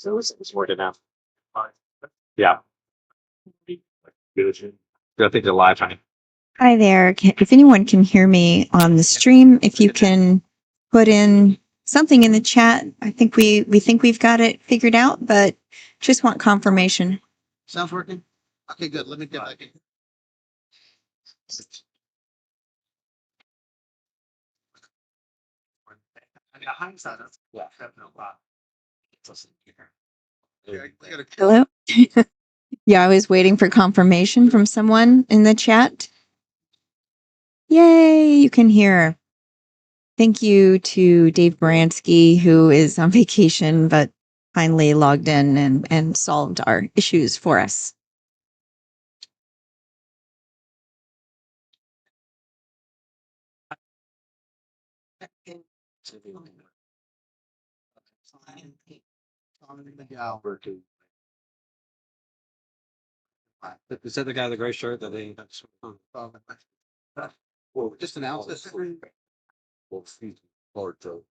So it's worded out. Yeah. I think they're live, honey. Hi there. If anyone can hear me on the stream, if you can put in something in the chat, I think we think we've got it figured out, but just want confirmation. Sounds working? Okay, good. Let me get back in. Hello? Yeah, I was waiting for confirmation from someone in the chat. Yay, you can hear. Thank you to Dave Baranski, who is on vacation, but finally logged in and solved our issues for us. Is that the guy with the gray shirt that they? Well, just announce this. Well, Lord, Joe.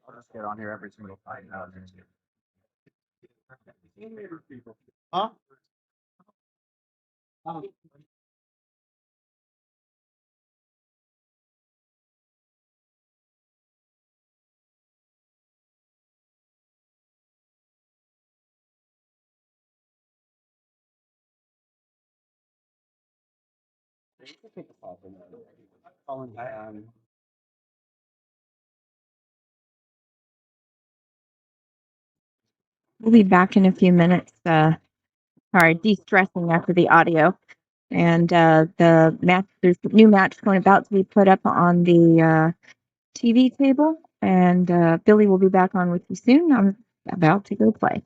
I'll just get on here every single time. Huh? We'll be back in a few minutes. Sorry, de-stressing after the audio. And the match, there's a new match going about to be put up on the TV table. And Billy will be back on with you soon. I'm about to go play.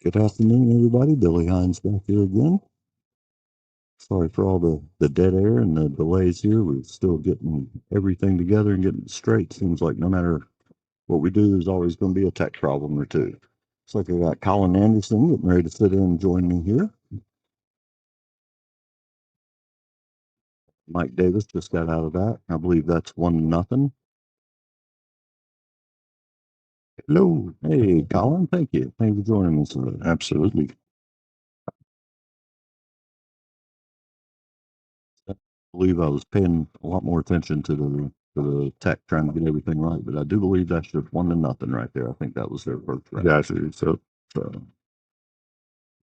Good afternoon, everybody. Billy Hines back here again. Sorry for all the dead air and the delays here. We're still getting everything together and getting it straight. Seems like no matter what we do, there's always going to be a tech problem or two. Looks like I got Colin Anderson getting ready to sit in and join me here. Mike Davis just got out of that. I believe that's 1-0. Hello. Hey, Colin. Thank you. Thanks for joining us. Absolutely. I believe I was paying a lot more attention to the tech, trying to get everything right, but I do believe that's just 1-0 right there. I think that was their first round. Yeah, so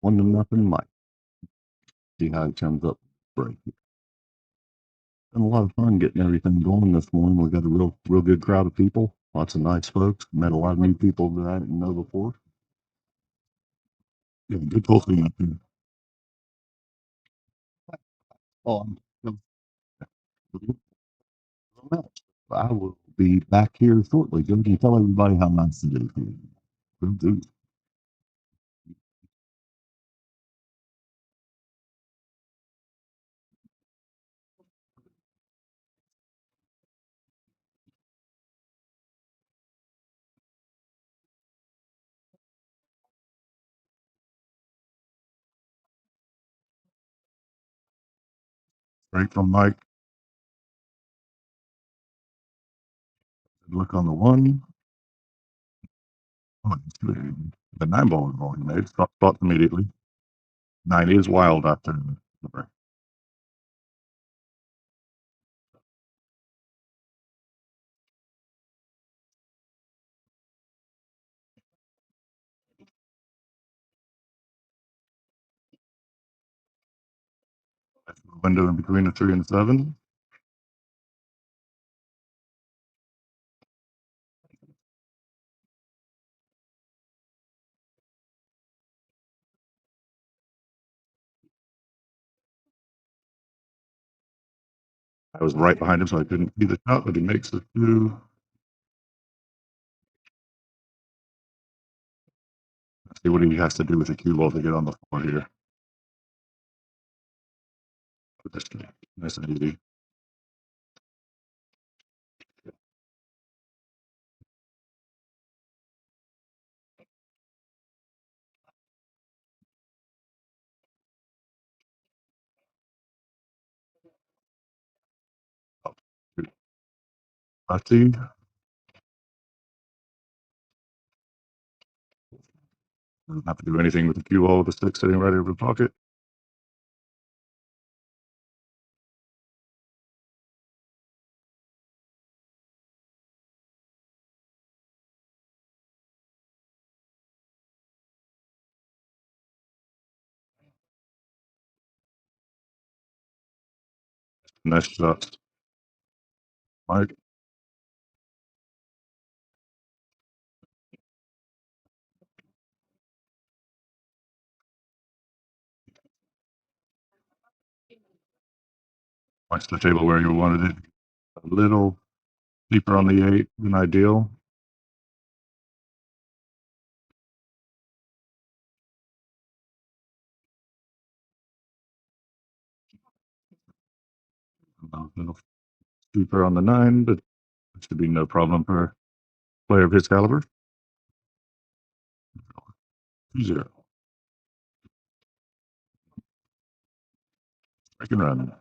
1-0, Mike. See how it comes up. Break. Been a lot of fun getting everything going this morning. We got a real good crowd of people. Lots of nice folks. Met a lot of new people that I didn't know before. Yeah, good talking up here. Oh, I will be back here shortly. Go and tell everybody how nice it is here. Will do. Right from Mike. Look on the one. Oh, the 9 ball is going. Made thought immediately. 9 is wild after the break. Window in between the 3 and 7. I was right behind him, so I couldn't see the shot, but he makes the 2. Let's see what he has to do with the cue ball to get on the floor here. Nice and easy. Lefty. Doesn't have to do anything with the cue ball with the stick sitting right over the pocket. Nice shot. Mike. Points the table where you wanted it. A little deeper on the 8 than ideal. A little deeper on the 9, but it should be no problem for a player of his caliber. 2-0. Second run.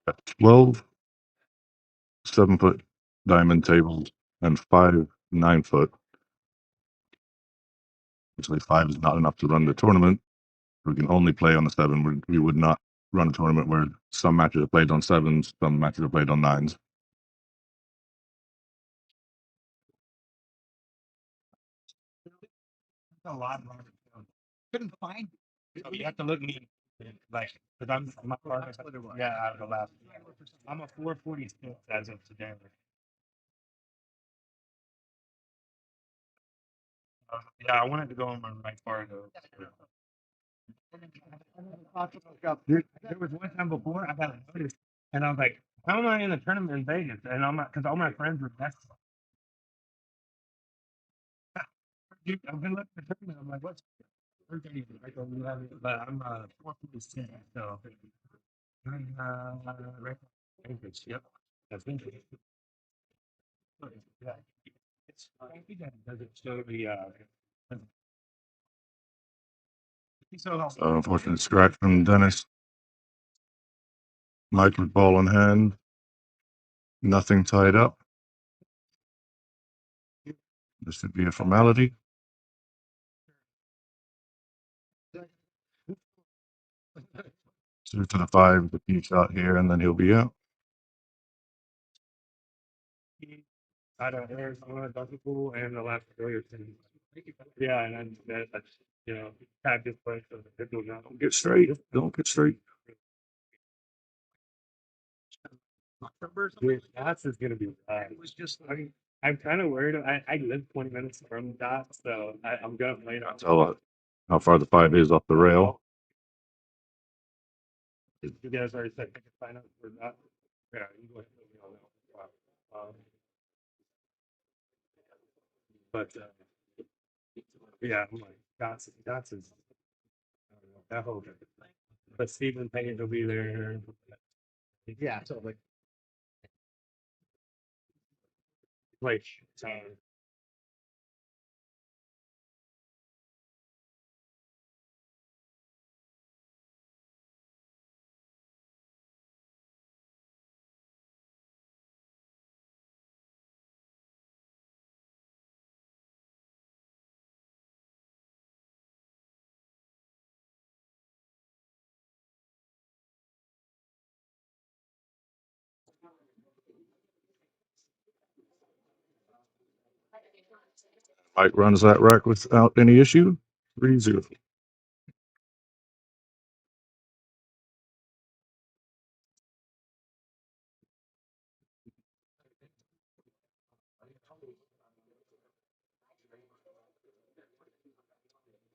Got 12 7-foot diamond tables and 5 9-foot. Actually, 5 is not enough to run the tournament. We can only play on the 7. We would not run a tournament where some matches are played on 7s, some matches are played on 9s. A lot. Couldn't find it. You have to look me like, because I'm my partner. Yeah, out of the last. I'm a 446 as of today. Yeah, I wanted to go on my right part though. There was one time before I got a notice, and I was like, "How am I in a tournament in Vegas?" And I'm not because all my friends were best. Dude, I've been looking at the tournament. I'm like, "What's?" But I'm 446, so I'm right. Vegas, yep, that's interesting. Yeah, it's I think that does it show the so unfortunate scratch from Dennis. Mike with ball in hand. Nothing tied up. This should be a formality. Two to the 5, the key shot here, and then he'll be out. Out of Arizona, Duncan and the last billiards. Yeah, and then that's practice play. So don't get straight. Don't get straight. Dude, dots is gonna be bad. It was just. I mean, I'm kind of worried. I live 20 minutes from dots, so I'm gonna play it. Tell how far the 5 is off the rail. You guys already said sign up for that. Yeah, you go ahead and let me know that. But yeah, I'm like dots is. I don't know, that whole. But Stephen Payne will be there. Yeah, totally. Like, Mike runs that rack without any issue. 3-0.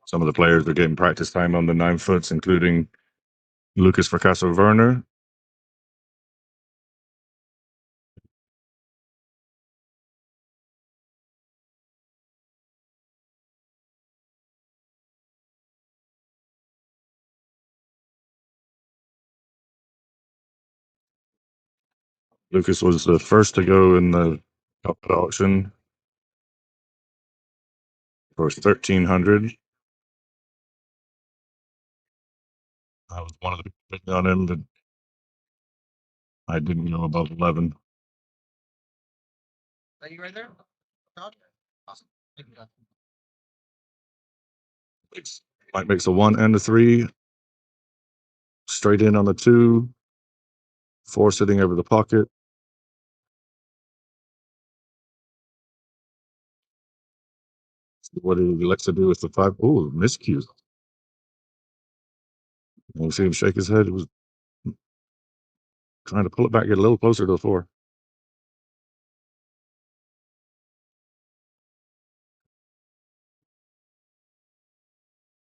Some of the players are getting practice time on the 9-foots, including Lucas Fracasso Werner. Lucas was the first to go in the auction for 1,300. I was one of the people on him, but I didn't go above 11. Are you right there? Awesome. Thank you. Mike makes a 1 and a 3. Straight in on the 2. 4 sitting over the pocket. What he likes to do with the 5. Oh, miscue. You see him shake his head. He was trying to pull it back, get a little closer to the 4.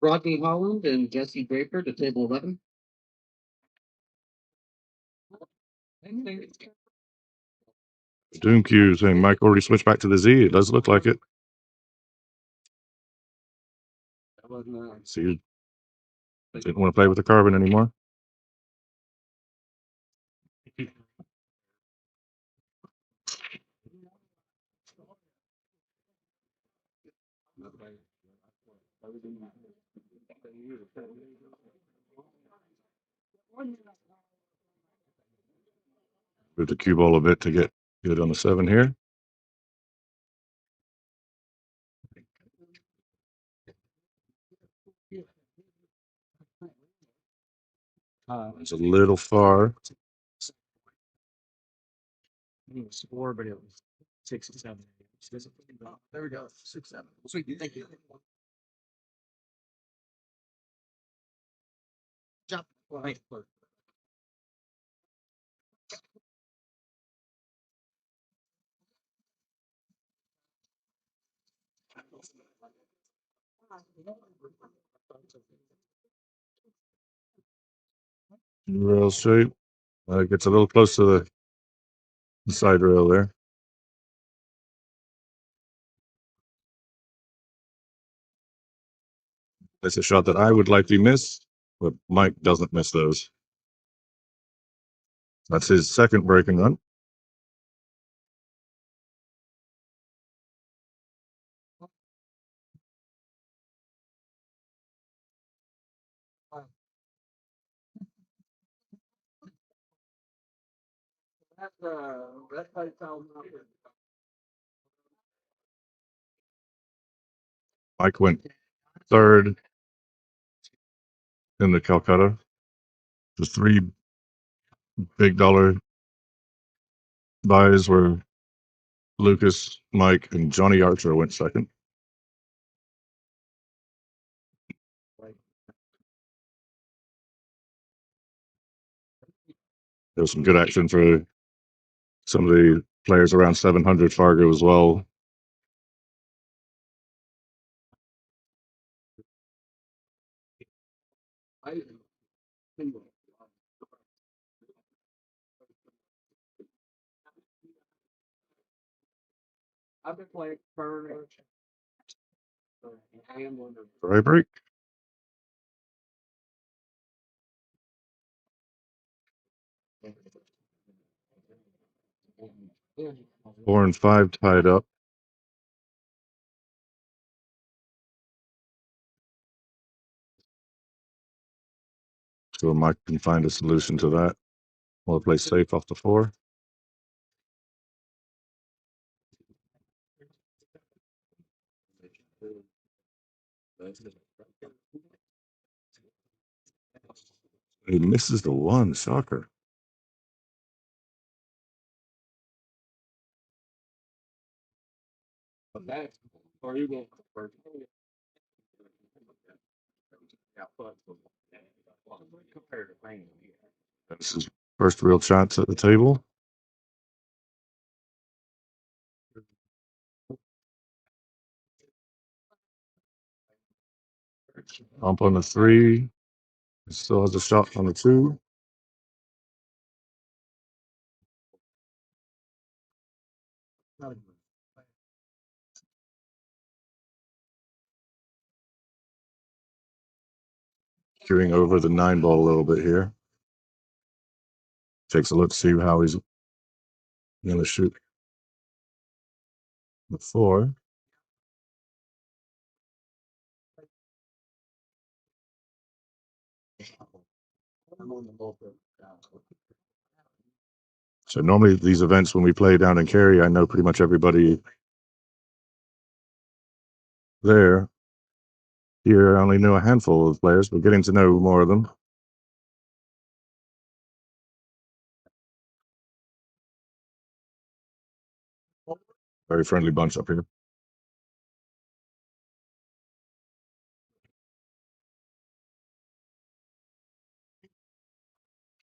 Rodney Holland and Jesse Draper to table 11. Doom Q saying Mike already switched back to the Z. It does look like it. So you didn't want to play with the carbon anymore. Move the cue ball a bit to get good on the 7 here. It's a little far. Score, but it was 6 to 7. There we go. 6-7. Sweet. Thank you. Jump. Right. Rail shape. It gets a little close to the side rail there. That's a shot that I would likely miss, but Mike doesn't miss those. That's his second breaking run. Mike went third in the Calcutta. The three big dollar buys were Lucas, Mike, and Johnny Archer went second. There was some good action for some of the players around 700 Fargo as well. I've been playing for Dry break. Four and five tied up. So Mike can find a solution to that. We'll play safe off the four. He misses the one, shocker. Or you go first. Compared to playing. That's his first real shots at the table. Bump on the three. Still has a shot on the two. Queuing over the 9-ball a little bit here. Takes a look to see how he's going to shoot the four. So normally these events, when we play down in Cary, I know pretty much everybody there. Here, I only knew a handful of players, but getting to know more of them. Very friendly bunch up here.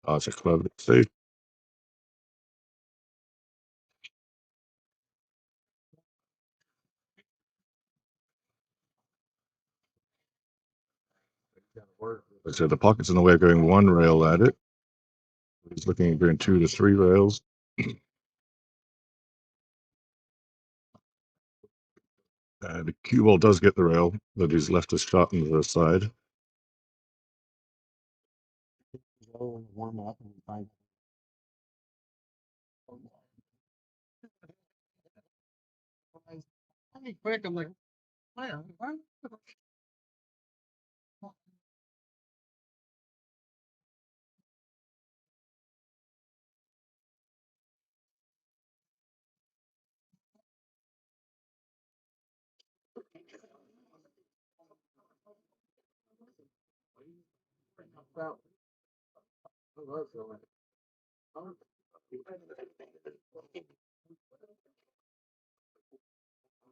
It's a club safe. So the pocket's in the way of going one rail at it. He's looking at doing 2 to 3 rails. The cue ball does get the rail, but he's left a shot on the side. Warm up and find. I mean, quick, I'm like, man, what?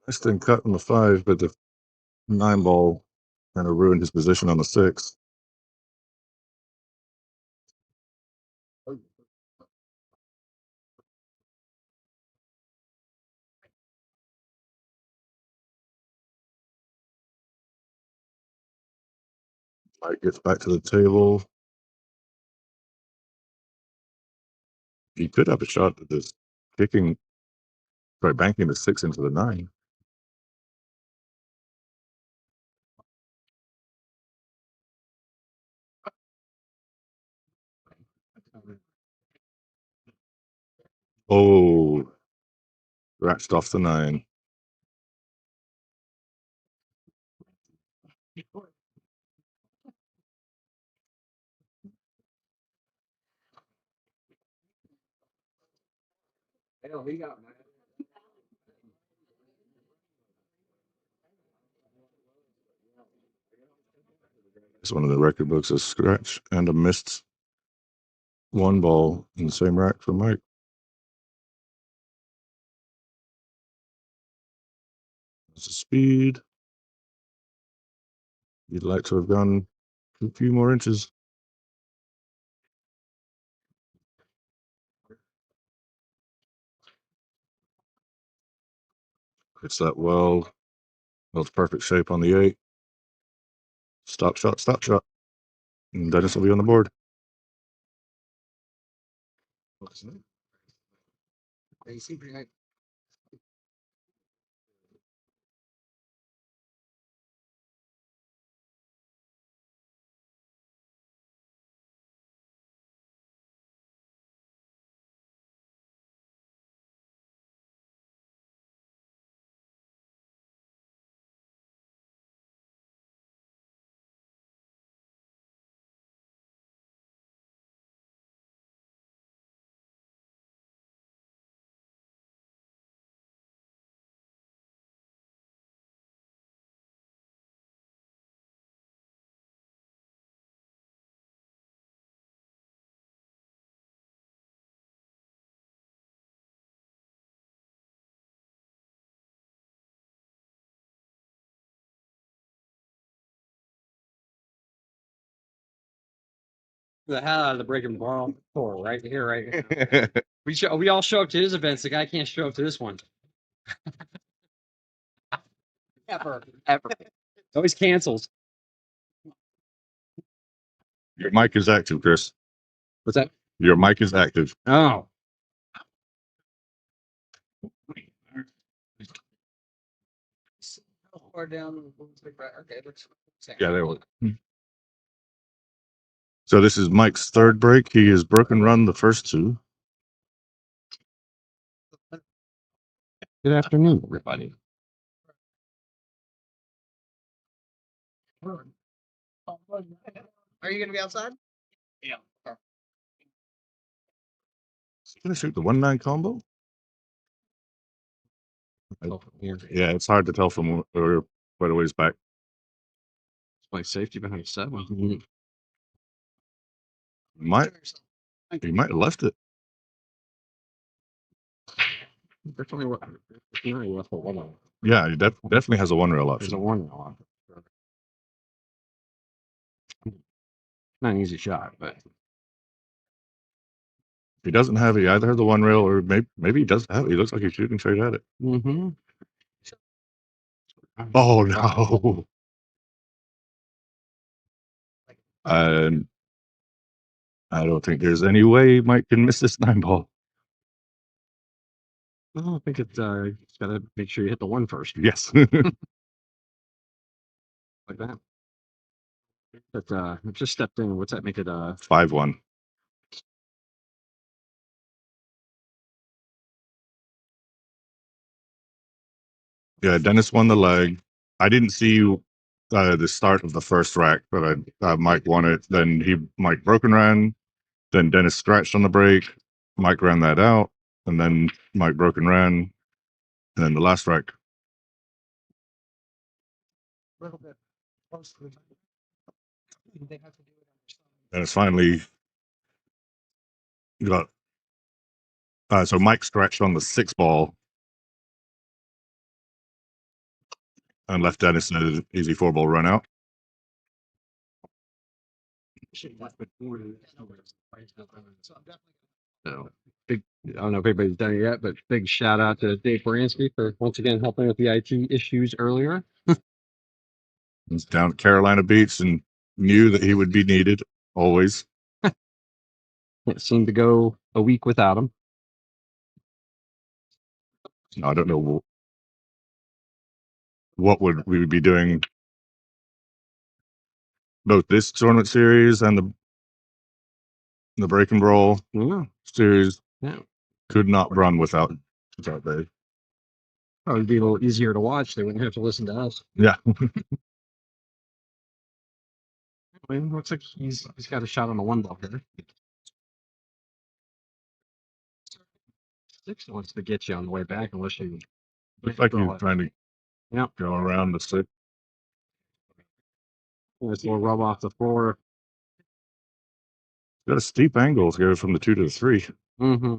Nice thing cut on the 5, but the 9-ball kind of ruined his position on the 6. Mike gets back to the table. He could have a shot at this kicking, by banking the 6 into the 9. Oh, ratched off the 9. It's one of the record books, a scratch and a missed 1 ball in the same rack for Mike. That's a speed. You'd like to have gone a few more inches. It's that well, it's perfect shape on the 8. Stop shot, stop shot. And Dennis will be on the board. The hell out of the breaking ball for right here, right now. We all show up to his events. The guy can't show up to this one. Ever. Always cancels. Your mic is active, Chris. What's that? Your mic is active. Oh. Or down. Okay, Yeah, there was. So this is Mike's 3rd break. He has broken run the first 2. Good afternoon, everybody. Are you gonna be outside? Yeah. He's gonna shoot the 1-9 combo. Here. Yeah, it's hard to tell from quite a ways back. Play safety behind 7. He might have left it. Definitely what? Yeah, he definitely has a 1 rail There's a option. 1 on. Not an easy shot, but He doesn't have. He either has a 1 rail or maybe he doesn't have it. He looks like he's shooting straight at it. mm-hmm. Oh no! And I don't think there's any way Mike can miss this 9 ball. I think it's got to make sure you hit the 1 first, Yes. like that. But it just stepped in. What's that make it? 5-1. Yeah, Dennis won the leg. I didn't see the start of the first rack, but Mike won it. Then Mike broken ran. Then Dennis scratched on the break. Mike ran that out, and then Mike broken ran. And then the last rack. Dennis finally got. So Mike scratched on the 6 ball and left Dennis an easy 4 ball run out. So big. I don't know if anybody's done it yet, but big shout out to Dave Baranski for once again helping with the IT issues earlier. It's down at Carolina Beach, and knew that he would be needed always. Can't seem to go a week without him. I don't know what would we be doing. Both this tournament series and the break and roll series could not run without Dave. Probably be a little easier to watch. They wouldn't have to listen to us. Yeah. Looks like he's got a shot on the one ball here. Six wants to get you on the way back unless you Looks like you're trying to Yep. go around the six. Nice little rub off the floor. Got a steep angle here from the 2 to the 3. Mm-hmm.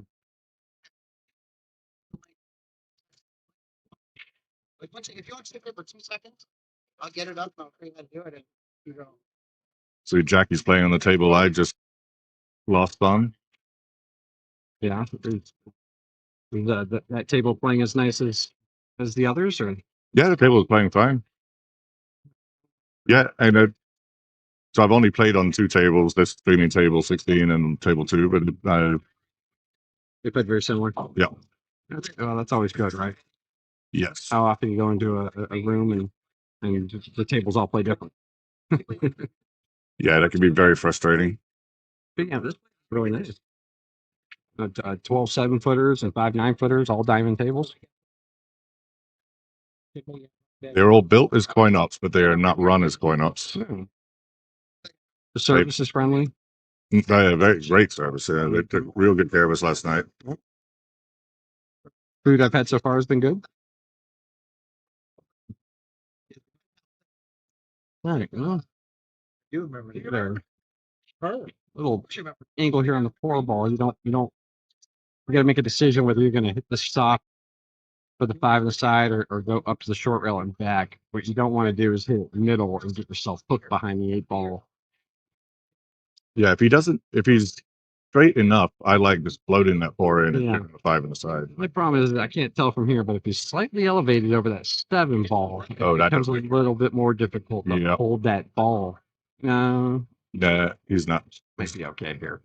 If you want to stick there for 2 seconds, I'll get it up and I'll create and do it and you go. So Jackie's playing on the table I just lost on. Yeah. That table playing as nice as the others, or Yeah, the table is playing fine. Yeah, and so I've only played on 2 tables, this streaming table 16 and table 2, but they played very similar. Yeah. That's always good, right? Yes. How often you go into a room and the tables all play different. Yeah, that can be very frustrating. But yeah, this is really nice. 12 7-footers and 5 9-footers, all diamond tables. They're all built as coin ops, but they are not run as coin ops. The service is friendly. Very great service. Yeah, they took real good care of us last night. Food I've had so far has been good. All right, well, You remember there. Little angle here on the 4 ball. You got to make a decision whether you're going to hit the stop for the 5 on the side or go up to the short rail and back. What you don't want to do is hit middle and get yourself hooked behind the 8 ball. Yeah, if he's straight enough, I like just floating that 4 in and Yeah. hitting the 5 on the side. My problem is I can't tell from here, but if he's slightly elevated over that 7 ball, it that becomes a doesn't- little bit more difficult to Yep. hold that ball. No, Nah, he's not. might be okay here.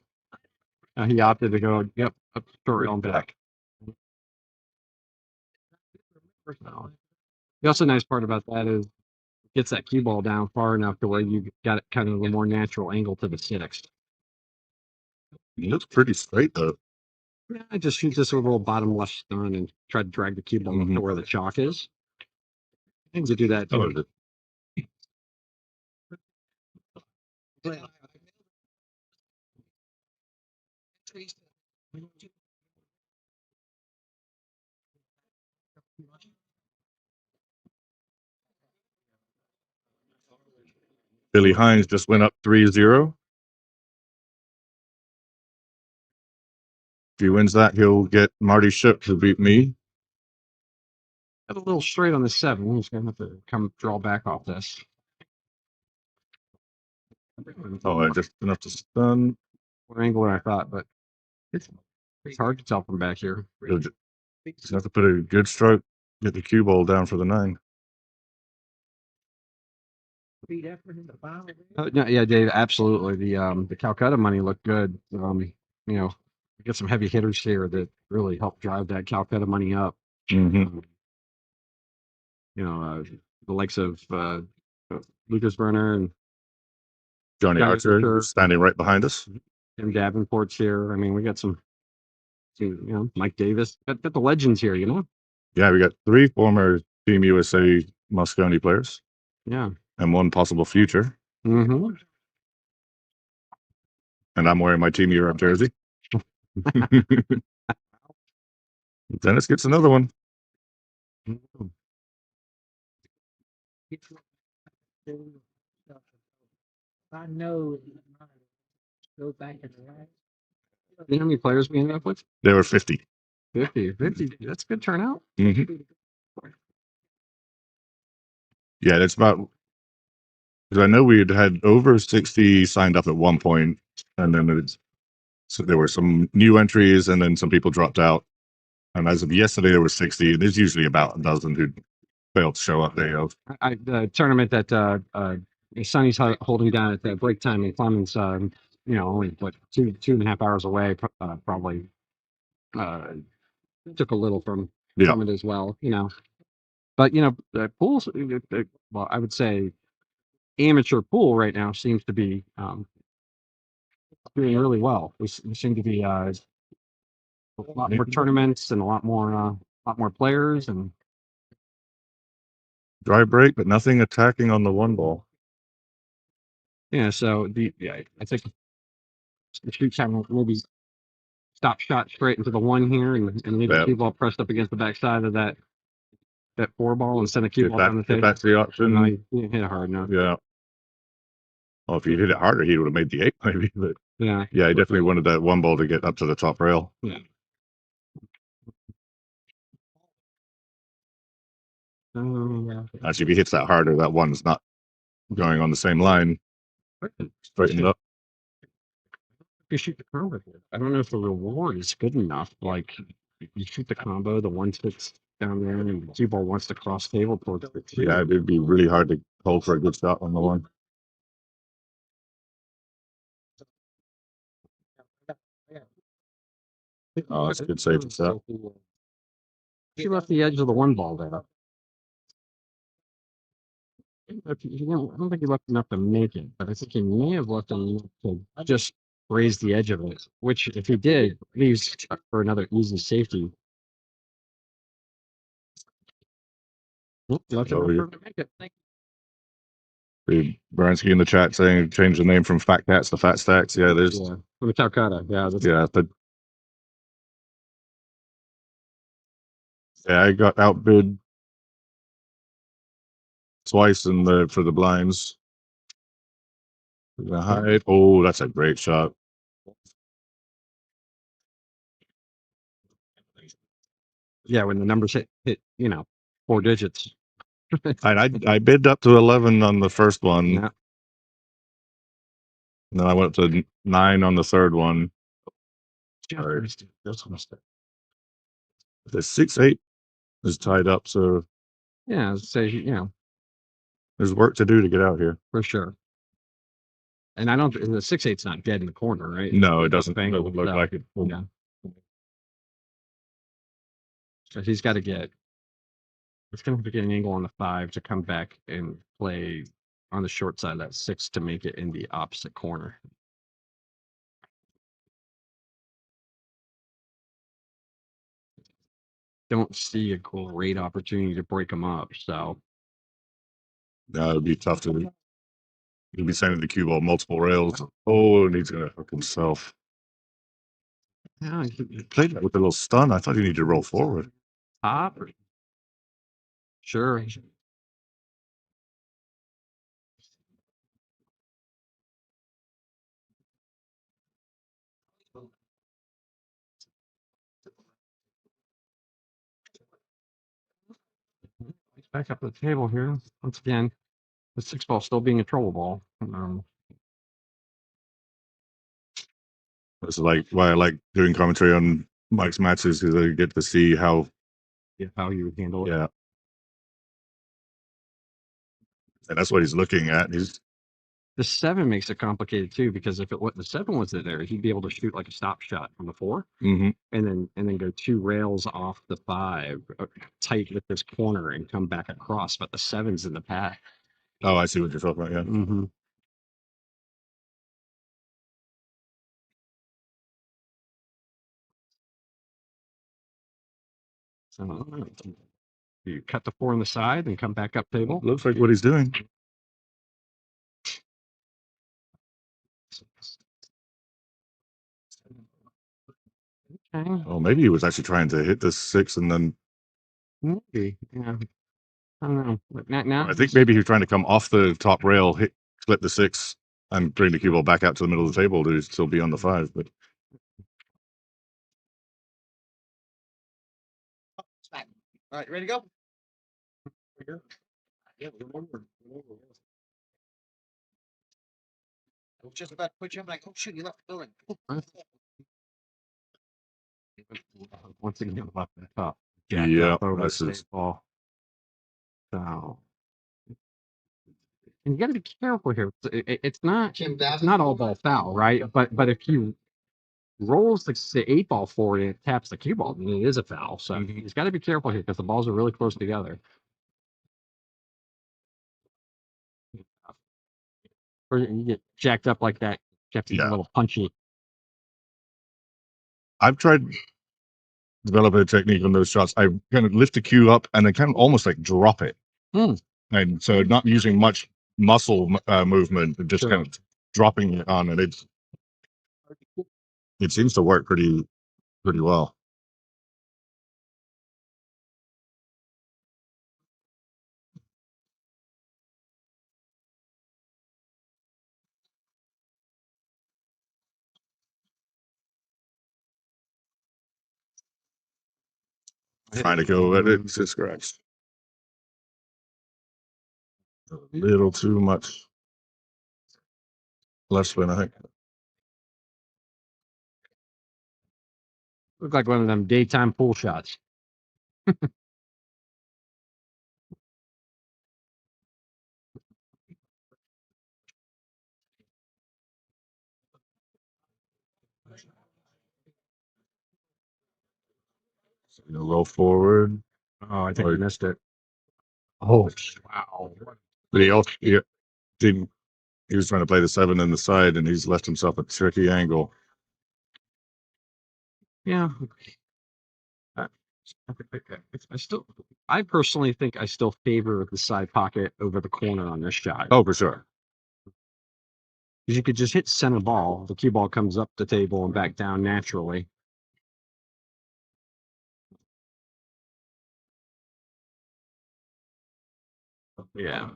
He opted to go, up the short rail and back. The also nice part about that is it gets that cue ball down far enough to where you got it kind of a more natural angle to the 6. He looks pretty straight though. Yeah, I just shoot this with a little bottom left stun and try to drag the cue ball Mhm. to where the chalk is. Things to do that too. Oh, Billy Hines just went up 3-0. If he wins that, he'll get Marty Shook to beat me. Got a little straight on the 7. He's gonna have to come draw back off this. Oh, just enough to stun. More angle than I thought, but it's hard to tell from back here. He'll just have to put a good stroke, get the cue ball down for the 9. No, yeah, Dave, absolutely. The Calcutta money looked good. We get some heavy hitters here that really help drive that Calcutta money up. Mm-hmm. The likes of Lucas Berner and Johnny Johnny Archer Archer. standing right behind us. Tim Davenport's here. I mean, we got some Mike Davis. Got the legends here, Yeah, we got 3 former Team USA Moscone players Yeah. and 1 possible future. Mm-hmm. And I'm wearing my Team Europe jersey. Dennis gets another one. I know. Go back in the right. You know how many players we ended up with? There were 50. 50. That's a good turnout. Mm-hmm. Yeah, that's about. Because I know we had over 60 signed up at one point, and then so there were some new entries, and then some people dropped out. And as of yesterday, there were 60. There's usually about a dozen who failed to show up day of. The tournament that Sonny's holding down at the break time, and Clemens, only what 2.5 hours away, probably took a little from Yeah. it as well. But pools. Well, I would say amateur pool right now seems to be doing really well. We seem to be a lot more tournaments and a lot more players, and Dry break, but nothing attacking on the one ball. so I think the shoots have maybe stop shot straight into the one here and leave the Yeah. cue ball pressed up against the backside of that four ball instead of cue ball on the If table. that's the option. No, you didn't hit it hard enough. Yeah. Well, if he hit it harder, he would have made the 8 maybe. But Yeah. yeah, he definitely wanted that one ball to get up to the top rail. Yeah. Actually, if he hits that harder, that one's not going on the same line. Straightened up. You shoot the combo. I don't know if the reward is good enough. Like you shoot the combo, the one sits down there, and the cue ball wants to cross table towards the two. Yeah, it'd be really hard to hold for a good shot on the one. Oh, that's a good save shot. She left the edge of the one ball there. I don't think he left enough to make it, but I think he may have left enough to just raise the edge of it, which, if he did, leaves for another easy safety. Left Oh, enough yeah. for him to make it. Thank you. Bransky in the chat saying change the name from Fat Cats to Fat Stacks. Yeah, there's From Calcutta. Yeah, but yeah, I got outbid twice for the blinds. The height. Oh, that's a great shot. yeah. When the numbers hit 4 digits. And I bid up to 11 on the first one. Yeah. And then I went up to 9 on the third one. Sorry. The 6-8 is tied up, so Yeah, say there's work to do to get out here. for sure. And I don't. And the 6/8's not dead in the corner, right? No, it doesn't Angle, look so, like it. Yeah. So he's got to get. It's going to have to get an angle on the 5 to come back and play on the short side of that 6 to make it in the opposite corner. Don't see a great opportunity to break them up. So No, it'd be tough to. He'll be sending the cue ball multiple rails. Oh, and he's gonna hook himself. yeah, He played that with a little stun. I thought he needed to roll forward. top. Sure. He's back up at the table here once again. The 6 ball still being a troll ball. That's like why I like doing commentary on Mike's matches, because I get to see how. How you would handle it. Yeah. And that's what he's looking at. The 7 makes it complicated too, because if the 7 was there, he'd be able to shoot like a stop shot from the 4, Mhm. and then go 2 rails off the 5, tight with this corner, and come back across. But the 7's in the path. Oh, I see what you're talking about. Yeah. Mm-hmm. So you cut the 4 on the side and come back up table. Looks like what he's doing. Okay. Oh, maybe he was actually trying to hit the 6 and then. Maybe. Yeah. I don't know. But now I think maybe he was trying to come off the top rail, clip the 6, and bring the cue ball back out to the middle of the table to still be on the 5. But All right, ready to go? Yeah, I was just about to put you. I'm like, oh shoot, you left the building. once again left the top. yeah, Over that's the his. ball. So And you got to be careful here. It's not all ball foul, right? But if he rolls the 8 ball forward and it taps the cue ball, then it is a foul. So he's got to be careful here because the balls are really close together. Or you get jacked up like that, you have to get a Yeah. little punchy. I've tried developing a technique on those shots. I kind of lift the cue up and then kind of almost like drop it. Hmm. And so not using much muscle movement, just Sure. kind of dropping it on, and it seems to work pretty well. Trying to go at it to scratch. A little too much left spin, I think. Look like one of them daytime pool shots. So, roll forward. Oh, I think Or- I missed it. Oh, Wow. but he didn't. He was trying to play the 7 in the side, and he's left himself a tricky angle. Yeah. I personally think I still favor the side pocket over the corner on this shot. Oh, for sure. Because you could just hit center ball. The cue ball comes up the table and back down naturally. Yeah.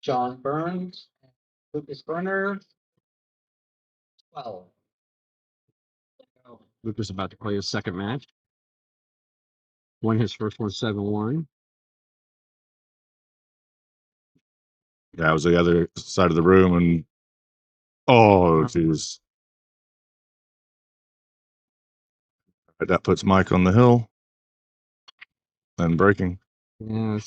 John Burns, Lucas Burner, 12. Lucas about to play his second match. Won his first one 7-1. Yeah, I was the other side of the room, and oh, jeez. That puts Mike on the hill and breaking. Yeah,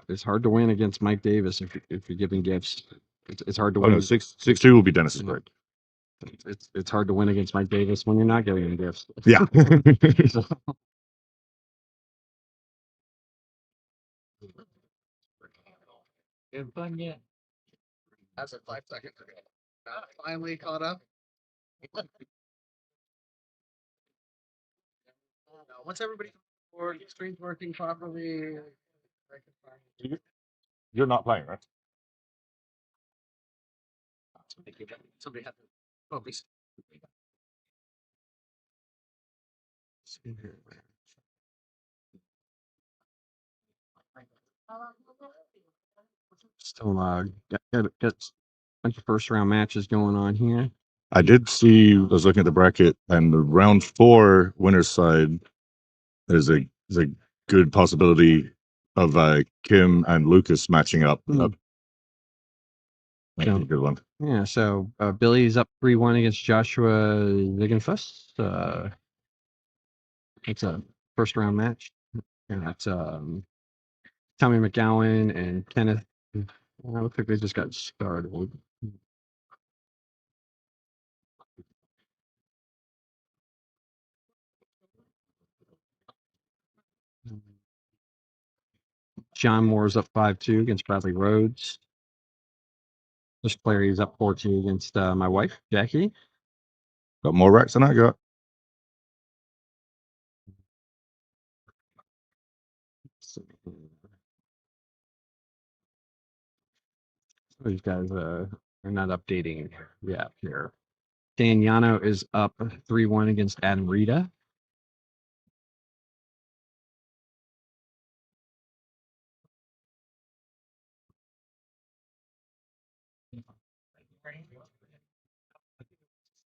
it's hard to win against Mike Davis if you're giving gifts. It's hard to Oh win. no, 6-2 will be Dennis's Yeah. break. It's hard to win against Mike Davis when you're not giving him gifts. Yeah. So- Been fun yet? That's a 5 seconds ago. Finally caught up. Once everybody board, the screen's working properly. You're not playing, right? Somebody had to. Oh, please. Still got a bunch of first round matches going on here. I did see. I was looking at the bracket, and the round 4 winner's side is a good possibility of Kim and Lucas matching up. Hmm. That'd be a good one. Yeah, so Billy's up 3-1 against Joshua Ziegenfuss. It's a first round match. And that's Tommy McGowan and Kenneth. I looks like they just got started. John Moore's up 5-2 against Bradley Rhodes. This player he's up 4-2 against my wife, Jackie. Got more racks than I got. These guys are not updating the app here. Dan Yano is up 3-1 against Adam Rita.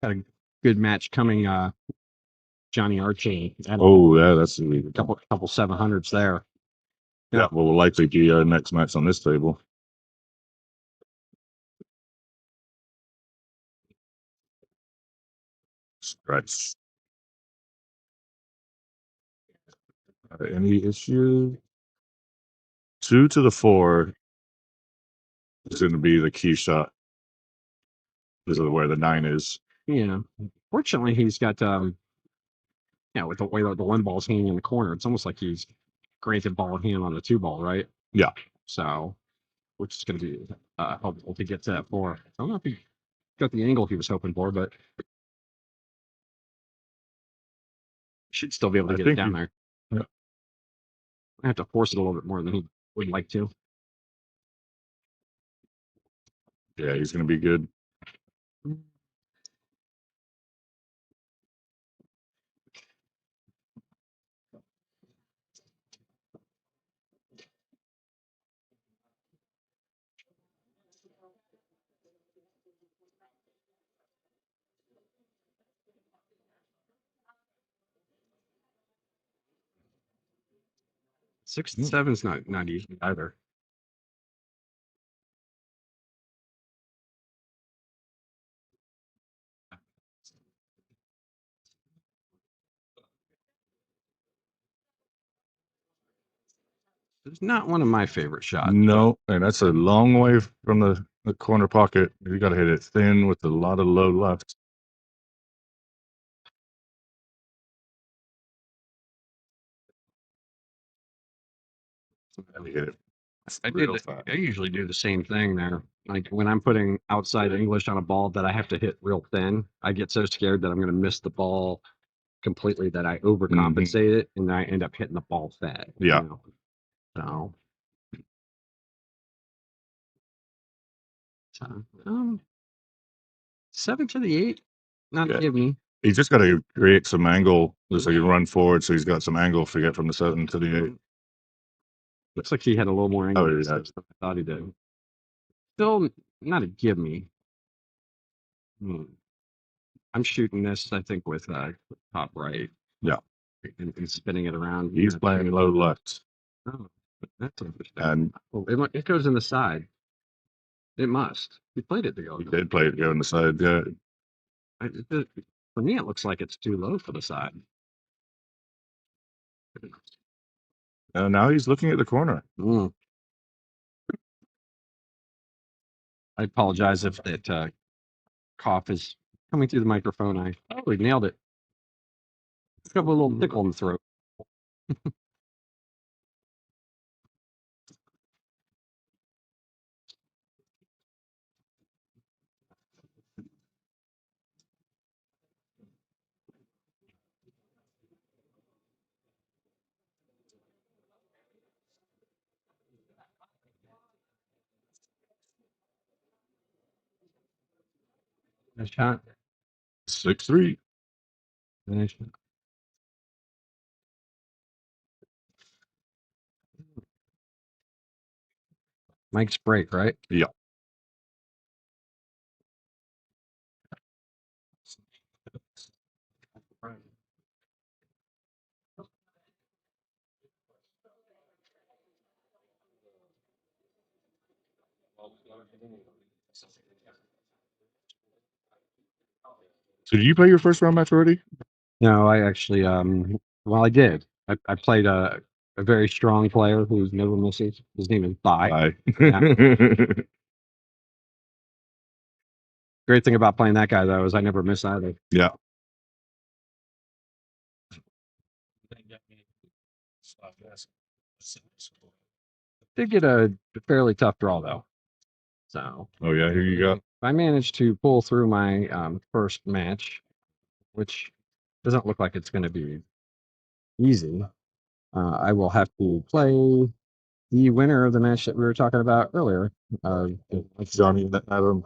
Got a good match coming. Johnny Archie. Oh yeah, that's a couple 700s there. Yeah, will likely be our next match on this table. Stretch. Any issue? 2 to the 4. is going to be the key shot. This is where the 9 is. Yeah. Fortunately, he's got with the way the 1 ball's hanging in the corner, it's almost like he's granted ball in hand on the 2 ball, right? Yeah. So, which is going to be helpful to get to that 4. I don't know if he got the angle he was hoping for, but should still be able to I get it think down he- there. yeah. I have to force it a little bit more than he would like to. Yeah, he's going to be good. Six and 7's not easy either. It's not one of my favorite shots. No, and that's a long way from the corner pocket. You got to hit it thin with a lot of low left. And you hit it real fast. I usually do the same thing there. Like when I'm putting outside English on a ball that I have to hit real thin, I get so scared that I'm going to miss the ball completely that I overcompensate it and then I end up hitting the ball fat. Yeah. So, 7 to the 8, not Yeah. give me. He's just got to create some angle so he can run forward. So he's got some angle to get from the 7 to the 8. Looks like he had a little more angle Oh, than yeah. I thought he did. Still not a give me. I'm shooting this, I think, with top right. Yeah. And spinning it around. He's playing low left. Oh, that's interesting. And It goes in the side. It must. He played it to go. he did play it go on the side. Yeah. For me, it looks like it's too low for the side. And now he's looking at the corner. I apologize if that cough is coming through the microphone. I probably nailed it. Got a little tickle in the throat. Nice shot. 6-3. Nice shot. Mike's break, right? Yeah. So did you play your first round match already? No, I actually well I did. I played a very strong player who's never misses. His name is Bai. Bye. Great thing about playing that guy though is I never miss either. Yeah. Did get a fairly tough draw though. So Oh yeah, here you go. I managed to pull through my first match, which doesn't look like it's going to be easy. I will have to play the winner of the match that we were talking about earlier. Johnny and Adam.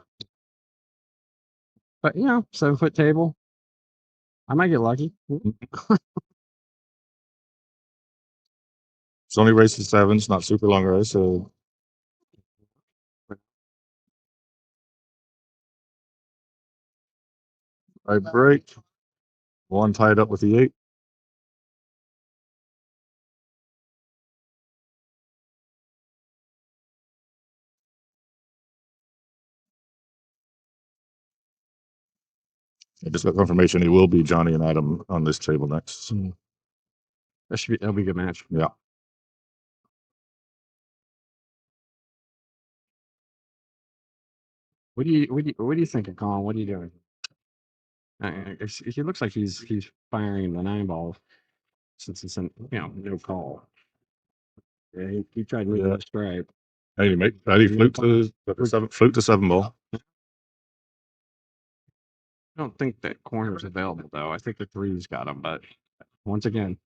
But 7-foot table. I might get lucky. It's only race to 7s, not super long race. So I break. 1 tied up with the 8. I just got confirmation it will be Johnny and Adam on this table next. That'll be a good match. Yeah. What do you think of Colin? What are you doing? He looks like he's firing the 9 balls since it's no call. Yeah, he tried moving Yeah. the stripe. Hey, he make that he fluked the 7 ball. I don't think that corner's available though. I think the 3's got him, but once again,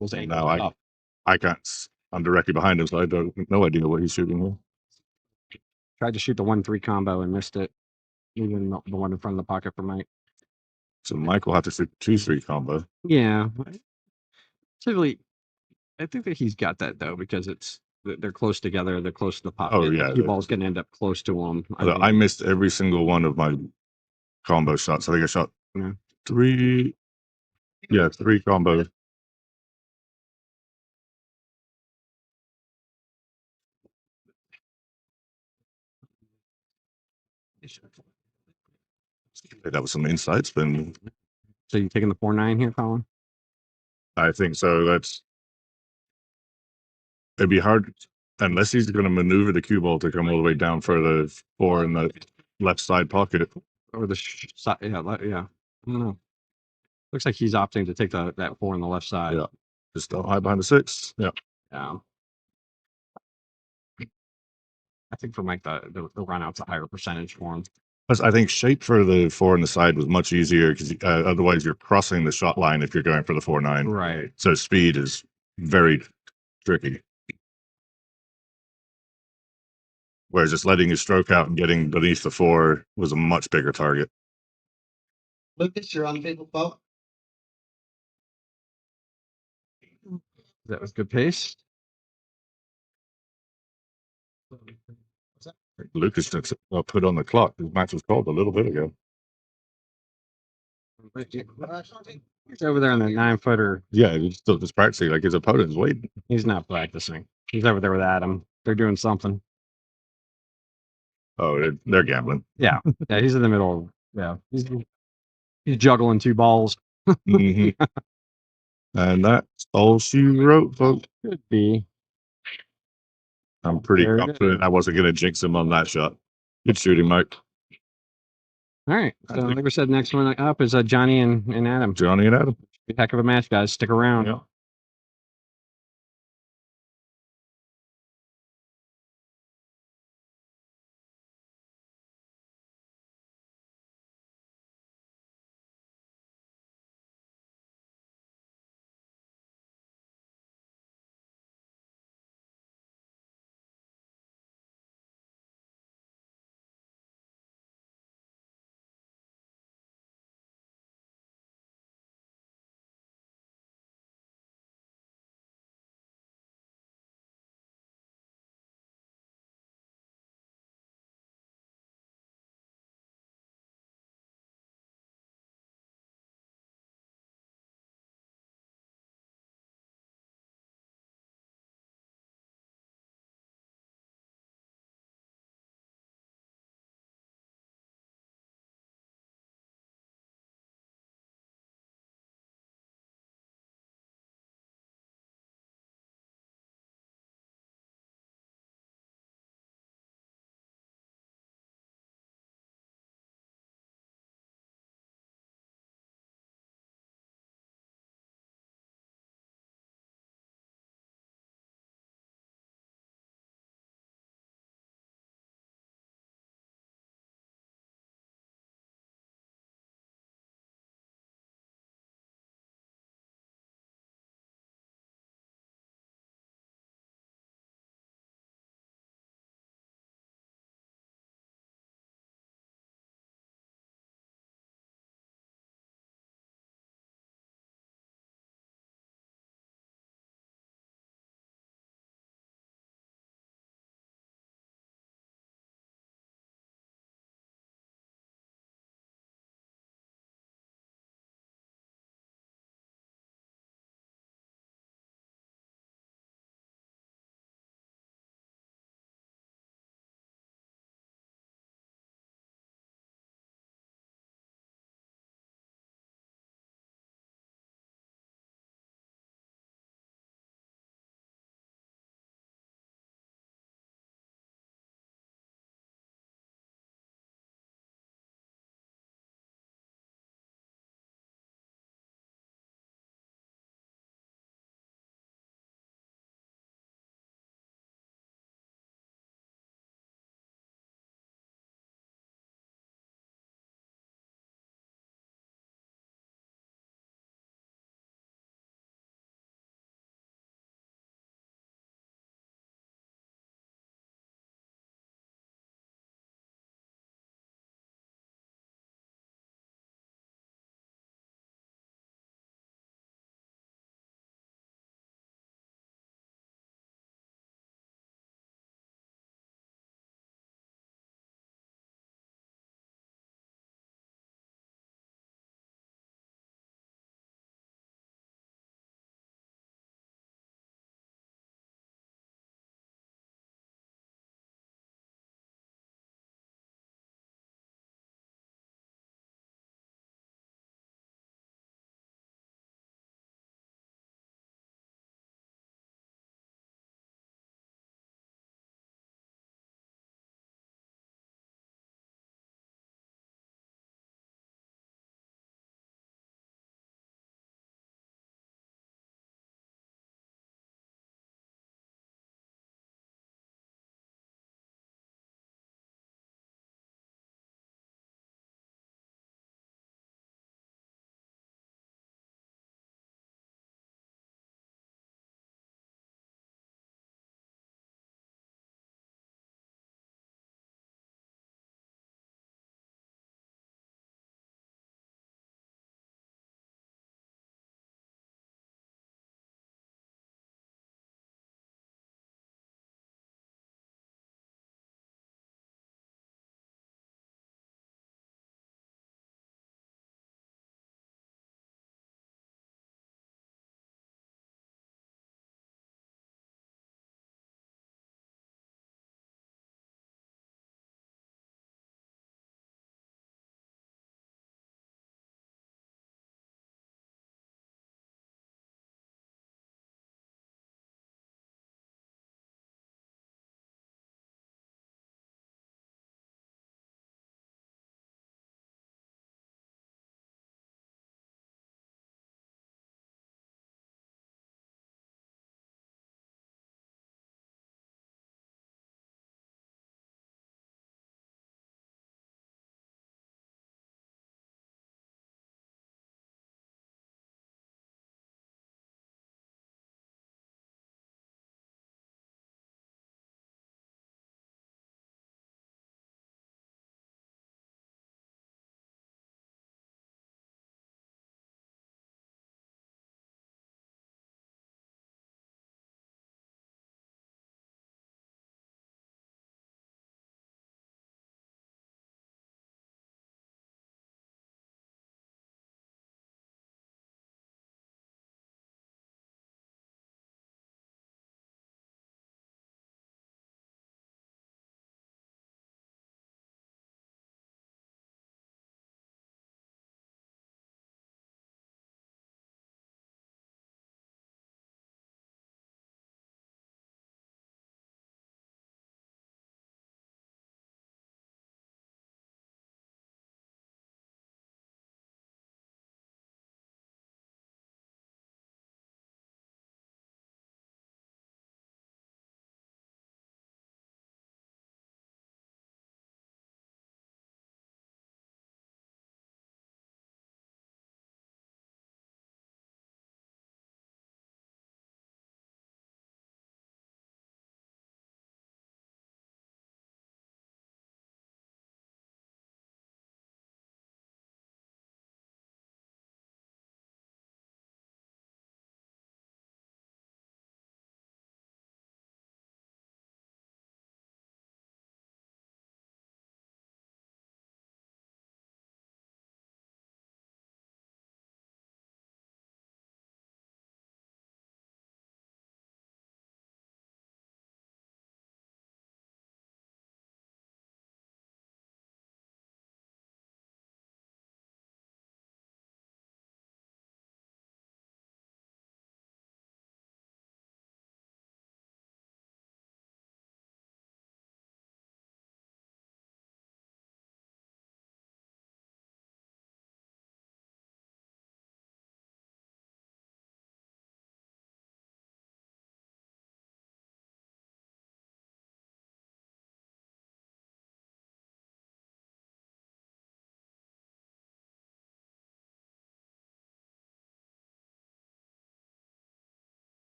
those And angles now are up. I can't. I'm directly behind him, so I don't no idea what he's shooting here. Tried to shoot the 1-3 combo and missed it. Even the one in front of the pocket for Mike. So Mike will have to shoot 2-3 combo. Yeah, typically, I think that he's got that though because they're close together. They're close to the pocket. Oh, yeah, Cue ball's going to end up close to him. Although I missed every single one of my combo shots. I think I shot Yeah. 3. Yeah, 3 combos. That was some inside spin. So you taking the 4-9 here, Colin? I think so. It'd be hard unless he's going to maneuver the cue ball to come all the way down for the 4 in the left side pocket. Or the side? Yeah, yeah. I don't know. Looks like he's opting to take that 4 on the left side. Yeah, just don't hide behind the 6. Yeah. Yeah. I think for Mike, the run out's a higher percentage for him. Plus, I think shape for the 4 on the side was much easier because otherwise you're crossing the shot line if you're going for the 4-9. Right. So speed is very tricky. Whereas just letting his stroke out and getting beneath the 4 was a much bigger target. Lucas, you're on the big boat. That was good pace. Lucas just put on the clock. His match was called a little bit ago. He's over there on the 9-footer. Yeah, he's still just practicing. Like his opponent's waiting. He's not practicing. He's over there with Adam. They're doing something. Oh, they're gambling. Yeah. Yeah, he's in the middle. Yeah. He's juggling 2 balls. Mhm. And that's all she wrote, folks. Could be. I'm pretty There it confident I wasn't going to jinx him on that shot. Good shooting, Mike. All right. So like we said, next one up is Johnny and Adam. Johnny and Adam. Heck of a match, guys. Stick around. Yeah.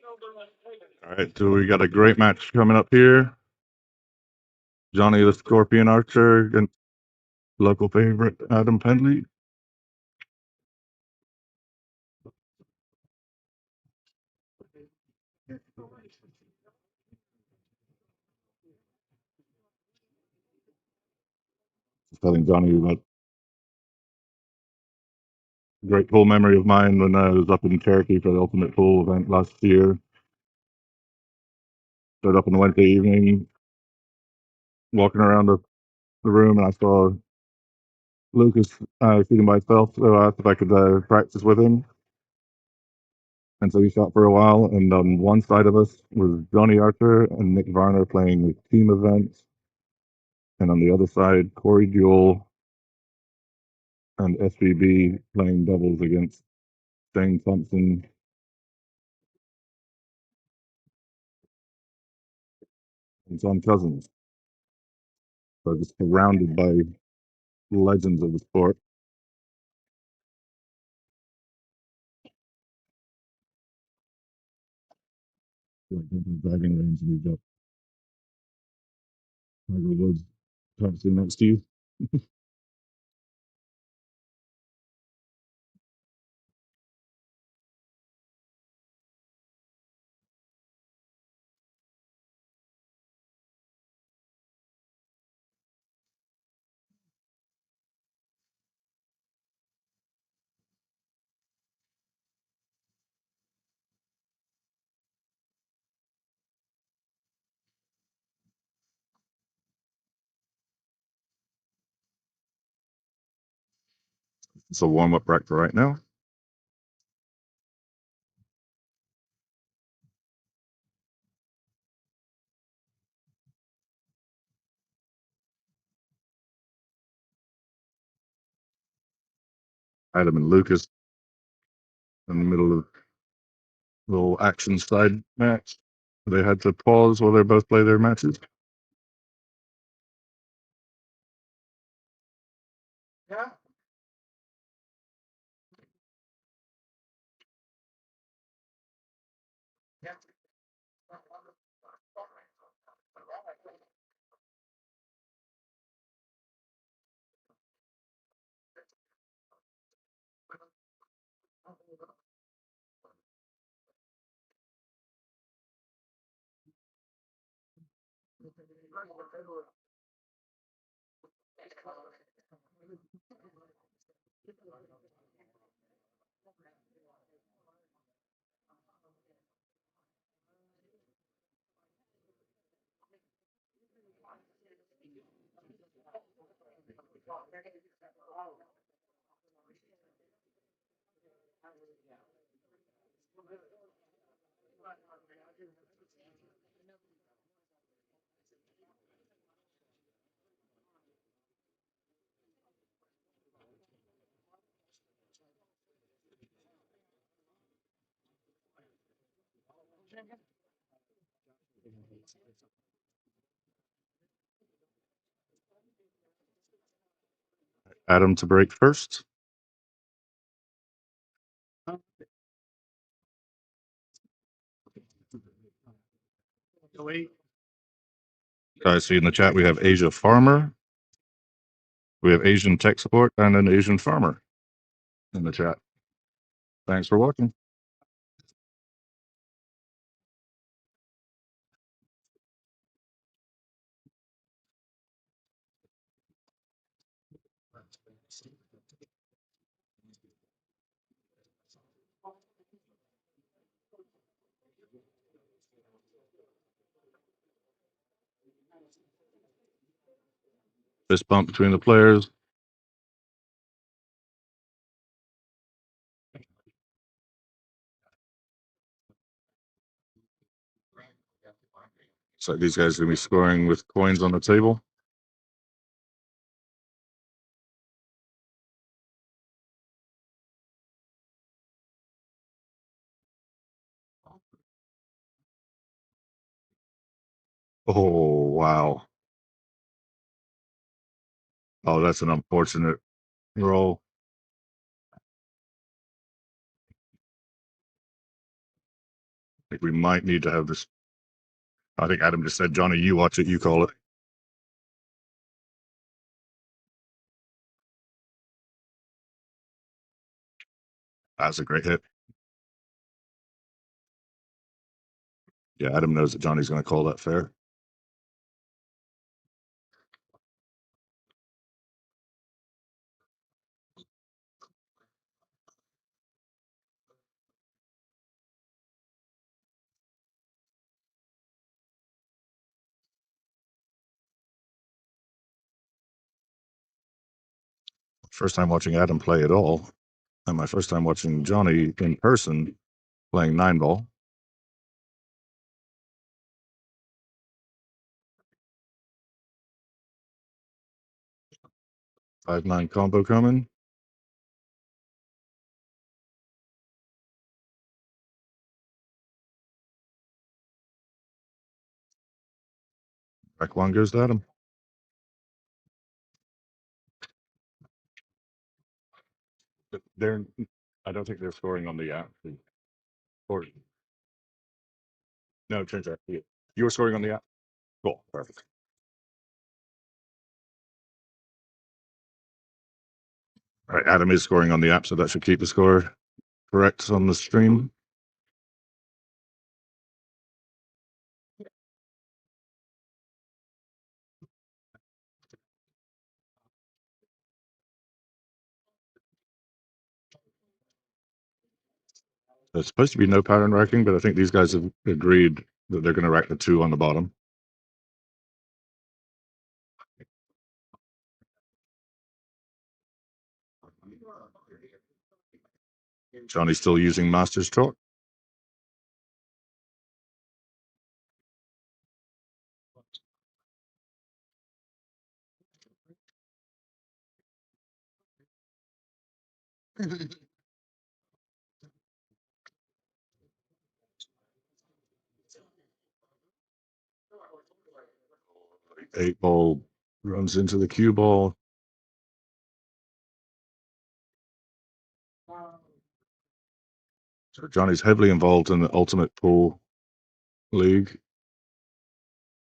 All right, so we got a great match coming up here. Johnny the Scorpion Archer against local favorite Adam Pendley. Telling Johnny about a great pool memory of mine when I was up in Cherokee for the Ultimate Pool event last year. Showed up on Wednesday evening, walking around the room, and I saw Lucas shooting by himself. So I asked if I could practice with him. And so he shot for a while. And on one side of us was Johnny Archer and Nick Varner playing the team events. And on the other side, Corey Jewell and SVB playing doubles against Shane Thompson and John Cousins. So just surrounded by legends of the sport. Like the driving range, and you've got Tiger Woods practicing next to you. It's a warm up rack for right now. Adam and Lucas in the middle of a little action side match. They had to pause while they both play their matches. Adam to break first. I see in the chat we have Asia Farmer. We have Asian Tech Support and an Asian Farmer in the chat. Thanks for watching. Fist bump between the players. So these guys are going to be scoring with coins on the table. Oh, wow. Oh, that's an unfortunate roll. think we might need to have this. I think Adam just said, Johnny, you watch it, you call it. That's a great hit. Yeah, Adam knows that Johnny's going to call that fair. First time watching Adam play at all, and my first time watching Johnny in person playing 9-ball. Five nine combo coming. Back one goes to Adam. They're, I don't think they're scoring on the app. Or no, change that. You were scoring on the app. Cool, perfect. All right, Adam is scoring on the app, so that should keep the score correct on the stream. There's supposed to be no pattern racking, but I think these guys have agreed that they're going to rack the 2 on the bottom. Johnny's still using Master's Chalk. Eight ball runs into the cue ball. So Johnny's heavily involved in the Ultimate Pool League,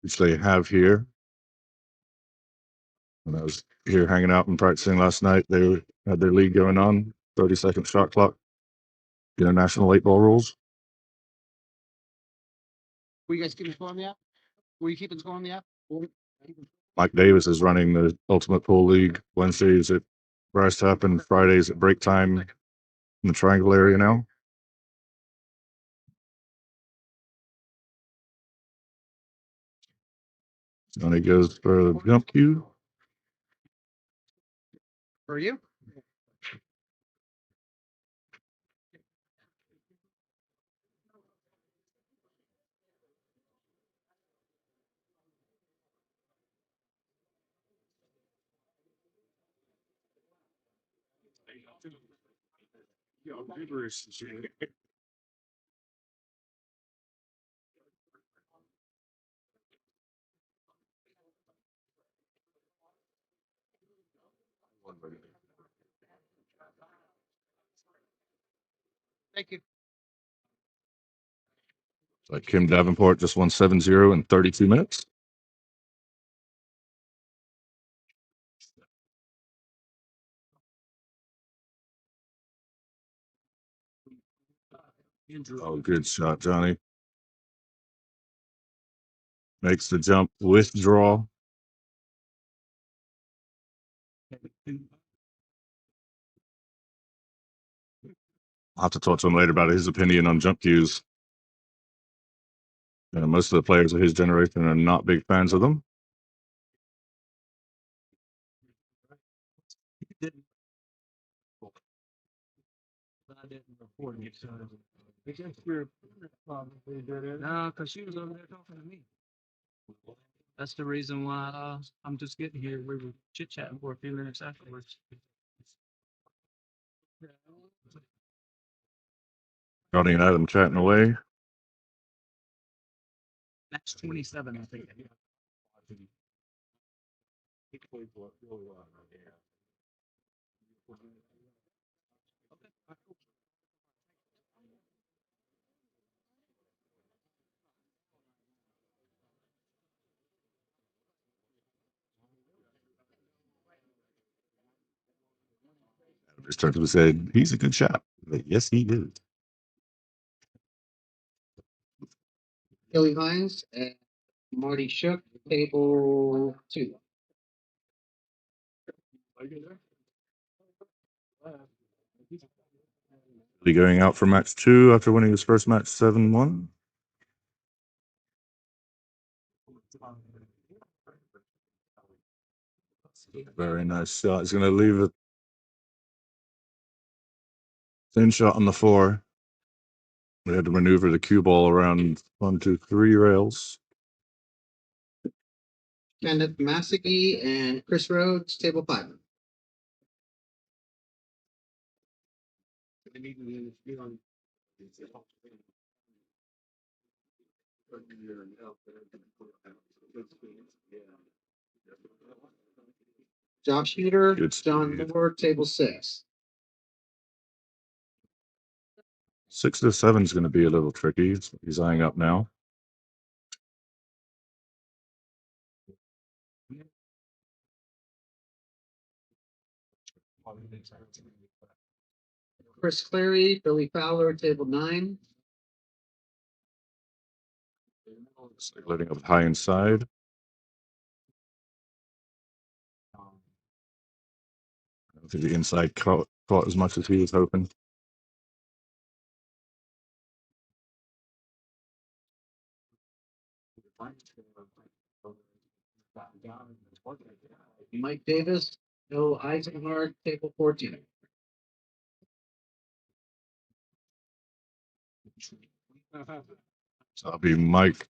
which they have here. When I was here hanging out and practicing last night, they had their league going on, 30-second shot clock, international 8-ball rules. Were you guys keeping score on the app? Were you keeping score on the app? Mike Davis is running the Ultimate Pool League Wednesdays at Brass Tap and Fridays at break time in the Triangle area now. Johnny goes for the jump cue. For you? Thank you. Like Kim Davenport just won 7-0 in 32 minutes. Oh, good shot, Johnny. Makes the jump with draw. I'll have to talk to him later about his opinion on jump cues. Most of the players of his generation are not big fans of them. I didn't report it, so I guess we're probably did it. No, because she was over there talking to me. That's the reason why I'm just getting here. We were chit chatting for a few minutes afterwards. Johnny and Adam chatting away. That's 27, I think. Just turned to him and said, "He's a good shot." Like, yes, he is. Billy Hines and Marty Shook, table 2. Billy going out for match 2 after winning his first match 7-1. Very nice shot. He's going to leave a thin shot on the 4. We had to maneuver the cue ball around 1, 2, 3 rails. Kenneth Massey and Chris Rhodes, table 5. Josh Heater, Good John speed. Moore, table 6. 6 to 7 is going to be a little tricky. He's eyeing up now. Chris Clary, Billy Fowler, table 9. Letting up high inside. I don't think the inside caught as much as he was hoping. Mike Davis, Bill Eisenhard, table 14. So that'll be Mike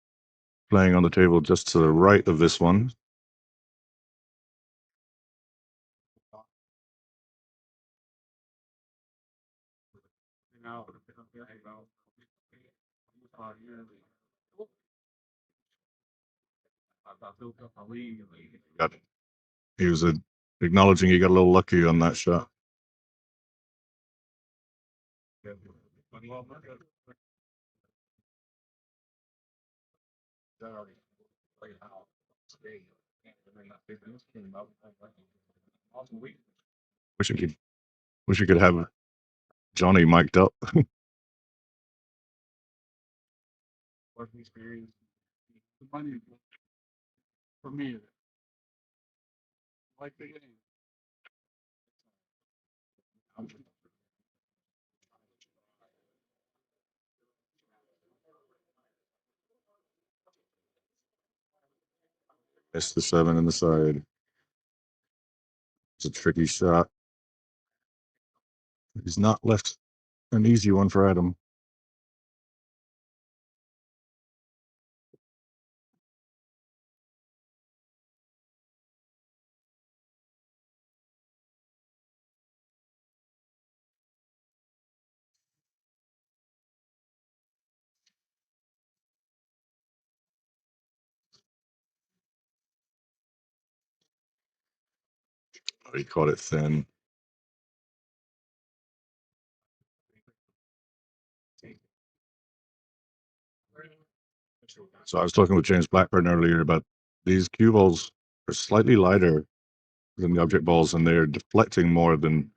playing on the table just to the right of this one. He was acknowledging he got a little lucky on that shot. Wish you could have Johnny mic'd up. For me, like the game. Missed the 7 in the side. It's a tricky shot. He's not left an easy one for Adam. Oh, he caught it thin. So I was talking with James Blackburn earlier about these cue balls are slightly lighter than the object balls, and they're deflecting more than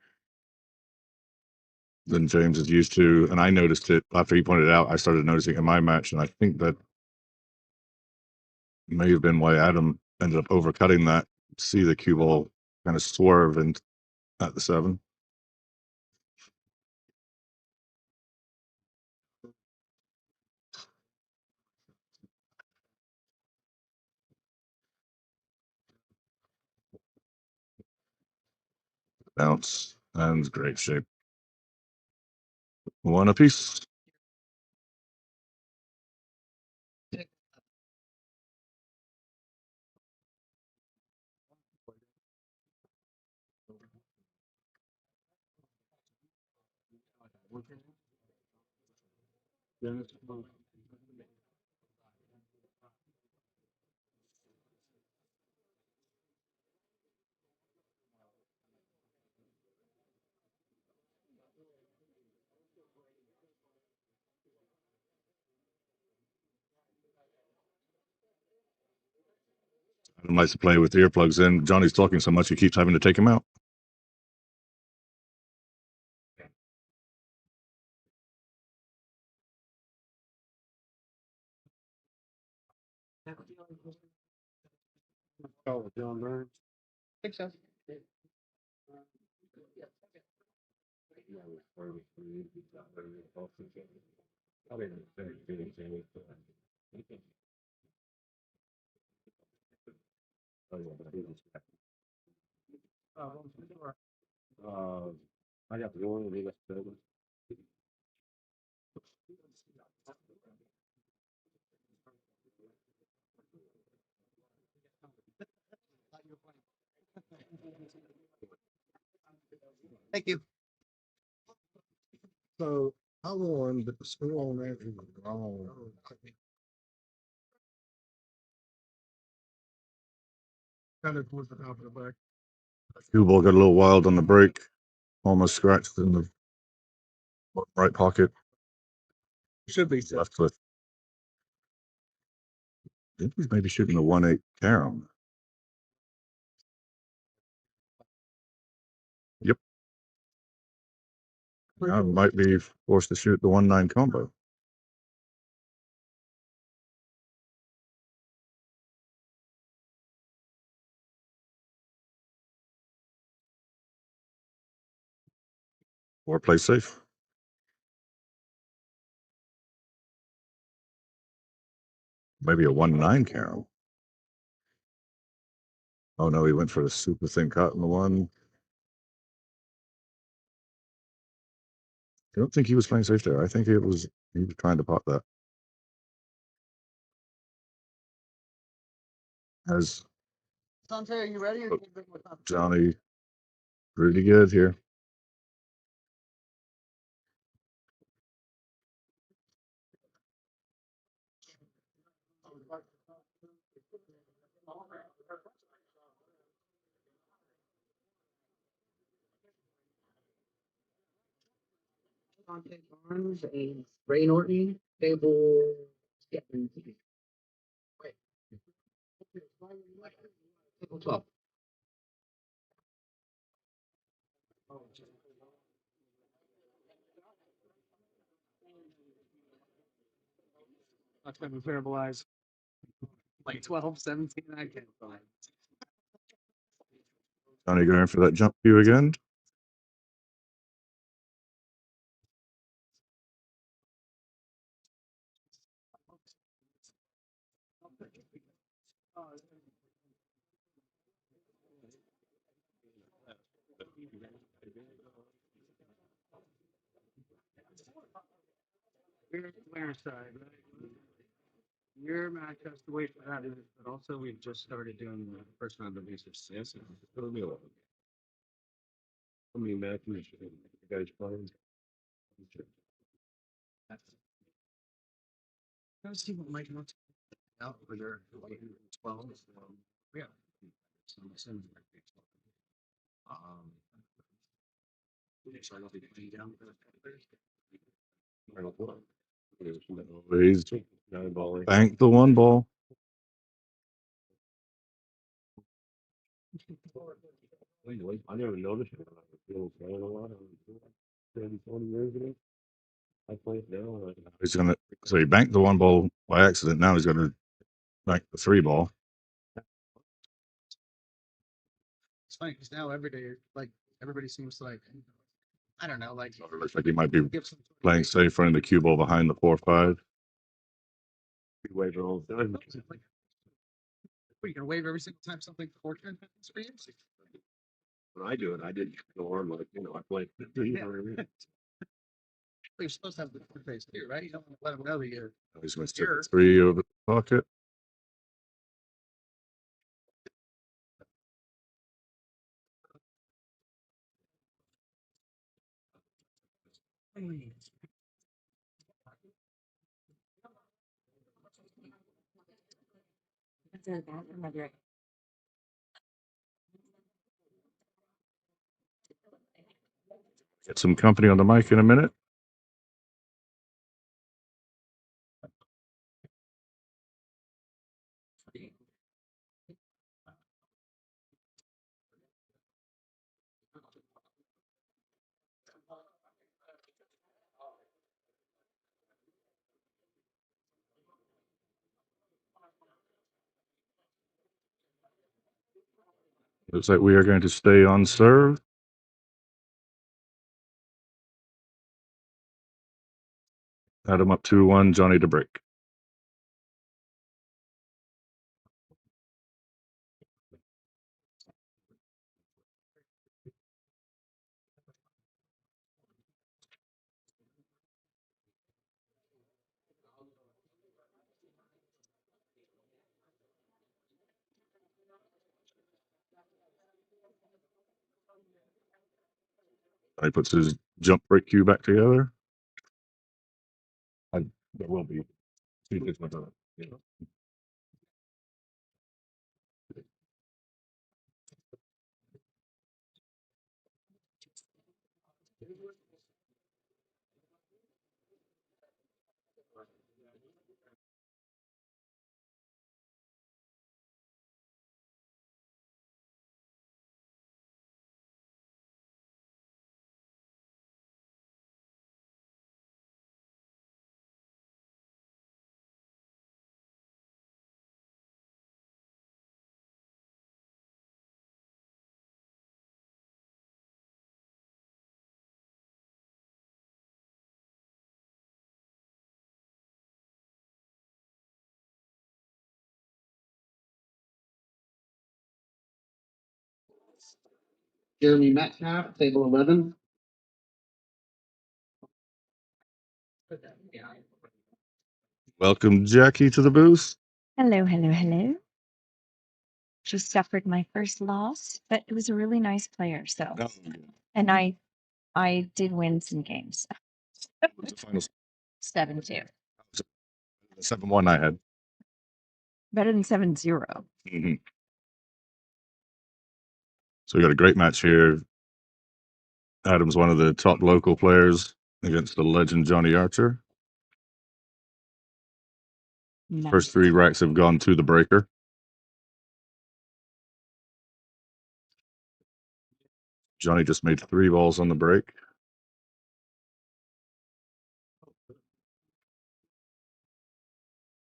James is used to. And I noticed it after he pointed it out. I started noticing it in my match, and I think that may have been why Adam ended up overcutting that. See the cue ball kind of swerve and at the 7. Bounce and great shape. 1 apiece. Adam likes to play with earplugs in. Johnny's talking so much he keeps having to take him out. Oh, John Burns. Think so. I got the one and he got the other. Thank you. So I won, but the score on that is wrong. Kind of towards the top of the back. Cue ball got a little wild on the break. Almost scratched in the right pocket. Should be set. Left foot. I think he's maybe shooting a 1-8 carom. Yep. I might be forced to shoot the 1-9 combo. Or play safe. Maybe a 1-9 carom. Oh no, he went for the super thin cut in the one. I don't think he was playing safe there. I think he was trying to pot that. As Dante, are you ready? Or Johnny, pretty good here. Dante Barnes and Ray Norton, table 17. Wait. Table 12. That's been terrible eyes. Like 12, 17, I can't find. Johnny going for that jump cue again. Clear side, right? Your match has to wait for that, but also we've just started doing the first round of research. Yes, it'll be a while. How many matches you guys playing? Let's see what Mike wants out for their 12. Yeah. So I'm assuming they're big 12. So I'll be playing down for the He's banked the one ball. I never noticed it. I feel playing a lot. 30, 40 years ago. I play it now. He's gonna so he banked the one ball by accident. Now he's gonna bank the 3 ball. It's funny because now every day, like everybody seems to like, I don't know, like So it looks like he might be give some playing safe, running the cue ball behind the 4-5. Wave all the time. Like, what, you gonna wave every single time something fortunate happens for you? When I do it, I didn't go on like, I play. Yeah. You're supposed to have the good face too, right? You don't want to let them know that you're. He's going to take Sure. 3 over the pocket. Get some company on the mic in a minute. Looks like we are going to stay on serve. Adam up 2-1, Johnny to break. He puts his jump break cue back together. There will be. Jeremy Metcalf, table 11. Welcome, Jackie, to the booth. Hello, hello, hello. Just suffered my first loss, but it was a really nice player. So, and I did win some games. What's the final 7-2. 7-1 I had. Better than 7-0. Mhm. So we got a great match here. Adam's one of the top local players against the legend Johnny Archer. Nice. First 3 racks have gone to the breaker. Johnny just made 3 balls on the break.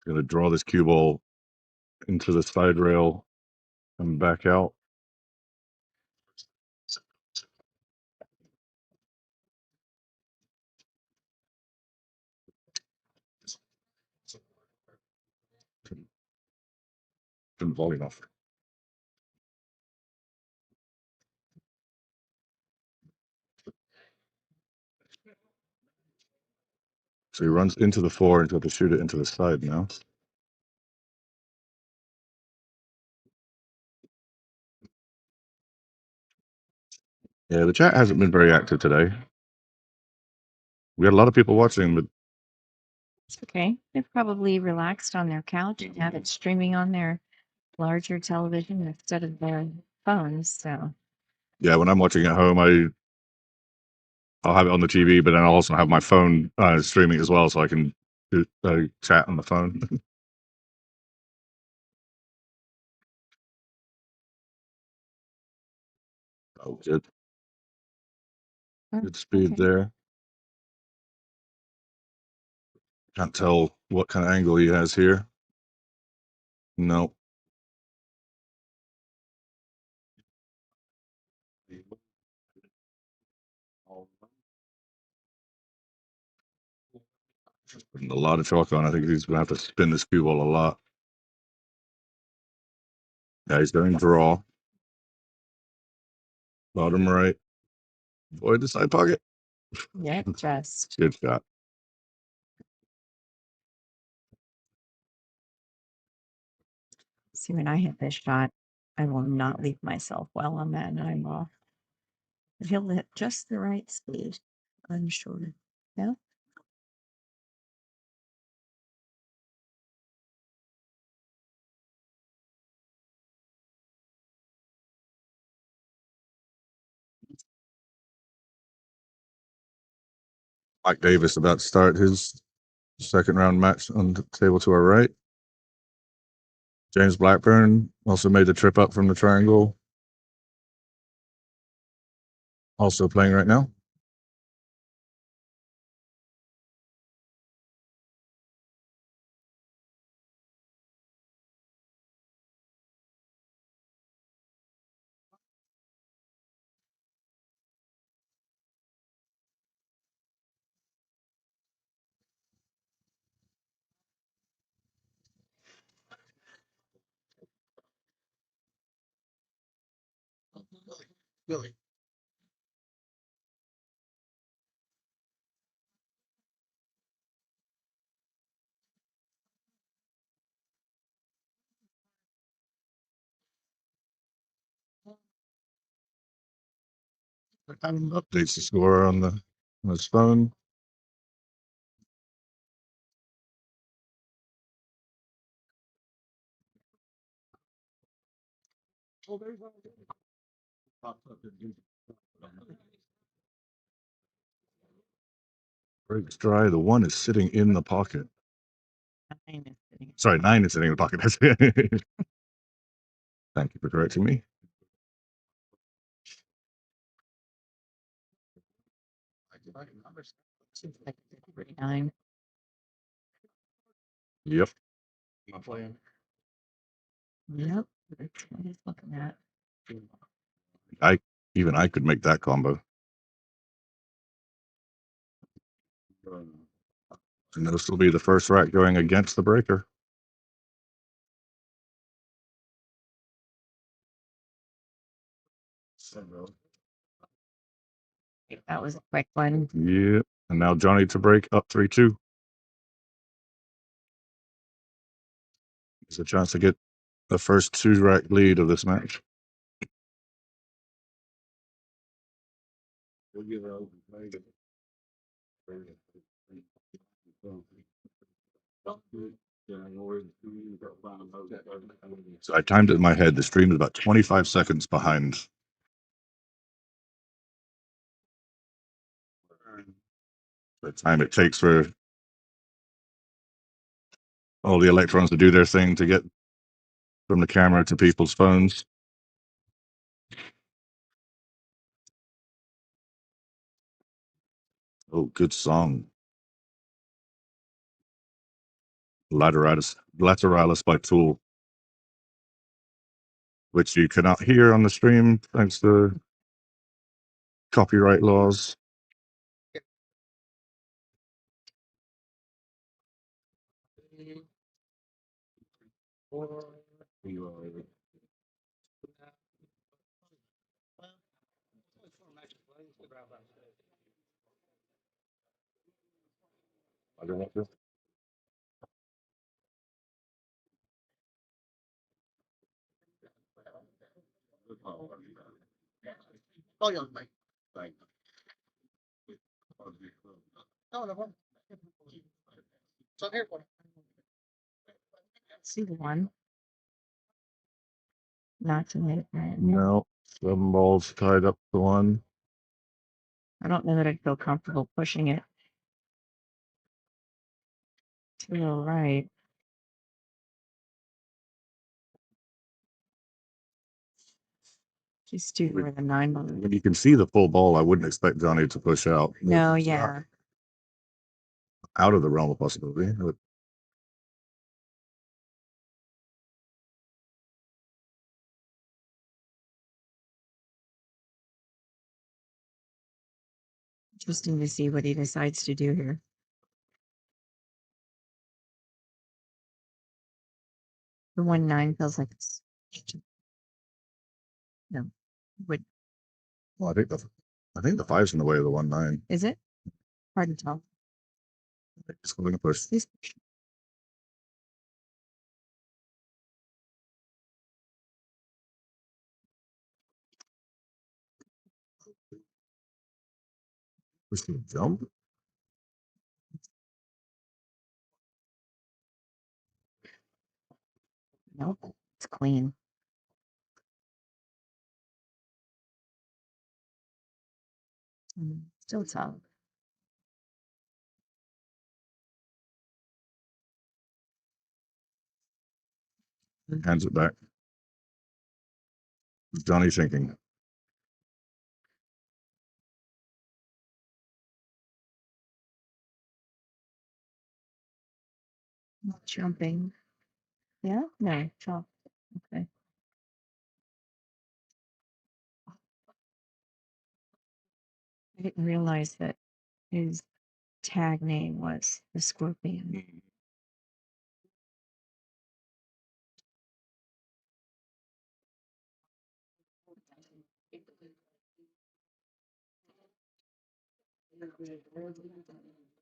Going to draw this cue ball into the side rail and back out. Turn the volume off. So he runs into the 4 and he'll have to shoot it into the side now. Yeah, the chat hasn't been very active today. We had a lot of people watching, but It's okay. They're probably relaxed on their couch and have it streaming on their larger television instead of their phones. So, yeah, when I'm watching at home, I'll have it on the TV, but then I'll also have my phone streaming as well, so I can do, chat on the phone. Oh, good. oh, Good speed okay. there. Can't tell what kind of angle he has here. No. Putting a lot of chalk on. I think he's going to have to spin this cue ball a lot. Yeah, he's going to draw. Bottom right. Avoid the side pocket. Yeah, just. Good shot. See, when I hit this shot, I will not leave myself well on that 9 ball. But he'll hit just the right speed. I'm sure. Yeah. Mike Davis about to start his second round match on the table to our right. James Blackburn also made the trip up from the triangle. Also playing right now. Billy. Updates the score on his phone. Breaks dry. The 1 is sitting in the pocket. 9 is sitting. Sorry, 9 is sitting in the pocket. Thank you for correcting me. Seems like it's 39. Yep. I'm playing. Yep. That's what he's looking at. I could make that combo. And this will be the first rack going against the breaker. That was a quick one. Yeah. And now Johnny to break up 3-2. There's a chance to get the first 2 rack lead of this match. So I timed it in my head. The stream is about 25 seconds behind. The time it takes for all the electrons to do their thing to get from the camera to people's phones. Oh, good song. Lateralis by Tool, which you cannot hear on the stream thanks to copyright laws. Oh, yeah, Mike. No, no problem. So I'm here for it. See the 1. Not to hit that. No, some balls tied up to 1. I don't know that I'd feel comfortable pushing it to the right. Just do where the 9 ball. When you can see the full ball, I wouldn't expect Johnny to push out. No, It's yeah. out of the realm of possibility. Interesting to see what he decides to do here. The 1-9 feels like it's no. Would Well, I think the 5's in the way of the 1-9. is it? Hard to tell. It's going to push. He's Push the jump. nope. It's clean. Still tough. Hands it back. What's Johnny thinking? Jumping. Yeah? No, chop. Okay. I didn't realize that his tag name was the Scorpion.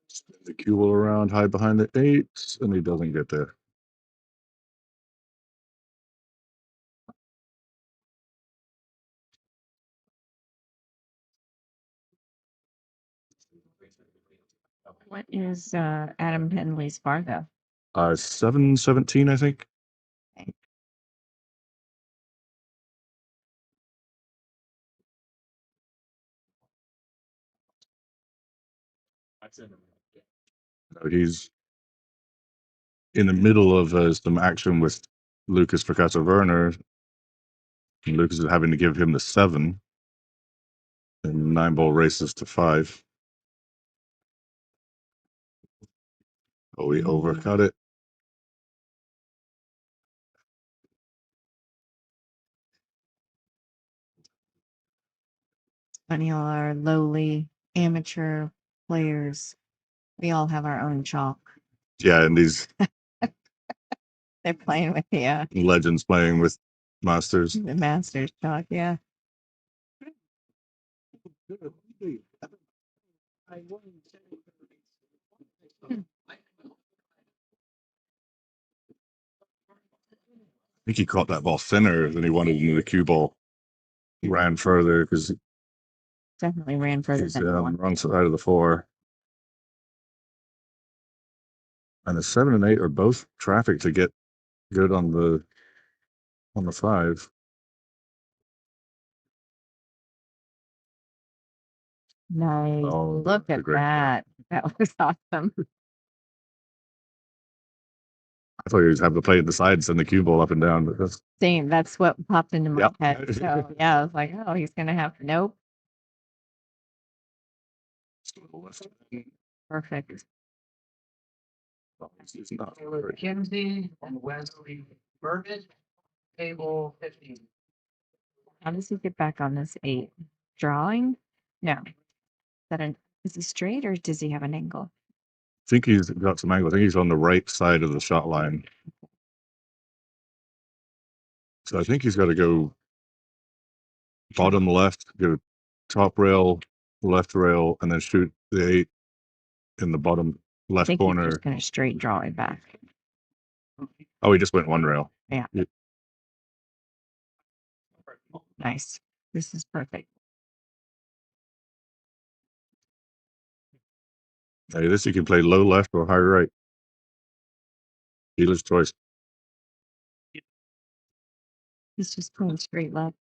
Spin the cue ball around, hide behind the 8, and he doesn't get there. What is Adam Henley's Fargo? 7-17, I think. He's in the middle of some action with Lucas Picasso Werner. And Lucas is having to give him the 7. And 9-ball races to 5. Oh, we overcut it. Funny, all our lowly amateur players, we all have our own chalk. Yeah, and these They're playing with the legends playing with masters. Masters chalk, yeah. I think he caught that ball thinner than he wanted into the cue ball. He ran further because Definitely ran further he's than one. wrong side of the 4. And the 7 and 8 are both traffic to get good on the 5. Nice. Oh, Look that's a at great that. That was awesome. I thought he was having to play the sides and the cue ball up and down, but that's Same. That's what popped into my Yep. head. So yeah, I was like, oh, he's gonna have nope. Perfect. it's not McKenzie and Wesley Berman, table 15. How does he get back on this 8? Drawing? No. Is he straight or does he have an angle? I think he's got some angle. I think he's on the right side of the shot line. So I think he's got to go bottom left, go top rail, left rail, and then shoot the 8 in the bottom I left think he's corner. just gonna straight draw it back. Oh, he just went one rail. Yeah. Nice. This is perfect. Hey, this you can play low left or high right. Dealer's choice. He's just going straight left.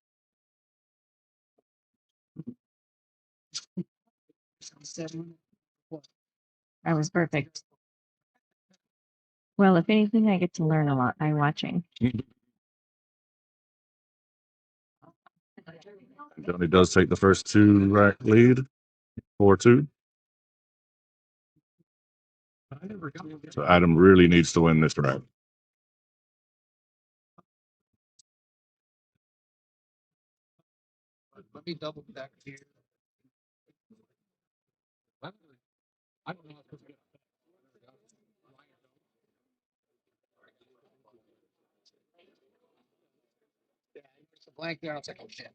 That was perfect. Well, if anything, I get to learn a lot by watching. Johnny does take the first 2 rack lead, 4-2. So Adam really needs to win this rack. Let me double check here. I don't know if it's good. Yeah, it's a blank there. I was like, oh shit.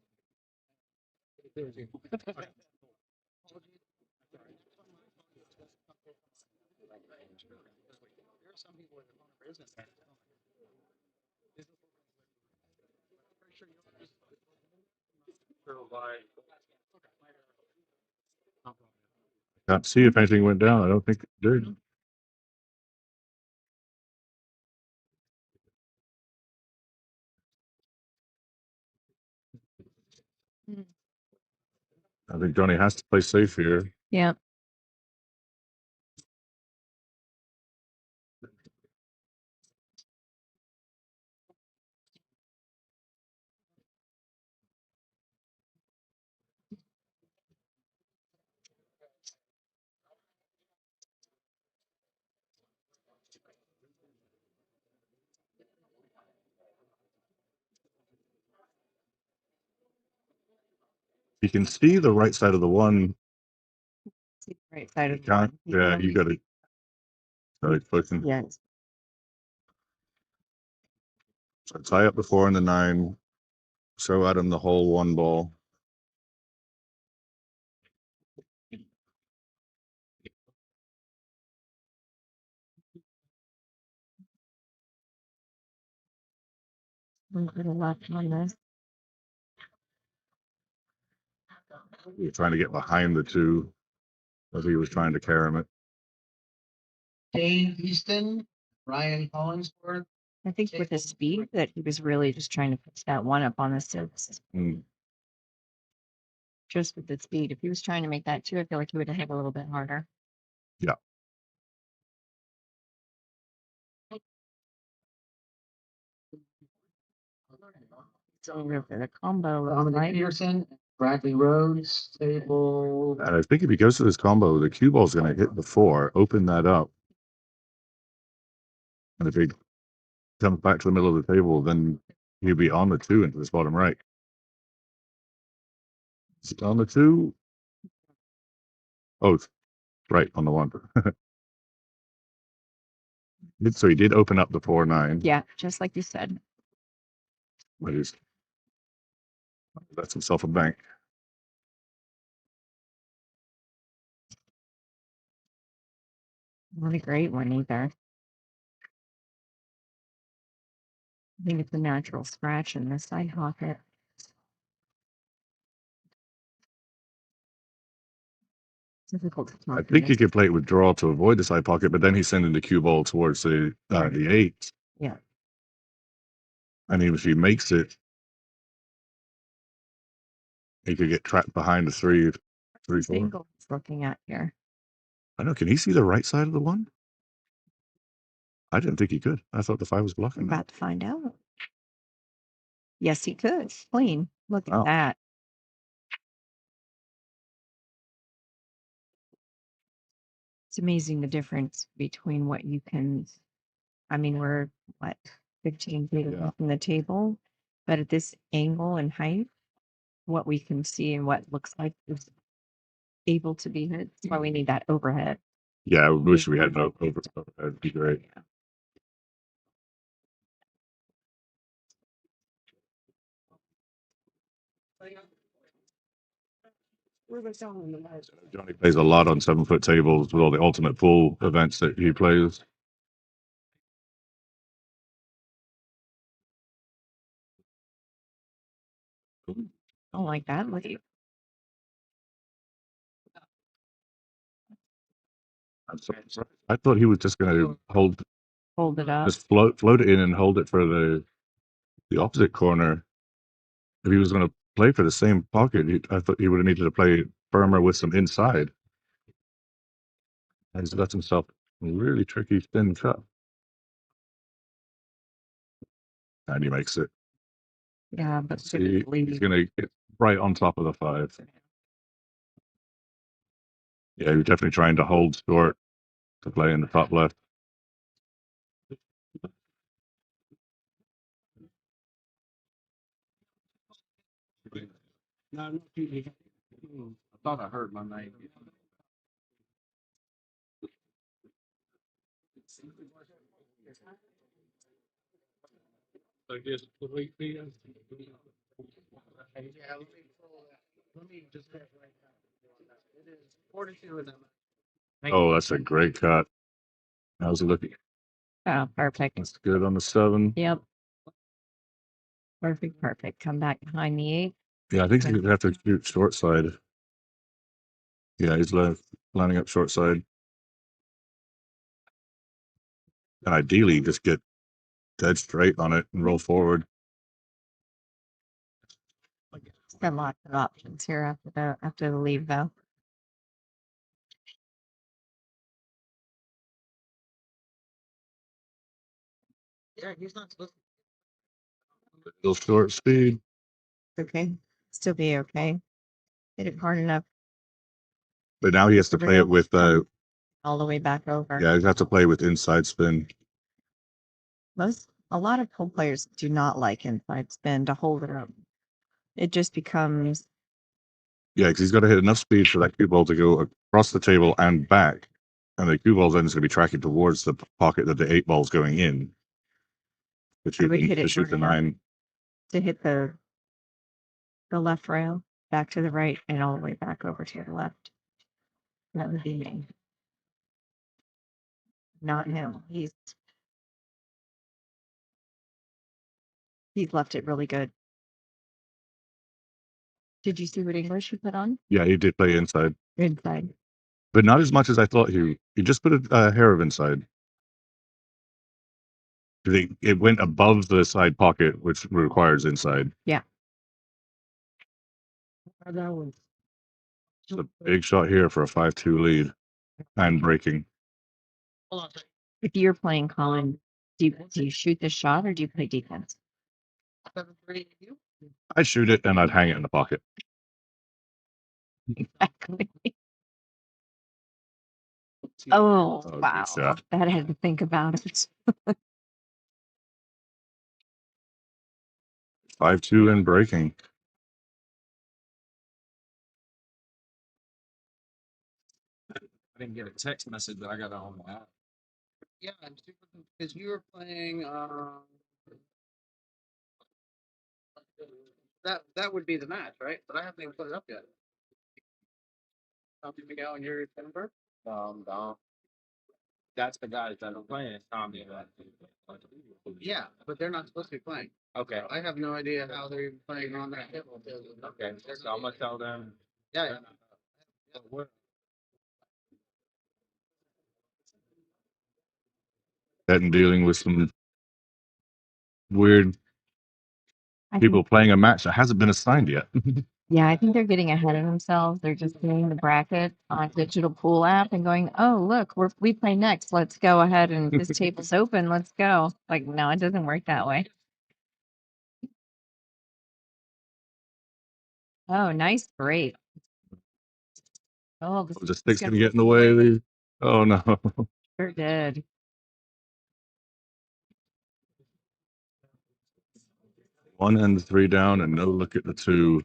Can't see if anything went down. I don't think it did. I think Johnny has to play safe here. Yep. You can see the right side of the 1. See the right side You of the can't. one. Yeah, you got to. Pushing. Yes. So tie up the 4 and the 9. Show Adam the whole 1 ball. A little bit of left on this. You're trying to get behind the two as he was trying to carom it. Dave Easton, Ryan Collinsworth. I think with his speed that he was really just trying to push that one up on the six. Mm. Just with the speed. If he was trying to make that two, I feel like he would have hit a little bit harder. Yeah. So the combo, Dominic right? Peterson, Bradley Rhodes, table. And I think if he goes to this combo, the cue ball's going to hit the 4, open that up. And if he comes back to the middle of the table, then he'll be on the 2 into this bottom right. Is it on the 2? Oh, it's right on the 1. So he did open up the 4-9. Yeah, just like you said. But that's himself a bank. Not a great one either. I think it's a natural scratch in the side pocket. Difficult to I talk think he against. could play it with draw to avoid the side pocket, but then he's sending the cue ball towards the 8. Yeah. And even if he makes it, he could get trapped behind the 3, 4. Single is looking at here. I don't know. Can he see the right side of the 1? I didn't think he could. I thought the 5 was We're blocking that. about to find out. Yes, he could. Clean. Look Wow. at that. It's amazing the difference between what you can. I mean, we're what 15 feet away Yeah. from the table, but at this angle and height, what we can see and what looks like is able to be hit. That's why we need that overhead. Yeah, I wish we had no over. That'd be great. Johnny plays a lot on 7-foot tables with all the ultimate pool events that he plays. I don't like that lead. I'm surprised. I thought he was just going to Hold it up. just float it in and hold it for the opposite corner. If he was going to play for the same pocket, I thought he would have needed to play firmer with some inside. And he's got himself a really tricky thin cut. And he makes it. Yeah, but See, he's going to get right on top of the 5. Yeah, you're definitely trying to hold short to play in the top left. No, I thought I heard my name. I guess the late fee. Let me just it is 42 of them. Oh, that's a great cut. How's it looking? Oh, perfect. That's good on the 7. Yep. Perfect. Come back behind the 8. Yeah, I think he'd have to shoot short side. Yeah, he's lining up short side. And ideally, just get dead straight on it and roll forward. Got lots of options here after the leave though. Yeah, he's not supposed Little short speed. Okay. Still be okay. Hit it hard enough But now he has to play it with all the way back over. yeah, he has to play with inside spin. A lot of pool players do not like inside spin to hold it up. It just becomes Yeah, because he's got to hit enough speed for that cue ball to go across the table and back. And the cue ball then is going to be tracking towards the pocket that the 8 ball's going in. To shoot, would hit it to shoot the hard enough. 9. to hit the left rail, back to the right, and all the way back over to the left. That would be me. Not him. He's He's left it really good. Did you see what English he put on? Yeah, he did play inside, Inside. but not as much as I thought he just put a hair of inside. It went above the side pocket, which requires inside. Yeah. That was It's a big shot here for a 5-2 lead and breaking. If you're playing Colin, do you shoot the shot or do you play defense? I'd shoot it and I'd hang it in the pocket. Exactly. Oh, good wow. shot. That I had to think about it. 5-2 and breaking. I didn't get a text message, but I got it on the app. Yeah, I'm super because you were playing. That would be the match, right? But I haven't even put it up yet. Tommy Miguel and Yuri Penberg. No. That's the guys that are playing. Tommy. Yeah, but they're not supposed to be playing. Okay. I have no idea how they're even playing on that table. Okay, so I'm gonna tell them. Yeah. And dealing with some weird I people think, playing a match that hasn't been assigned yet. yeah, I think they're getting ahead of themselves. They're just seeing the bracket on digital pool app and going, oh, look, we play next. Let's go ahead and this table's open. Let's go. Like, no, it doesn't work that way. Oh, nice break. Oh, The stick's gonna get in the way. Oh no. sure did. One and 3 down and no look at the 2.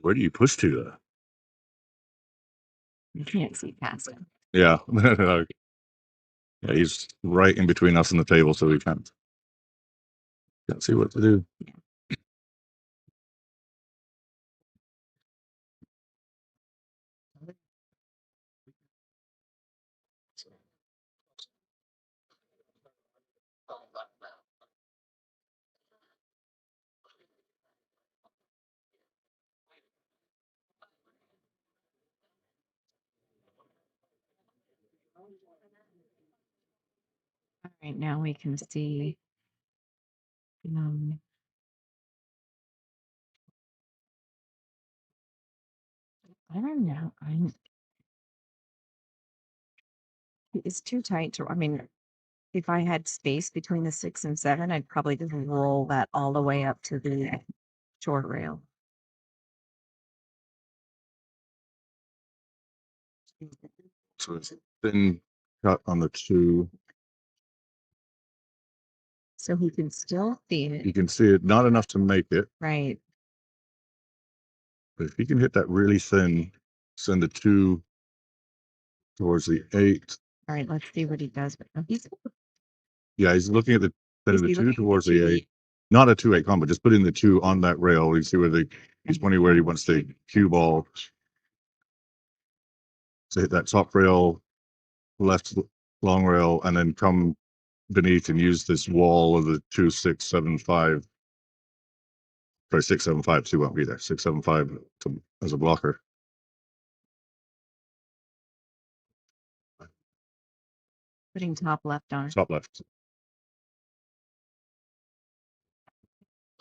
Where do you push to though? You can't see past him. Yeah. Yeah, he's right in between us and the table, so we can't see what to do. All right, now we can see. Um, I don't know. It's too tight to. I mean, if I had space between the 6 and 7, I'd probably just roll that all the way up to the short rail. So it's thin cut on the 2. So he can still see You it. can see it, not enough to make it, Right. but if he can hit that really thin, send the 2 towards the 8. All right, let's see what he does. Yeah, he's looking at sending the he 2 looking at towards the the 8. 2-8? Not a 2-8 combo, just putting the 2 on that rail. You see where he's wondering where he wants the cue ball to hit that top rail, left long rail, and then come beneath and use this wall of the 2, 6, 7, 5. Sorry, 6, 7, 5. 2 won't be there. 6, 7, 5 as a blocker. Putting top left on. Top left.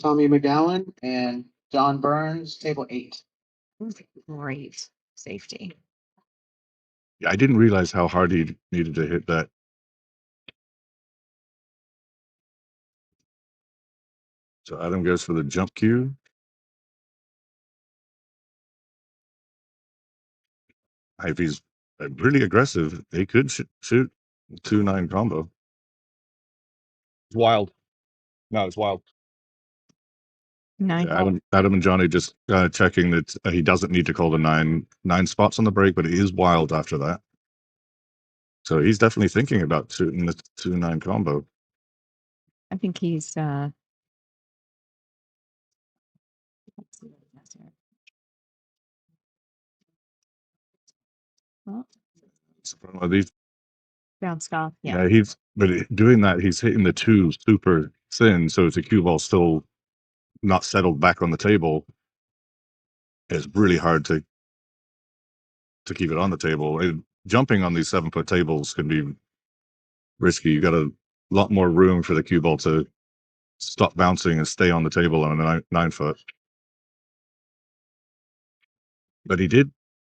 Tommy McGowan and John Burns, table 8. Great safety. Yeah, I didn't realize how hard he needed to hit that. So Adam goes for the jump cue. If he's really aggressive, he could shoot 2-9 combo. It's wild. No, it's wild. Nine. Yeah, Adam and Johnny just checking that he doesn't need to call the 9 spots on the break, but it is wild after that. So he's definitely thinking about shooting the 2-9 combo. I think he's let's see what he does here. Well, It's one of these Bounced off. Yeah. Yeah, doing that, he's hitting the two super thin, so the cue ball still not settled back on the table. It's really hard to keep it on the table. Jumping on these 7-foot tables can be risky. You got a lot more room for the cue ball to stop bouncing and stay on the table on a 9-foot. But he did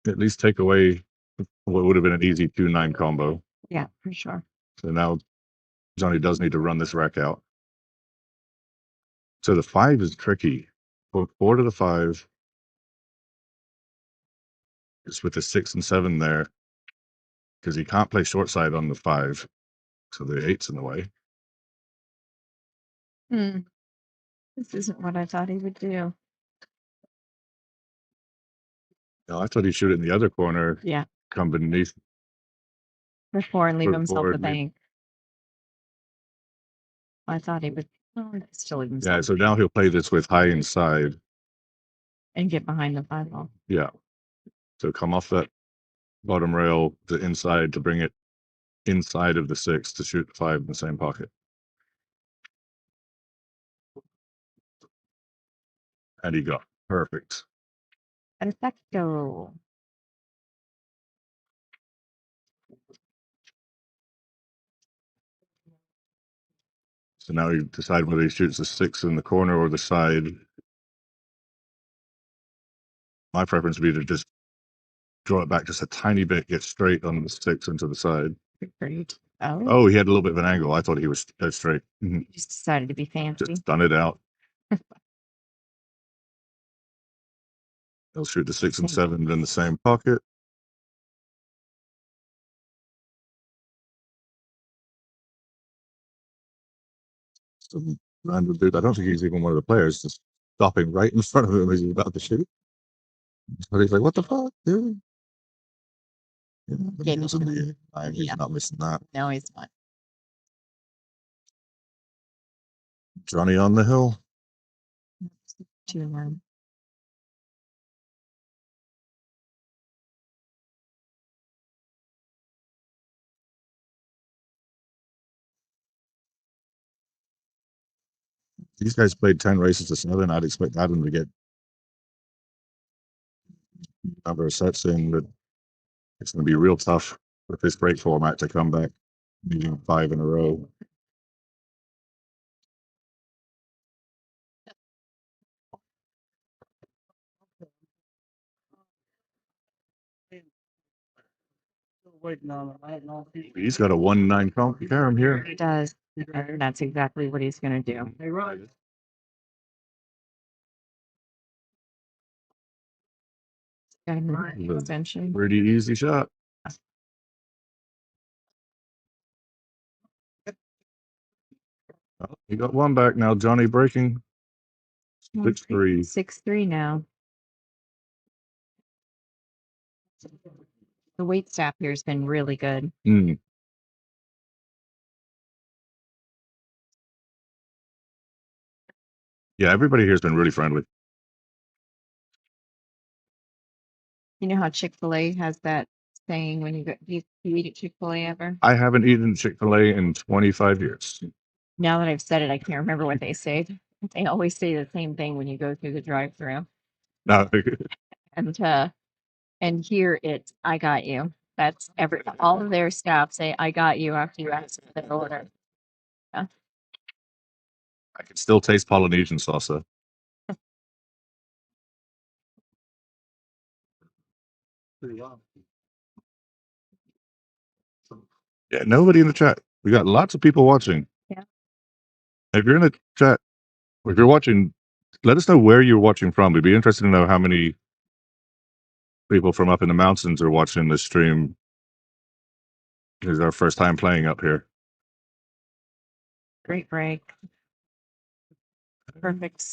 at least take away what would have been an easy 2-9 combo. Yeah, for sure. So now Johnny does need to run this rack out. So the 5 is tricky. 4 to the 5. It's with the 6 and 7 there, because he can't play short side on the 5. So the 8's in the way. This isn't what I thought he would do. No, I thought he'd shoot it in the other corner, Yeah. come beneath. Before and leave Put it himself forward, the bank. I thought he would still leave Yeah, himself so now he'll play this with high inside. and get behind the 5 ball. Yeah. So come off that bottom rail to inside to bring it inside of the 6 to shoot the 5 in the same pocket. And he got perfect. Perfecto. So now you decide whether he shoots the 6 in the corner or the side. My preference would be to just draw it back just a tiny bit, get straight on the 6 into the side. Great. Oh, Oh, he had a little bit of an angle. I thought he was dead straight. he just decided to be fancy. Just done it out. He'll shoot the 6 and 7 in the same pocket. Some random dude. I don't think he's even one of the players, just stopping right in front of him as he's about to shoot. But he's like, "What the fuck, dude?" Yeah, He's not missing that. No, he's not. Johnny on the hill. Too warm. These guys played 10 races to 7. I'd expect Arden to get a number of sets in, but it's going to be real tough with this break format to come back needing 5 in a row. Waiting on the light and all. He's got a 1-9 carom here. He does. And that's exactly what he's going to do. Hey, Ryan. Got him an extension. Pretty easy shot. Oh, he got 1 back now. Johnny breaking 6-3. 6-3 now. The weight staff here has been really good. Mm. Yeah, everybody here has been really friendly. You know how Chick-fil-A has that saying when you go, do you eat at Chick-fil-A ever? I haven't eaten Chick-fil-A in 25 years. Now that I've said it, I can't remember what they say. They always say the same thing when you go through the drive-through. No, And here it's, I got you. That's all of their staff say, I got you after you ask for the order. I can still taste Polynesian salsa. Yeah, nobody in the chat. We got lots of people watching. Yeah. If you're in the chat, if you're watching, let us know where you're watching from. We'd be interested to know how many people from up in the mountains are watching this stream. It's our first time playing up here. Great break. Perfect.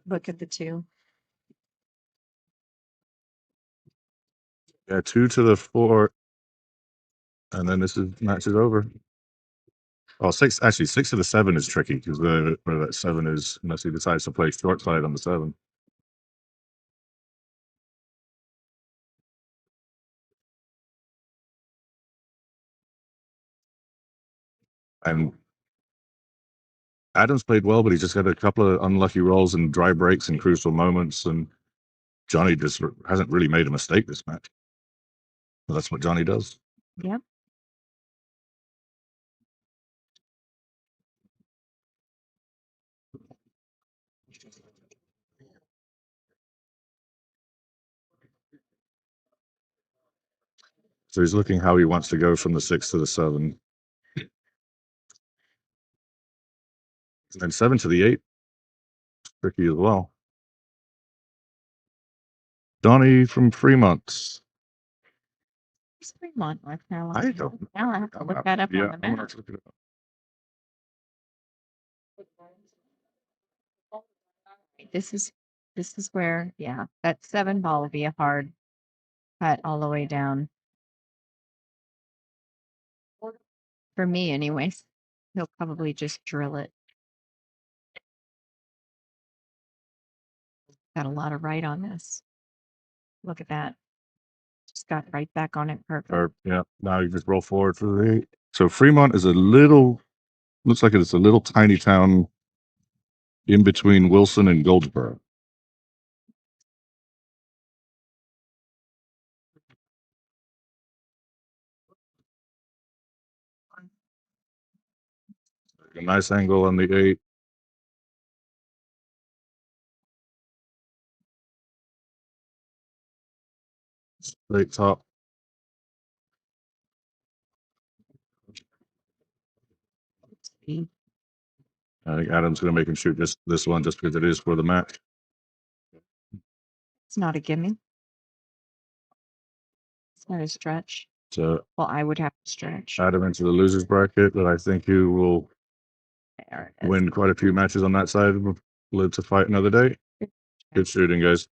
Look at the 2. Yeah, 2 to the 4. And then match is over. Oh, 6 to the 7 is tricky because where that 7 is, unless he decides to play short side on the 7. And Adams played well, but he just had a couple of unlucky rolls and dry breaks in crucial moments. And Johnny just hasn't really made a mistake this match. But that's what Johnny does. Yep. So he's looking how he wants to go from the 6 to the 7. And then 7 to the 8. Tricky as well. Donnie from Fremont. It's Fremont, North Carolina. I don't Now I have to look that up yeah, on the I'm gonna map. have to look it up. This is where, yeah, that 7 ball will be a hard cut all the way down. For me, anyways. He'll probably just drill it. Got a lot of right on this. Look at that. Just got right back on it perfect. Or yeah, now you just roll forward for the 8. So Fremont is a little, looks like it's a little tiny town in between Wilson and Goldsboro. A nice angle on the 8. Straight top. See? I think Adam's going to make him shoot just this one just because it is for the match. It's not a gimme. It's not a stretch. So Well, I would have to stretch. Adam into the losers bracket, but I think you will There it is. win quite a few matches on that side. Live to fight another day. Good shooting, guys.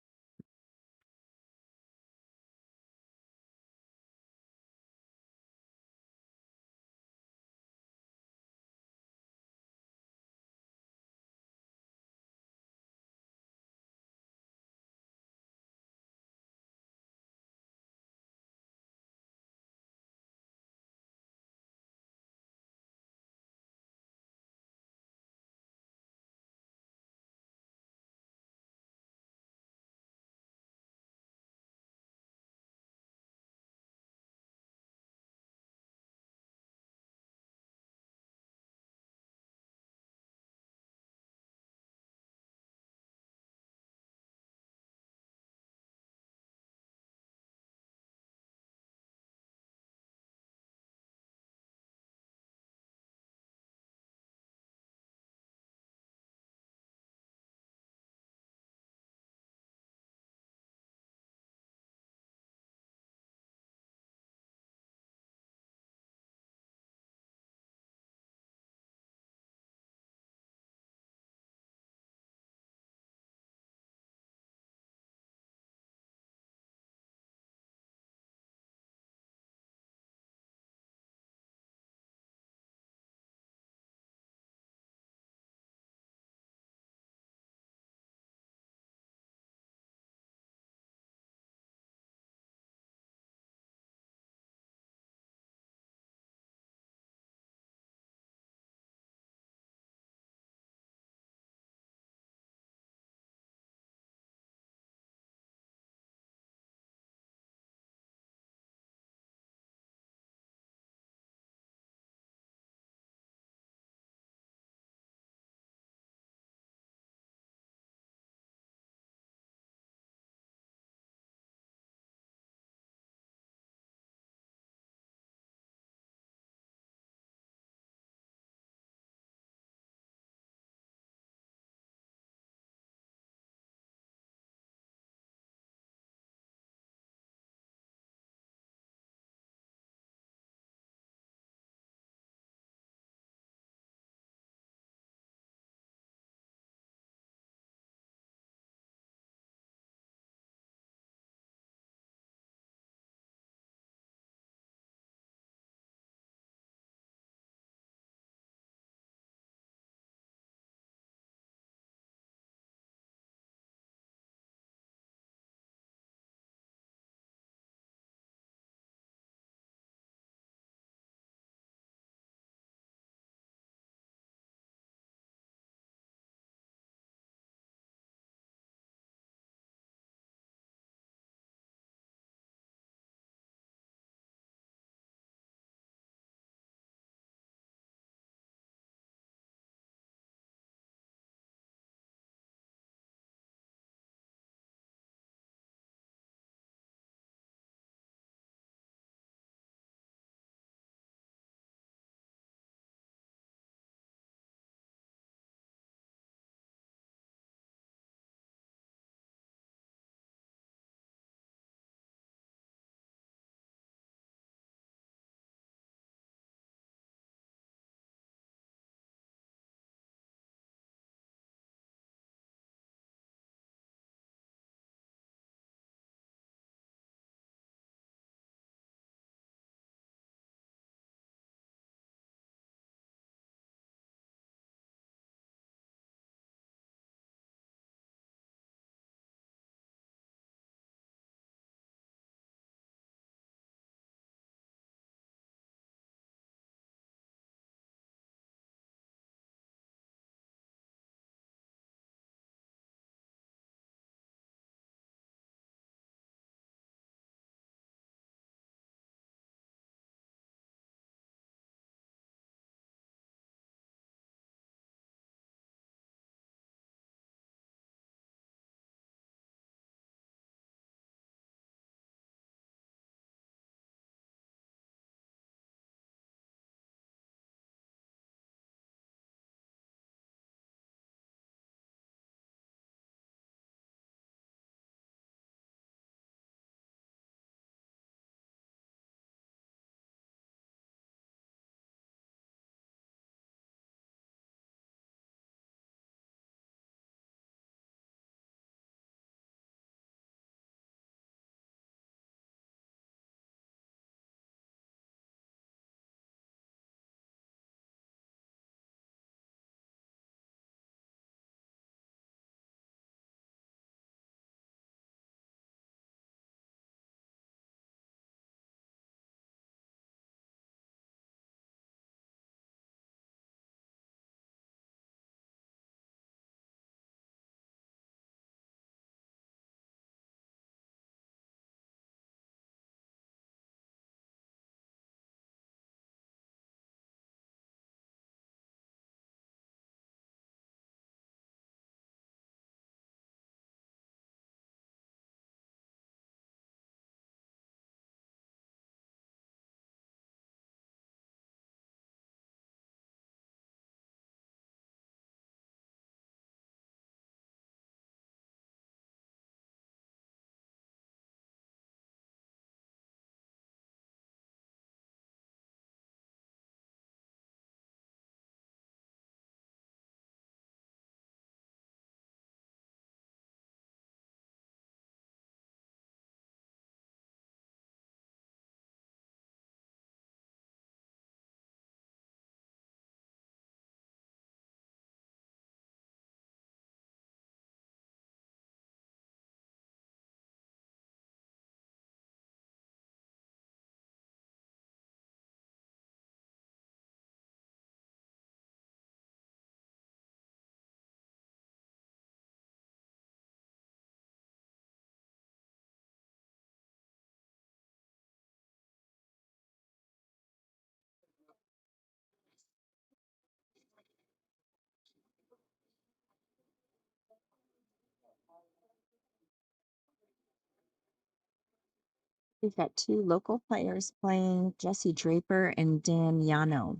We've got two local players playing, Jesse Draper and Dan Yano.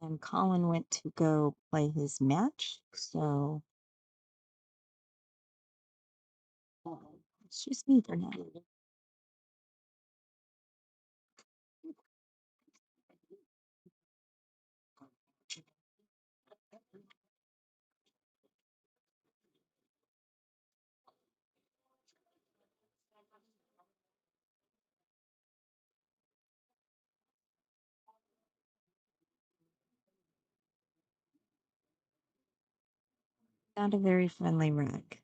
And Colin went to go play his match, so it's just me for now. Not a very friendly rack.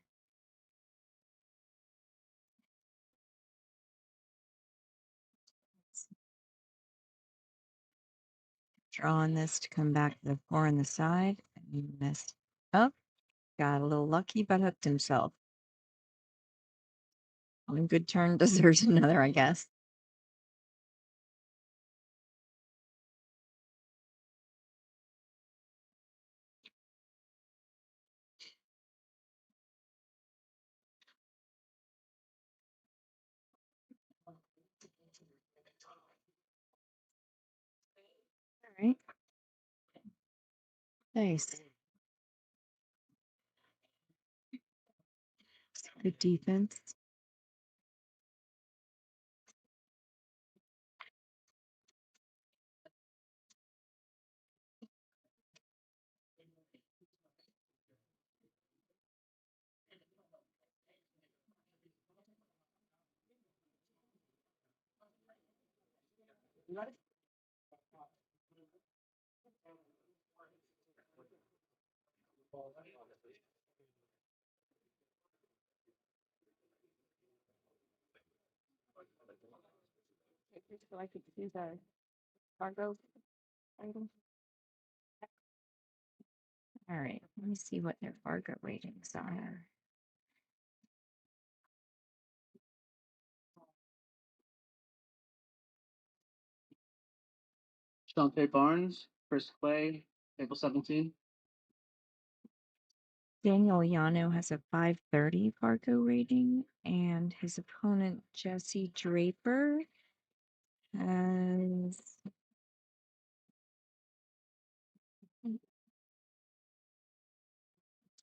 Drawing this to come back to the 4 on the side. And he missed. Oh, got a little lucky, but hooked himself. One good turn deserves another, I guess. All right. Nice. Good defense. So I could see the cargo item. All right, let me see what their Fargo ratings are. Dante Barnes, Chris Clay, April 17. Daniel Yano has a 530 Fargo rating, and his opponent Jesse Draper has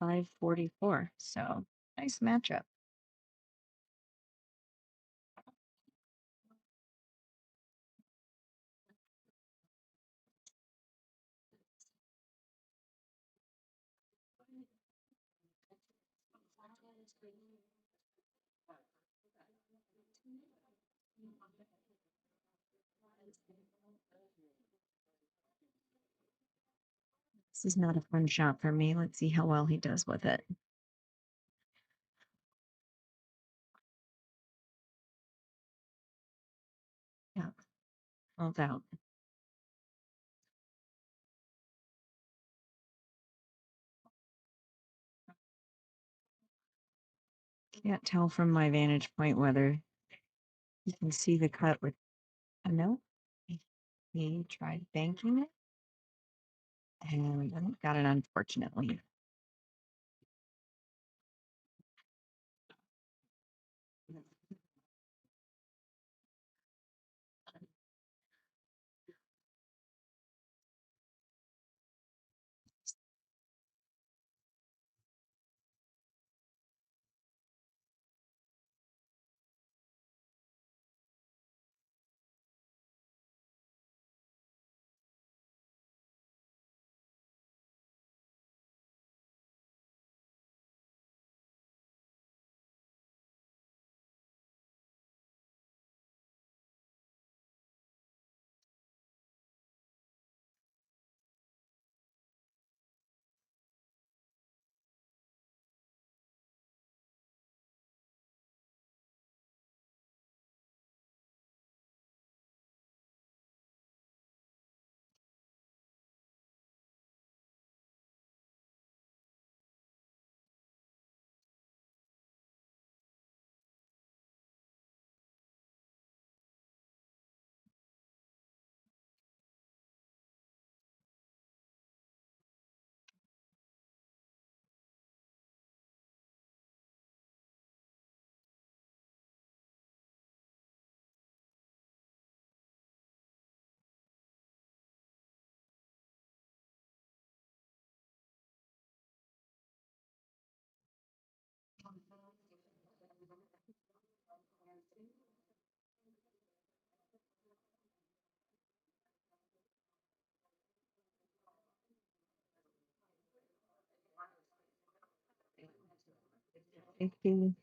544. So nice matchup. This is not a fun shot for me. Let's see how well he does with it. Yeah, falls out. Can't tell from my vantage point whether you can see the cut with a note. He tried banking it and got it, unfortunately. Safety.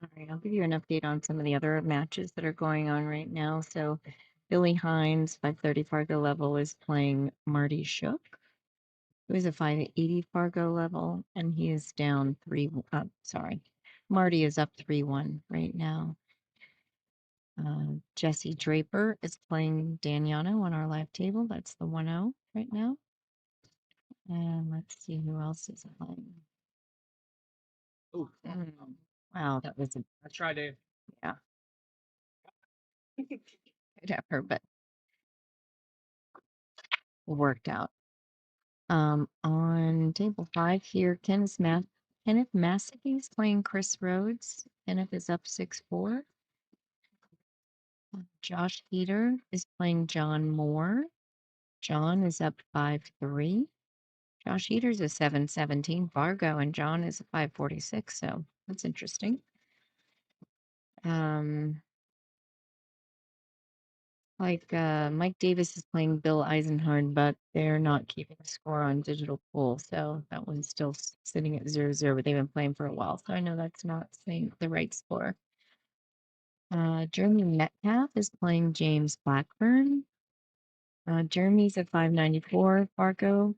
All right, I'll give you an update on some of the other matches that are going on right now. So, Billy Hines, 530 Fargo level, is playing Marty Shook, who is a 580 Fargo level, and he is down 3. Sorry, Marty is up 3-1 right now. Jesse Draper is playing Daniano on our live table. That's the 1-0 right now. And let's see who else is playing. Oh, Wow, that was a I tried to. yeah. Good effort, but worked out. On table 5 here, Kenneth Massey is playing Chris Rhodes. Kenneth is up 6-4. Josh Heater is playing John Moore. John is up 5-3. Josh Heater's a 717 Fargo, and John is a 546. So that's interesting. Mike Davis is playing Bill Eisenhard, but they're not keeping score on digital pool, so that one's still sitting at 0-0. But they've been playing for a while, so I know that's not saying the right score. Jeremy Metcalf is playing James Blackburn. Jeremy's a 594 Fargo,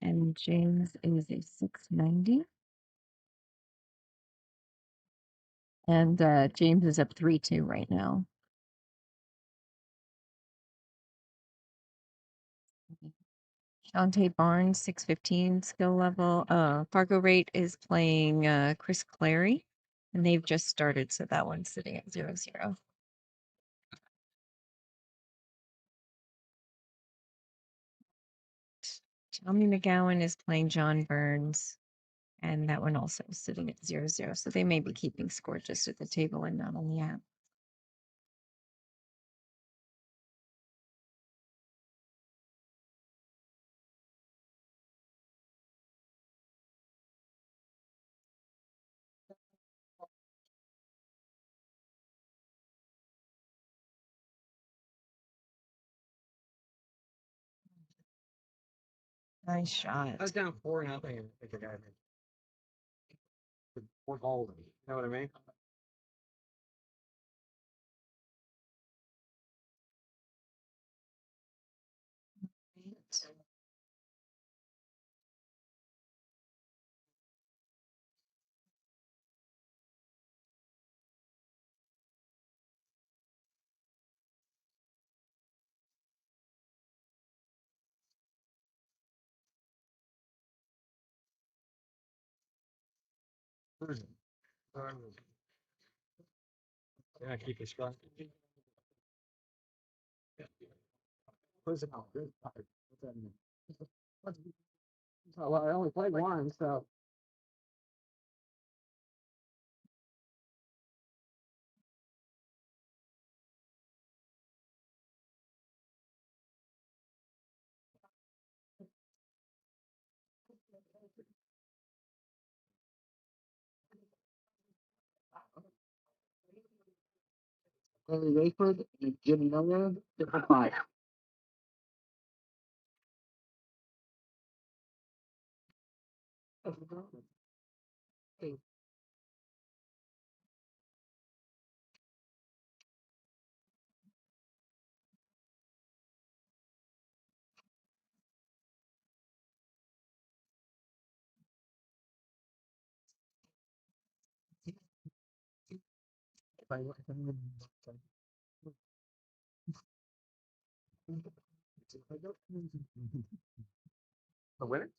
and James is a 690. And James is up 3-2 right now. Dante Barnes, 615 skill level. Fargo Rate is playing Chris Clary, and they've just started, so that one's sitting at 0-0. Tommy McGowan is playing John Burns, and that one also is sitting at 0-0. So they may be keeping score just at the table and not on the app. Nice shot. I was down 4-0. I think I got it. 4 balls. You know what I mean? Where's it? Yeah, keep it strong. Where's it? What's that mean? Oh, well, I only played one, so. Larry Rayford and Jim Miller, different 5. The winner?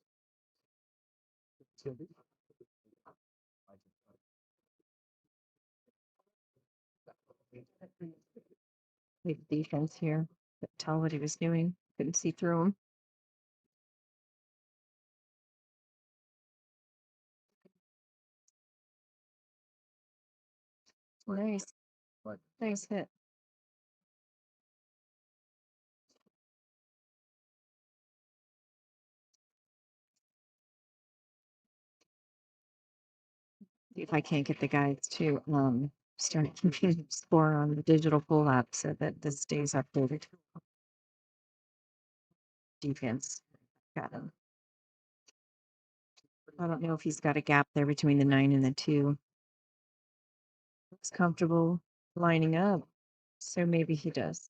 played defense here. Couldn't tell what he was doing. Couldn't see through him. Nice. Nice hit. See if I can't get the guys to start keeping score on the digital pull app so that this stays updated. Defense. Got him. I don't know if he's got a gap there between the 9 and the 2. Looks comfortable lining up. So maybe he does.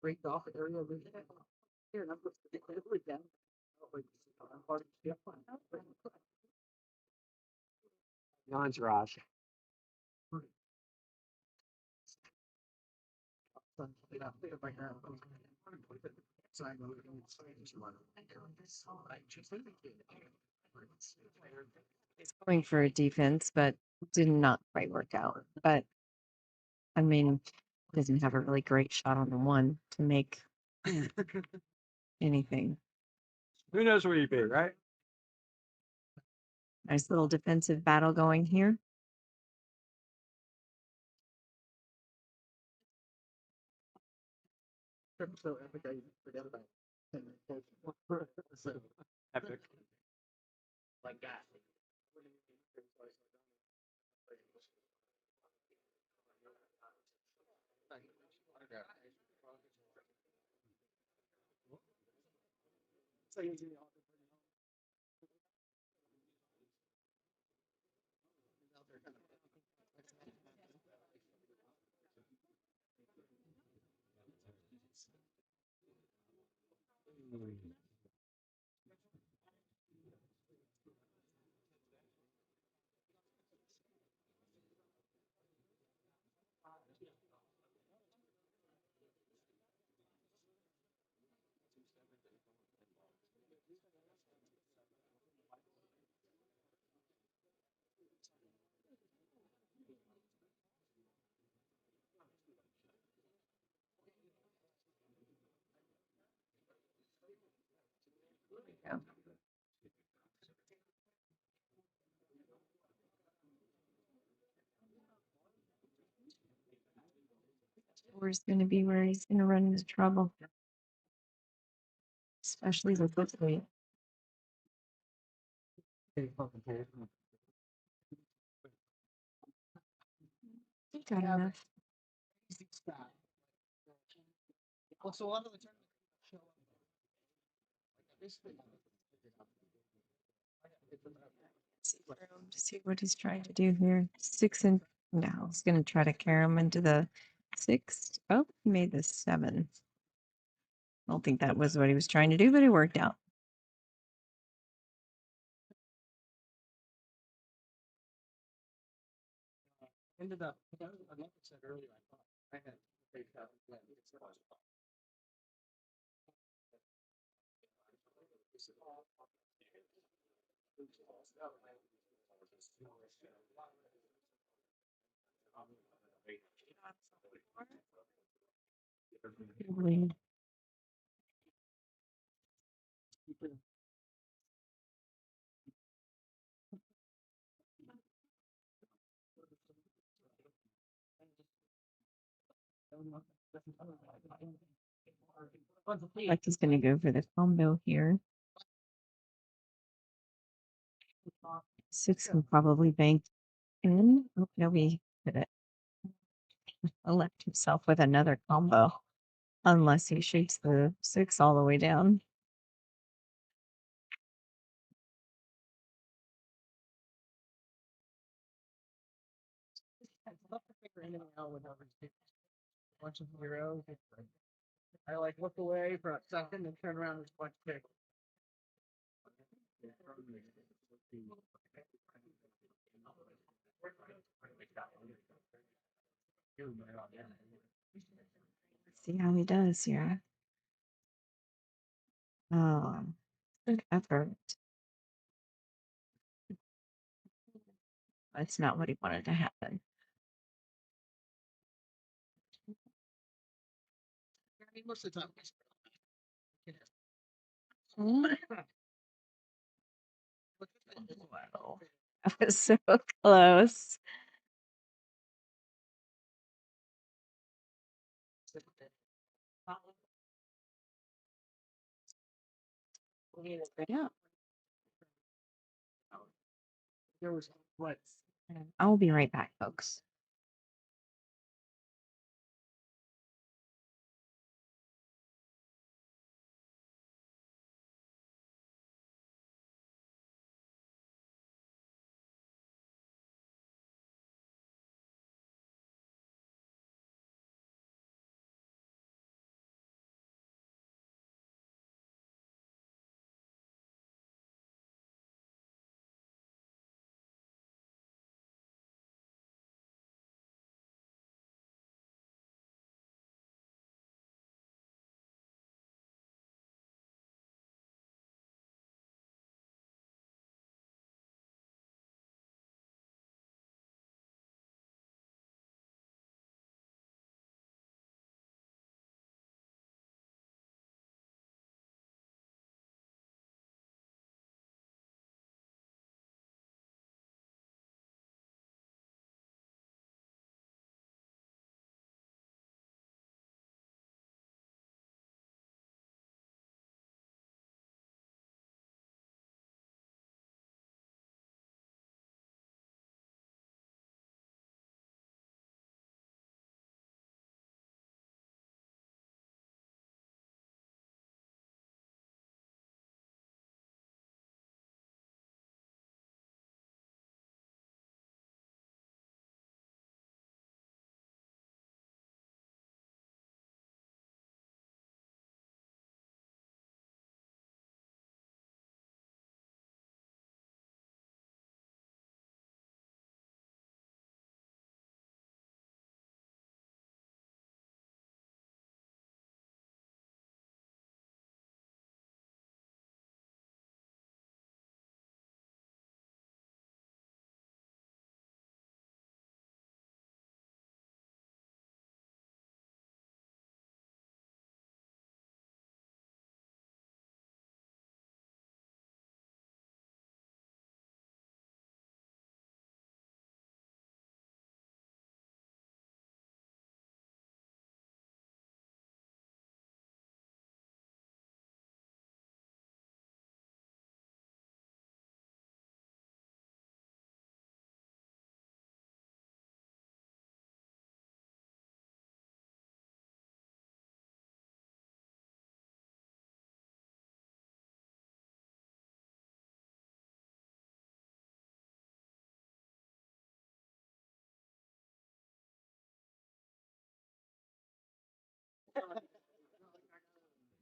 Great golf area. Here, and I'm supposed to get really down. Non-garage. He's going for a defense, but did not quite work out. But I mean, doesn't have a really great shot on the 1 to make anything. Who knows where you'd be, right? Nice little defensive battle going here. So epic, I forget about it. Epic. Like that. Where's going to be where he's going to run into trouble, especially with this weight. Got enough. Well, so a lot of the tournaments show up. To see what he's trying to do here. 6 and now he's going to try to carry him into the 6. Oh, he made the 7. I don't think that was what he was trying to do, but it worked out. Ended up, like I said earlier, I thought I had faked out the plan. Lead. Like he's going to go for the combo here. 6 can probably bank in. Oh, no, we hit it. Left himself with another combo, unless he shoots the 6 all the way down. It's tough to figure anything out with a bunch of zeros. I like look away for a second and turn around and just bunch of pick. See how he does here. Oh, good effort. That's not what he wanted to happen. Most of the time. Wow. That was so close. Yeah. There was what? I will be right back, folks.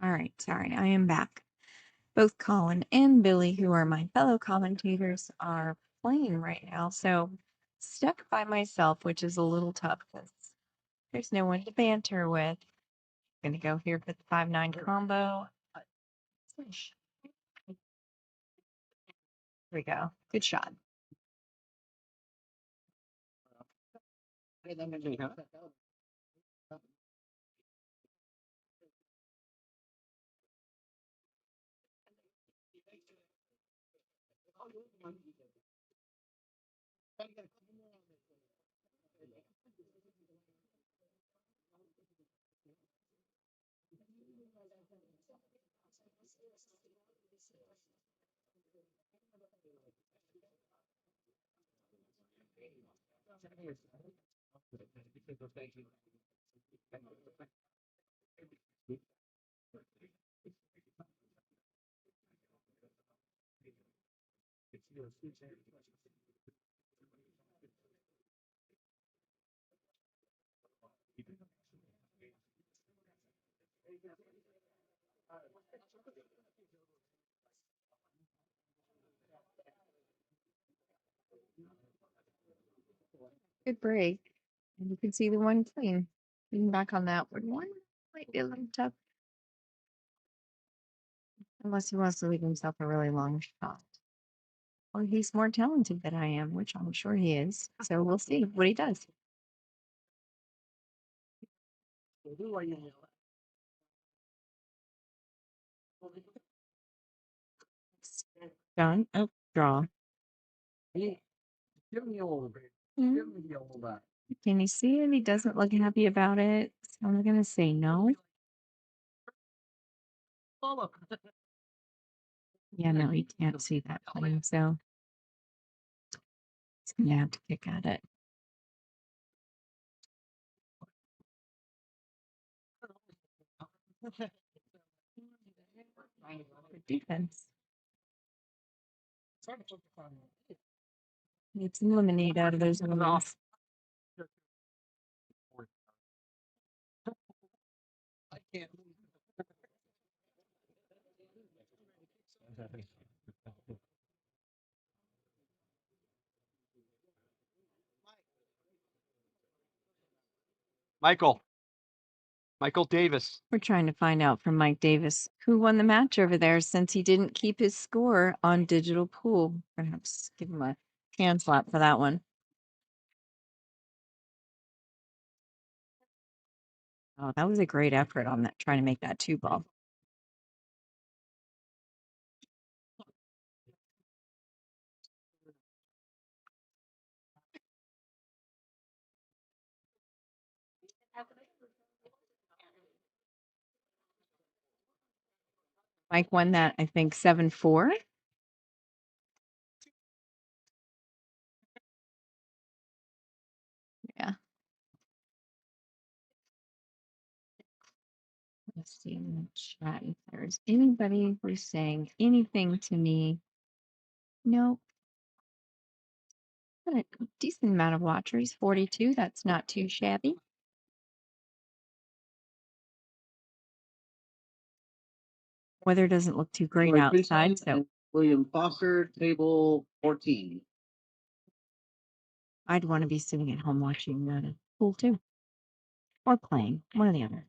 All right, sorry, I am back. Both Colin and Billy, who are my fellow commentators, are playing right now. So stuck by myself, which is a little tough because there's no one to banter with. Gonna go here for the 5-9 combo. Here we go. Good shot. Good break. And you can see the one clean. Lean back on that one might be a little tough. Unless he wants to leave himself a really long shot. Or he's more talented than I am, which I'm sure he is. So we'll see what he does. Done. Oh, draw. Give me a little bit. Mm. Give me a little bit. Can you see it? He doesn't look happy about it. So I'm going to say no. Follow. Yeah, no, he can't see that plane. So he's going to have to kick at it. Good defense. Need some lemonade out of those lemons. I can't. Michael Davis. We're trying to find out from Mike Davis who won the match over there since he didn't keep his score on digital pool. Perhaps give him a hand slap for that one. Oh, that was a great effort on that, trying to make that 2-ball. Mike won that, I think, 7-4. Yeah. Let's see in the chat if there's anybody who's saying anything to me. Nope. Got a decent amount of watchers, 42. That's not too shabby. Weather doesn't look too great outside, so William Foster, table 14. I'd want to be sitting at home watching the pool too. Or playing, one or the other.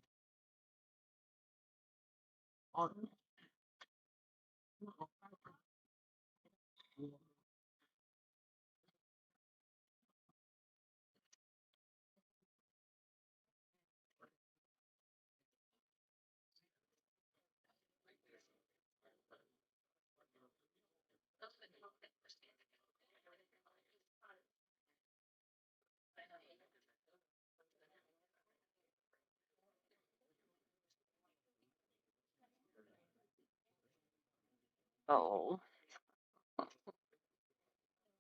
Oh.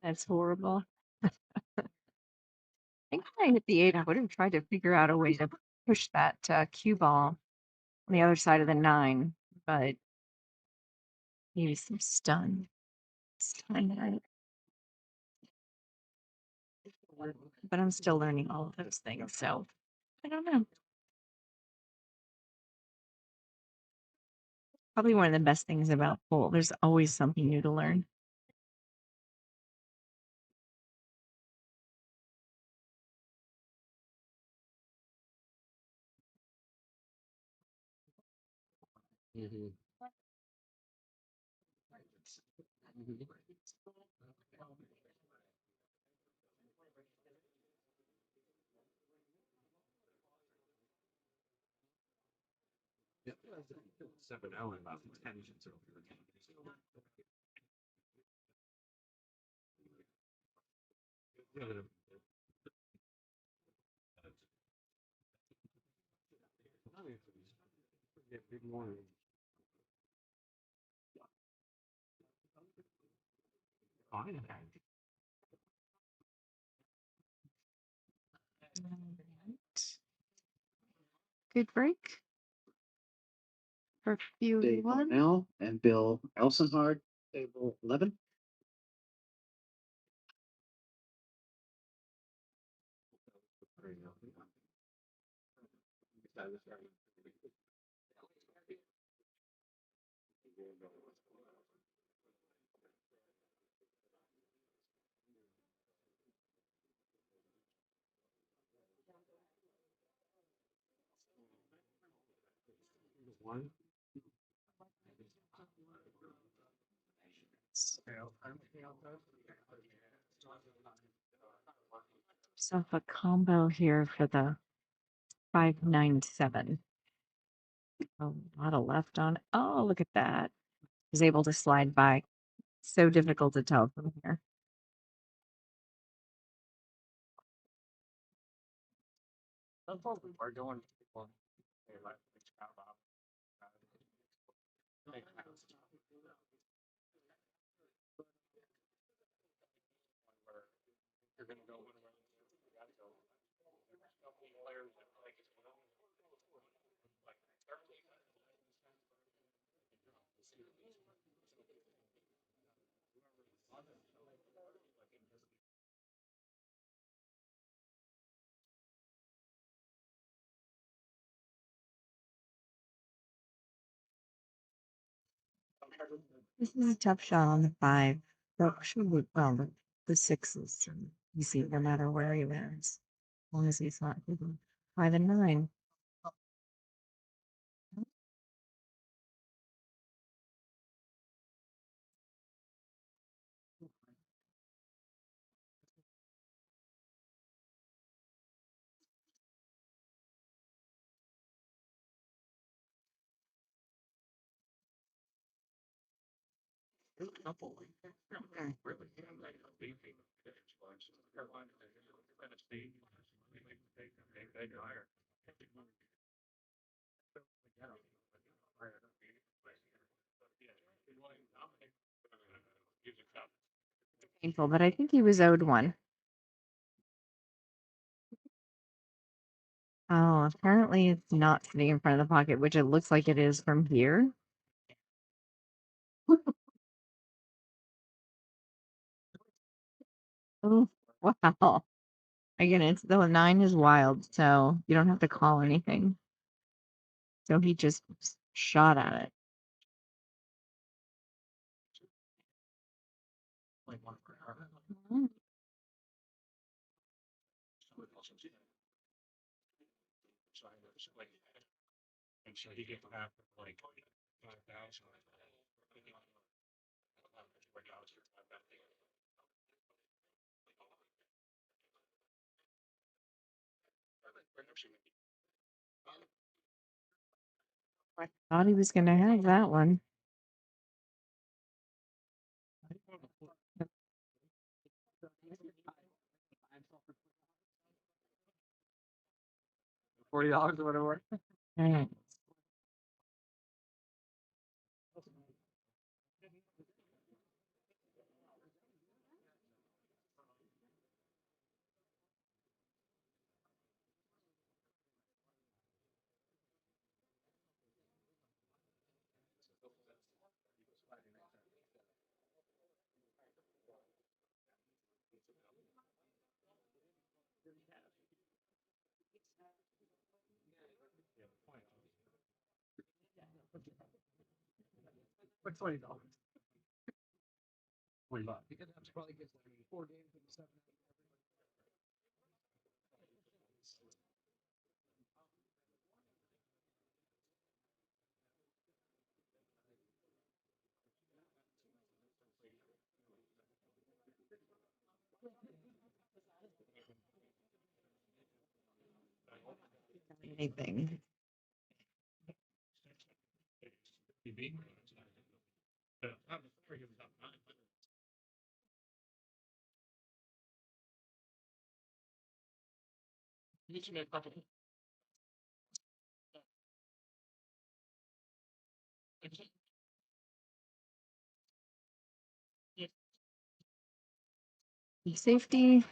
That's horrible. I think when I hit the 8, I would have tried to figure out a way to push that cue ball on the other side of the 9, but maybe some stun. Right? But I'm still learning all of those things, so I don't know. Probably one of the best things about pool. There's always something new to learn. Mm-hmm. Yep. 7-0 in about 10 minutes. Big morning. Fine. Good break for Dave view 1. Cornell and Bill Elsenhard, table 11. So a combo here for the 597. A lot of left on. Oh, look at that. He's able to slide by. So difficult to tell from here. We're going. This is a tough shot on the 5. But well, the 6s. You see, no matter where he lands, as long as he's not hitting 5 and 9. Painful, but I think he was owed one. Oh, apparently it's not sitting in front of the pocket, which it looks like it is from here. Oh, wow. Again, it's the 9 is wild, so you don't have to call anything. So he just shot at it. Mm. So he gets half of like 5,000. I thought he was going to have that one. $40 or whatever. Right. For $20. $20. Because that's probably gets 4 games in 7. Anything. He beat me. I'm afraid of that. You should make profit. Safety.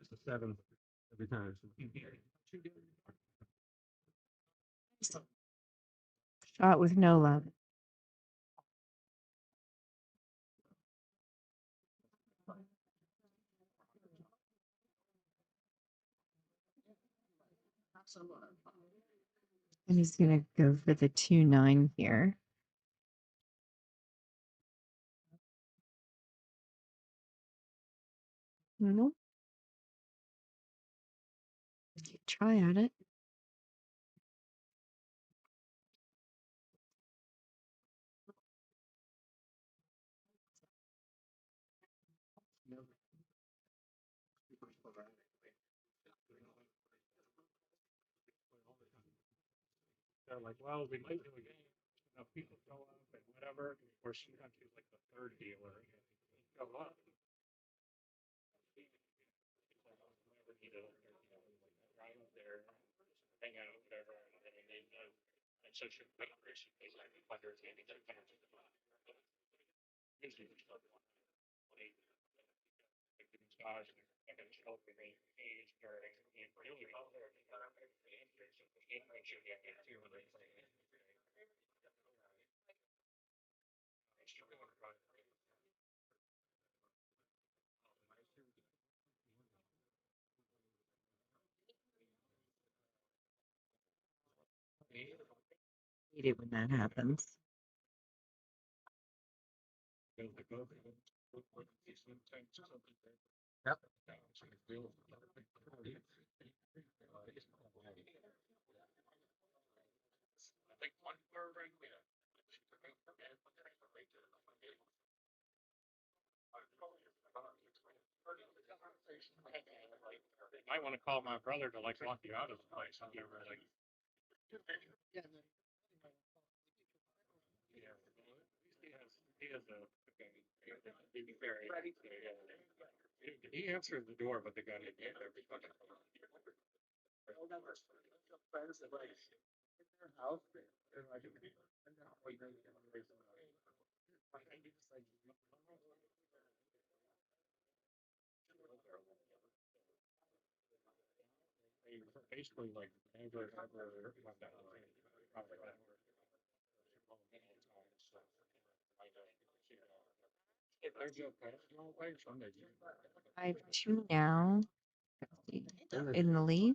It's a 7 every time. Shot with no love. And he's going to go for the 2-9 here. Nope. Try at it. They're like, well, we might do a game. Enough people show up and whatever. Or sometimes he's like the third dealer. Show up. Whenever he does, drive up there, hang out, whatever. And then they it's such a great person. They like understanding their kind of usually just like massage and I can show up in age during and really all there. Hate it when that happens. Yep. You might want to call my brother to like lock you out of the place. I'll give her like yeah, he has a very he answered the door, but the guy didn't get there because friends that like in their house they're like they basically like never ever went that way. Probably never. If there's a personal way, Sunday. I have 2 now. Let's see, in the lead.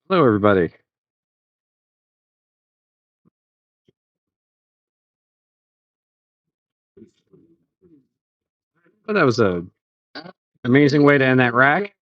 Hello, everybody. Well, that was a amazing way to end that rack.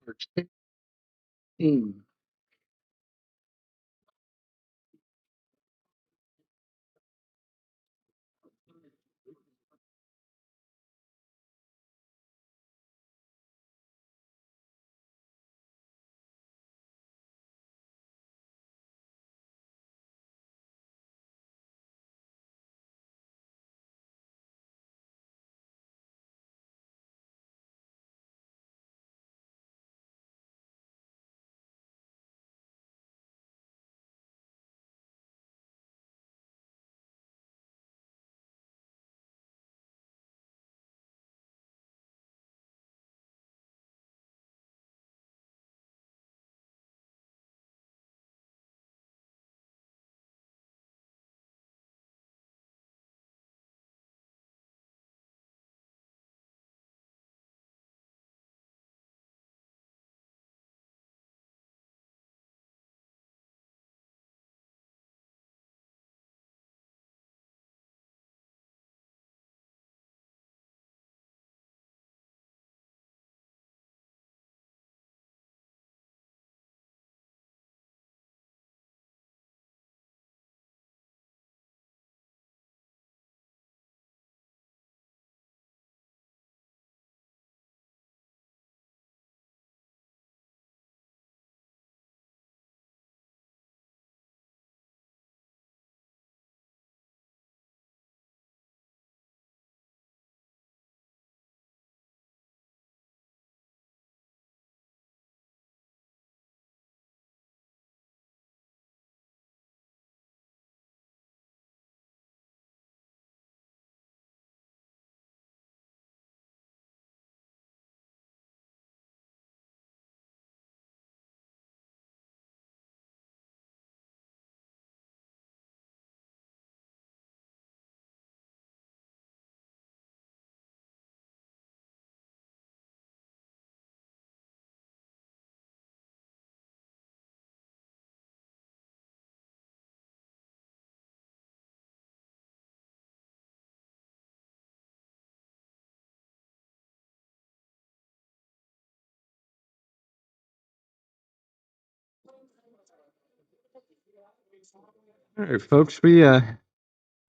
All right, folks. We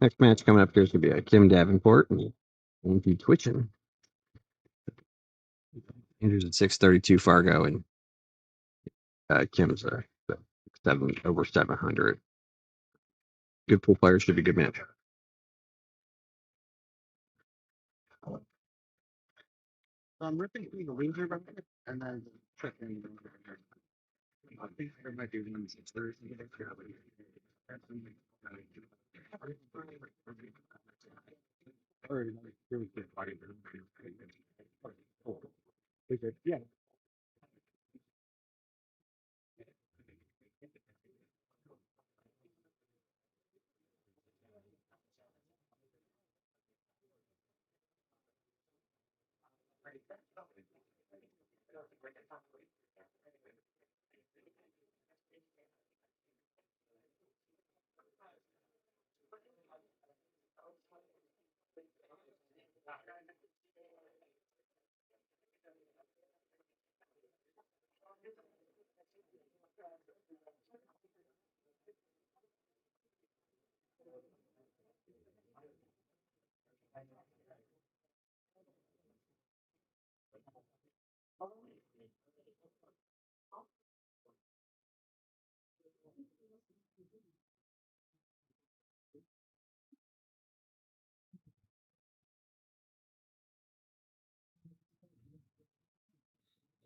next match coming up here is gonna be Kim Davenport and Andrew Twitchen. Andrew's at 632 Fargo, and Kim's over 700. Good pool players, should be a good match. I'm ripping through the Windsor record and then checking. I think there might be one that's Thursday. Yeah.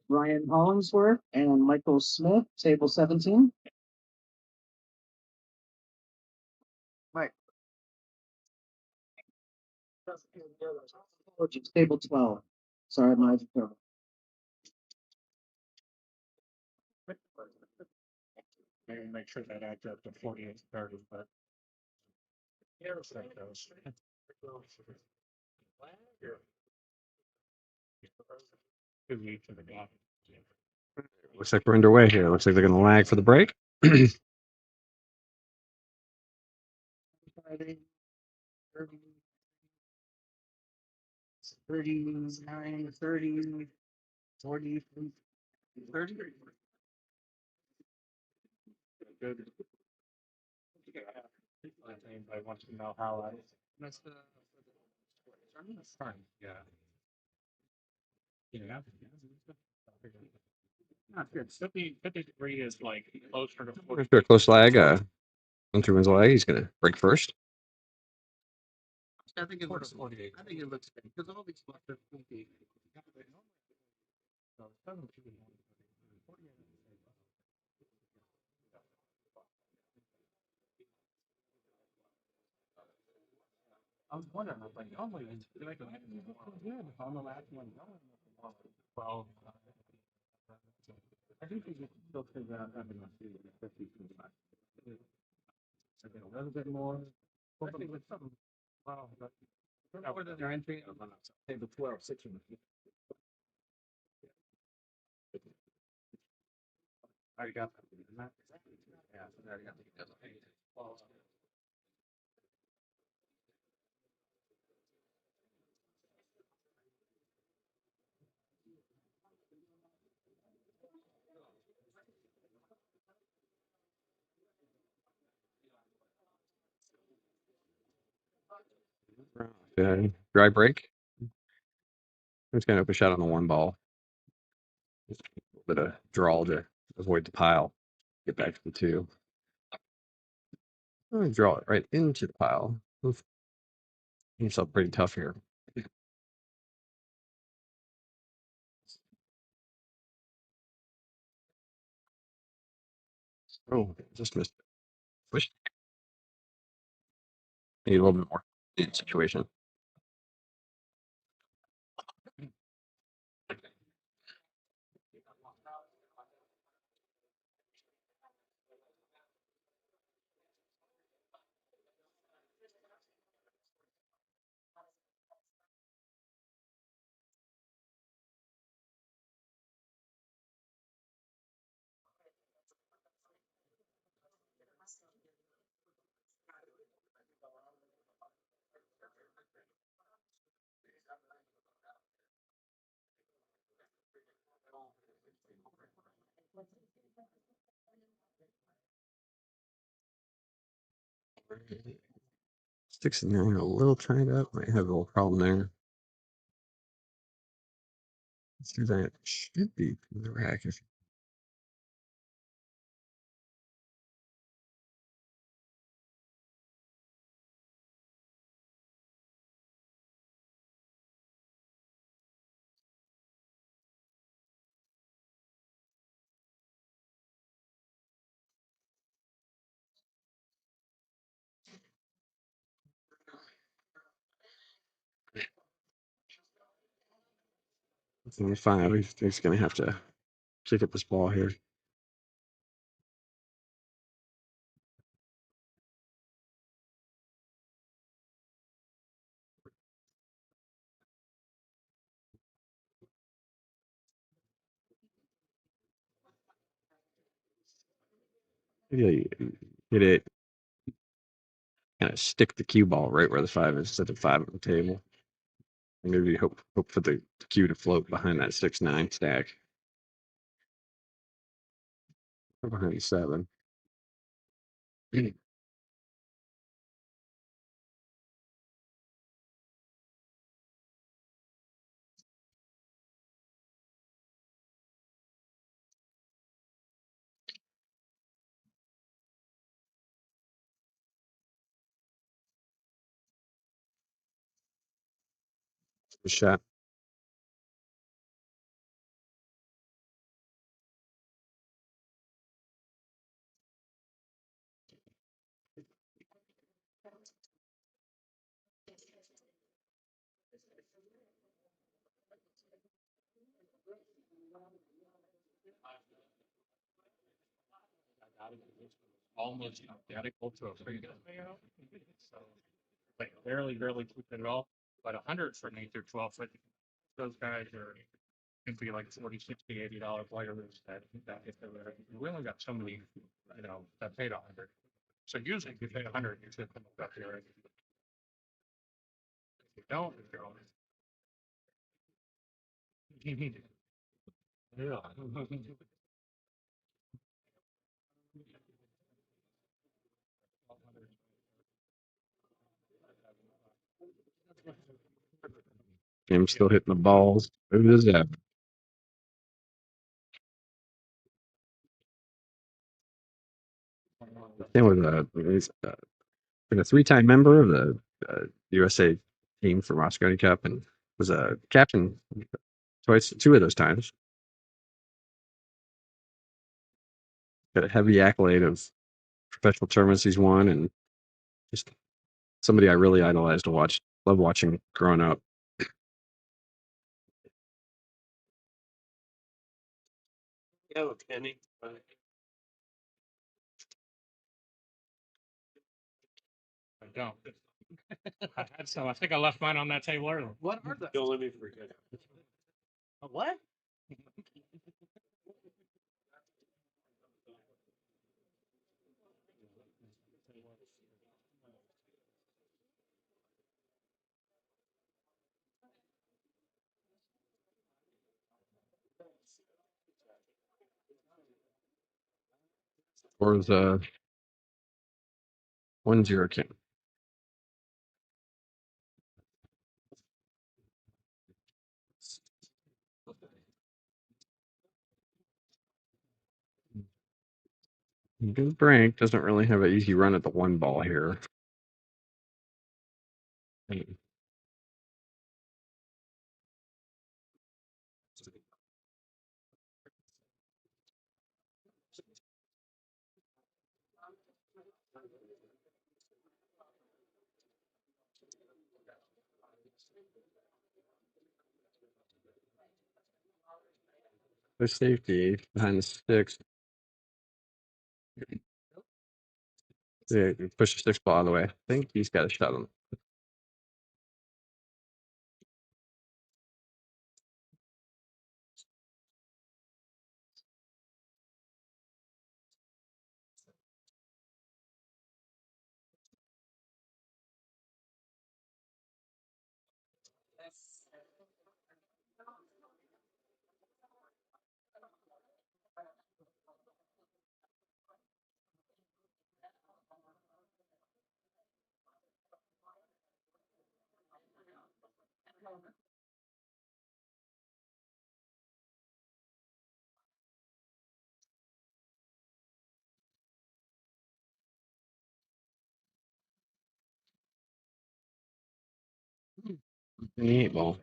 Ryan Hollingsworth and Michael Smith, table 17. Mike. Table 12. Sorry, my maybe make sure that adds up to 48:30, but. Looks like we're underway here. Looks like they're going to lag for the break. Friday, 30, 39, 30, 40, 30. Good. If anybody wants to know how I. That's the. Fine, yeah. Yeah. Not good. 50 degree is like closer to 40. After a close lag, Hunter wins the lag. He's gonna break first. I think it looks 48. I think it looks good because all these left are 50. So it's 17. I was wondering, I was like, oh my, did I go ahead and look good on the last one? No, 12. I think we can still figure out having a 50. I get a little bit more. Hopefully with something. Wow. More than their entry. Say the 12, 6. I already got that. Yeah, I already got the details. Dry break. I'm just gonna open shot on the one ball. Just a little bit of draw to avoid the pile. Get back to the 2. I'm gonna draw it right into the pile. Oof. Yourself pretty tough here. Oh, just missed it. Push. Need a little bit more situation. Six and 9 a little tied up. Might have a little problem there. Let's do that. Should be the rack. It's only 5. He's gonna have to kick up this ball here. Yeah, you hit it. Kind of stick the cue ball right where the 5 is instead of 5 on the table. And maybe hope for the cue to float behind that 6-9 stack. Or behind the 7. The shot. Almost identical to a previous layout. So, like barely keeping it all. But 100 for me through 12 foot. Those guys are It'd be like 40, 60, $80 players that if they were, we only got so many, that paid 100. So usually if you pay 100, you should come up here. If you don't, if you're on. Yeah. Jim's still hitting the balls. Who is that? Tim was he's, been a three-time member of the USA team for Moscone Cup and was a captain twice, two of those times. Got a heavy accolade of professional tournaments he's won, and just somebody I really idolized to watch. Love watching growing up. Yo, Kenny. I don't. I had some. I think I left mine on that table earlier. What are those? Don't let me forget. A what? Or was 1-0 King. Brink doesn't really have an easy run at the one ball here. The safety behind the sticks. Yeah, push the six ball out of the way. I think he's got a shot on. In the 8 ball.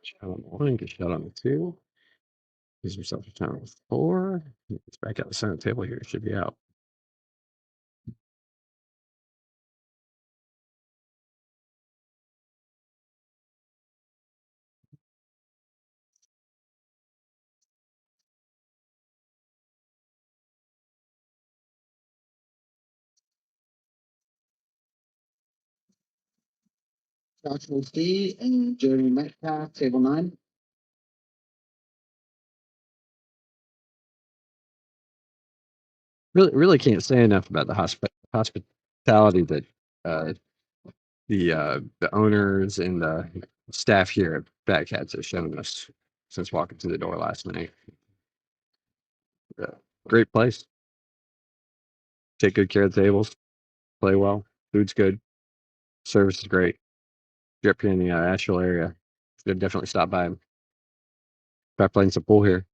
Shot on the 1, get shot on the 2. Gives himself a time of 4. It's back out the center table here. Should be out. Joshua D and Jeremy Metcalf, table 9. Really can't say enough about the hospitality that the owners and the staff here at Bagcats have shown us since walking through the door last night. Great place. Take good care of the tables. Play well. Food's good. Service is great. If you're up here in the Asheville area, you should definitely stop by. Try playing some pool here.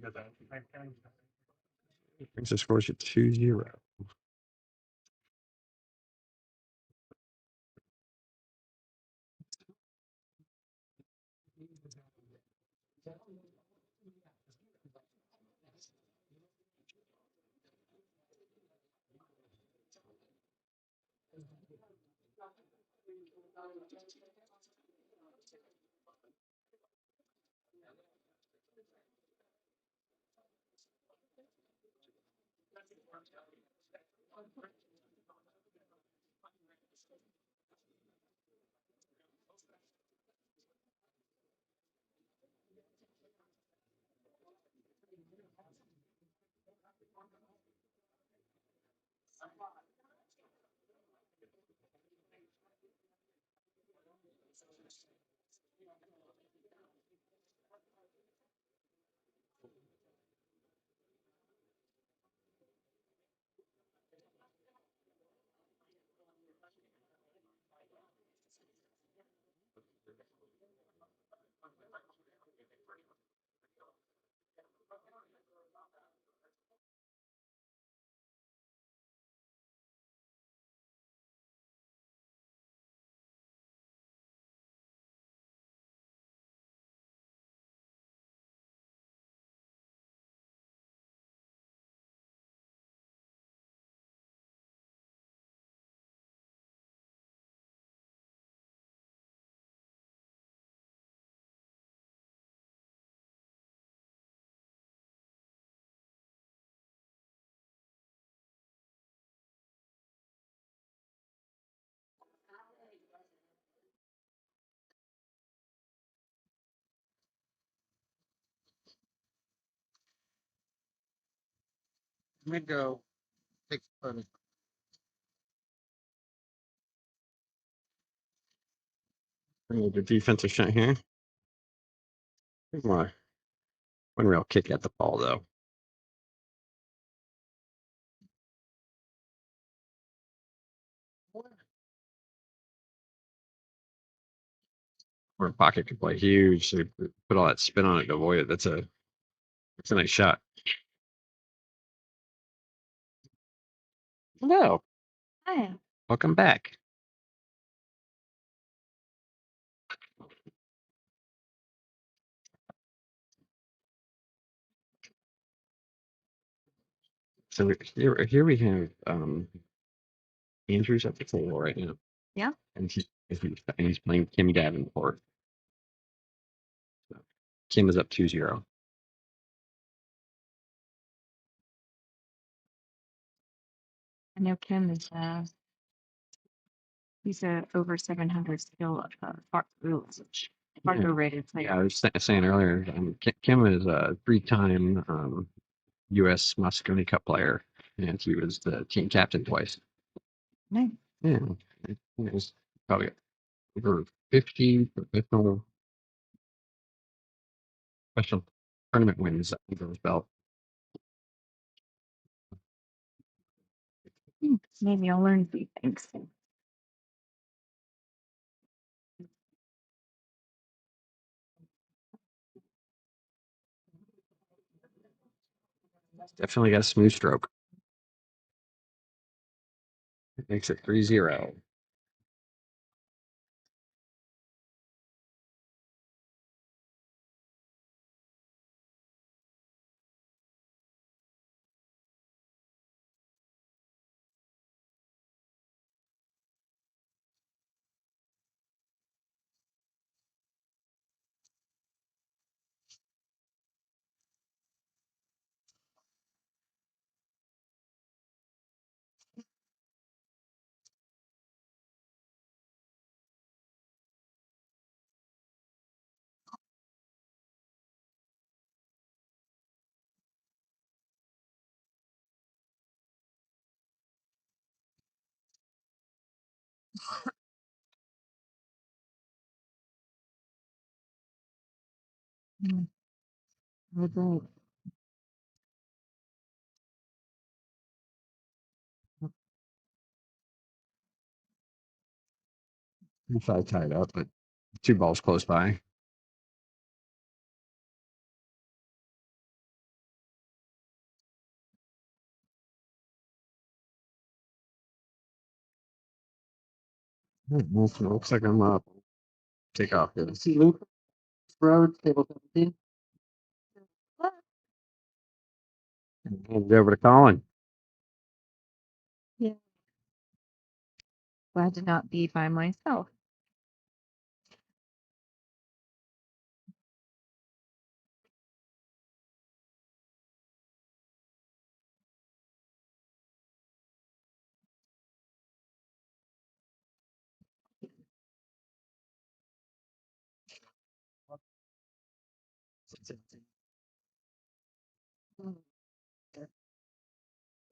got that. Brings the scores to 2-0. Let me go. Take photos. Bring the defensive shot here. One real kick at the ball, though. Or pocket could play huge. So put all that spin on it to avoid it. That's a nice shot. Hello. Hi. Welcome back. So here we have Andrew's at the table right now. Yeah. And he's playing Kim Davenport. So Kim is up 2-0. I know Kim is he's a over 700 skill partner rated player. Yeah, I was saying earlier, Kim is a 3-time U.S. Moscone Cup player, and he was the team captain twice. Nice. Yeah, it was probably over 50 professional tournament wins under his belt. Maybe I'll learn a few things. Definitely got a smooth stroke. It makes it 3-0. Okay. 3-5 tied up, but 2 balls close by. Looks like I'm up. Take off here. See Luke Road, table 17. Hand it over to Colin. Yeah. Glad to not be by myself.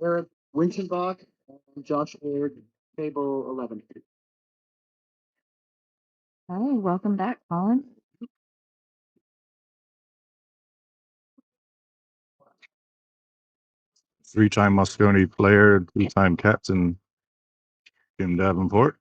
Eric Winchenbach and Josh Ward, table 11. Hi, welcome back, Colin. Three-time Moscone player, two-time captain, Jim Davenport.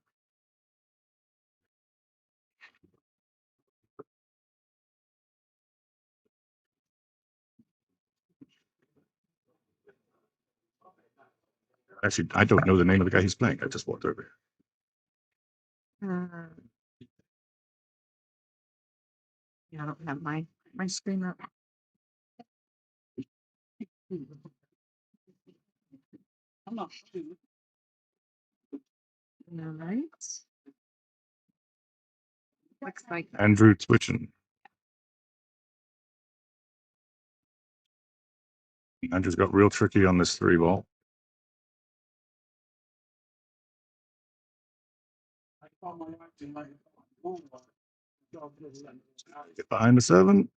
Actually, I don't know the name of the guy he's playing. I just walked over. Yeah, I don't have my screen up. I'm not sure. All right. Looks like Andrew Twitchen. Andrew's got real tricky on this 3-ball. Get behind the 7.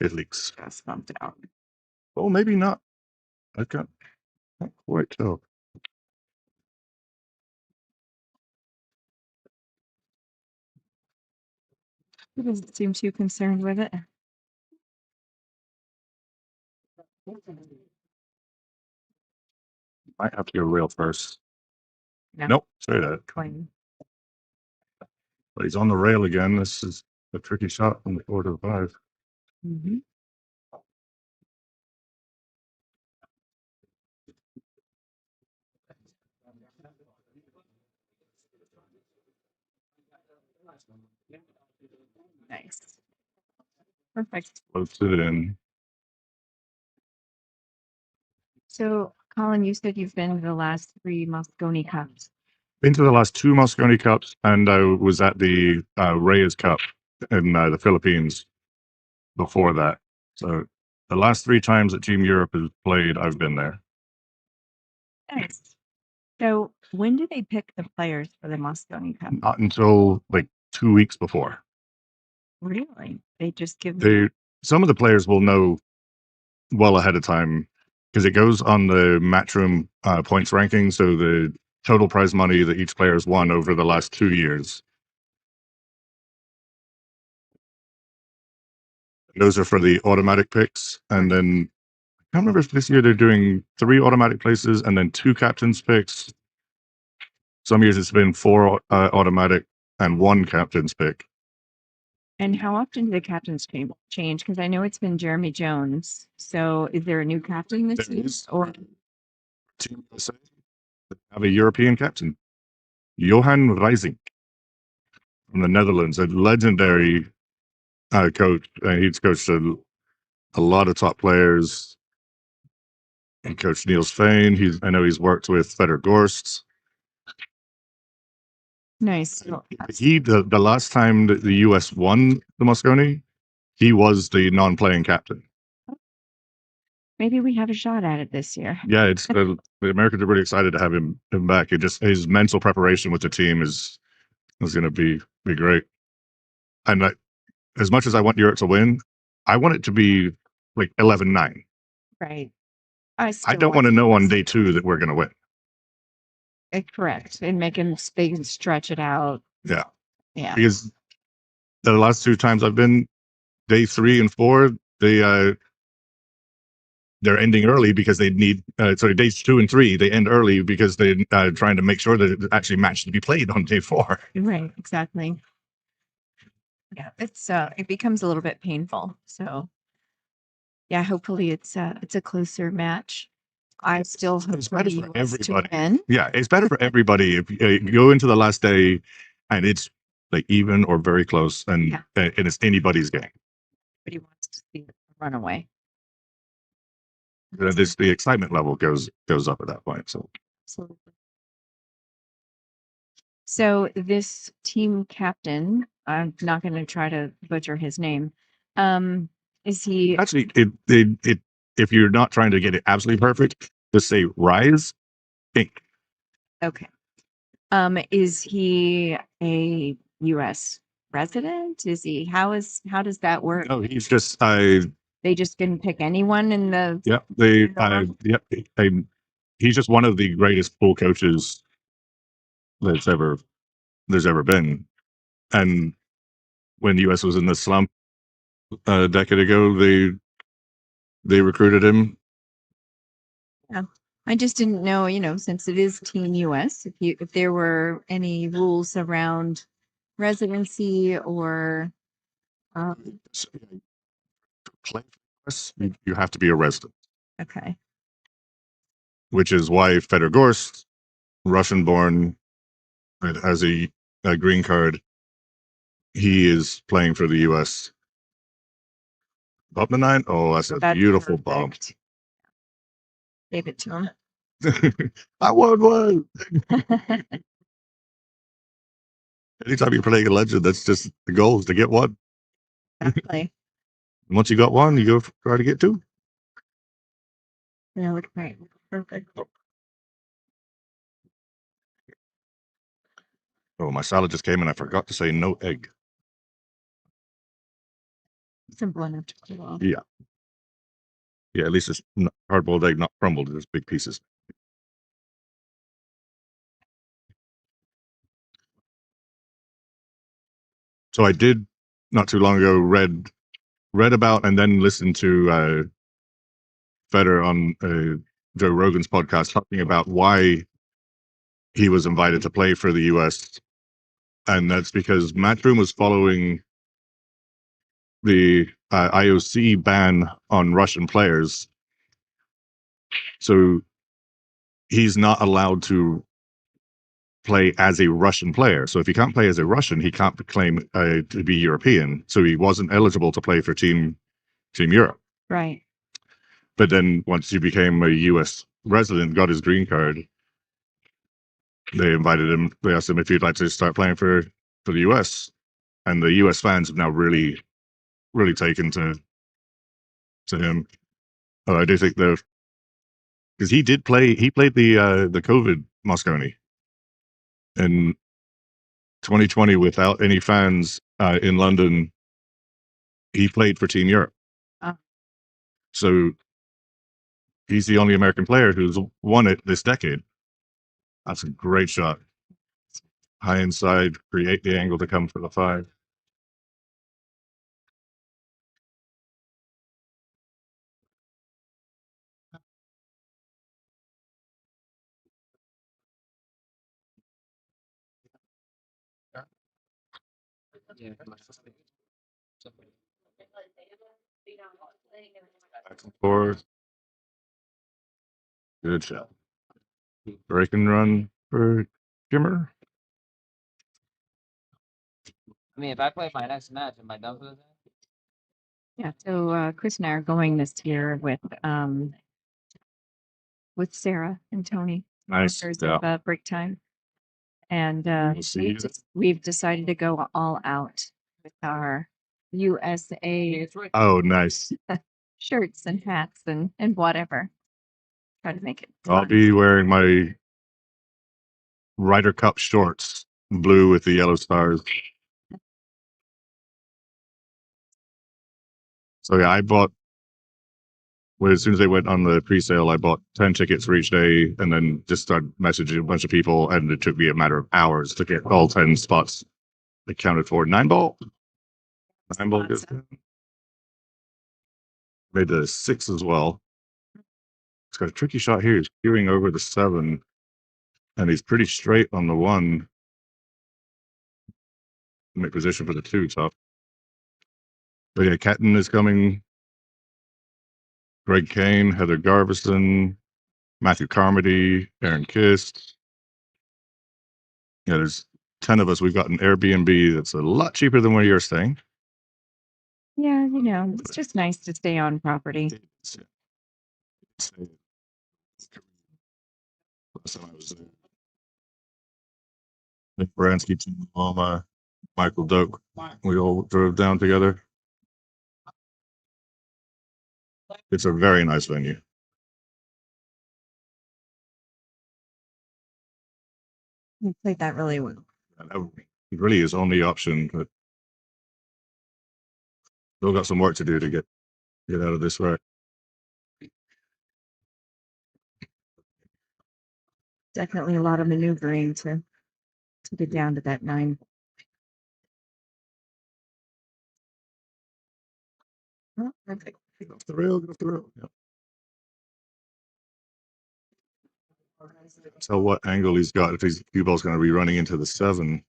It leaks. just bumped out. Oh, maybe not. I can't quite tell. He doesn't seem too concerned with it. Might have to go rail first. No. Nope, say that. Clean. But he's on the rail again. This is a tricky shot from the 4 to the 5. Mm-hmm. Nice. Perfect. Floats it in. So, Colin, you said you've been to the last 3 Moscone Cups. Been to the last 2 Moscone Cups, and I was at the Reyes Cup in the Philippines before that. So the last 3 times that Team Europe has played, I've been there. Nice. So, when do they pick the players for the Moscone Cup? Not until like 2 weeks before. Really? They just give them. Some of the players will know well ahead of time because it goes on the Matchroom points ranking. So the total prize money that each player has won over the last 2 years. Those are for the automatic picks. And then I can't remember if this year they're doing 3 automatic places and then 2 captain's picks. Some years it's been 4 automatic and 1 captain's pick. And how often do the captains change? Because I know it's been Jeremy Jones. So, is there a new captain this There year? is. Or Team USA have a European captain, Johan Reising from the Netherlands, a legendary coach. He's coached a lot of top players. He coached Niels Fain. I know he's worked with Fedor Gorst. nice. The last time that the US won the Moscone, he was the non-playing captain. Maybe we have a shot at it this year. Yeah, it's the Americans are really excited to have him back. It just his mental preparation with the team is going to be great. And as much as I want Europe to win, I want it to be like 11-9. Right. I don't want to know on day 2 that we're going to win. Correct. And they can stretch it out. Yeah. Yeah. Because the last 2 times I've been, day 3 and 4, they're ending early because they need, sorry, days 2 and 3, they end early because they're trying to make sure that it's actually match to be played on day 4. Right. Exactly. Yeah. It becomes a little bit painful. So, yeah, hopefully it's a closer match. I still hope It's for better the for US to everybody. win. Yeah, it's better for everybody if you go into the last day and it's like even or very close, and Yeah. and it's anybody's game. But he wants to see the runaway. The excitement level goes up at that point. So Absolutely. So this team captain, I'm not going to try to butcher his name. Is he actually, it if you're not trying to get it absolutely perfect, just say Rise Inc. okay? Is he a U.S. resident? Is he? How does that work? No, he's just They just can pick anyone in the. yeah he's just one of the greatest pool coaches there's ever been. And when US was in the slump a decade ago, they recruited him. I just didn't know, since it is Team US, if there were any rules around residency or So, to play for us, you have to be a resident, okay. which is why Fedor Gorst, Russian-born, has a green card. He is playing for the US. Up the 9? Oh, that's a That's beautiful bomb. perfect. Gave it to him. I won one. Anytime you're playing a legend, that's just the goal is to get one. Exactly. Once you got one, you go try to get two. Yeah, look great. Perfect. Oh, my salad just came and I forgot to say no egg. Simple enough to pull off. Yeah. Yeah, at least it's hard-boiled egg, not crumbled. There's big pieces. So I did not too long ago read about and then listened to Federer on Joe Rogan's podcast talking about why he was invited to play for the US. And that's because Matchroom was following the IOC ban on Russian players. So he's not allowed to play as a Russian player. So if he can't play as a Russian, he can't claim to be European. So he wasn't eligible to play for Team Europe. Right. But then once he became a U.S. resident, got his green card, they invited him. They asked him if he'd like to start playing for the U.S. And the U.S. fans have now really taken to him. I do think though, because he played the COVID Mosconi in 2020 without any fans in London. He played for Team Europe. Oh. So he's the only American player who's won it this decade. That's a great shot. High inside, create the angle to come for the 5. Yeah. Back and forth. Good shot. Break and run for Jimmer. I mean, if I play my next match, am I done for the day? Yeah. So Chris and I are going this year with Sarah and Tony. Nice. There's Yeah. break time. And We'll see you. we've decided to go all out with our USA Oh, nice. shirts and hats and whatever. Try to make it I'll fun. be wearing my Ryder Cup shorts, blue with the yellow stars. So yeah, I bought. Well, as soon as they went on the pre-sale, I bought 10 tickets for each day, and then just started messaging a bunch of people, and it took me a matter of hours to get all 10 spots accounted for. 9 ball. 9 ball goes down. Made the 6 as well. It's got a tricky shot here. He's skewing over the 7, and he's pretty straight on the 1. Make position for the 2 tough. But yeah, Ketton is coming. Greg Kane, Heather Garvison, Matthew Carmody, Aaron Kist. Yeah, there's 10 of us. We've got an Airbnb that's a lot cheaper than where you're staying. Yeah, you know, it's just nice to stay on property. Last time I was there. Nick Baranski, Tim Loma, Michael Doak. We all drove down together. It's a very nice venue. We played that really well. And that really is only option, but still got some work to do to get out of this right. Definitely a lot of maneuvering to get down to that 9. Oh, perfect. Get off the rail, get off the rail. Yeah. Tell what angle he's got if his cue ball's going to be running into the 7.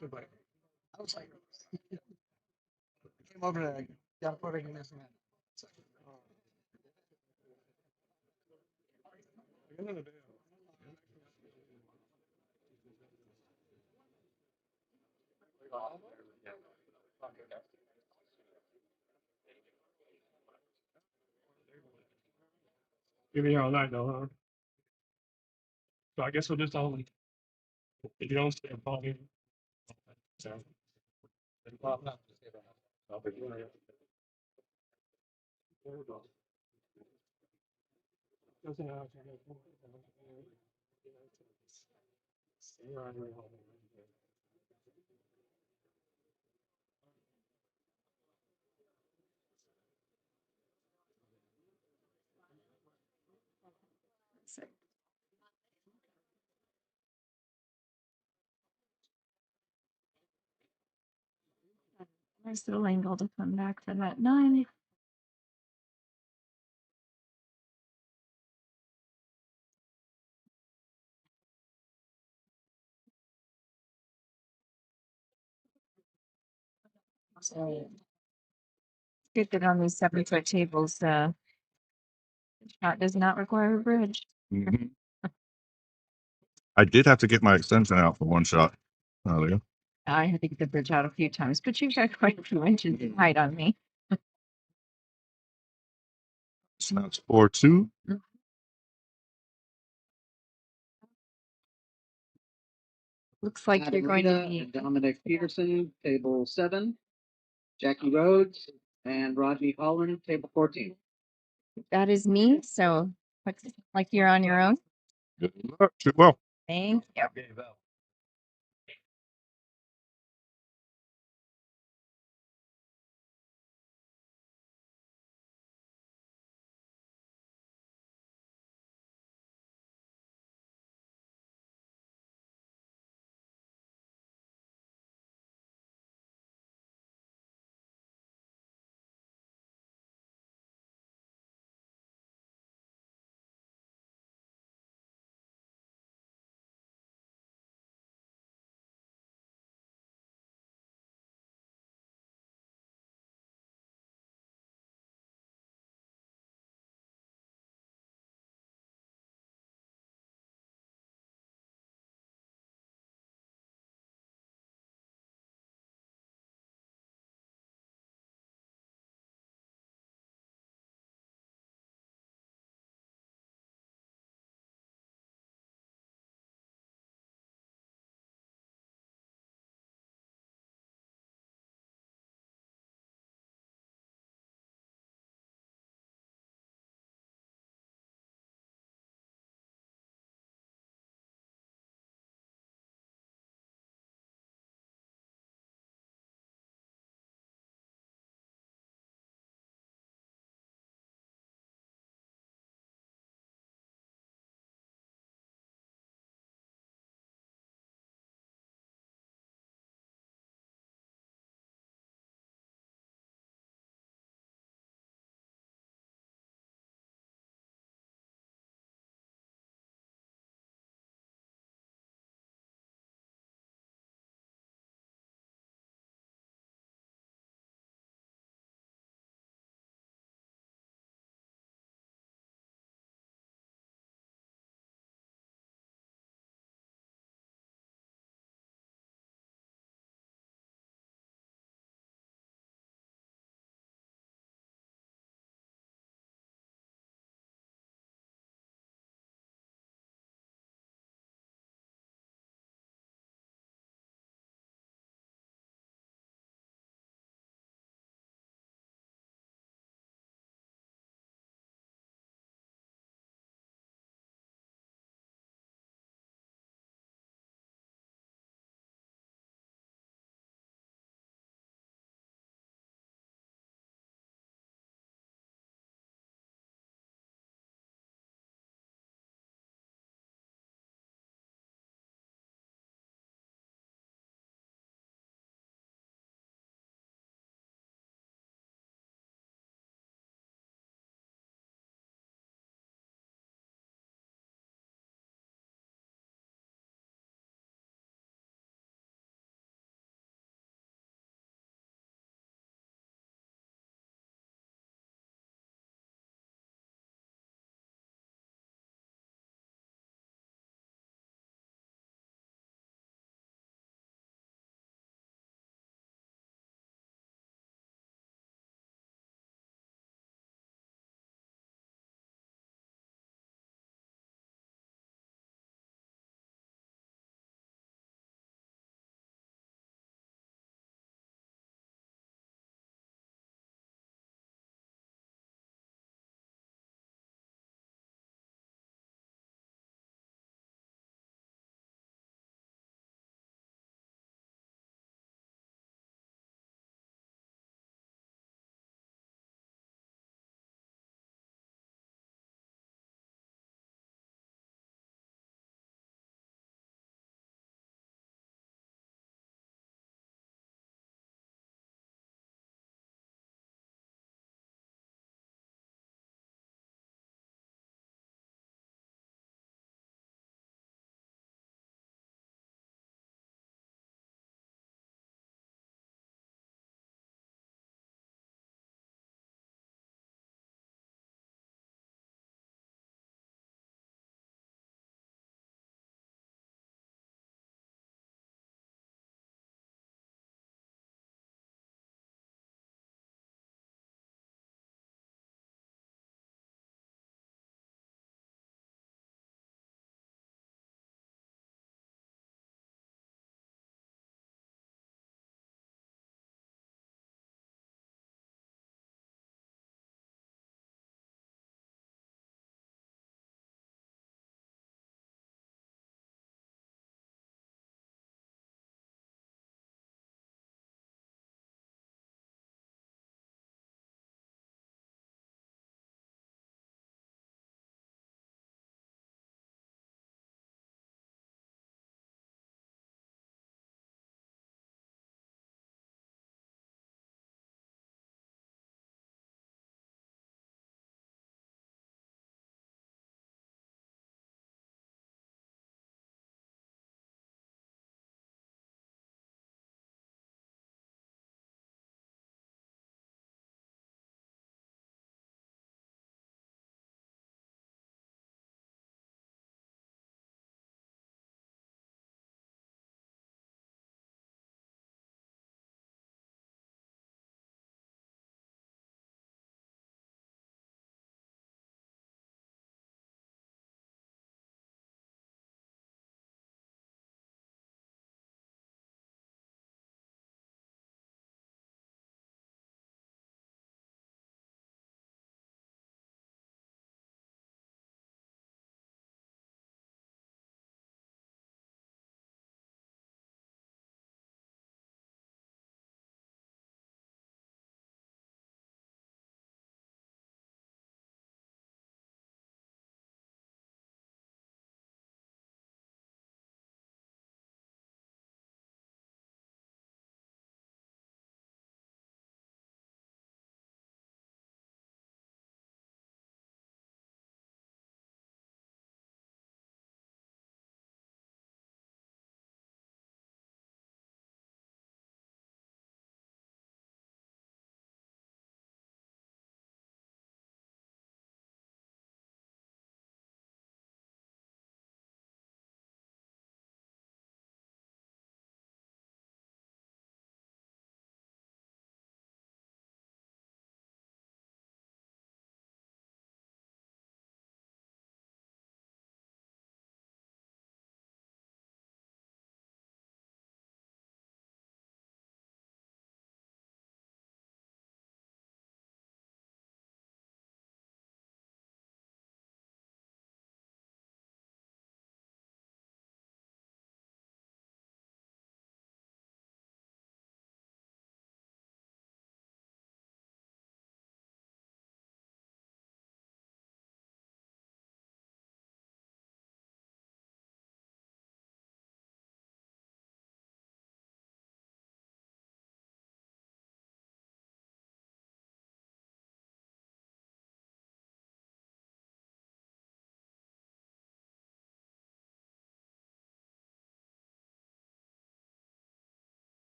I was like, came over to got put in this man. You'll be here all night though, huh? So I guess we'll just only, if you don't stay up all night. So. Nice little angle to come back for that 9. So good that on these 7-foot tables, the shot does not require a bridge. Mhm. I did have to get my extension out for one shot earlier. I had to get the bridge out a few times, but you've got quite a few inches of height on me. So now it's 4-2. Looks like you're going to be Dominic Peterson, table 7. Jackie Rhodes and Rodney Holland, table 14. that is me, so looks like you're on your own. Good luck. Shoot well. Thank you.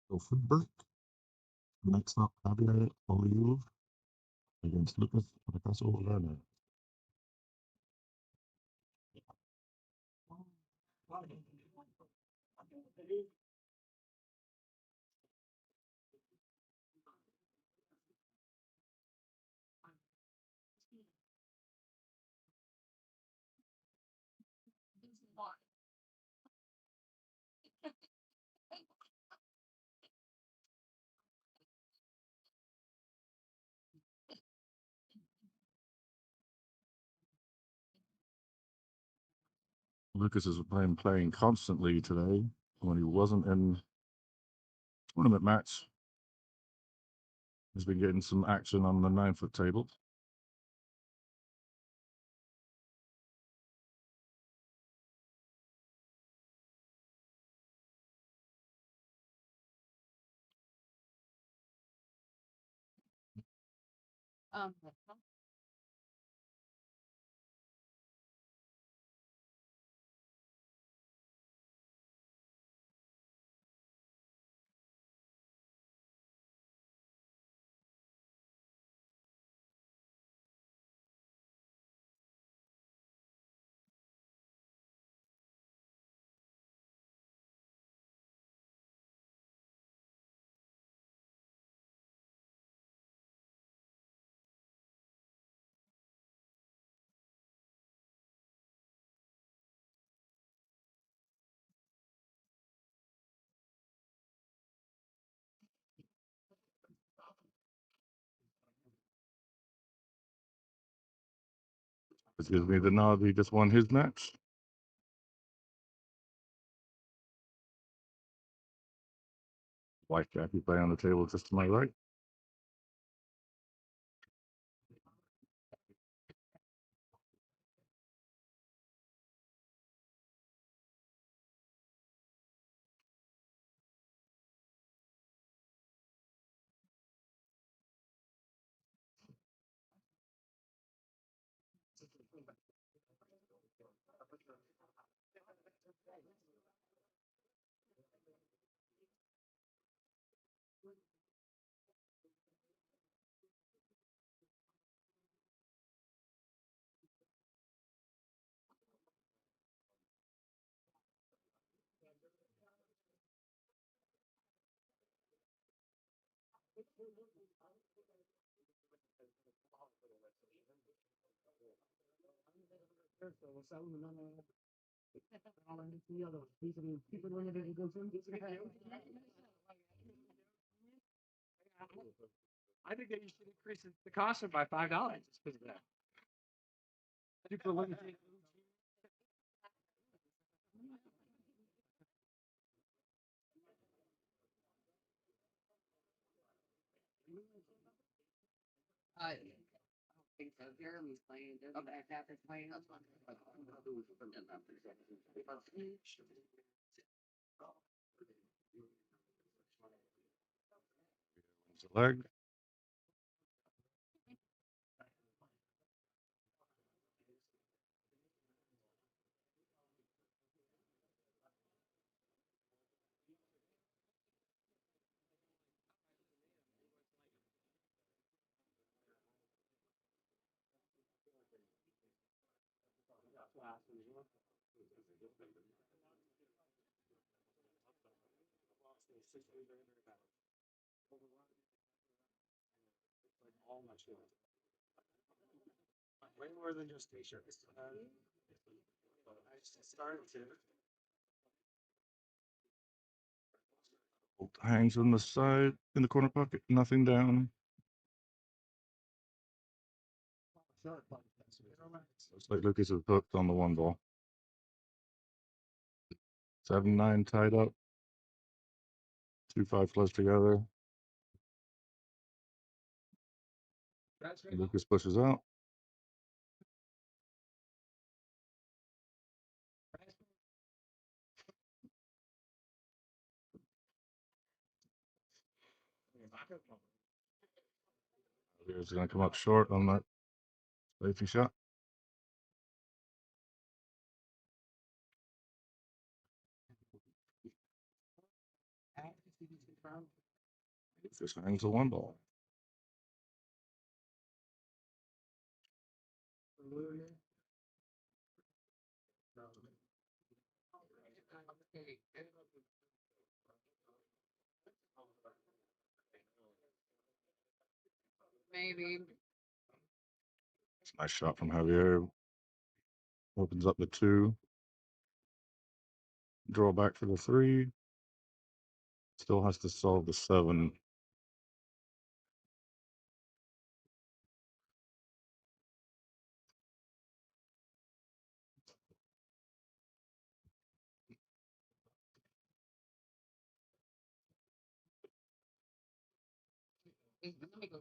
Go for Burke. Next up, Javier Olive against Lucas Picasso Lerner. Lucas has been playing constantly today when he wasn't in tournament match. He's been getting some action on the 9-foot table. This gives me the nod he just won his match. Wife Jackie playing on the table just to my right. I think that you should increase the cost by $5 just because of that. I think we're limiting. I don't think so. Jeremy's playing. There's okay. Catherine playing. That's fine. Leg. Way more than just t-shirts. I started to. Hangs on the side in the corner pocket, nothing down. Looks like Lucas is hooked on the one ball. 7-9 tied up. 2-5 close together. Lucas pushes out. He's going to come up short on that safety shot. Just hangs the one ball. Maybe. Nice shot from Javier. Opens up the 2. Draw back for the 3. Still has to solve the 7. Let me go.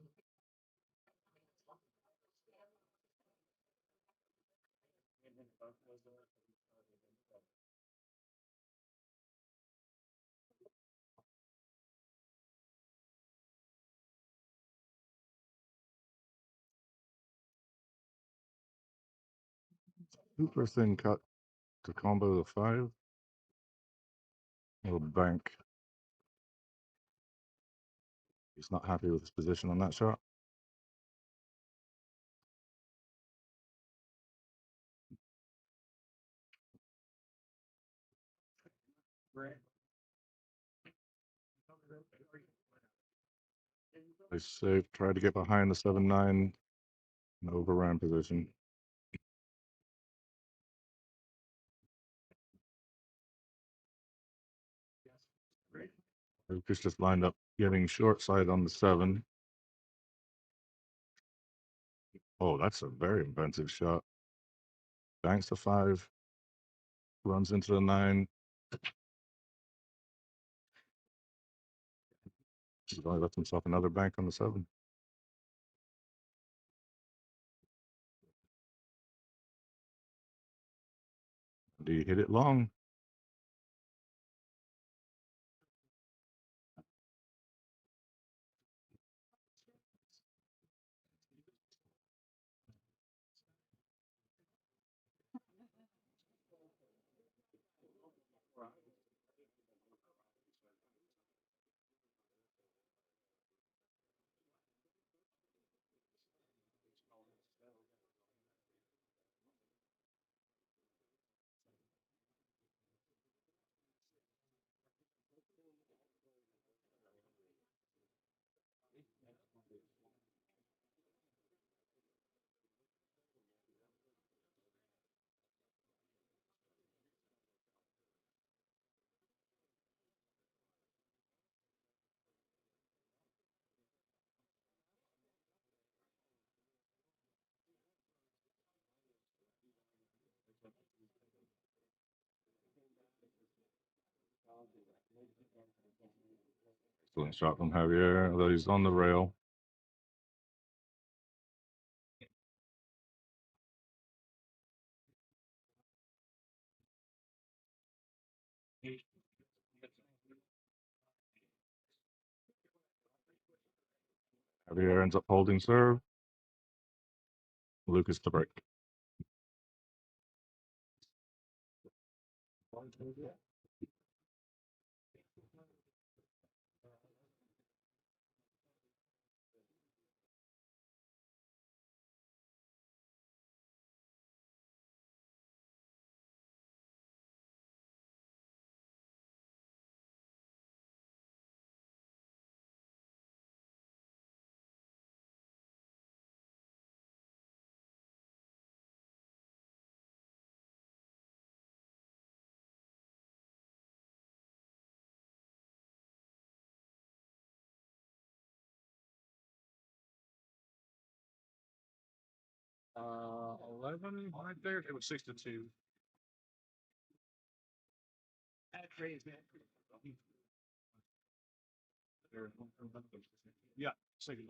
2% cut to combo the 5. Little bank. He's not happy with his position on that shot. They save, tried to get behind the 7-9 and overran position. Lucas just lined up getting short side on the 7. Oh, that's a very inventive shot. Banks the 5, runs into the 9. He's only left himself another bank on the 7. Do you hit it long? Excellent shot from Javier, although he's on the rail. Javier ends up holding serve. Lucas to break. Uh, 11 right there. It was 6-2. Yeah, second.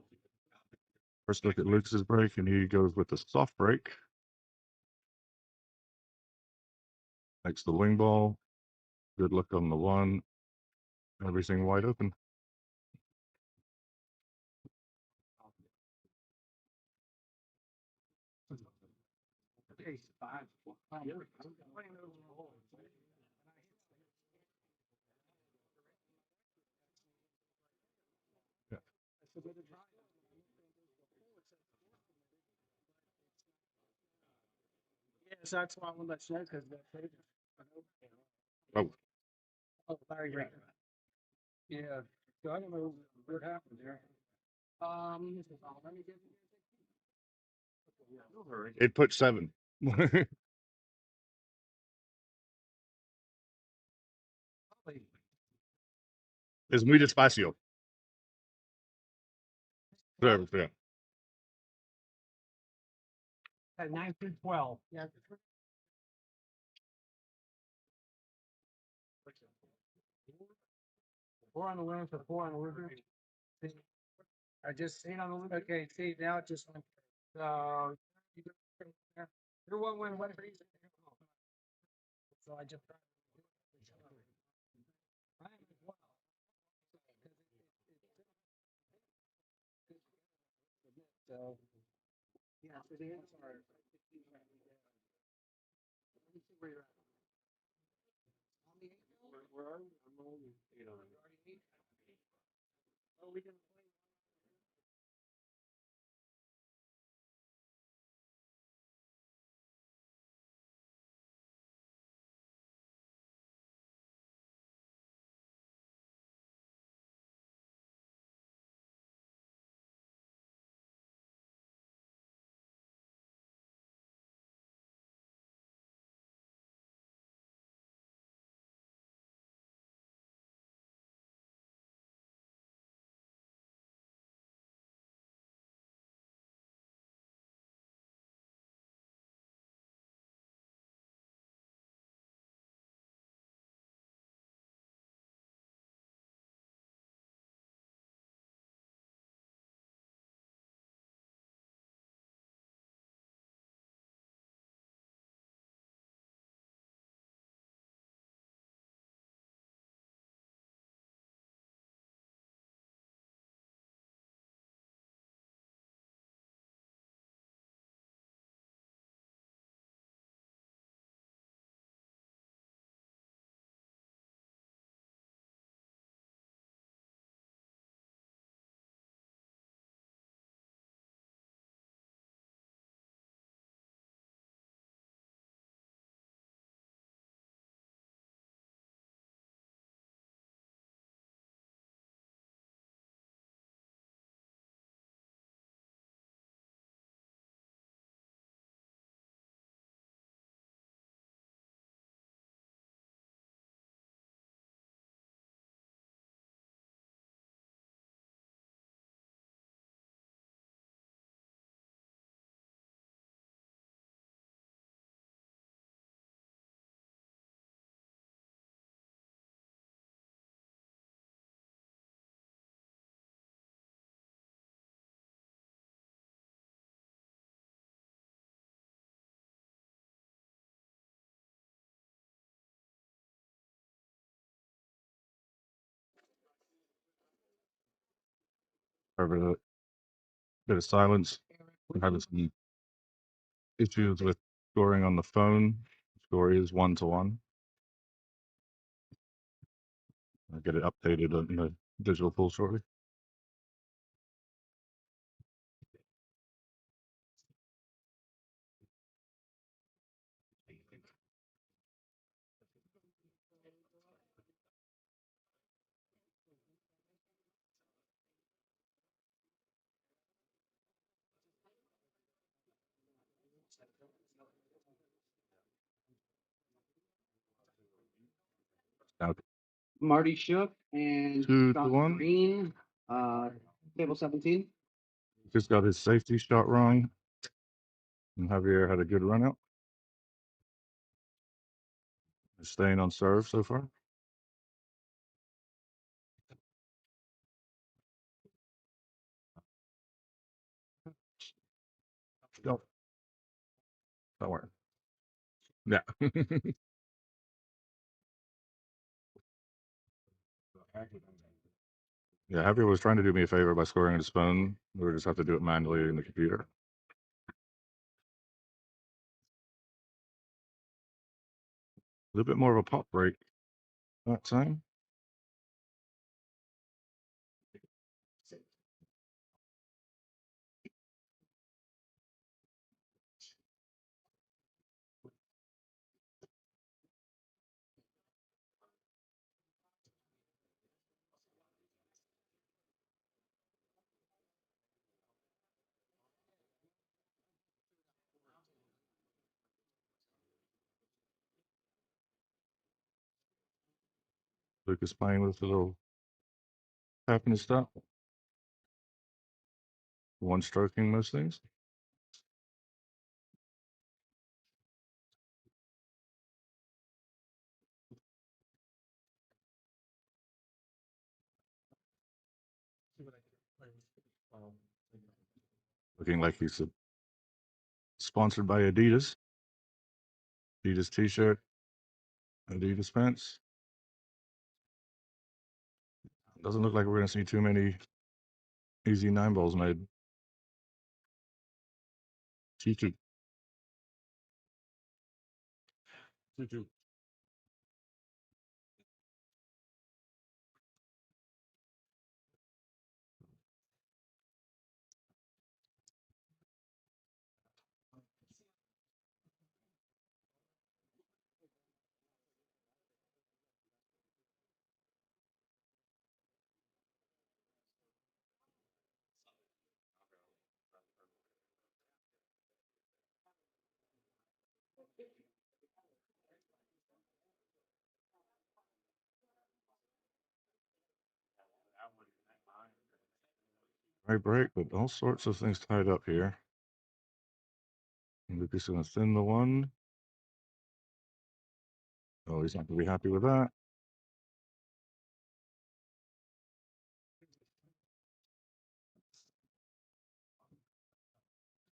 First look at Lucas's break, and he goes with the soft break. Next the wing ball. Good look on the 1. Everything wide open. Yes, that's why I want to let you know because Oh, oh, Larry Grant. Yeah, so I don't know what happened there. Let me get. No hurry. it put 7. Es muy despacio. Claro, yeah. At 9 through 12. Yeah. Four on the limb for 4 on the river. I just seen on the limb. Okay, see now it just went. So you're one win, one freeze. So I just. So yeah, so the answer. Let me see where you're at. On the 8 where are you? I'm only 8 on it. Oh, we can play. Over the bit of silence. We're having some issues with scoring on the phone. Score is 1-1. I'll get it updated in the digital pool shortly. Now, Marty Shook and 2-1. Green, table 17. Just got his safety shot wrong. And Javier had a good run out. Staying on serve so far. Don't worry. Yeah. Yeah, Javier was trying to do me a favor by scoring a spoon. We just have to do it manually in the computer. A little bit more of a pop break that time. Lucas playing with a little tap in his stuff. One stroking most things. Looking like he's sponsored by Adidas. Adidas t-shirt, Adidas pants. Doesn't look like we're going to see too many easy 9-balls made. 2-2. 2-2. Right break, but all sorts of things tied up here. And Lucas going to thin the one. Oh, he's not going to be happy with that.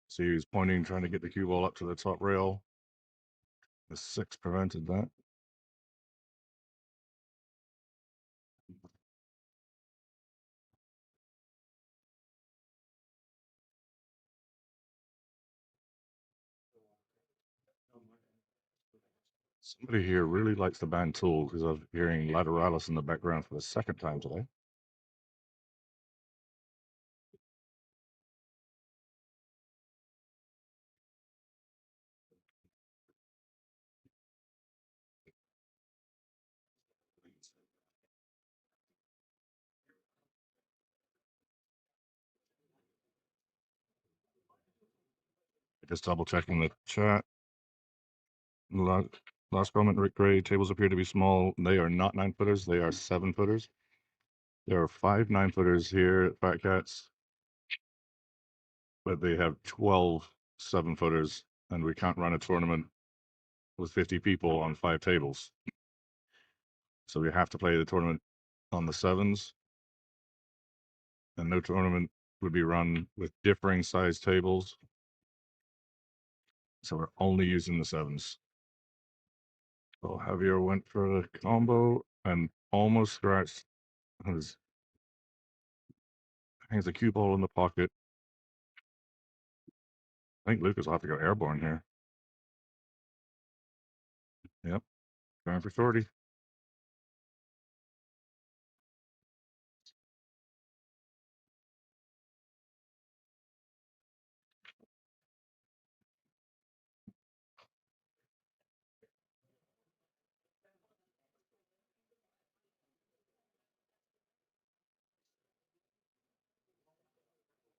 See, he was pointing, trying to get the cue ball up to the top rail. The 6 prevented that. Somebody here really likes the band Tool because I'm hearing Lateralis in the background for the second time today. Just double checking the chat. Last comment, Rick Gray, tables appear to be small. They are not 9-footers, they are 7-footers. There are 5 9-footers here at Fat Cats, but they have 12 7-footers, and we can't run a tournament with 50 people on 5 tables. So we have to play the tournament on the 7s, and no tournament would be run with differing size tables. So we're only using the 7s. So Javier went for the combo and almost scratched. Hangs the cue ball in the pocket. I think Lucas will have to go airborne here. Yep, going for 30.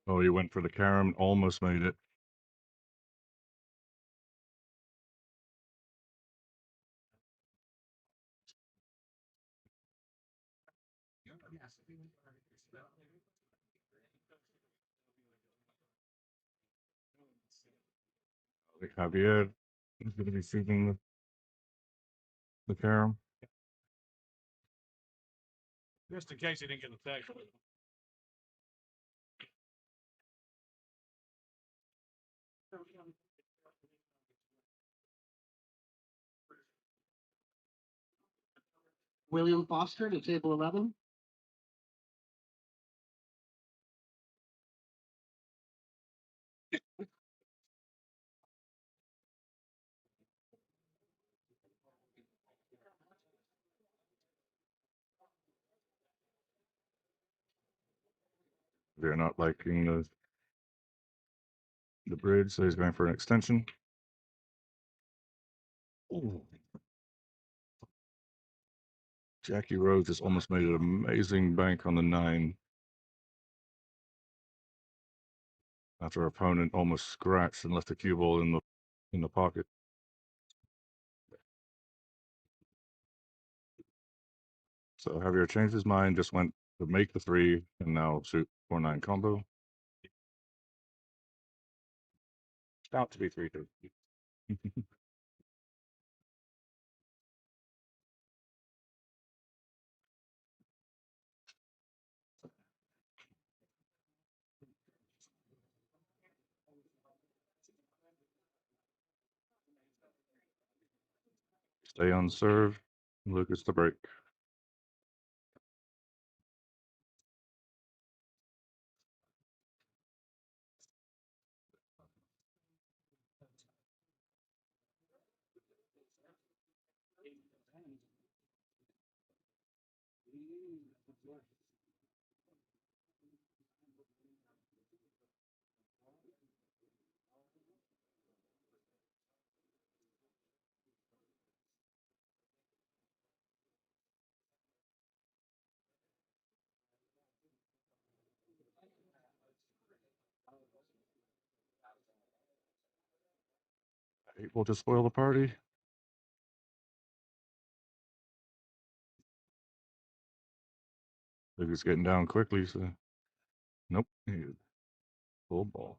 Oh, he went for the carom, almost made it. I think Javier is going to be shooting the carom. Just in case he didn't get the text. William Foster to table 11. They're not liking the bridge, so he's going for an extension. Ooh. Jackie Rose just almost made an amazing bank on the 9. After her opponent almost scratched and left the cue ball in the pocket. So Javier changed his mind, just went to make the 3 and now suit 4-9 combo. About to be 3-2. Stay on serve. Lucas to break. Will just spoil the party. Lucas getting down quickly, so nope. Full ball.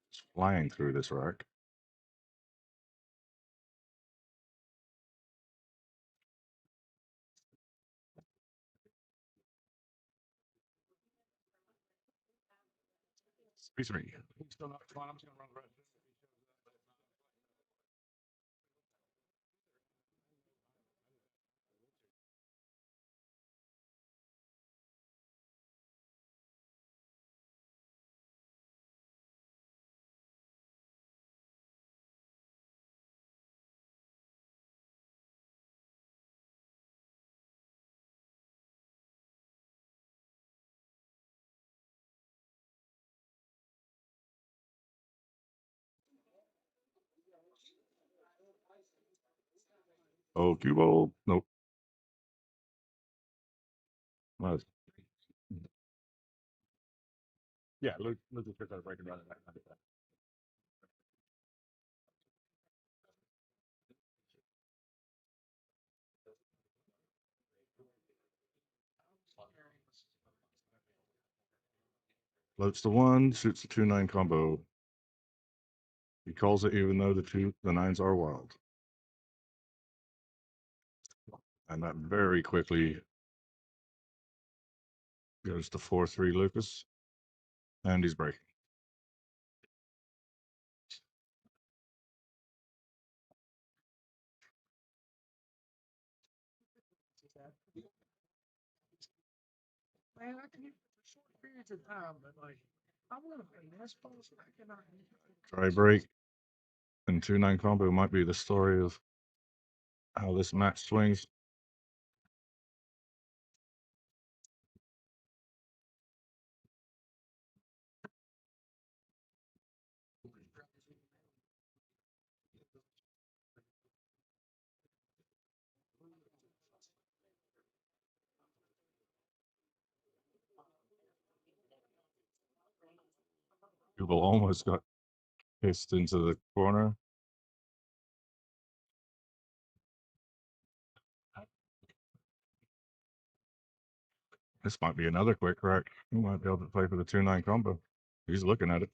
It's flying through this rack. Space me. He's still not fun. I'm just gonna run the rest of it if he shows up. Oh, cue ball. Nope. Well, yeah, Lucas gets out break and run it back. Floats the 1, shoots the 2-9 combo. He calls it even though the 9s are wild. And that very quickly goes to 4-3 Lucas. And he's breaking. Man, I can hit for short periods of time, but like, I'm gonna finesse balls. I cannot. Try break. And 2-9 combo might be the story of how this match swings. People almost got pissed into the corner. This might be another quick rack. He might be able to play for the 2-9 combo. He's looking at it.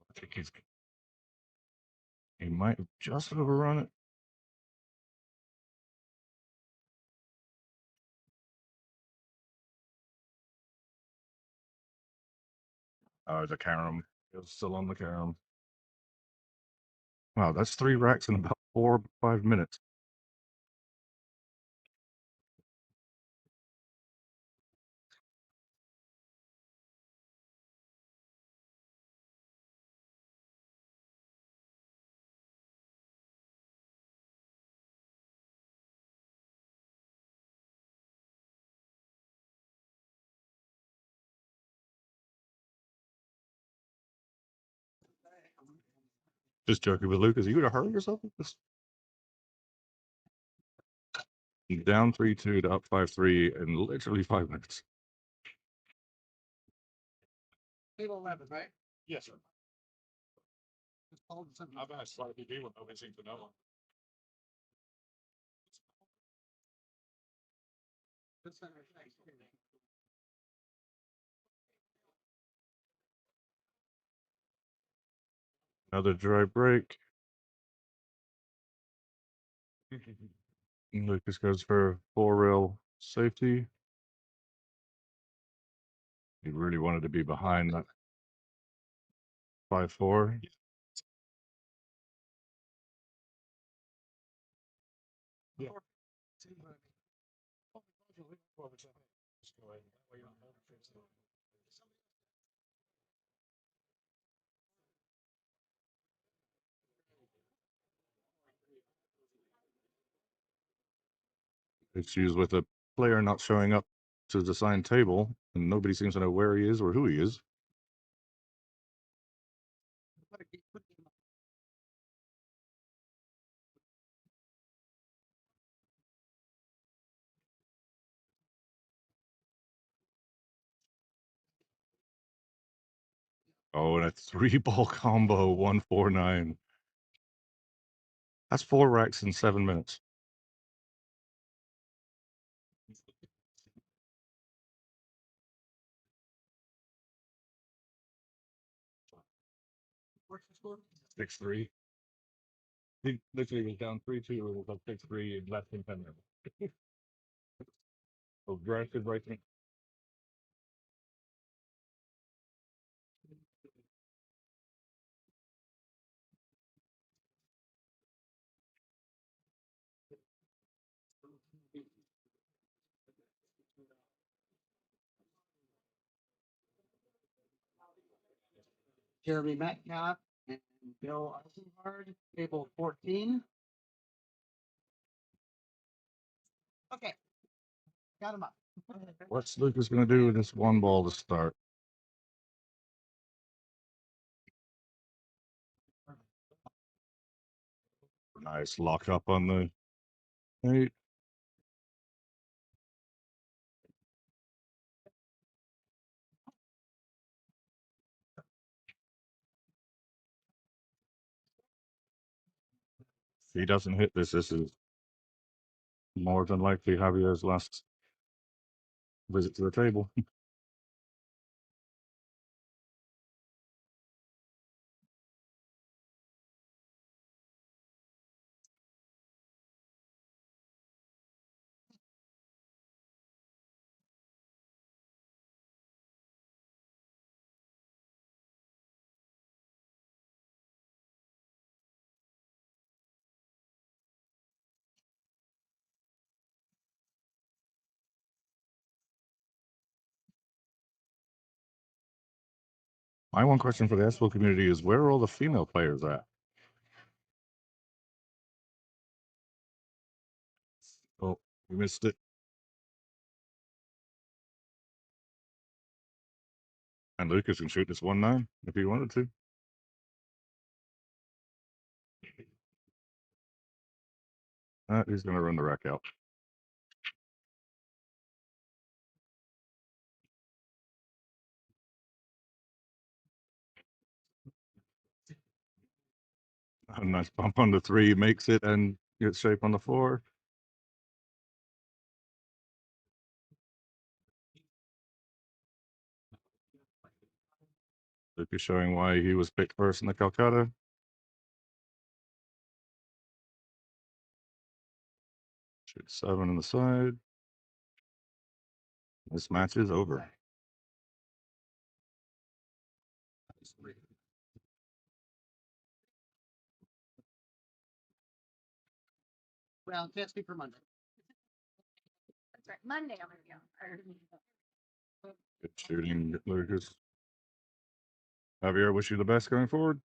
I think he might have just overrun it. Oh, the carom. It was still on the carom. Wow, that's 3 racks in about 4 or 5 minutes. Just joking with Lucas. Are you gonna hurt yourself? Down 3-2 to up 5-3 in literally 5 minutes. Table 11, right? Yes, sir. I've asked slightly B when nobody seems to know. Another dry break. Lucas goes for 4-rail safety. He really wanted to be behind that 5-4. Yeah. Issues with a player not showing up to the assigned table, and nobody seems to know where he is or who he is. Oh, and a 3-ball combo, 149. That's 4 racks in 7 minutes. What's the score? 6-3. He literally was down 3-2. It was up 6-3 in less than 10 minutes. Aggressive right there. Jeremy Metcalf and Bill Eisenhard, table 14. Okay. Got him up. What's Lucas going to do with this 1 ball to start? Nice lock up on the 8. If he doesn't hit this, this is more than likely Javier's last visit to the table. My one question for the Espo community is, where are all the female players at? Oh, we missed it. And Lucas can shoot this 1-9 if he wanted to. He's going to run the rack out. A nice bump on the 3, makes it, and gets shape on the 4. Lucas showing why he was picked first in the Calcutta. Shoot 7 on the side. This match is over. Well, can't speak for Monday. That's right. Monday I'm gonna go. Good shooting, Lucas. Javier, wish you the best going forward.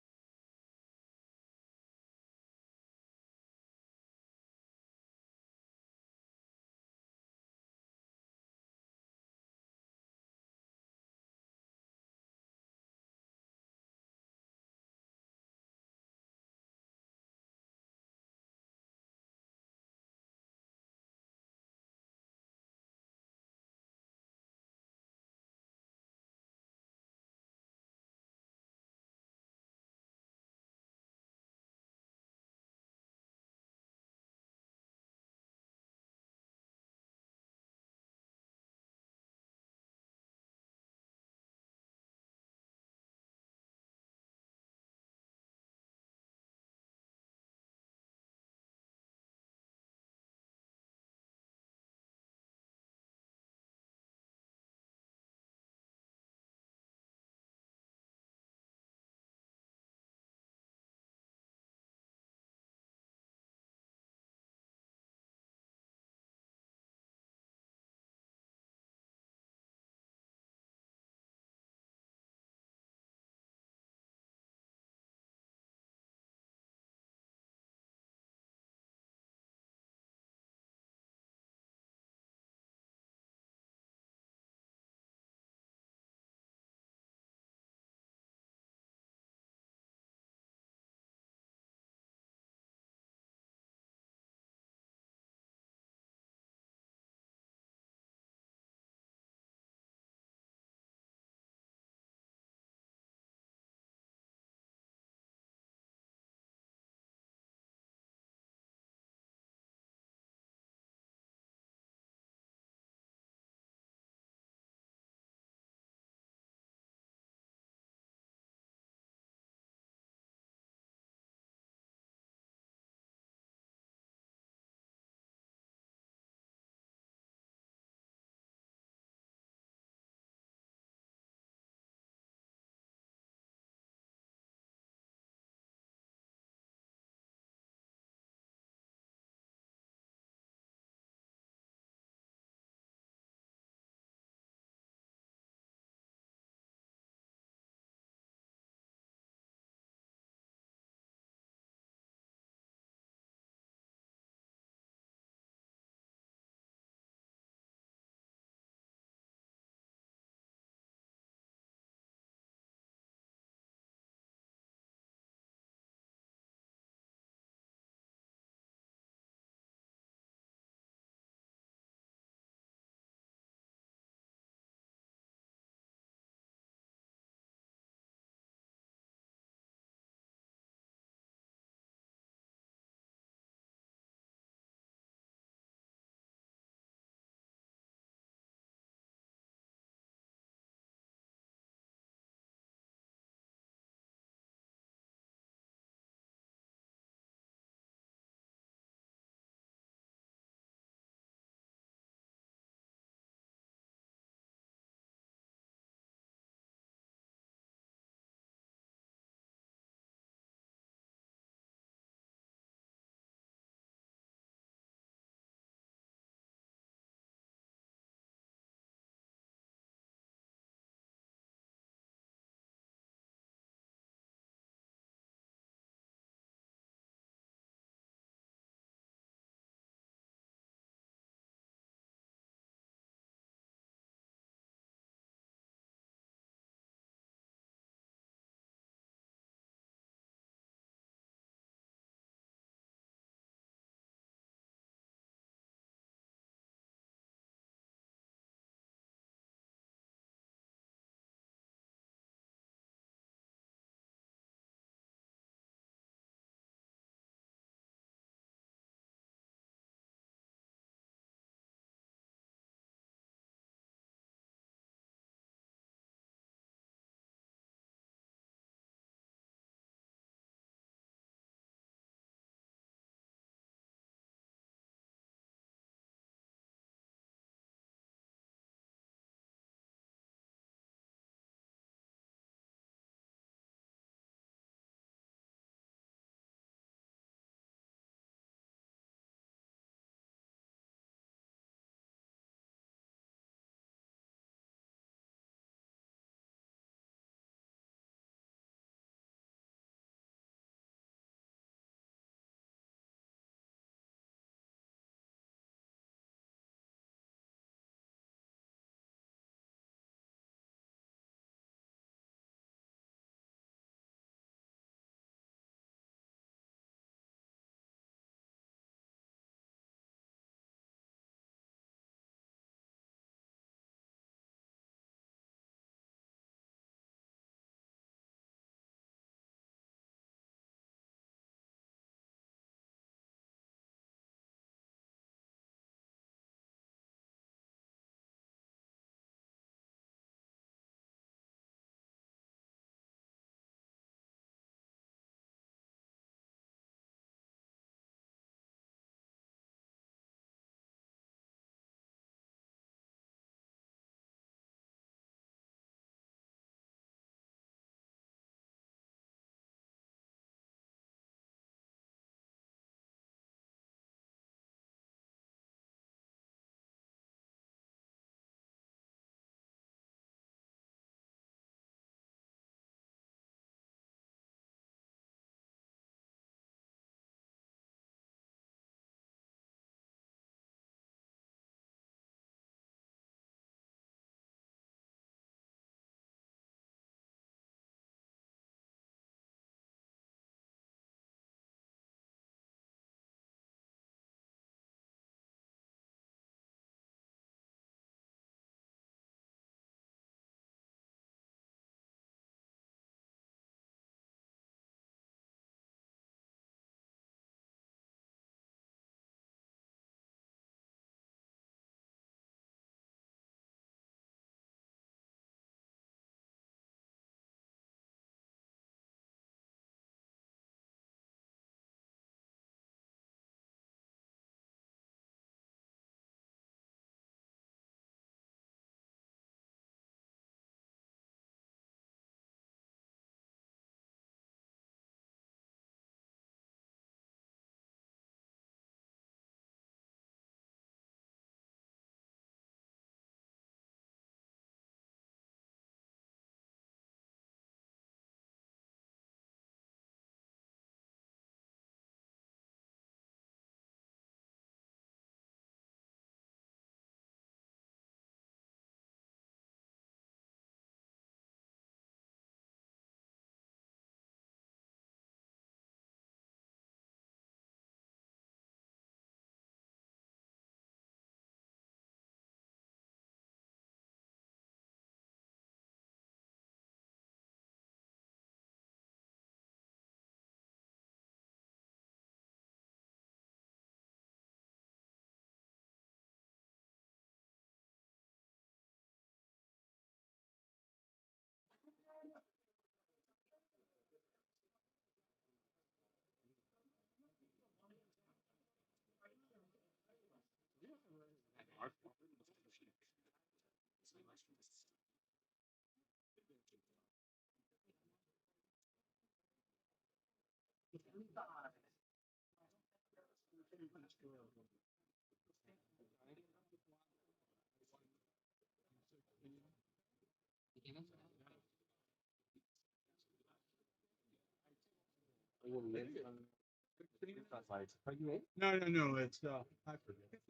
No. It's I forget.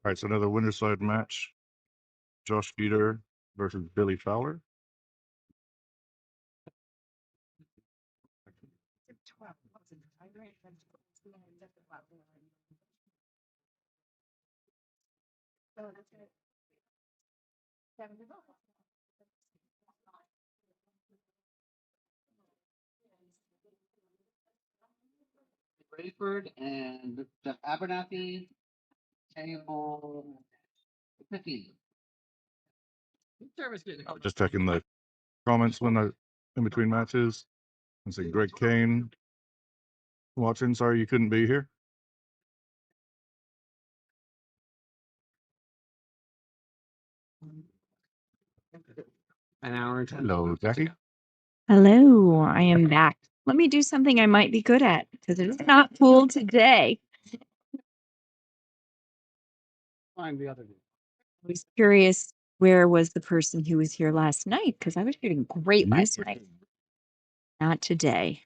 All right, so another winner side match. Josh Peter versus Billy Fowler. Rayford and Jeff Abernathy, table 15. Service getting Just checking the comments when I in between matches. And say Greg Kane watching. Sorry you couldn't be here. an hour and 10. Hello, Jackie. Hello, I am back. Let me do something I might be good at because it's not pool today. Find the other. I was curious where was the person who was here last night because I was doing great last night. Not today.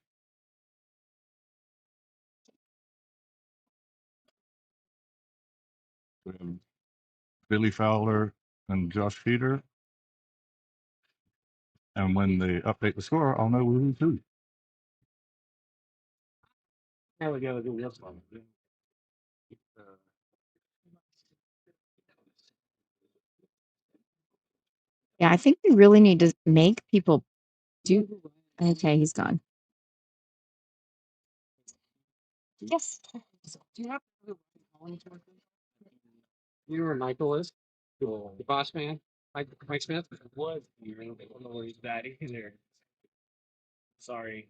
We have Billy Fowler and Josh Peter. And when they update the score, I'll know who's who. Now we gotta do this one. Yeah, I think we really need to make people do. Okay, he's gone. Yes. Do you have you were Michael is the boss man, Mike Smith. Was you know they don't know he's bad either. Sorry.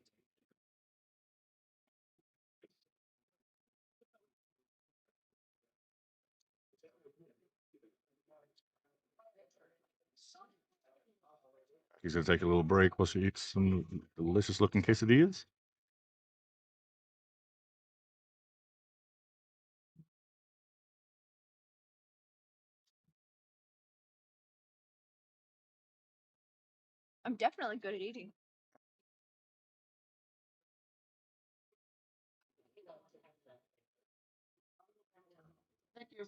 He's gonna take a little break while she eats some delicious looking quesadillas. I'm definitely good at eating. Thank you.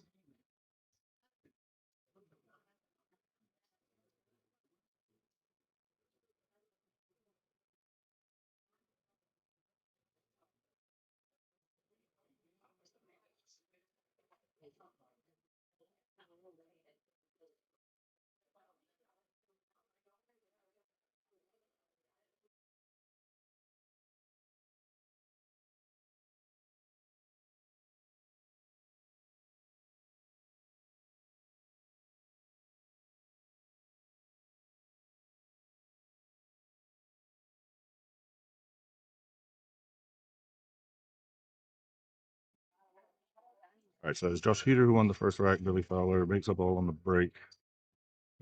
All right, so it's Josh Peter who won the first rack. Billy Fowler makes up all on the break.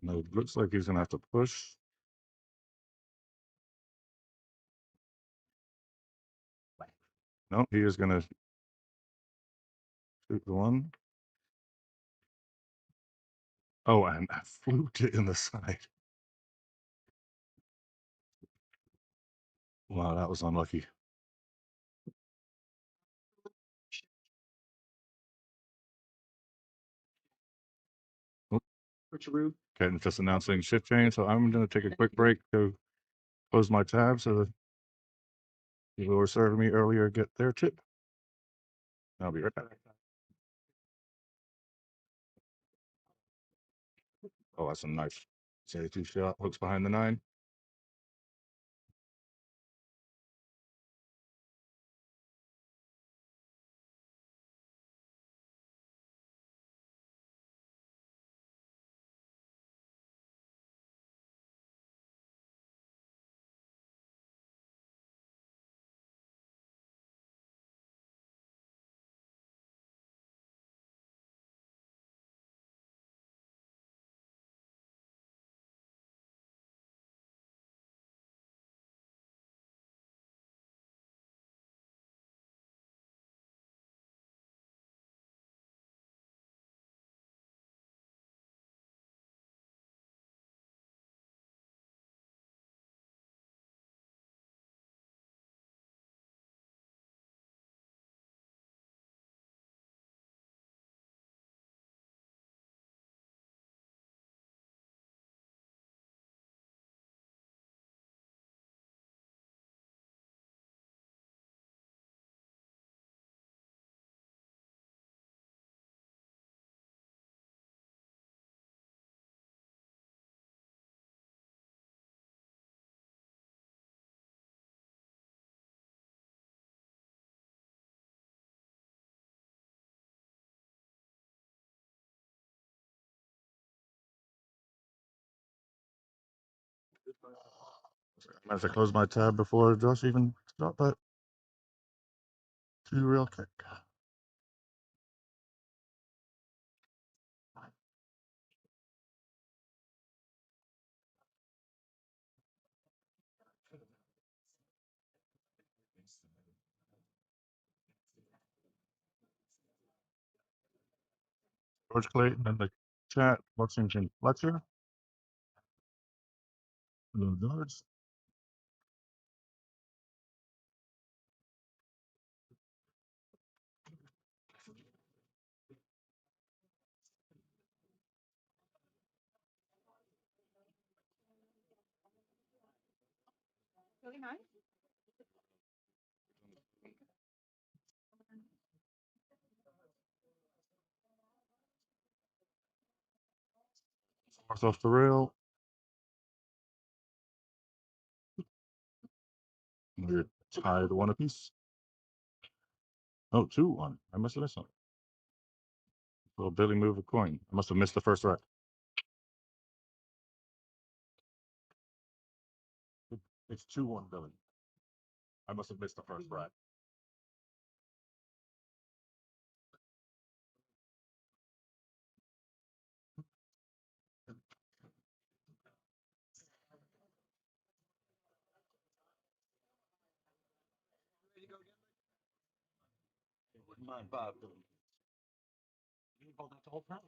And it looks like he's gonna have to push. No, he is gonna shoot the one. Oh, and I fluked it in the side. Wow, that was unlucky. Richard. Okay, and just announcing shift change. So I'm gonna take a quick break to close my tab so that people who were serving me earlier get their tip. I'll be right back. Oh, that's a nice 72 shot. Hooks behind the 9. I have to close my tab before Josh even stopped that 2-rail kick. George Clayton in the chat, Washington Fletcher. Hello, George. Really nice. North off the rail. We're tied 1 apiece. Oh, 2-1. I must have missed something. Will Billy move a coin? I must have missed the first rack. It's 2-1, Billy. I must have missed the first rack. Wouldn't mind Bob. You hold that the whole time.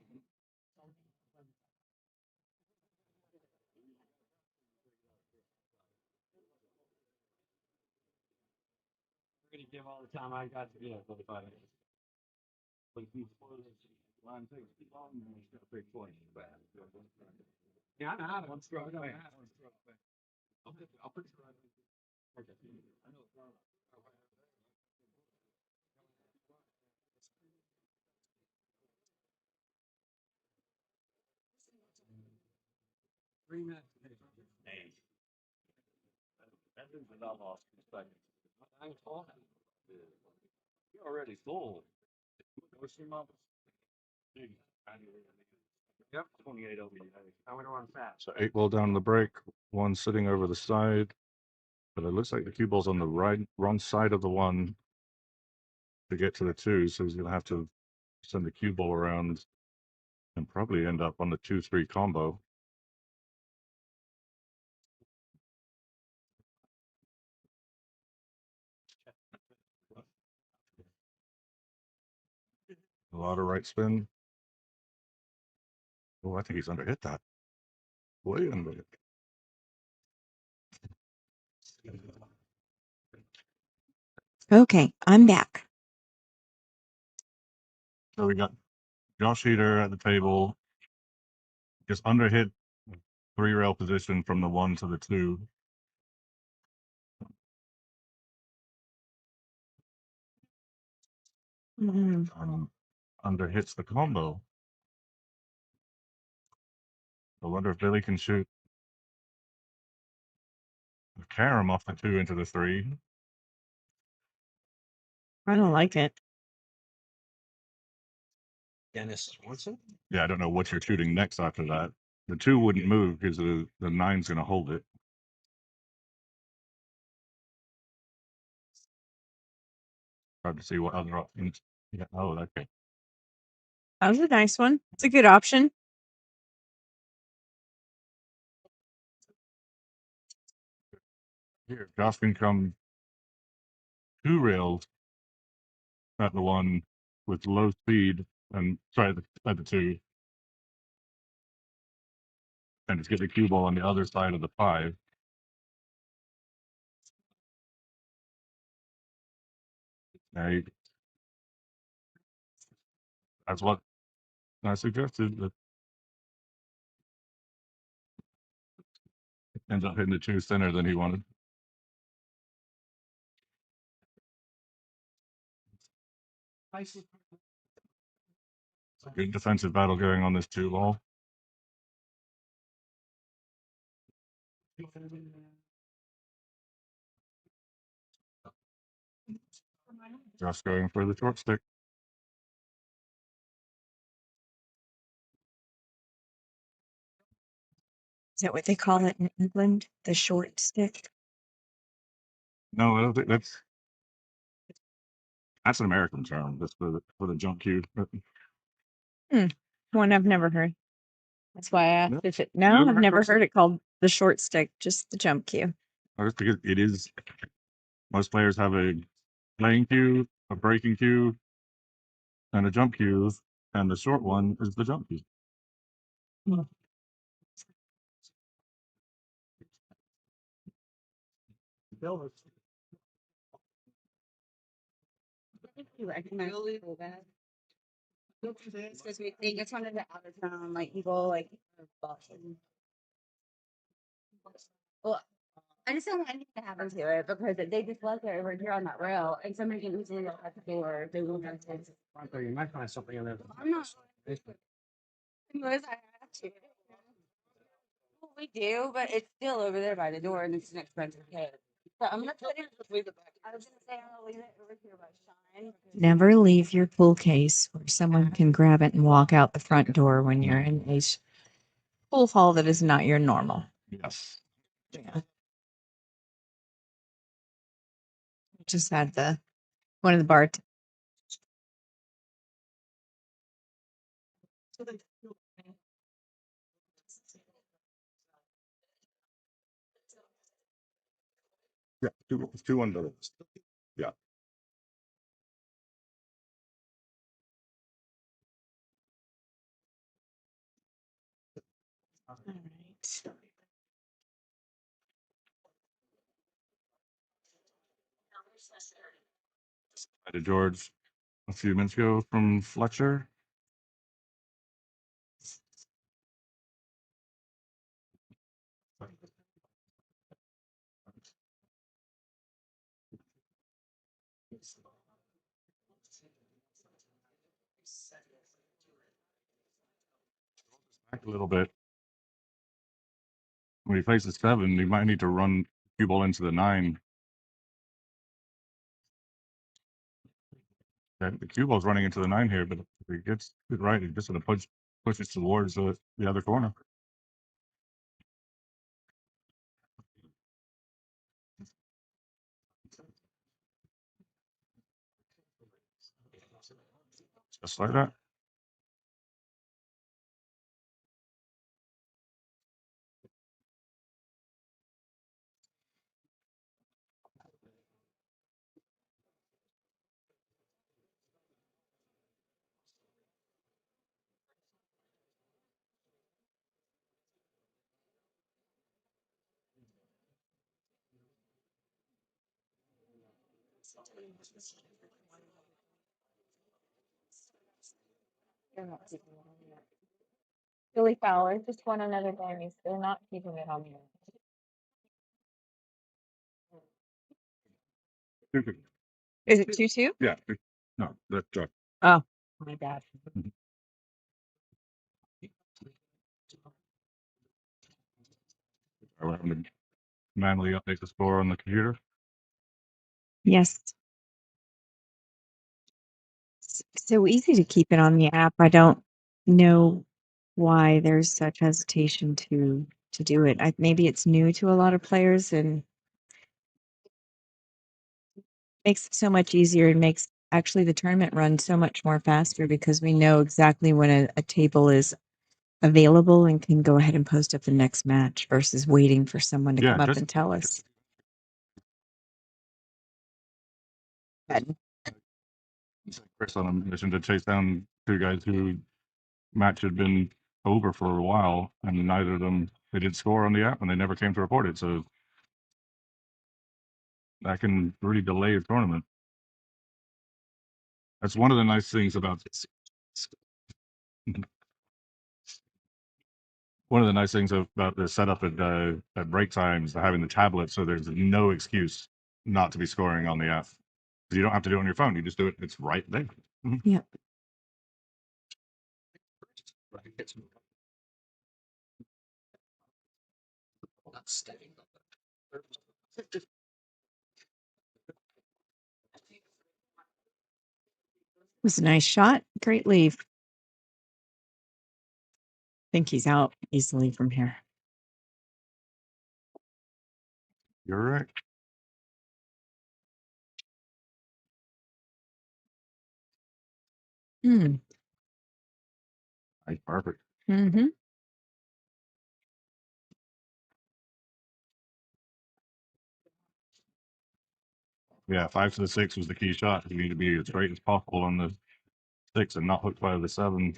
We're gonna give all the time I got to get 45 minutes. But if you spoil this line 6 too long, then it's got a big point. Yeah, I know how to one stroke. I know how to one stroke. I'll put it right. Okay. I know. 3 minutes. Hey. That dude's not lost respect. I'm talking. You're already full. Go see Mom. Yep, 28 over you. I went on fast. So 8 ball down the break, 1 sitting over the side. But it looks like the cue ball's on the wrong side of the 1 to get to the 2. So he's going to have to send the cue ball around and probably end up on the 2-3 combo. A lot of right spin. Oh, I think he's underhit that. Way under it. Okay, I'm back. So we got Josh Heater at the table. Just underhit 3-rail position from the 1 to the 2. Underhits the combo. I wonder if Billy can shoot the carom off the 2 into the 3. I don't like it. Dennis Swanson? Yeah, I don't know what you're shooting next after that. The 2 wouldn't move because the 9's going to hold it. Hard to see what other options. Yeah. Oh, okay. That was a nice one. It's a good option. Here, Josh can come 2 rails at the 1 with low speed and try at the 2. And just get the cue ball on the other side of the 5. Now, that's what I suggested. That ends up hitting the 2 thinner than he wanted. It's a good defensive battle going on this 2 ball. Just going for the short stick. Is that what they call it in England? The short stick? No, I don't think that's an American term. That's for the jump cue. One I've never heard. That's why I asked No, if it. you No, never I've heard never of heard it called the short stick, just the jump cue. Just because it is. Most players have a playing cue, a breaking cue, and a jump cue, and the short one is the jump cue. You recognize people that. It's because we think it's one of the out of town like people like Boston. Well, I just don't want anything to happen to it because they just left it over here on that rail and somebody can easily go at the door if they will have to. You might find something in there. I'm not unless I have to. Well, we do, but it's still over there by the door and it's an expensive kit. So I'm gonna put it. I was gonna say I'm gonna leave it over here by Shine. Never leave your pool case where someone can grab it and walk out the front door when you're in a pool hall that is not your normal. Yes. Yeah. Just had one of the bar. Yeah. Two under those. Yeah. All right. I did George a few minutes ago from Fletcher. Back a little bit. When he faces 7, he might need to run cue ball into the 9. And the cue ball's running into the 9 here, but if he gets it right, he's just going to push it towards the other corner. Just like that. They're not keeping it on there. Billy Fowler just won another Grammys. They're not keeping it on there. Is it 2-2? Yeah. No, that's Oh, my bad. we're having to manually update the score on the computer. Yes. So easy to keep it on the app. I don't know why there's such hesitation to do it. Maybe it's new to a lot of players and makes it so much easier and makes actually the tournament run so much more faster because we know exactly when a table is available and can go ahead and post up the next match versus waiting for someone to Yeah, come up just- and tell us. Chris on a mission to chase down 2 guys who match had been over for a while, and neither of them they did score on the app, and they never came to report it. So that can really delay a tournament. That's one of the nice things about this. One of the nice things about the setup at break times, having the tablet, so there's no excuse not to be scoring on the app. You don't have to do it on your phone. You just do it. It's right there. Yeah. Was a nice shot. Great leave. Think he's out easily from here. You're right. Hmm. Nice, perfect. Mm-hmm. Yeah, 5 to the 6 was the key shot. You need to be as straight as possible on the 6 and not hook by the 7.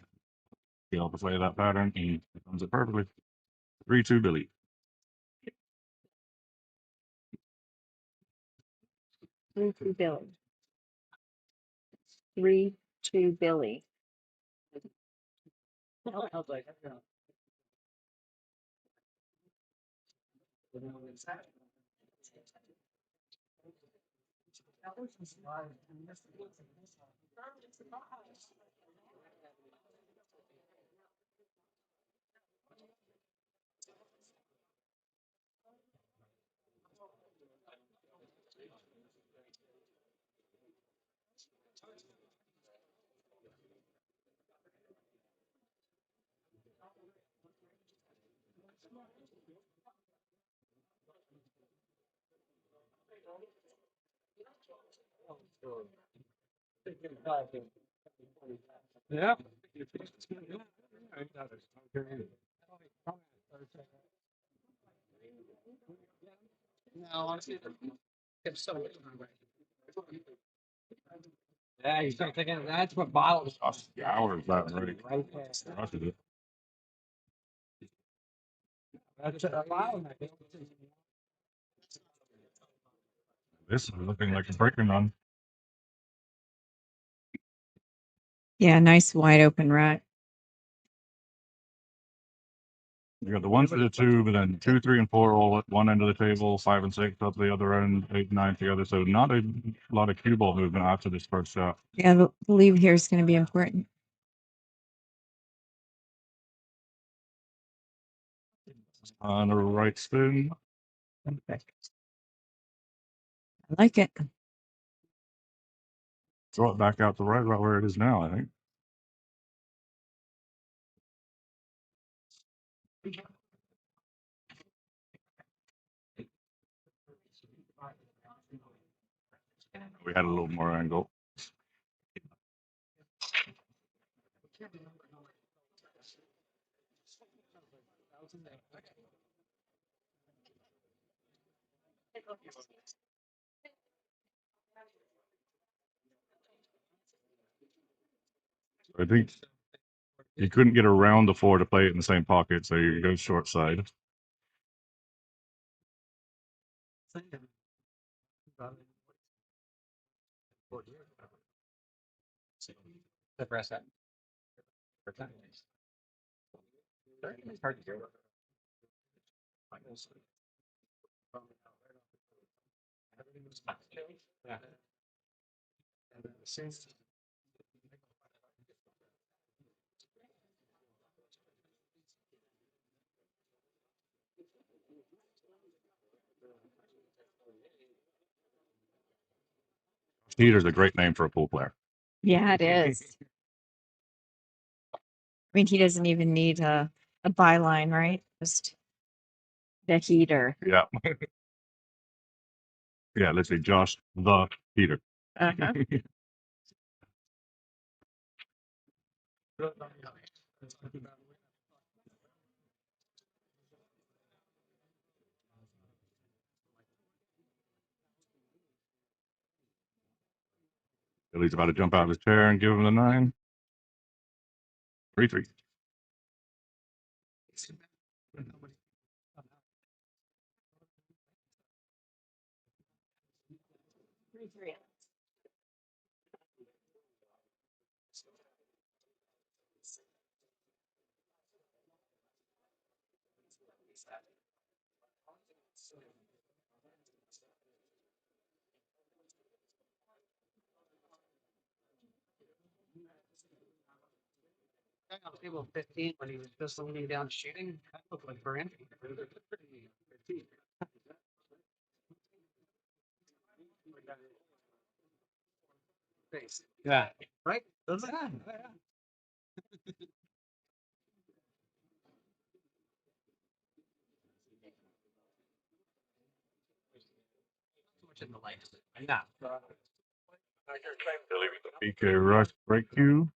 Be able to play that pattern, and he runs it perfectly. 3-2 Billy. 3-2 Billy. 3-2 Billy. Yeah. No, honestly, it's so much time. Yeah, you start thinking that's what bottles Cost hours that right. right there. Rushes it. That's a bottle. This is looking like a breaking run. Yeah, nice wide open rack. You got the 1 to the 2, but then 2, 3, and 4 all at one end of the table, 5 and 6 up the other end, 8 and 9 together. So not a lot of cue ball movement after this first shot. Yeah, the lead here is going to be important. On the right spin. I like it. Throw it back out to right about where it is now, I think. We had a little more angle. I think he couldn't get around the 4 to play it in the same pocket, so he goes short side. The press that. It's hard to hear. Yeah. Peter's a great name for a pool player. Yeah, it is. I mean, he doesn't even need a byline, right? Just the heater. Yeah. Yeah, literally Josh the Peter. Uh-huh. Billy's about to jump out of his chair and give him the 9. 3-3. On table 15 when he was just leaning down shooting. That looked like Brand. Yeah. Right? Doesn't it? Yeah. Billy with the PK rush break cue.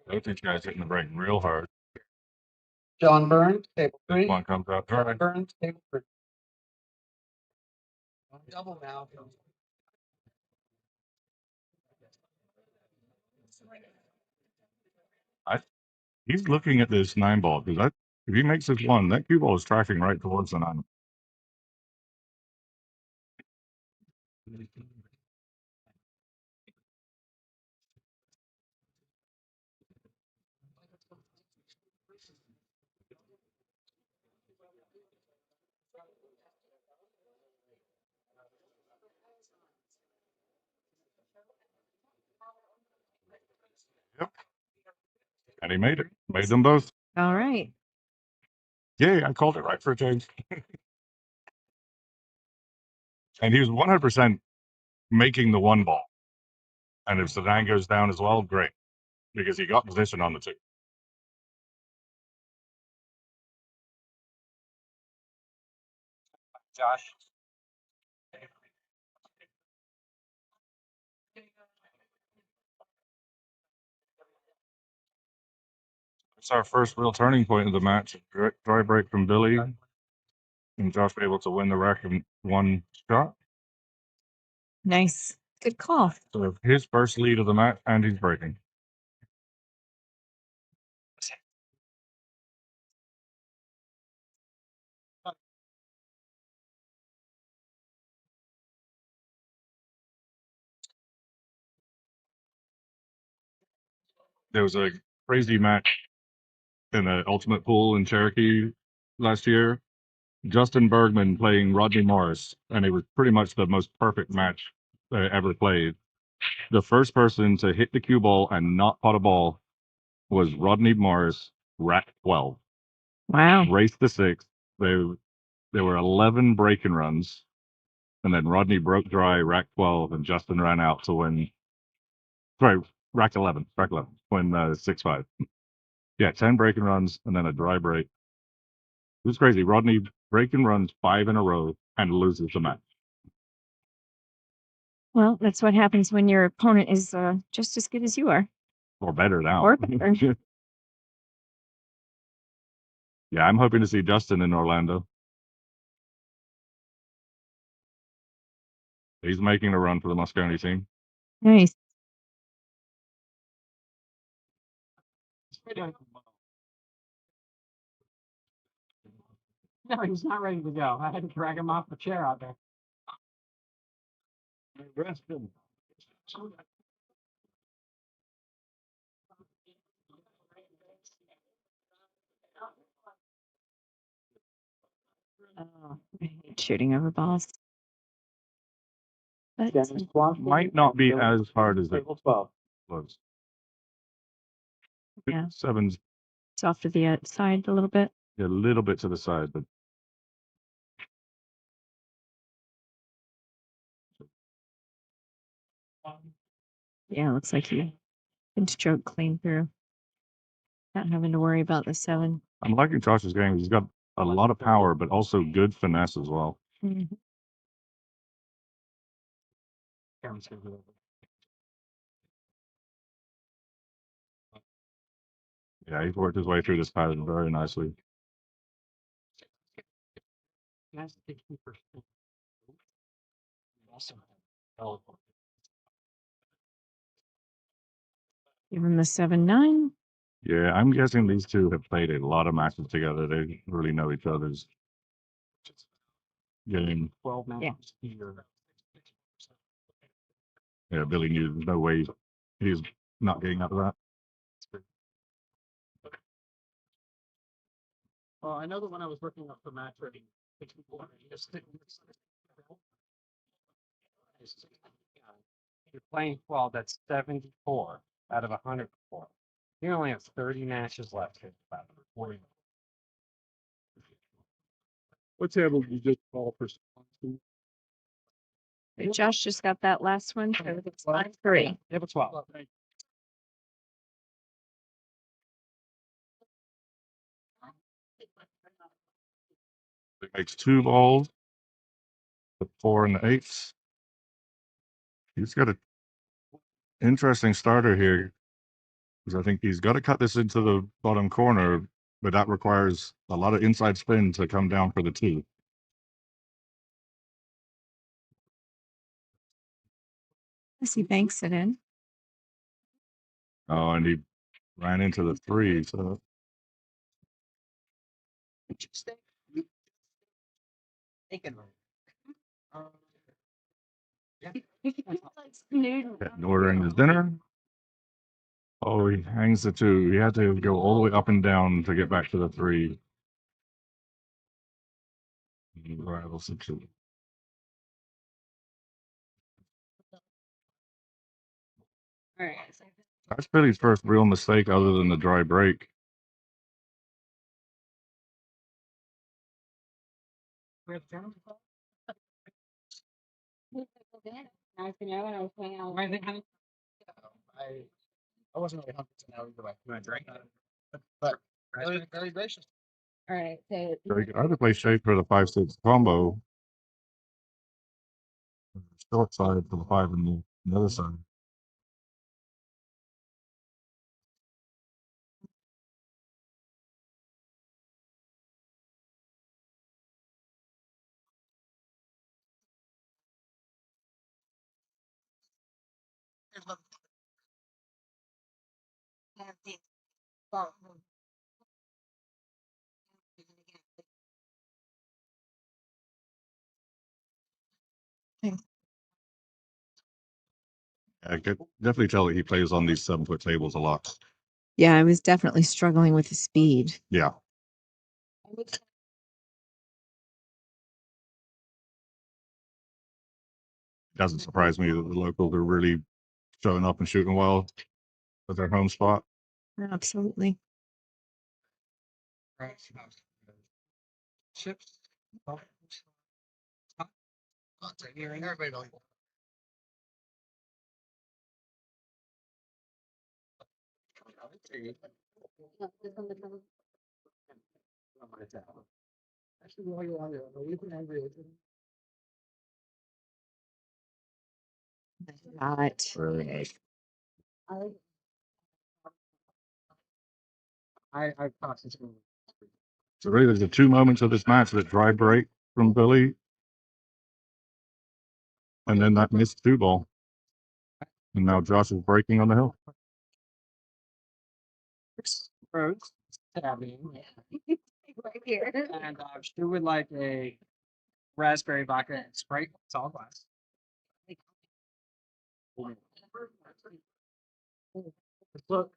Both these guys hitting the break real hard. John Burns, table This 3. one comes out John dry. Burns, table 3. Double now. He's looking at this 9 ball because if he makes this one, that cue ball is tracking right towards the 9. Yep. And he made it. Made them both. All right. Yay, I called it right for a change. And he was 100% making the 1 ball. And if the 9 goes down as well, great. Because he got position on the 2. Josh. It's our first real turning point of the match. Dry break from Billy. And Josh able to win the rack in 1 shot. Nice. Good call. So his first lead of the match, and he's breaking. There was a crazy match in the Ultimate Pool in Cherokee last year. Justin Bergman playing Rodney Morris, and it was pretty much the most perfect match ever played. The first person to hit the cue ball and not pot a ball was Rodney Morris, rack 12. Wow. Race to 6. There were 11 break-in runs, and then Rodney broke dry, rack 12, and Justin ran out to win. Sorry, rack 11, win 6-5. Yeah, 10 break-in runs, and then a dry break. It was crazy. Rodney break-in runs 5 in a row and loses the match. Well, that's what happens when your opponent is just as good as you are. Or better now. Or better. Yeah, I'm hoping to see Justin in Orlando. He's making a run for the Moscone team. Nice. No, he's not ready to go. I had to drag him off the chair out there. Rest him. Oh, I hate shooting over balls. But Might not be as hard as it Table 12. was. Yeah. 7's it's off to the side a little bit. a little bit to the side, but Yeah, it looks like he can stroke clean through. Not having to worry about the 7. I'm liking Josh's game. He's got a lot of power, but also good finesse as well. Mhm. Yeah, he's worked his way through this pattern very nicely. Give him the 7-9. Yeah, I'm guessing these two have played a lot of matches together. They really know each other's game. 12 Yeah. matches here. Yeah, Billy knew there's no way he's not getting out of that. Well, I know that when I was working up the match rating, you're playing 12, that's 74 out of 104. You only have 30 matches left here. What table did you just call for? Josh just got that last one. So it's 3. Table 12. makes 2 balls. The 4 and the 8s. He's got an interesting starter here. Because I think he's got to cut this into the bottom corner, but that requires a lot of inside spin to come down for the 2. As he banks it in. Oh, and he ran into the 3, so Interesting. Thinking. Yeah. Like snooding. getting ordering his dinner. Oh, he hangs the 2. He had to go all the way up and down to get back to the 3. He rivals the 2. All right. So That's Billy's first real mistake other than the dry break. We have tournament. nice to know when I was playing out. What do you think, honey? I wasn't really hungry now either way. You want to drink? But very gracious. All right. So So he could either play shape for the 5-6 combo, or short side for the 5 and the other side. I could definitely tell that he plays on these 7-foot tables a lot. Yeah, I was definitely struggling with the speed. Yeah. Doesn't surprise me that the locals are really showing up and shooting well at their home spot. Absolutely. Right. Chips. Everybody. Not. I thought this one. So really, there's the 2 moments of this match: that dry break from Billy, and then that missed 2 ball. And now Josh is breaking on the hill. Rose. Tabby. right here. And she would like a raspberry vodka and Sprite. It's all glass. Look.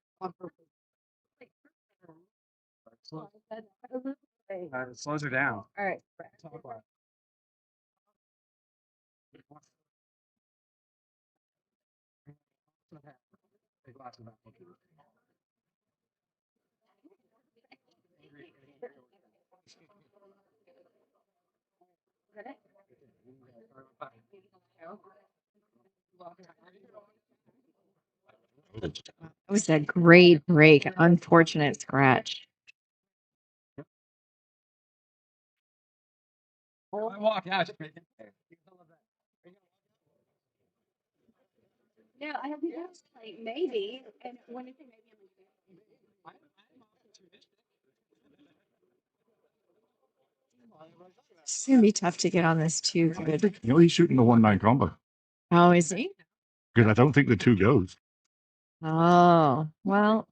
It slows her down. All right. It's all glass. Big glass of vodka. It was a great break. Unfortunate scratch. I walk out. Yeah, I have to like maybe, and when it's maybe It's gonna be tough to get on this too. Good. You know, he's shooting the 1-9 combo Oh, is he? because I don't think the 2 goes. Oh, well.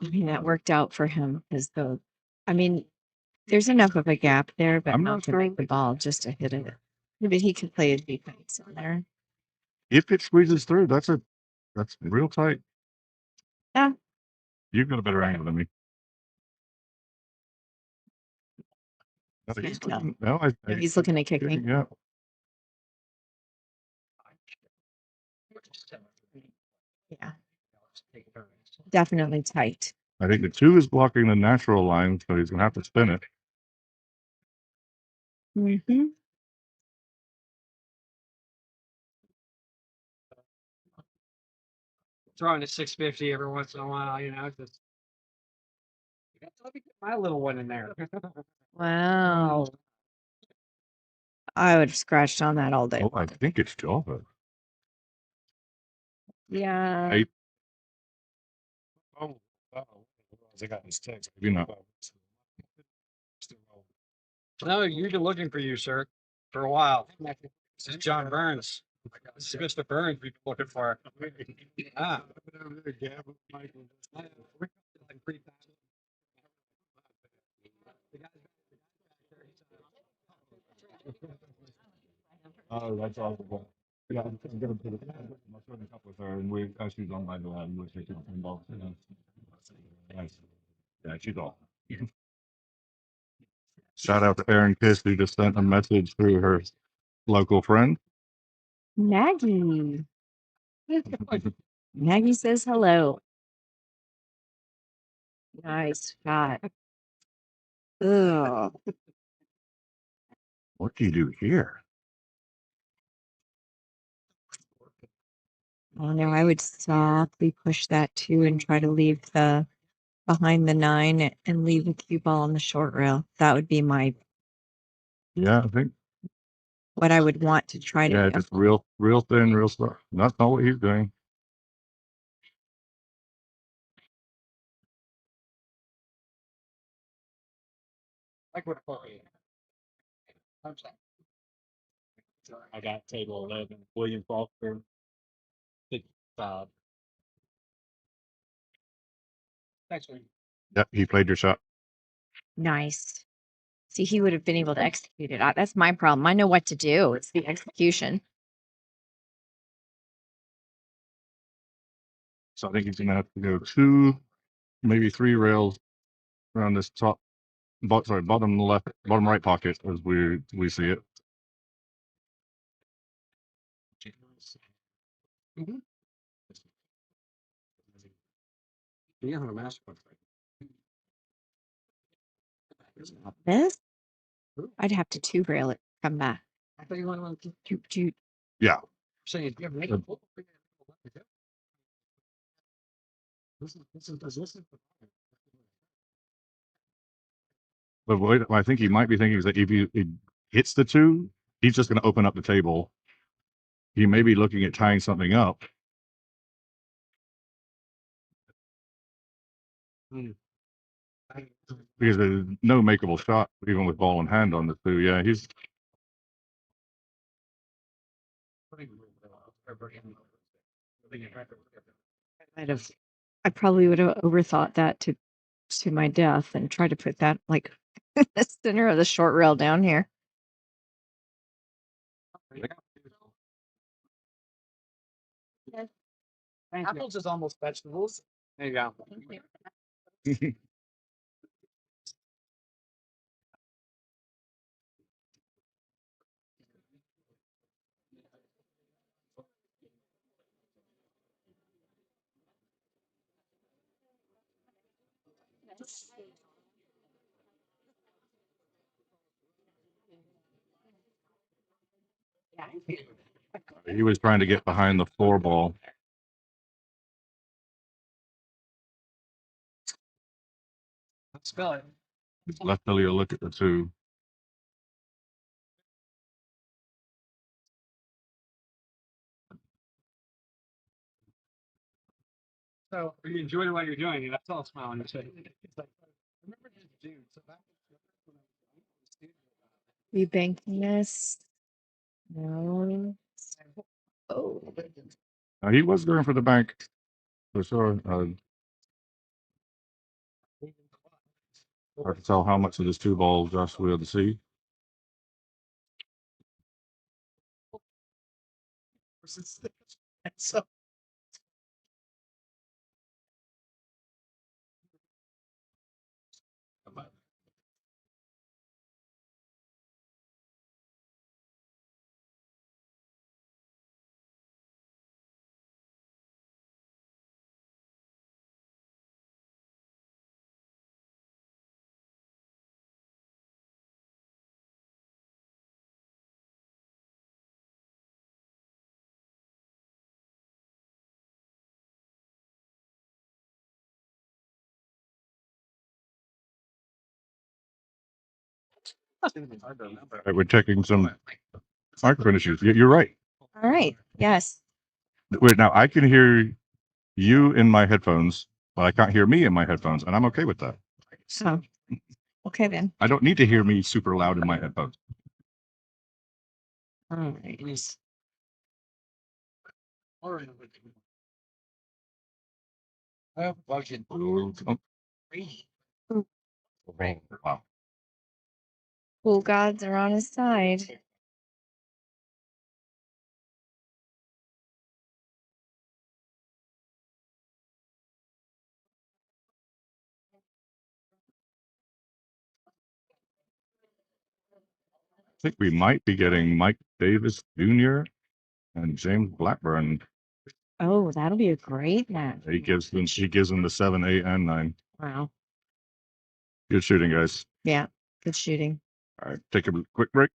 I mean, that worked out for him because there's enough of a gap there, but I'm not not to sure. make the ball, just to hit it. Maybe he could play his defense in there. If it squeezes through, that's real tight. Yeah. You've got a better angle than me. No, Can't he's tell. looking, no, He's looking at kicking. kicking, yeah. Yeah. Definitely tight. I think the 2 is blocking the natural line, so he's gonna have to spin it. Mm-hmm. Throwing a 650 every once in a while, just Let me get my little one in there. Wow. I would have scratched on that all day. Oh, I think it's Java. Yeah. I Oh, wow. I got this text. maybe not. No, you've been looking for you, sir, for a while. This is John Burns. This is Mr. Burns we've been looking for. Ah. Oh, that's awesome. Yeah, I'm gonna put it. I'm showing a couple with her, and we she's on my line. We're taking involved. Nice. Yeah, she's off. Shout out to Erin Kiss, who just sent a message through her local friend. Maggie. Maggie says hello. Nice shot. Ugh. What do you do here? Oh no, I would softly push that 2 and try to leave the behind the 9 and leave the cue ball on the short rail. That would be my Yeah, I think. what I would want to try to Yeah, do. just real thin, real slow. That's not what he's doing. Like what? I got table 11. William Faulkner. Thanks, man. Yep, he played your shot. Nice. See, he would have been able to execute it. That's my problem. I know what to do. It's the execution. So I think he's gonna have to go 2, maybe 3 rails around this top, bottom left, bottom right pocket as we see it. You have a master. This? I'd have to 2 rail it. Come back. I thought you wanted to Two. Yeah, saying you have Uh, this is but what I think he might be thinking is that if he hits the 2, he's just gonna open up the table. He may be looking at tying something up. Because there's no makeable shot, even with ball in hand on the 2. Yeah, he's I probably would have overthought that to my death and tried to put that like in the center of the short rail down here. Apples is almost vegetables. There you go. he was trying to get behind the 4 ball. Spell it. Left Elliot look at the 2. So Are you enjoying what you're doing? That's all smile on your face. it's like, I remember this dude. So back when I was a student, We banking this? No. Oh. He was going for the bank for sure. Hard to tell how much of this 2 ball Josh will be able to see. so Right, we're checking some microphone issues. You're right. All right. Yes. Wait, now I can hear you in my headphones, but I can't hear me in my headphones, and I'm okay with that. So, okay then. I don't need to hear me super loud in my headphones. All right. I have a budget. Oh, wow. Cool gods are on his side. I think we might be getting Mike Davis Jr. and James Blackburn. Oh, that'll be a great match. He gives them the 7, 8, and 9. Wow. Good shooting, guys. Yeah. Good shooting. All right, take a quick break.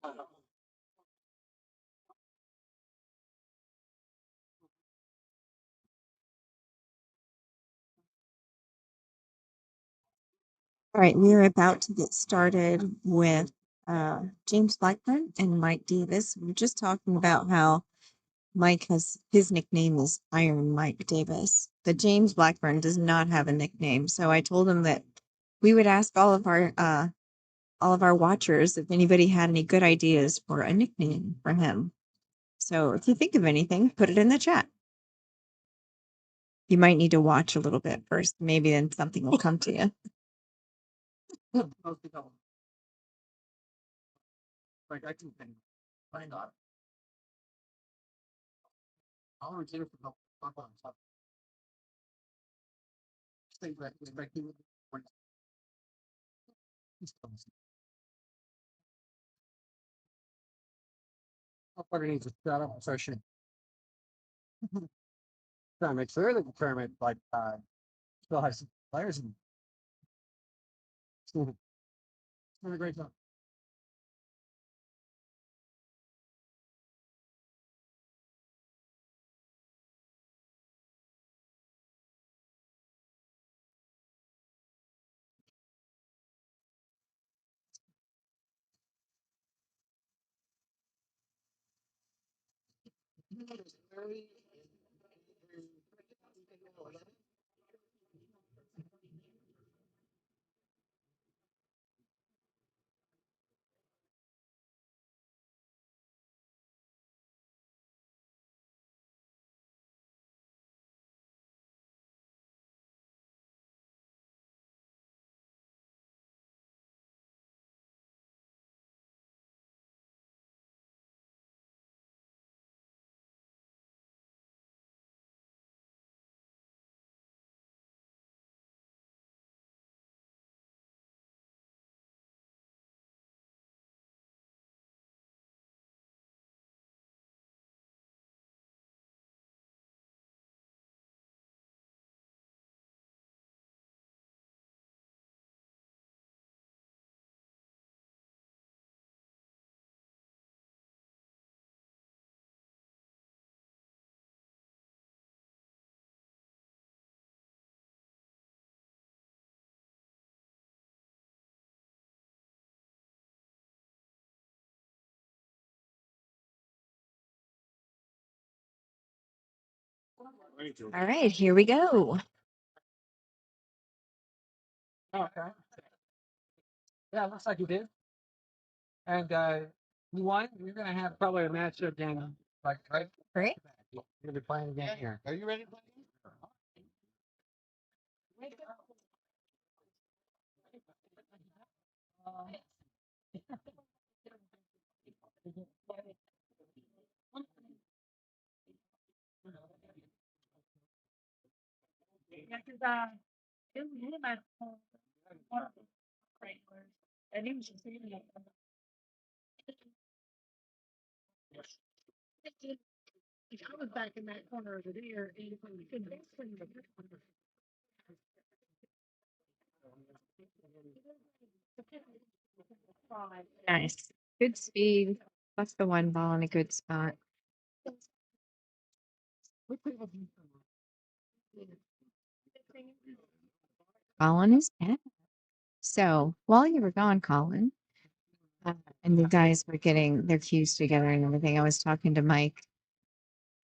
All right, we're about to get started with James Blackburn and Mike Davis. We are just talking about how Mike has his nickname is Iron Mike Davis. But James Blackburn does not have a nickname. So I told him that we would ask all of our watchers if anybody had any good ideas for a nickname for him. So if you think of anything, put it in the chat. You might need to watch a little bit first. Maybe then something will come to you. Like I can find out. I'll retain it from the top. Stay back, expecting. How far needs to shut up session? Trying to make sure that the tournament still has some players in. Doing a great job. All right, here we go. Okay. Yeah, looks like you did. And you won. You're gonna have probably a match again, like right. Great. You're gonna be playing again here. Are you ready to play? Yeah, because it was really my one of the regulars. And he was just saying that. If I was back in that corner of the deer, and if we couldn't swing the Nice. Good speed. That's the one ball in a good spot. Colin is back. So while you were gone, Colin, and the guys were getting their cues together and everything, I was talking to Mike,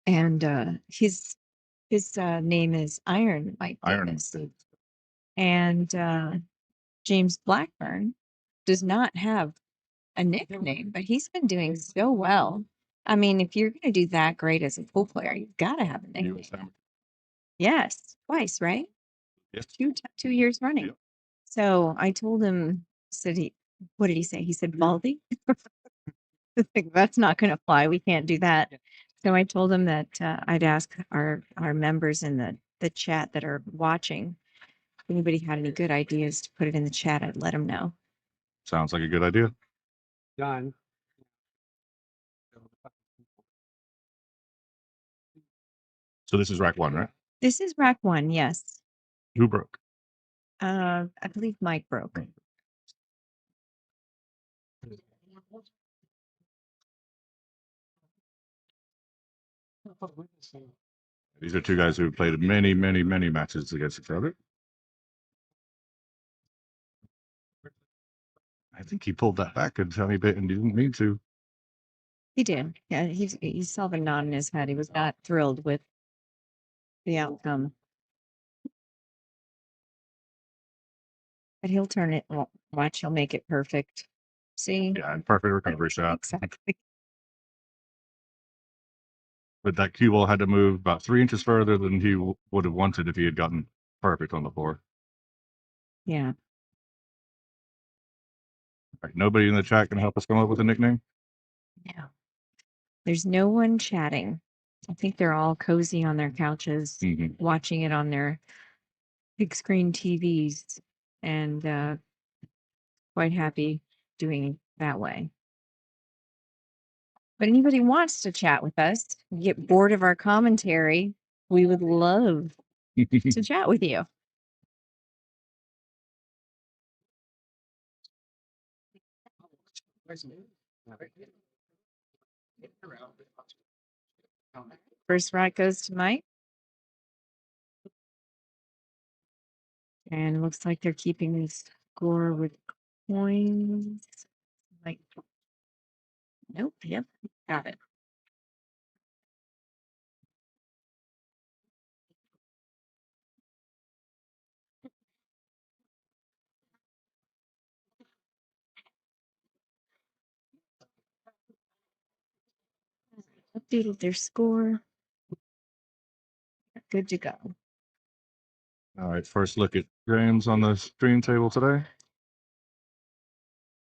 and his name is Iron Mike Iron Davis. And James Blackburn does not have a nickname, but he's been doing so well. I mean, if you're going to do that great as a pool player, you've got to have a nickname. US Amateur. Yes, twice, right? Yes. 2 years running. Yep. So I told him, what did he say? He said, Baldy. Like, that's not going to fly. We can't do that. So I told him that I'd ask our members in the chat that are watching, if anybody had any good ideas to put it in the chat, I'd let them know. Sounds like a good idea. Done. So this is rack one, right? This is rack one, yes. Who broke? I believe Mike broke. These are two guys who have played many, many, many matches against each other. I think he pulled that back a tiny bit and didn't mean to. He did. Yeah, he saw the nod in his head. He was not thrilled with the outcome. But he'll turn it. Watch, he'll make it perfect. See? Yeah, perfect recovery shot. Exactly. But that cue ball had to move about 3 inches further than he would have wanted if he had gotten perfect on the floor. Yeah. All right, nobody in the chat can help us come up with a nickname? No. There's no one chatting. I think they're all cozy on their couches, watching it on their big screen TVs, and quite happy doing that way. But anybody wants to chat with us, get bored of our commentary, we would love to chat with you. First rack goes to Mike. And it looks like they're keeping the score with coins. Like, nope, yep, got it. Updated their score. Good to go. All right, first look at James on the stream table today.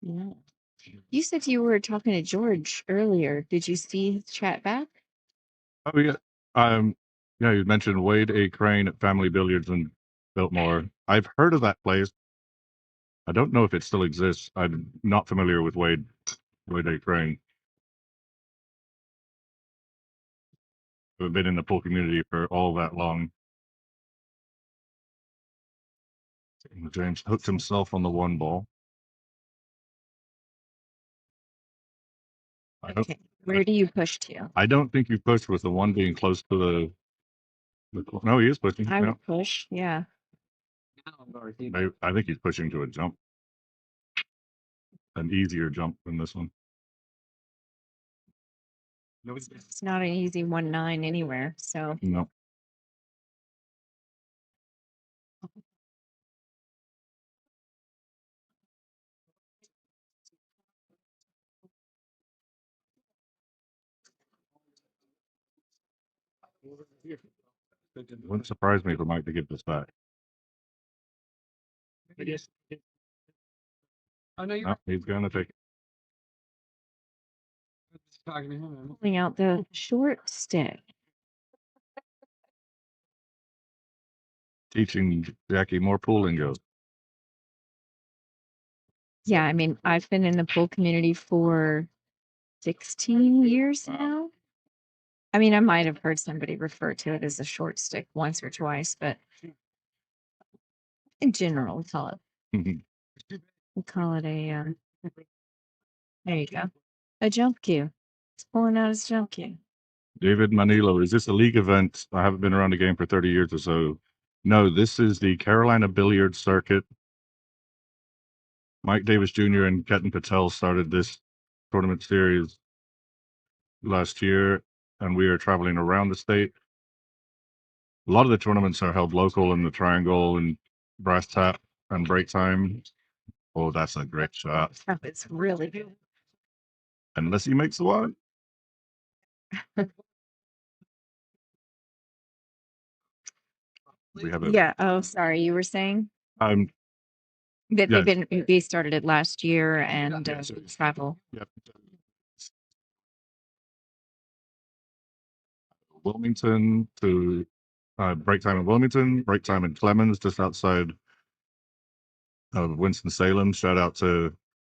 Yeah. You said you were talking to George earlier. Did you see his chat back? Oh yeah. Yeah, you mentioned Wade A. Crane at Family Billiards in Biltmore. I've heard of that place. I don't know if it still exists. I'm not familiar with Wade A. Crane. I've been in the pool community for all that long. James hooked himself on the one ball. Okay. Where do you push to? I don't think you pushed with the one being close to the no, he is pushing. I Yeah. would push, yeah. I think he's pushing to a jump. An easier jump than this one. It's not an easy 1-9 anywhere, so. No. It wouldn't surprise me for Mike to give this back. Oh no, you're No, he's gonna take it. talking to him. Pulling out the short stick. Teaching Jackie more pool lingo. Yeah, I mean, I've been in the pool community for 16 years now. I mean, I might have heard somebody refer to it as a short stick once or twice, but in general, we call it a, there you go, a jump cue. It's pulling out his jump cue. David Manilo, is this a league event? I haven't been around the game for 30 years or so. No, this is the Carolina Billiards Circuit. Mike Davis Jr. and Ketan Patel started this tournament series last year, and we are traveling around the state. A lot of the tournaments are held local in the Triangle and Brass Tap and Break Time. Oh, that's a great shot. Oh, it's really good. Unless he makes the one. We have a Yeah. Oh, sorry. You were saying that yeah. They started it last year and Yeah, so- travel. Yep. Wilmington to break time in Wilmington, break time in Clemens, just outside of Winston-Salem. Shout out to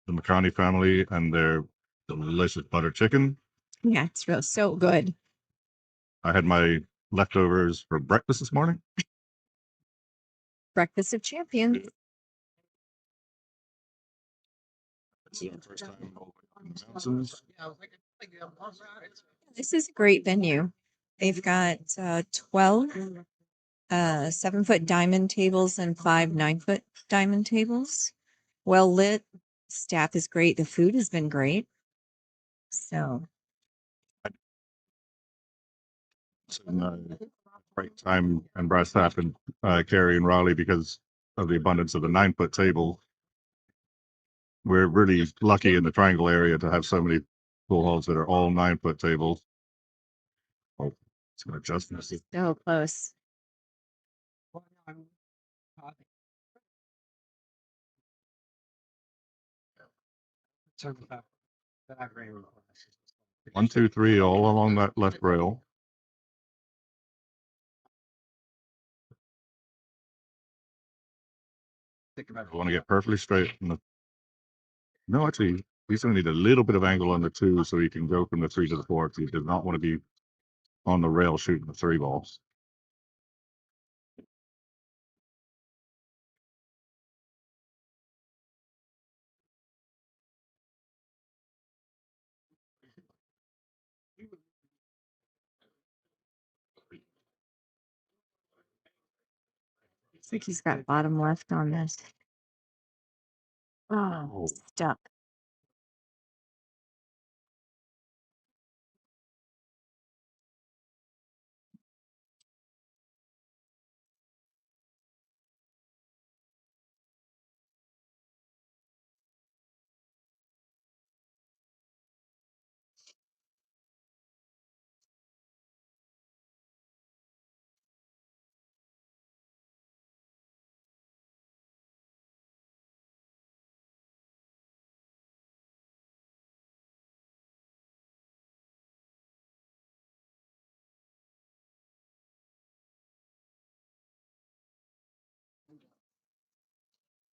the McCarney family and their delicious butter chicken. Yeah, it's real so good. I had my leftovers for breakfast this morning. Breakfast of champions. First time in the mountains. This is a great venue. They've got 12 7-foot diamond tables and 5 9-foot diamond tables. Well lit. Staff is great. The food has been great. So Break time and brass staff and Carrie and Raleigh because of the abundance of the 9-foot table. We're really lucky in the triangle area to have so many pool halls that are all 9-foot tables. Oh, it's going to adjust this. so close. One, two, three, all along that left rail. I want to get perfectly straight. No, actually, he's going to need a little bit of angle on the 2 so he can go from the 3 to the 4. He does not want to be on the rail shooting the 3 balls. Looks like he's got bottom left on this. Oh, stuck.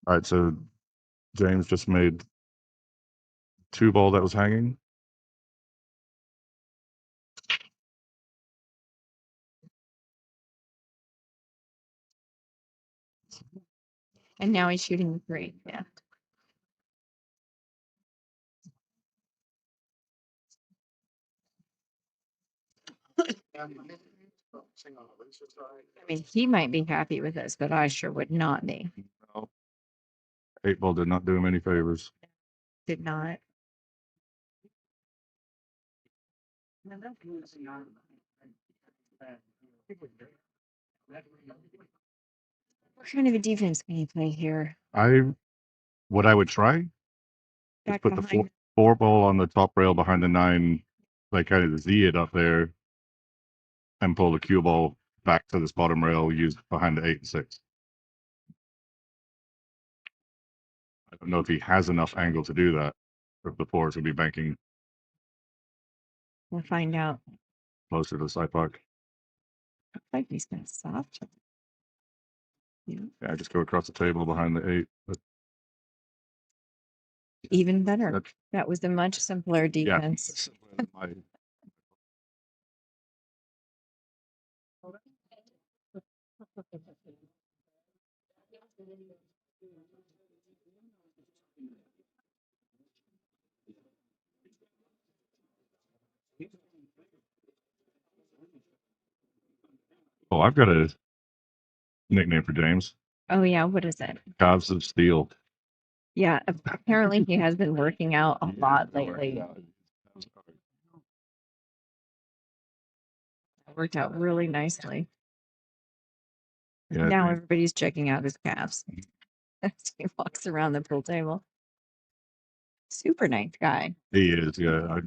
All right, so James just made 2 ball that was hanging. And now he's shooting the 3. Yeah. I mean, he might be happy with us, but I sure would not be. No. 8 ball did not do him any favors. Did not. What kind of a defense can you play here? What I would try is Back put the behind. 4 ball on the top rail behind the 9, like kind of Z it up there, and pull the cue ball back to this bottom rail used behind the 8 and 6. I don't know if he has enough angle to do that, or if the 4s would be banking We'll find out. closer to the side puck. Looks like he's got soft. Yeah. Yeah, just go across the table behind the 8. But Even better. that's, That was a much simpler yeah. defense. Oh, I've got a nickname for James. Oh yeah, what is it? Calves of Steel. Yeah, apparently he has been working out a lot lately. It worked out really nicely. Yeah, Now everybody's checking out his calves as he walks around the pool table. Super nice guy. he is. Yeah,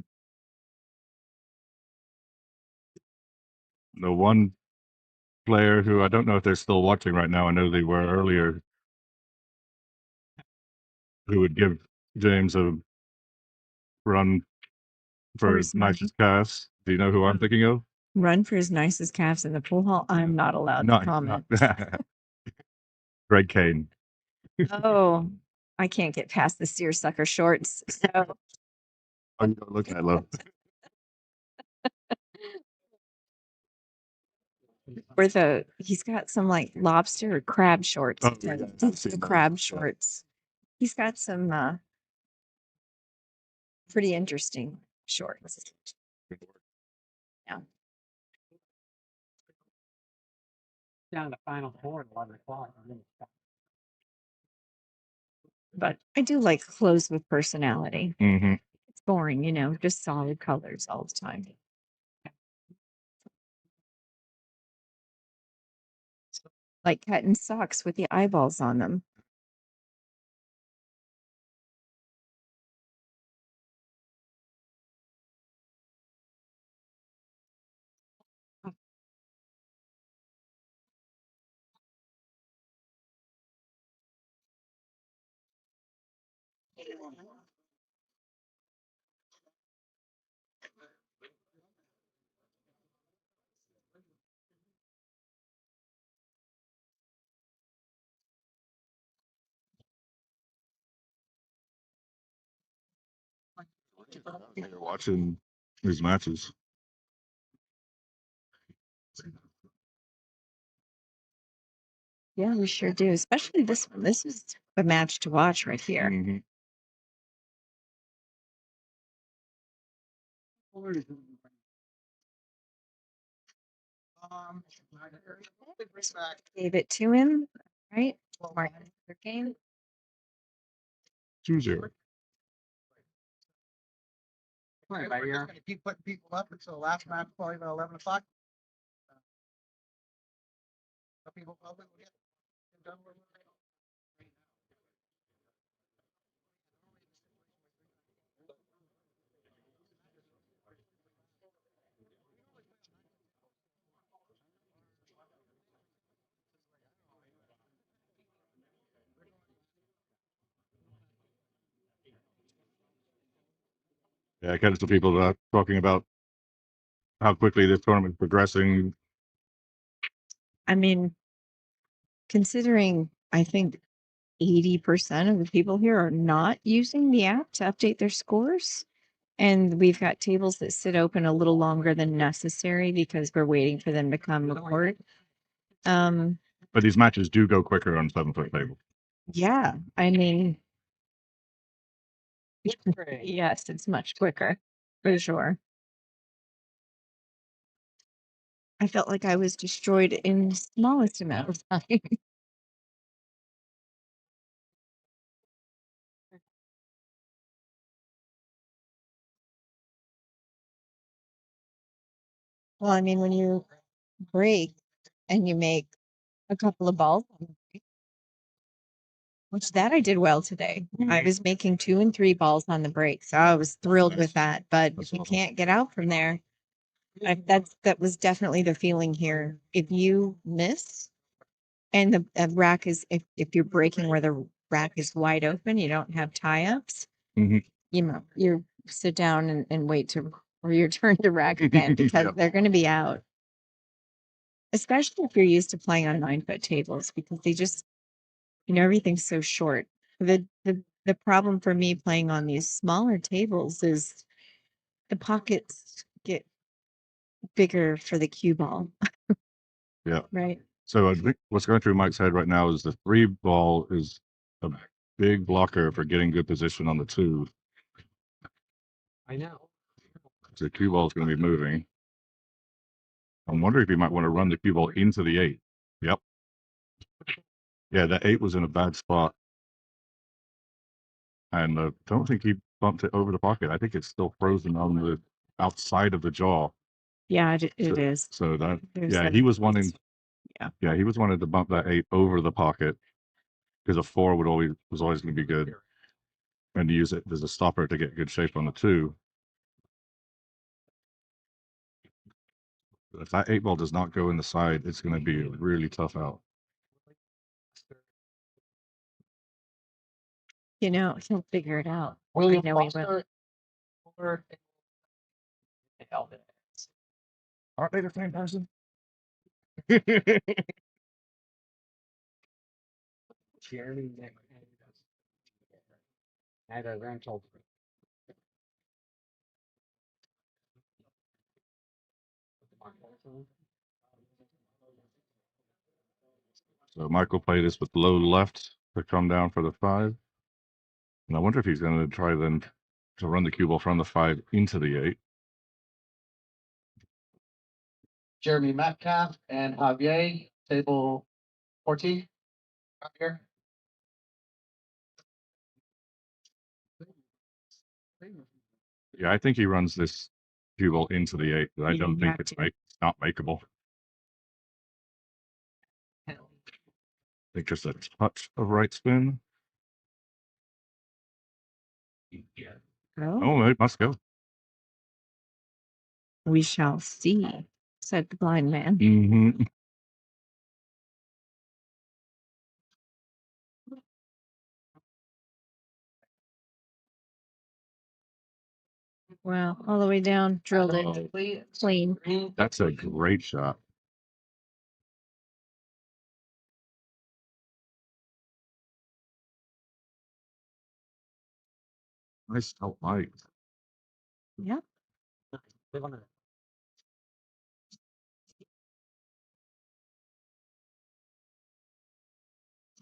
the one player who I don't know if they're still watching right now. I know they were earlier. Who would give James a run for his his money. nicest calves? Do you know who I'm thinking of? Run for his nicest calves in the pool hall. I'm not allowed to comment. Greg Kane. Oh, I can't get past the seersucker shorts. So Oh, you don't look at love. he's got some like lobster or crab shorts. Oh, yeah, I've seen The those. crab Yeah. shorts. He's got some pretty interesting shorts. Yeah. down to final four at 11 o'clock. But I do like clothes with personality. Mm-hmm. It's boring, you know, just solid colors all the time. Like cotton socks with the eyeballs on them. You're watching these matches. Yeah, we sure do. Especially this one. This is a match to watch right here. Mm-hmm. Gave it to him, right? Mark the game. 2-0. Right, right here. Gonna keep putting people up until the last match, probably about 11 o'clock. People probably will get done with it. Yeah, I catch the people that are talking about how quickly this tournament is progressing. I mean, considering I think 80% of the people here are not using the app to update their scores. And we've got tables that sit open a little longer than necessary because we're waiting for them to come report. But these matches do go quicker on 7-foot table. Yeah, I mean, yes, it's much quicker for sure. I felt like I was destroyed in the smallest amount of time. Well, I mean, when you break and you make a couple of balls, which that I did well today. I was making 2 and 3 balls on the break, so I was thrilled with that. But if you can't get out from there, that was definitely the feeling here. If you miss, and the rack is if you're breaking where the rack is wide open, you don't have tie-ups. Mhm. You sit down and wait for your turn to rack again because Yep. they're going to be out. Especially if you're used to playing on 9-foot tables because they just, everything's so short. The problem for me playing on these smaller tables is the pockets get bigger for the cue ball. Yeah. Right. So I think what's going through Mike's head right now is the 3 ball is a big blocker for getting good position on the 2. I know. So the cue ball is going to be moving. I'm wondering if he might want to run the cue ball into the 8. Yep. Yeah, that 8 was in a bad spot. And I don't think he bumped it over the pocket. I think it's still frozen on the outside of the jaw. Yeah, it is. So that, There's yeah, some- he was wanting, Yeah. he was wanting to bump that 8 over the pocket because a 4 was always going to be good. And to use it as a stopper to get good shape on the 2. If that 8 ball does not go in the side, it's going to be a really tough out. He'll figure it out. William I know he will. Foster. Aren't they the same person? Jeremy I had a grandchild. So Michael played this with low left to come down for the 5. And I wonder if he's going to try then to run the cue ball from the 5 into the 8. Jeremy Metcalf and Javier table 14 up here. Yeah, I think he runs this cue ball into the 8, but I You don't didn't think have it's to. not makeable. I think just a touch of right spin. Oh, Oh, it must go. we shall see, said the blind man. Mm-hmm. Well, all the way down, drilled it clean. That's a great shot. Nice help, Mike. Yep.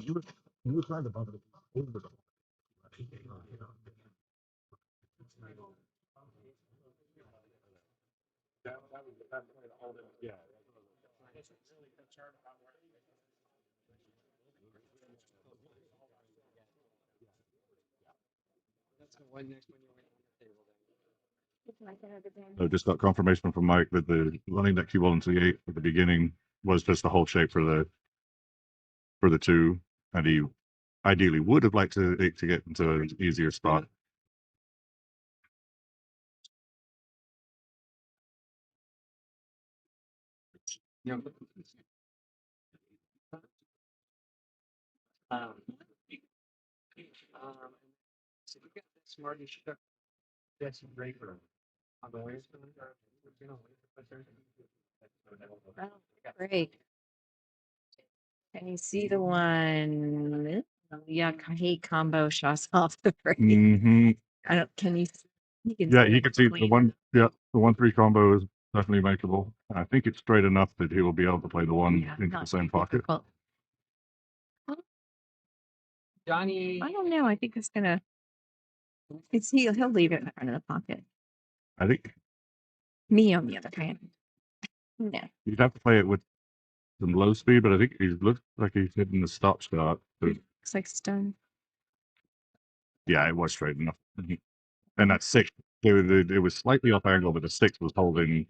You tried to bump it. Yeah. So just got confirmation from Mike that the running that cue ball into the 8 at the beginning was just the whole shape for the 2, and he ideally would have liked to get into an easier spot. So we got this Marty Shuck. That's great for on the way. Great. Can you see the one? Yeah, hate combo shots off the break. Mm-hmm. I don't. Can you? You can. Yeah, see you it can see the clean. one. Yeah, the 1-3 combo is definitely makeable. I think it's straight enough that he will be able to play the one Yeah, into the not same too pocket. difficult. Johnny. I don't know. I think it's gonna. It's he'll leave it in front of the pocket. I think Me on the other hand, no. you'd have to play it with some low speed, but I think he looks like he's hitting the stop start. So, Looks like stone. yeah, it was straight enough. And that 6, it was slightly off angle, but the 6 was holding.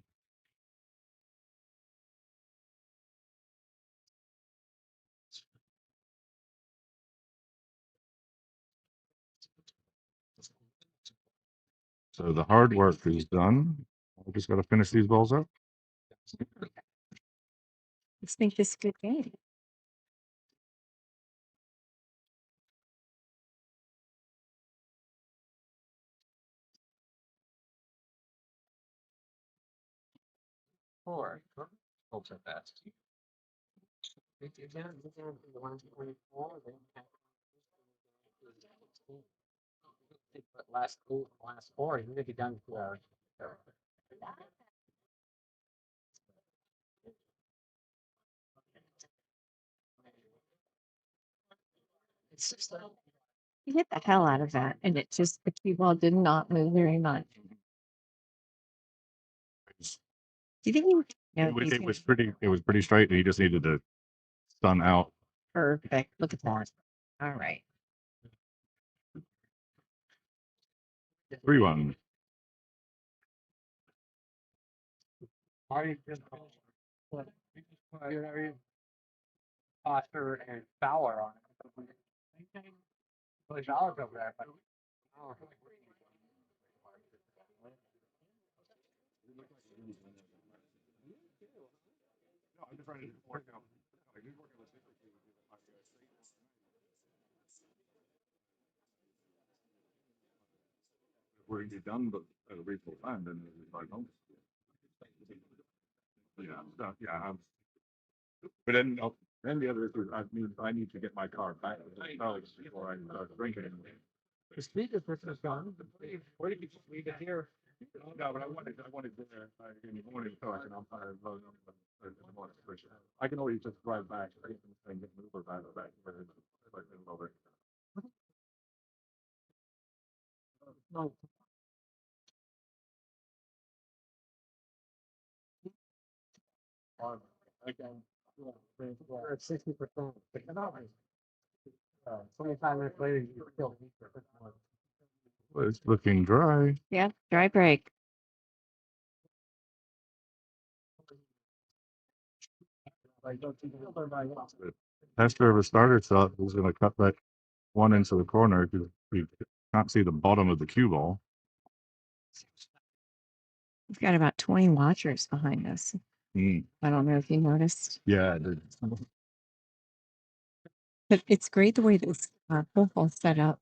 So the hard work is done. I just got to finish these balls up. Let's make this a good game. Four. Hopes are fast. Last 4, you need to be done. It's just like You hit the hell out of that, and it just the cue ball did not move very much. Do you think you? No, It was pretty straight, and he just needed to stun out. Perfect. Look at that. All right. 3-1. Marty just Foster and Fowler on it. Billy Fowler's over there, but We're gonna be done, but at a reasonable time, then it's like, oh. Yeah. Then the other issue is I need to get my car back to the college before I start drinking. the speaker person is gone. Where did you leave it here? No, but I wanted dinner in the morning, so I can in the morning. I can always just drive back and get an Uber back. No. Again, We're at 60%. 25 minutes later, you still. Well, it's looking dry. Yeah, dry break. Tester of a starter shot is going to cut that one into the corner because we can't see the bottom of the cue ball. We've got about 20 watchers behind us. Mm. I don't know if you noticed, Yeah, but it's great the way this football's set up,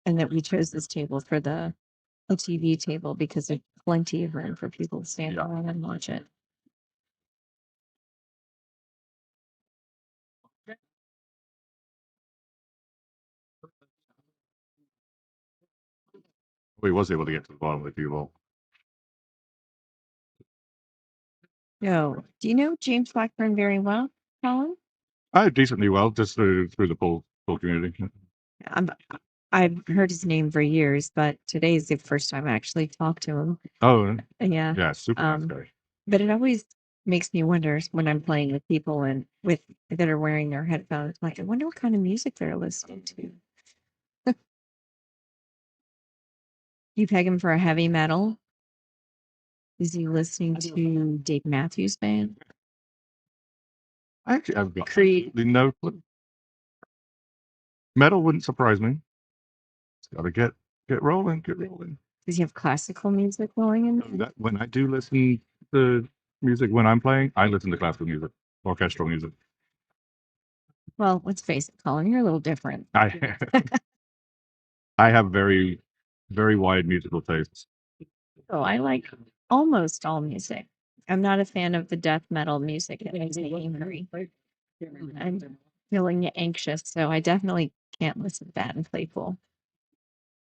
and that we chose this table for the TV table because there's plenty of room for people to stand Yeah. around and watch it. we was able to get to the bottom of the cue ball. No, do you know James Blackburn very well, Colin? I decently well, just through the full community. I've heard his name for years, but today's the first time I actually talked to him. Oh, Yeah. yeah, super nice guy. But it always makes me wonder when I'm playing with people and that are wearing their headphones. Like, I wonder what kind of music they're listening to. You peg him for a heavy metal? Is he listening to Dave Matthews Band? Actually, I've got Creed? no clue. Metal wouldn't surprise me. Just got to get rolling. Does he have classical music going in? That when I do listen to music when I'm playing, I listen to classical music, orchestral music. Well, let's face it, Colin, you're a little different. I I have very, very wide musical tastes. Oh, I like almost all music. I'm not a fan of the death metal music. It makes me angry. I'm feeling anxious, so I definitely can't listen to that and playful.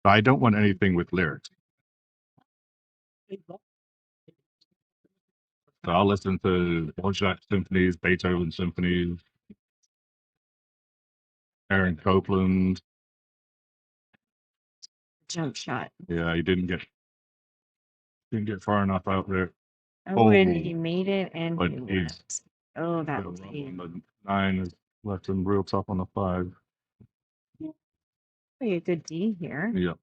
I don't want anything with lyrics. So I'll listen to Dvorak symphonies, Beethoven symphonies, Aaron Copland. Jump shot. Yeah, he didn't get far enough out there. Oh, and he made it, and But he he's left. Oh, that the was rub on the 9 has left him real tough on the 5. a good D here. Yeah.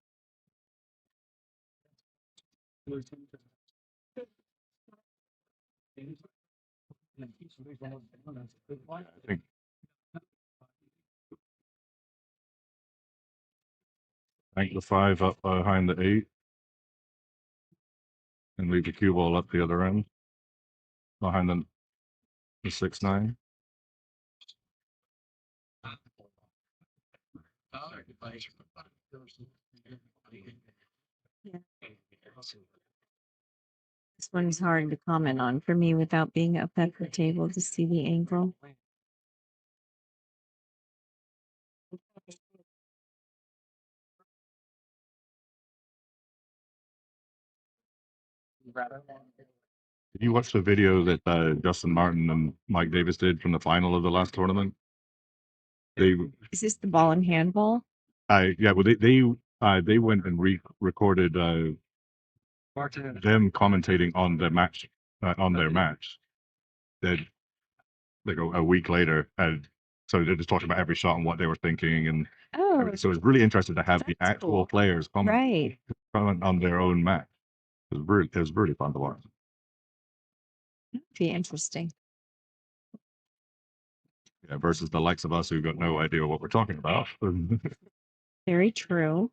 I think the 5 up behind the 8 and leave the cue ball up the other end behind the 6-9. This one's hard to comment on for me without being up at the table to see the angle. Did you watch the video that Justin Martin and Mike Davis did from the final of the last tournament? Is this the ball and handball? Yeah, well, they went and recorded them commentating on the match, on their match. That like a week later, and so they're just talking about every shot and what they were thinking, and Oh, so it's really interesting to have the that's actual cool. players Right. comment on their own match. It was really fun to watch. Be interesting. Yeah, versus the likes of us who got no idea what we're talking about. Very true.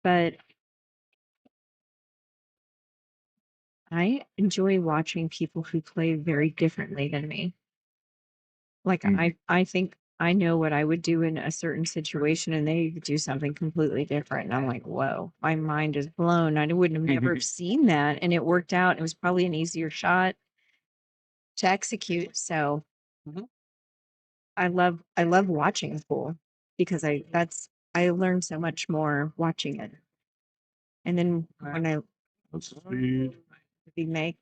But I enjoy watching people who play very differently than me. Like I think I know what I would do in a certain situation, and they do something completely different. And I'm like, whoa, my mind is blown. I wouldn't have never seen that. And it worked out. It was probably an easier shot to execute. So I love watching pool because I learn so much more watching it. And then when I Let's see. we make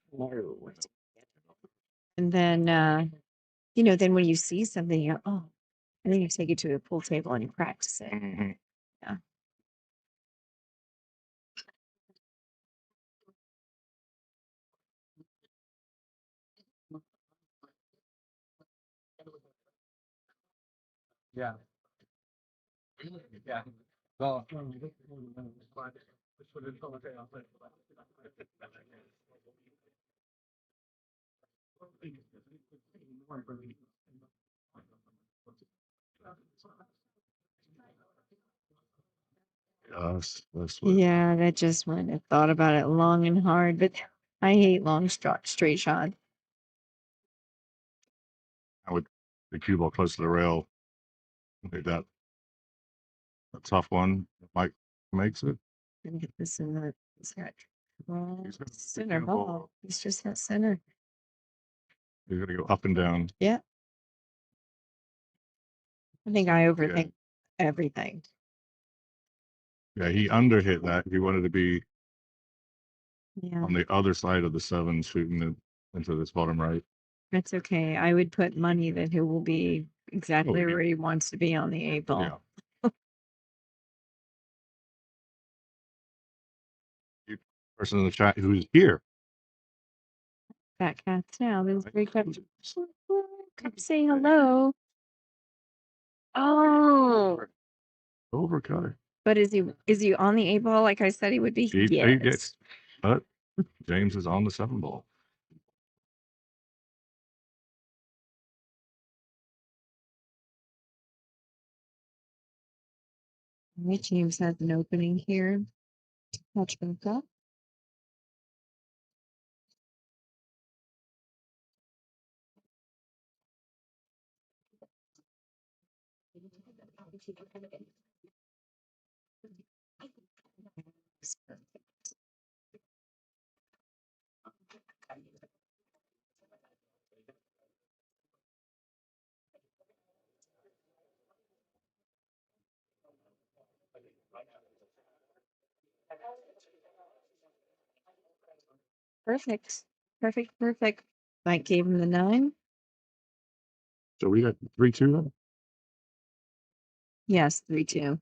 and then then when you see something, you go, oh, and then you take it to a pool table and you practice it. Yeah. Yeah. Yeah. Well, That's what. Yeah, that just went. I thought about it long and hard, but I hate long straight shot. I would the cue ball close to the rail. I think that a tough one. Mike makes it. Gonna get this in the scratch. He's gonna Center cue ball. ball. He's just at center. He's gonna go up and down. Yeah. I think I overthink everything. Yeah, he underhit that. He wanted to be Yeah, on the other side of the seven, shooting it into this bottom right. that's okay. I would put money that he will be exactly yeah. where he wants to be on the A ball. Yeah. Person in the chat who's here. Fat cats now. There's three cats. Come say hello. Oh, Overcut. but is he on the A ball like I said he would be? He Yes. gets, but James is on the seven ball. James has an opening here. Watch back up. Perfect. Perfect. Mike gave him the 9. So we got 3-2 then? Yes, 3-2.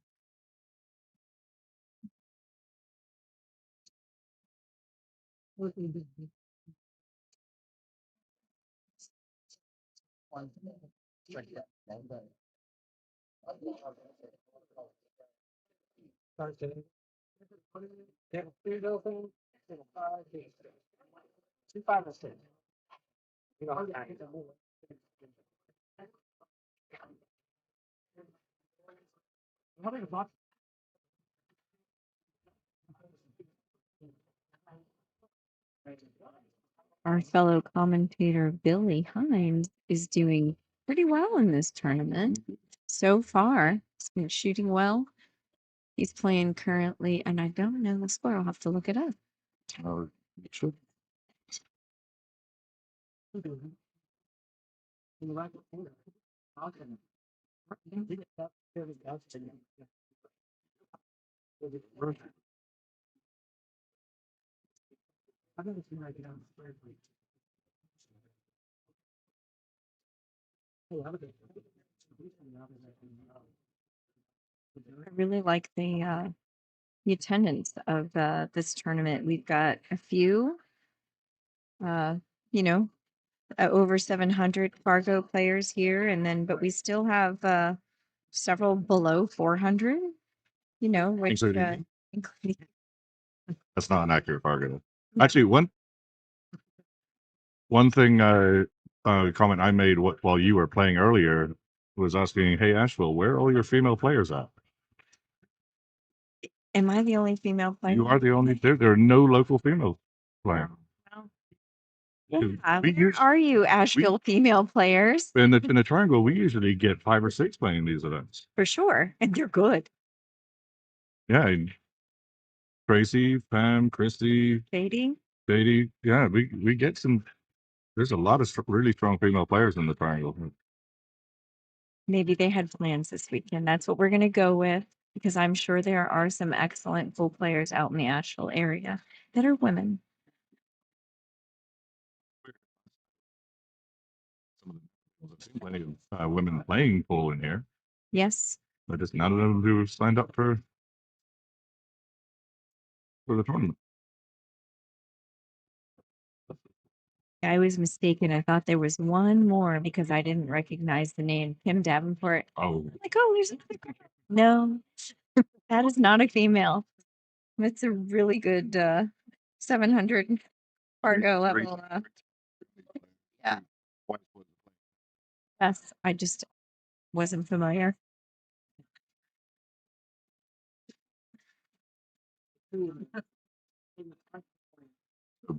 Our fellow commentator Billy Hines is doing pretty well in this tournament so far. He's been shooting well. He's playing currently, and I don't know the score. I'll have to look it up. Sure. I really like the attendance of this tournament. We've got a few, uh, you know, over 700 Fargo players here, and then but we still have several below 400. You know, which Including including that's not an accurate Fargo. Actually, one thing comment I made while you were playing earlier was asking, "Hey Asheville, where are all your female players at?" Am I the only female player? You are the only. There are no local female players. Well, Dude, yeah, we where use- are you, Asheville female players? In the triangle, we usually get 5 or 6 playing these events. For sure, and they're good. Yeah, and Tracy, Pam, Christy, Katie, Beatty. Yeah, we get some. There's a lot of really strong female players in the triangle. maybe they had plans this weekend. That's what we're going to go with because I'm sure there are some excellent full players out in the Asheville area that are women. There's plenty of women playing pool in here, Yes, but just none of them who signed up for the tournament. I was mistaken. I thought there was one more because I didn't recognize the name Kim Davenport. Oh, I'm like, oh, there's another girl. No, that is not a female. It's a really good 700 Fargo level. Yeah. Yes, I just wasn't familiar. So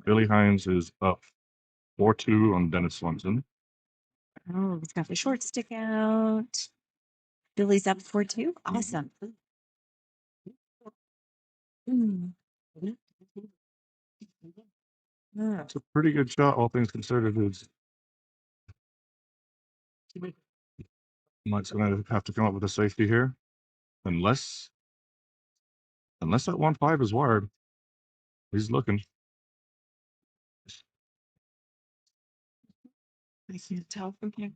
Billy Hines is up 4-2 on Dennis Swanson. Oh, he's got the short stick out. Billy's up 4-2. Awesome. Mm. Yeah. It's a pretty good shot, all things considered. Is Mike's gonna have to come up with a safety here, unless that 1-5 is wired. He's looking. I can't tell from here.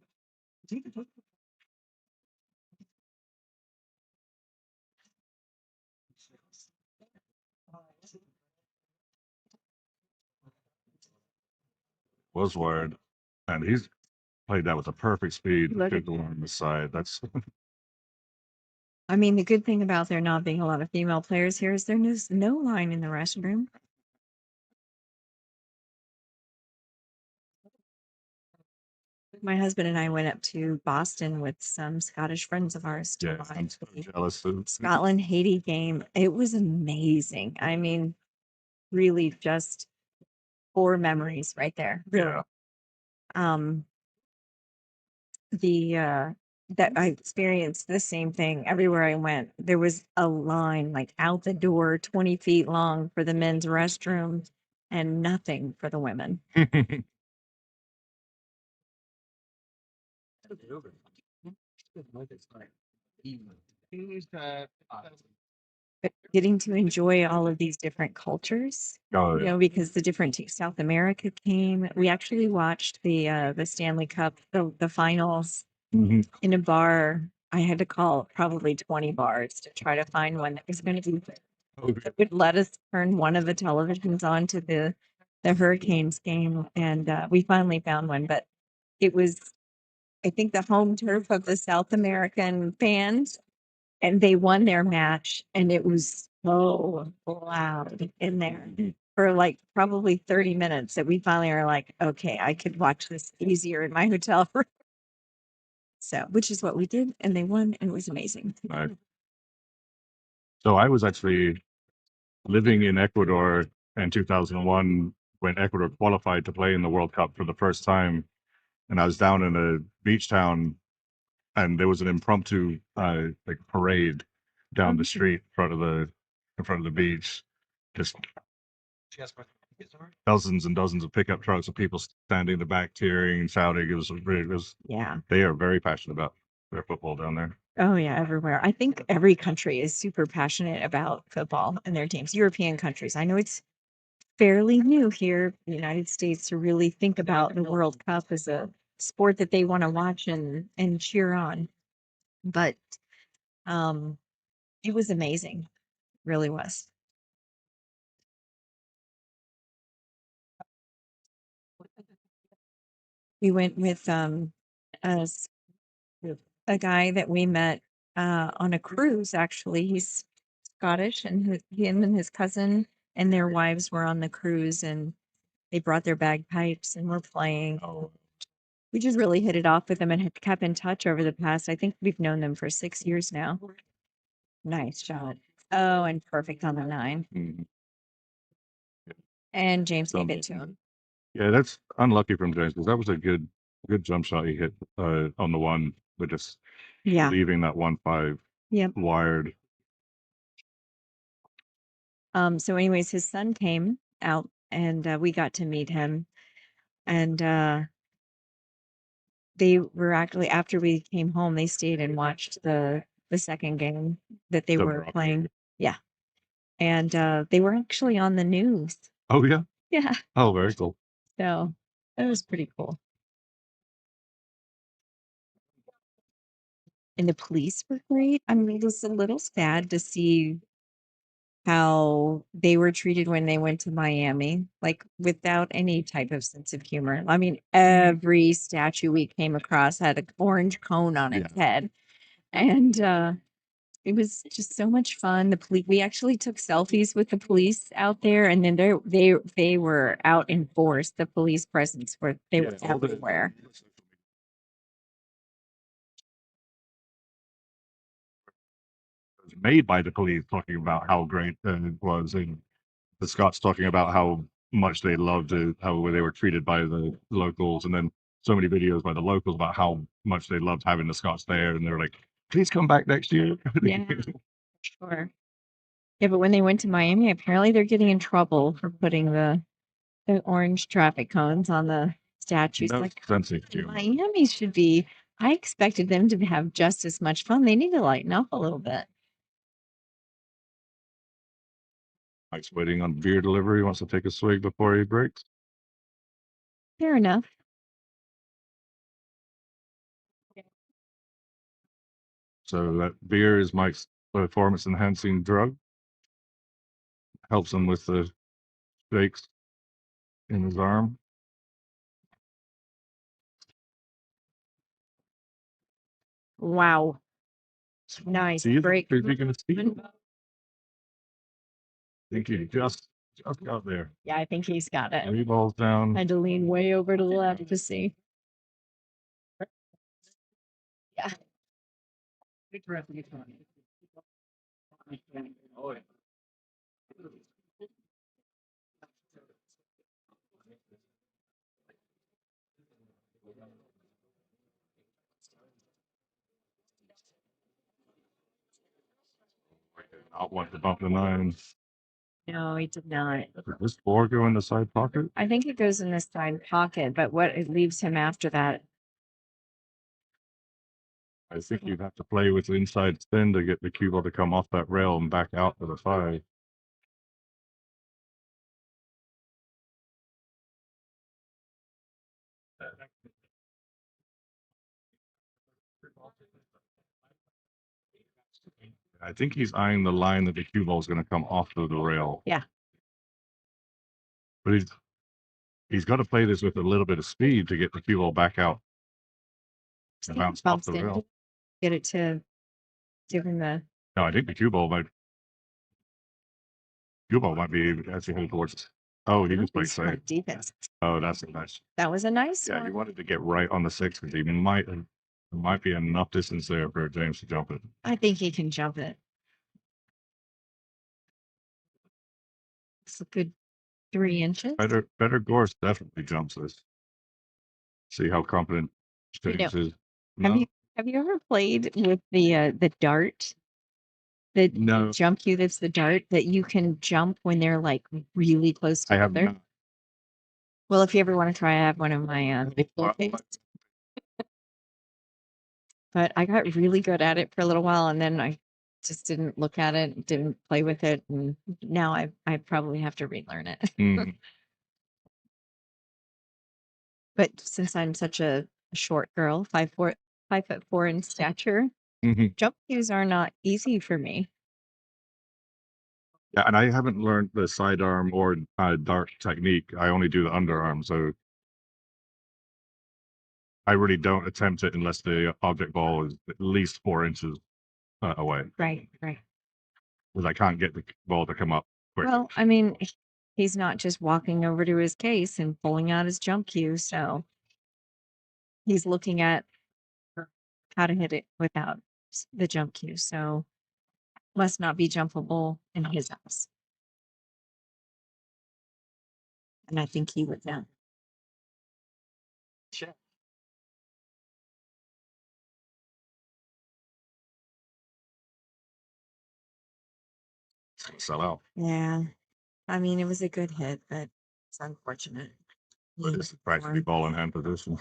Was wired, and he's played that with a perfect speed. Look at Good along the side. That's I mean, the good thing about there not being a lot of female players here is there's no line in the restroom. My husband and I went up to Boston with some Scottish friends of ours to yeah. I'm watch so the jealous. Scotland Haiti game. It was amazing. I mean, really just 4 memories right there. Really. Yeah. Um, that I experienced the same thing everywhere I went. There was a line like out the door, 20 feet long for the men's restroom and nothing for the women. But getting to enjoy all of these different cultures, Oh you yeah. know, because the different South America came. We actually watched the Stanley Cup, the finals Mhm. in a bar. I had to call probably 20 bars to try to find one that was going to be that would let us turn one of the televisions on to the Hurricanes game, and we finally found one. But it was, I think, the home turf of the South American fans, and they won their match, and it was so loud in there for like probably 30 minutes that we finally are like, okay, I could watch this easier in my hotel room. So, which is what we did, and they won, and it was amazing. Right. So I was actually living in Ecuador in 2001 when Ecuador qualified to play in the World Cup for the first time, and I was down in a beach town, and there was an impromptu like parade down the street in front of the beach. Just dozens and dozens of pickup trucks of people standing in the back, cheering and shouting. It was. Yeah. They are very passionate about their football down there. Oh yeah, everywhere. I think every country is super passionate about football and their teams. European countries. I know it's fairly new here in the United States to really think about the World Cup as a sport that they want to watch and cheer on. But it was amazing. Really was. We went with a, s- a guy that we met on a cruise. Actually, he's Scottish, and him and his cousin and their wives were on the cruise, and they brought their bagpipes and were playing. Oh, We just really hit it off with them and had kept in touch over the past. I think we've known them for 6 years now. Nice shot. Oh, and perfect on the 9. mhm. And James gave Um, it to him. Yeah, that's unlucky from James because that was a good jump shot he hit on the one, but just Yeah. leaving that 1-5 Yep. wired. So anyways, his son came out and we got to meet him. And they were actually, after we came home, they stayed and watched the second game that they The were Morocco playing. game. Yeah. And they were actually on the news. Oh yeah. Yeah. Oh, very cool. So that was pretty cool. And the police were great. I mean, it was a little sad to see how they were treated when they went to Miami, like without any type of sense of humor. I mean, every statue we came across had an orange cone on its head. And it was just so much fun. The police, we actually took selfies with the police out there, and then they were out in force. The police presence they were everywhere. It was made by the police talking about how great it was, and the Scots talking about how much they loved it, how they were treated by the locals, and then so many videos by the locals about how much they loved having the Scots there, and they were like, "Please come back next year." Yeah, sure. Yeah, but when they went to Miami, apparently they're getting in trouble for putting the orange traffic cones on the statues. No Like sense of humor. Miami should be. I expected them to have just as much fun. They need to lighten up a little bit. Mike's waiting on beer delivery. Wants to take a swig before he breaks. Fair enough. So that beer is Mike's performance enhancing drug. Helps him with the shakes in his arm. Wow. Nice See, break. is he gonna see? I think he just got there. Yeah, I think he's got it. 3 balls down. I had to lean way over to the left to see. Yeah. Not want to bump the 9. No, he did not. Did this 4 go in the side pocket? I think it goes in the side pocket, but what it leaves him after that. I think you'd have to play with the inside spin to get the cue ball to come off that rail and back out to the 5. I think he's eyeing the line that the cue ball is going to come off of the rail. Yeah. But he's got to play this with a little bit of speed to get the cue ball back out and bounce off the rail. Get it to give him the. No, I think the cue ball might be actually headed towards. Oh, he just played safe. Defense. Oh, that's a nice. That was a nice Yeah, one. you wanted to get right on the 6 because there might be enough distance there for James to jump it. I think he can jump it. It's a good 3 inches. Better Gorse definitely jumps this. See how confident James is. No? Have you ever played with the dart? The No. jump cue that's the dart that you can jump when they're like really close I have together. not. Well, if you ever want to try, I have one of my but I got really good at it for a little while, and then I just didn't look at it, didn't play with it, and now I probably have to relearn it. Mhm. But since I'm such a short girl, 5'4" in stature, Mhm. jump cues are not easy for me. Yeah, and I haven't learned the sidearm or dart technique. I only do the underarm, so I really don't attempt it unless the object ball is at least 4 inches away, Right. because I can't get the ball to come up quick. Well, I mean, he's not just walking over to his case and pulling out his jump cue, so he's looking at how to hit it without the jump cue. So must not be jumpable in his eyes. And I think he would know. Sure. Sell out. Yeah. I mean, it was a good hit, but it's unfortunate. But it's practically ball in hand position.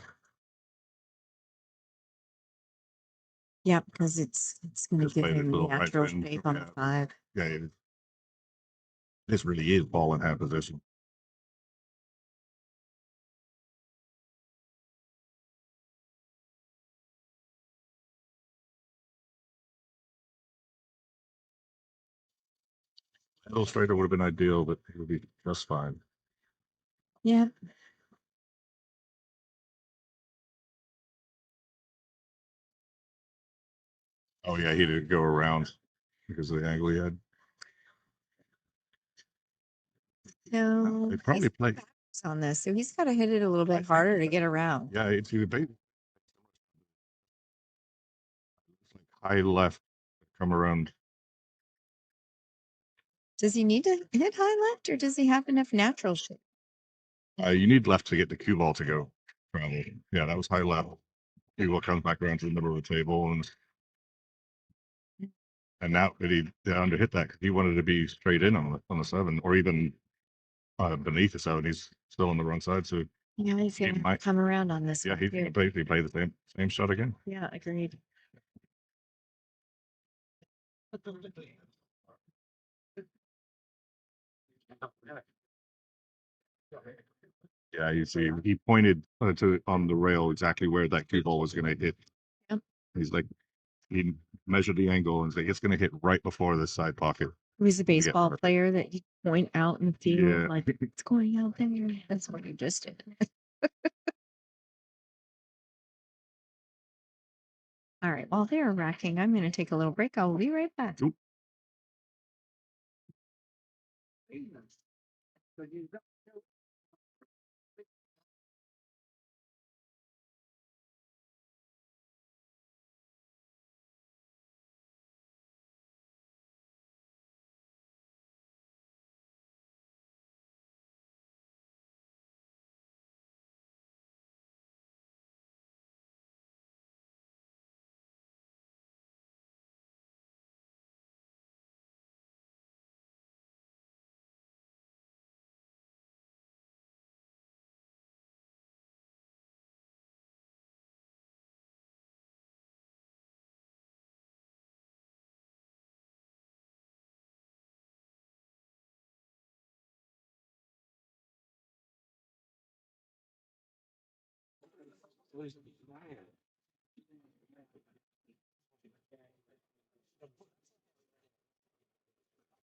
Yeah, because it's going to Just give play this him little right natural spin, shape on the yeah. 5. Yeah, this really is ball in hand position. Illustrator would have been ideal, but it would be just fine. Yeah. Oh yeah, he didn't go around because of the angle he had. So They probably he's played. backwards on this, so he's got to hit it a little bit harder to get around. Yeah, it's like high left, come around. Does he need to hit high left, or does he have enough natural shape? You need left to get the cue ball to go travel. Yeah, that was high left. Cue ball comes back around to the middle of the table, and now that he underhit that, 'cause he wanted to be straight in on the 7, or even beneath the 7. He's still on the wrong side, so Yeah, he's he gonna might. come around on this Yeah, one he too. can basically play the same shot again. Yeah, agreed. Yeah, you see, he pointed to on the rail exactly where that cue ball was going to hit. Yep. He's like, he measured the angle and said it's going to hit right before the side pocket. He was a Yeah. baseball player that you point out in the field, Yeah. like it's going out there. That's what you just did. All right. While they're racking, I'm going to take a little break. I'll be right back. Oop.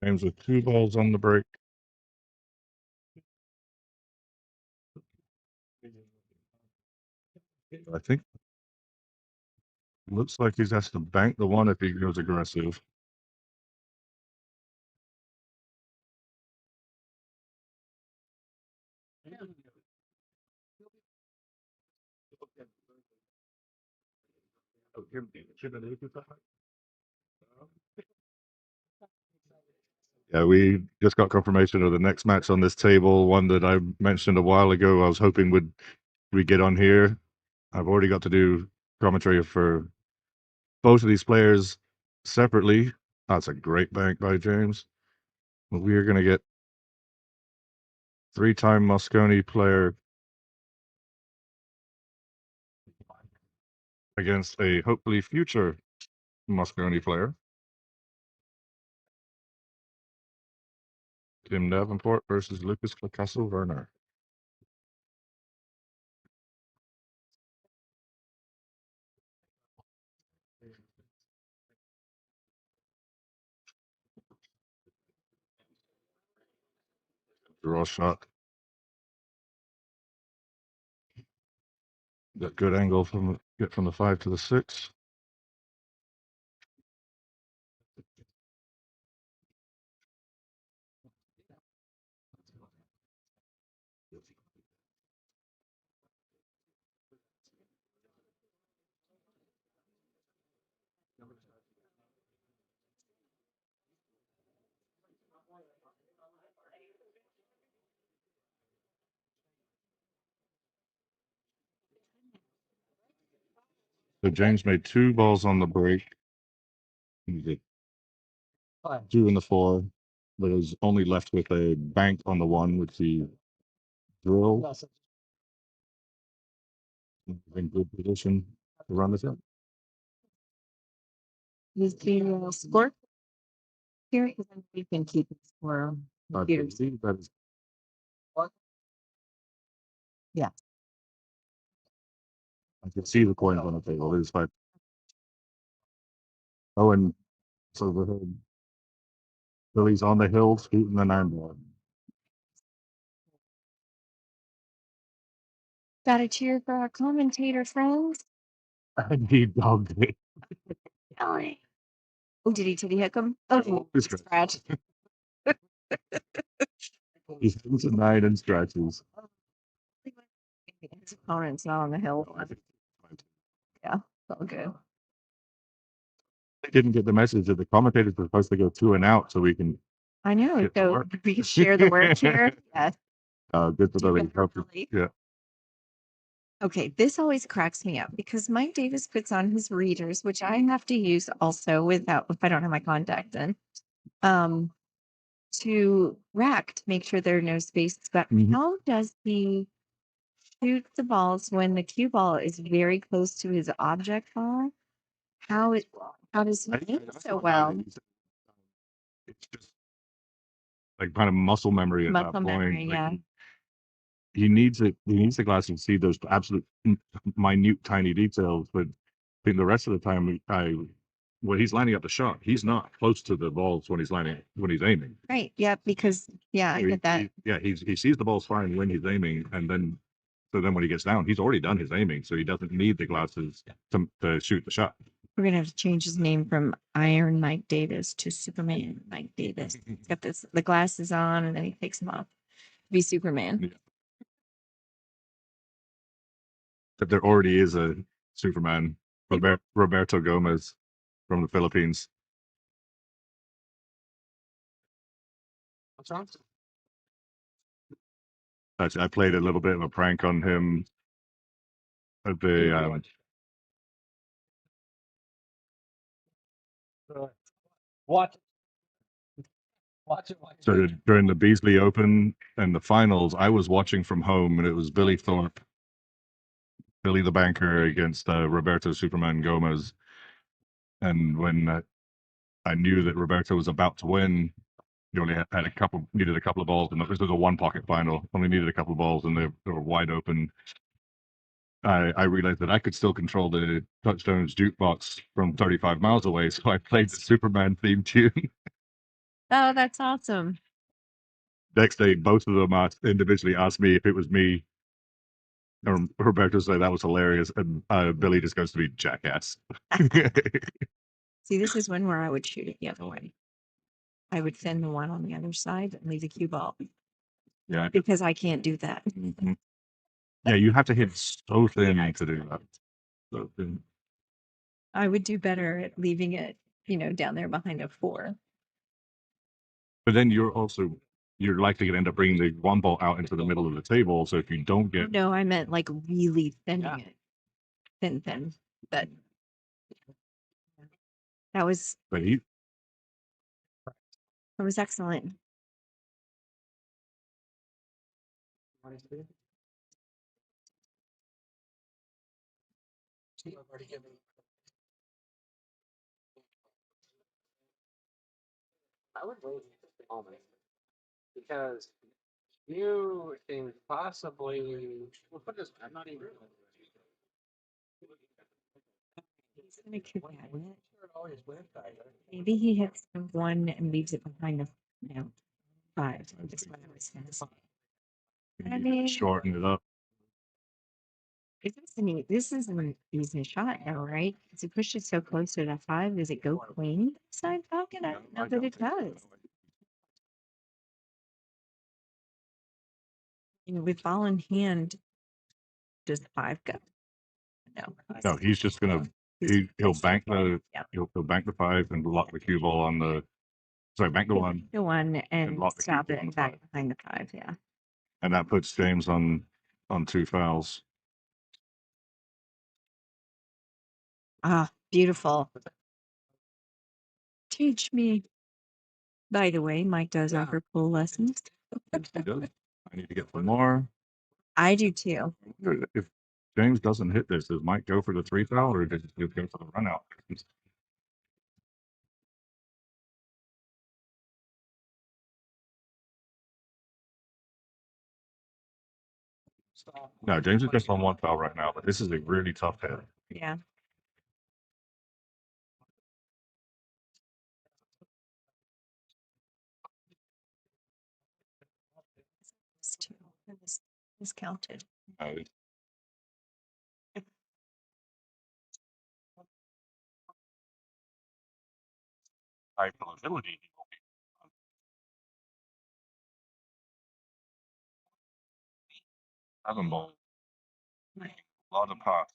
James with 2 balls on the break. I think looks like he's has to bank the 1 if he goes aggressive. Yeah, we just got confirmation of the next match on this table, one that I mentioned a while ago. I was hoping we get on here. I've already got to do commentary for both of these players separately. That's a great bank by James. We are going to get 3-time Moscone player against a hopefully future Moscone player. Tim Davenport versus Lucas Picasso Werner. Draw shot. Got good angle from the 5 to the 6. So James made 2 balls on the break. He did 2 in the 4, but was only left with a bank on the 1, which he drilled. In good position to run this up. Is the score here? Because we've been keeping score on I computers. believe that is. Yeah. I can see the coins on the table. It is 5. Oh, and it's overhead. Billy's on the hill shooting the 9-ball. Gotta cheer for our commentator friends. And he dogged it. Billy. Oh, did he hook him? Oh, It's scratch. He's hitting some 9 and scratches. His opponent's not on the hill. Yeah, it's all good. They didn't get the message that the commentators were supposed to go 2 and out so we can I know. get to So work. we can share the work here. Yes. Good for Billy. Definitely. Yeah. Okay, this always cracks me up because Mike Davis puts on his readers, which I have to use also without if I don't have my contact in, to rack to make sure there are no spaces. But Mhm. how does he shoot the balls when the cue ball is very close to his object ball? How does he aim so well? It's just like kind of muscle memory at that Muscle point. memory, Like, yeah. he needs it. He needs the glasses to see those absolute minute, tiny details. But I think the rest of the time, when he's lining up the shot, he's not close to the balls when he's aiming. Right. Yeah, because I So get that. he sees the balls fine when he's aiming, and then when he gets down, he's already done his aiming, so he doesn't need the glasses to shoot the shot. We're gonna have to change his name from Iron Mike Davis to Superman Mike Davis. He's got the glasses on and then he takes them off. Be Superman. Yeah. That there already is a Superman, Roberto Gomez from the Philippines. What's wrong? Actually, I played a little bit of a prank on him at the Watch. Watch it. so during the Beasley Open and the finals. I was watching from home, and it was Billy Thorpe, Billy the banker against Roberto Superman Gomez. And when I knew that Roberto was about to win, he only had needed a couple of balls, and this was a 1 pocket final. Only needed a couple of balls, and they were wide open. I realized that I could still control the Touchstones jukebox from 35 miles away, so I played the Superman theme tune. Oh, that's awesome. Next day, both of them individually asked me if it was me. And Roberto said that was hilarious, and Billy just goes to be jackass. See, this is one where I would shoot it the other way. I would send the one on the other side and leave the cue ball. Yeah. Because I can't do that. Mm-hmm. Yeah, you have to hit so thin Yeah, to do that. So thin. I would do better at leaving it, down there behind a 4. But then you're likely to end up bringing the 1 ball out into the middle of the table. So if you don't get, No, I meant like really thinning it. Thin. But that was excellent. I would wait a moment because you can possibly. Well, put this. I'm not even. He's gonna cabinet. Maybe he hits the 1 and leaves it behind the 5. That's what I was gonna say. I mean, shorten it up. This is an easy shot though, right? Because he pushed it so close to the 5. Does it go clean side pocket? I don't know that it does. With ball in hand, does the 5 go? No, he's just gonna he'll bank the Yeah. he'll bank the 5 and lock the cue ball on the bank the 1, The 1 and lock the cue stop ball it on and the back 5. behind the 5. Yeah. And that puts James on 2 fouls. Ah, beautiful. Teach me. By the way, Mike does offer pool lessons. He does. I need to get some more. I do too. If James doesn't hit this, does Mike go for the 3 foul, or does he go for the run out? No, James is just on 1 foul right now, but this is a really tough hit. Yeah. This counted. High probability. Seven ball. A lot of pots.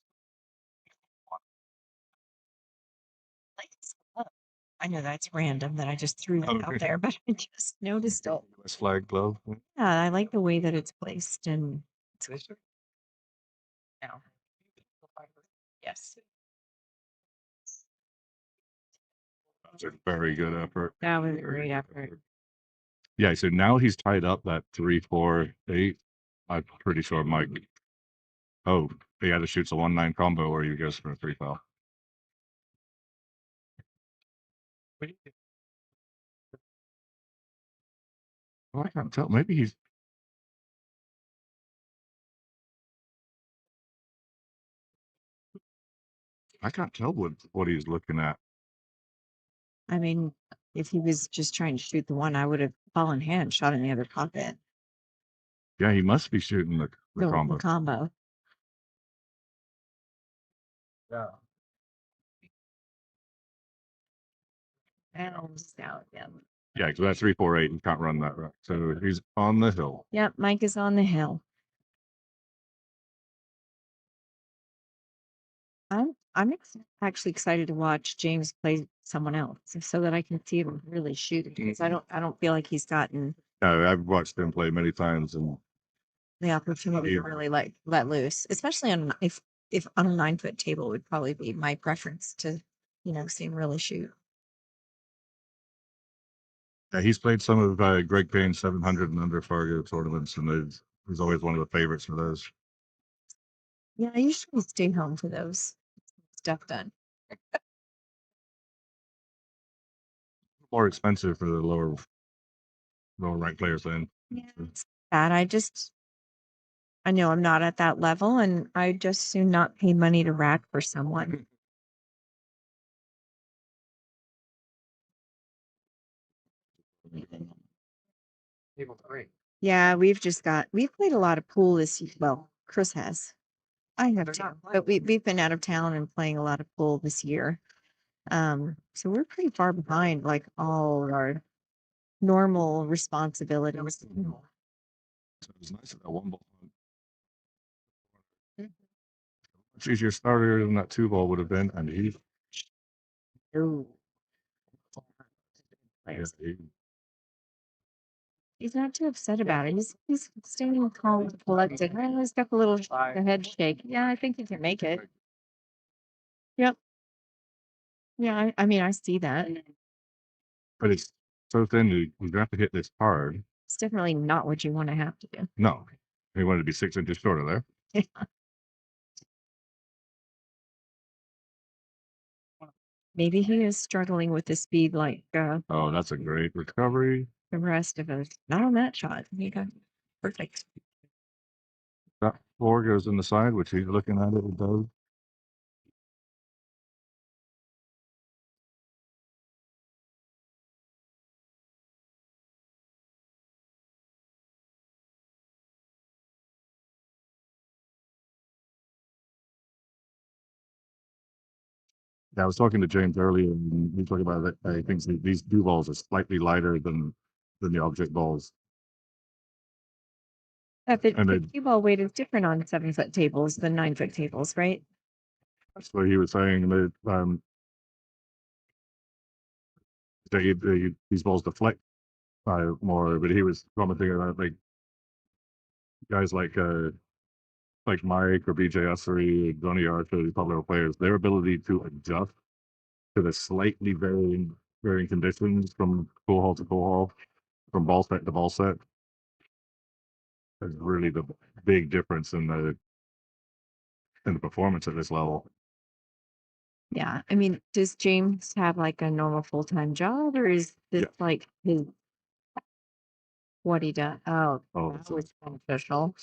I know that's random that I just threw that out there, but I just noticed it. US flag glove. Yeah, I like the way that it's placed and no. Yes. That's a very good effort. That was a Very great good effort. Yeah, so now he's tied up that 3-4-8. I'm pretty sure Mike. Oh, he either shoots a 1-9 combo or he goes for a 3 foul. Well, I can't tell. Maybe he's. I can't tell what he's looking at. I mean, if he was just trying to shoot the one, I would have fallen hand shot in the other pocket. Yeah, he must be shooting the The combo. combo. Yeah. And just out again. Yeah, because that's 3-4-8. You can't run that right. So he's on the hill. Yep, Mike is on the hill. Actually excited to watch James play someone else so that I can see him really shoot because I don't feel like he's gotten I've watched him play many times, and the opportunity to really let loose, especially on if on a 9-foot table would probably be my preference to see him really shoot. yeah, he's played some of Greg Payne's 700 and under Fargo tournaments, and he's always one of the favorites for those. Yeah, I usually stay home for those stuff done. More expensive for the lower rank players then. Yeah, it's bad. I know I'm not at that level, and I just soon not pay money to rack for someone. Table 3. Yeah, we've played a lot of pool this year. Well, Chris has. I have They're too, not but we've been out of town and playing a lot of pool this year. So we're pretty far behind like all our normal responsibilities. So it was nice that one ball. Much easier starter than that 2 ball would have been, and Ooh. yeah, He's not too upset about it. He's staying calm and collected. Well, he's got the head shake. Yeah, I think he can make it. Yep. Yeah, I mean, I see that. but it's so thin. You have to hit this hard. It's definitely not what you want to have to do. No, he wanted to be 6 inches shorter there. Maybe he is struggling with the speed like Oh, that's a great recovery. the rest of us. Not on that shot. He got perfect. That 4 goes in the side, which he's looking at it. It does. Yeah, I was talking to James earlier, and he was talking about that. He thinks that these blue balls are slightly lighter than the object balls. That And the cue ball weight is different on 7-foot tables than 9-foot tables, right? That's what he was saying. That these balls deflect more, but he was commenting about like guys like Mike or BJ Ussery, Donny Archer, these popular players, their ability to adjust to the slightly varying conditions from pool hall to pool hall, from ball set to ball set, is really the big difference in the performance at this level. Yeah. I mean, does James have like a normal full-time job or is this like his what he does? Oh, Oh, that was beneficial.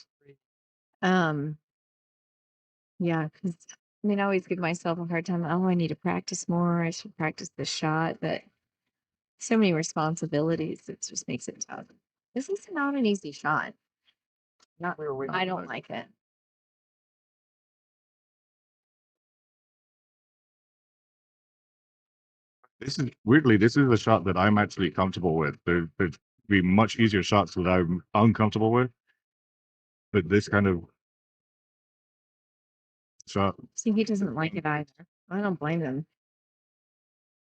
Yeah, because I mean, I always give myself a hard time. Oh, I need to practice more. I should practice this shot, but so many responsibilities. It just makes it tough. This is not an easy shot. Not, I don't like it. This is weirdly, this is a shot that I'm actually comfortable with. There'd be much easier shots that I'm uncomfortable with, but this kind of shot, See, he doesn't like it either. I don't blame him.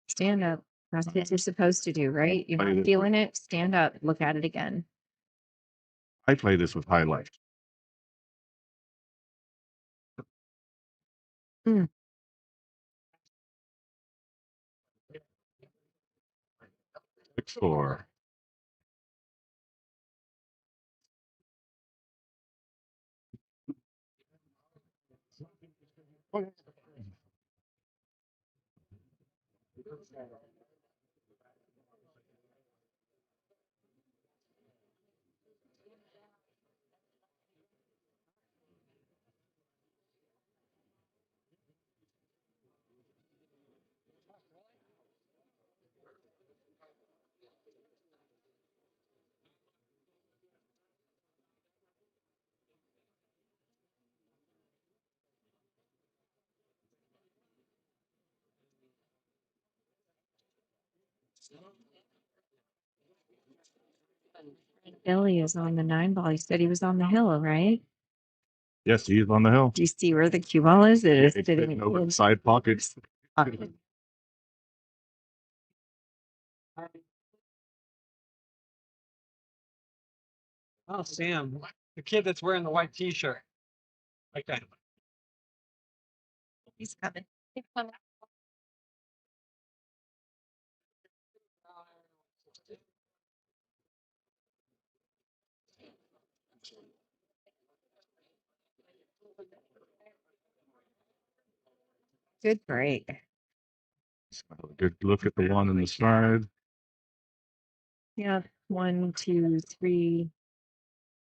Stand up. That's what you're supposed to do, right? You're Play not this- feeling it. Stand up. Look at it again. I play this with highlight. Hmm. 6-4. Billy is on the 9 ball. He said he was on the hill, right? Yes, he's on the hill. Do you see where the cue ball is? It is It's sitting sitting over in the side pockets. pocket. Oh, Sam, the kid that's wearing the white T-shirt. Like that. He's coming. He's coming. Good break. Have a good look at the one on the side. Yeah. 1, 2, 3.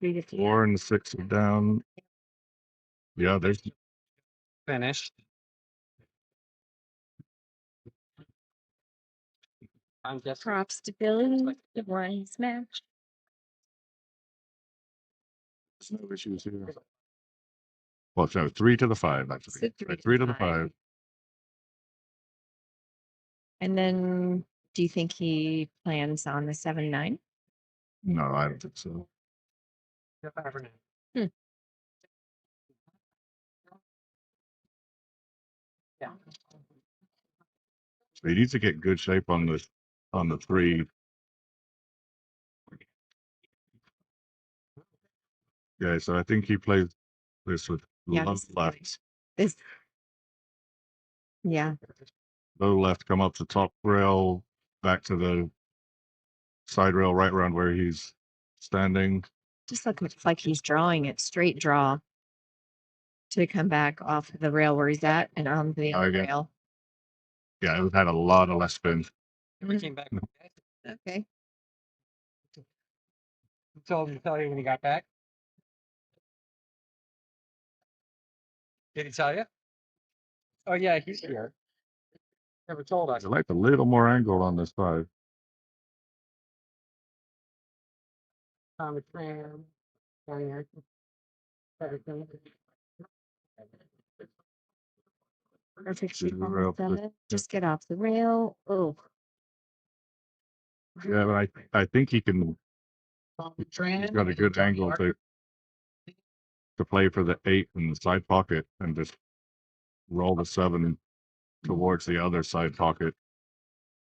3 to 4. 4 and 6 are down. Yeah, there's Finished. I'm just Props to Billy. The one match. no issues here. Well, no, 3 to the 5, actually. So 3 3 to to the 5. And then do you think he plans on the 7-9? No, I don't think so. Hmm. Yeah. So he needs to get good shape on the 3. Yeah, so I think he plays this with Yeah, low this is left. This. Yeah. Low left, come up to top rail, back to the side rail, right around where he's standing. Just looks like he's drawing it straight draw to come back off the rail where he's at and on the other Okay. rail. Yeah, it had a lot of left spin. We came back. Okay. He told him to tell you when he got back. Did he tell you? Oh yeah, he's here. Never told us. I like a little more angle on this side. Comic tram. Everything. Perfect Should shape we on rail the this- 7. Just get off the rail. Oh. Yeah, but I think he can. Comic He's tram. got a good angle to play for the 8 in the side pocket and just roll the 7 towards the other side pocket.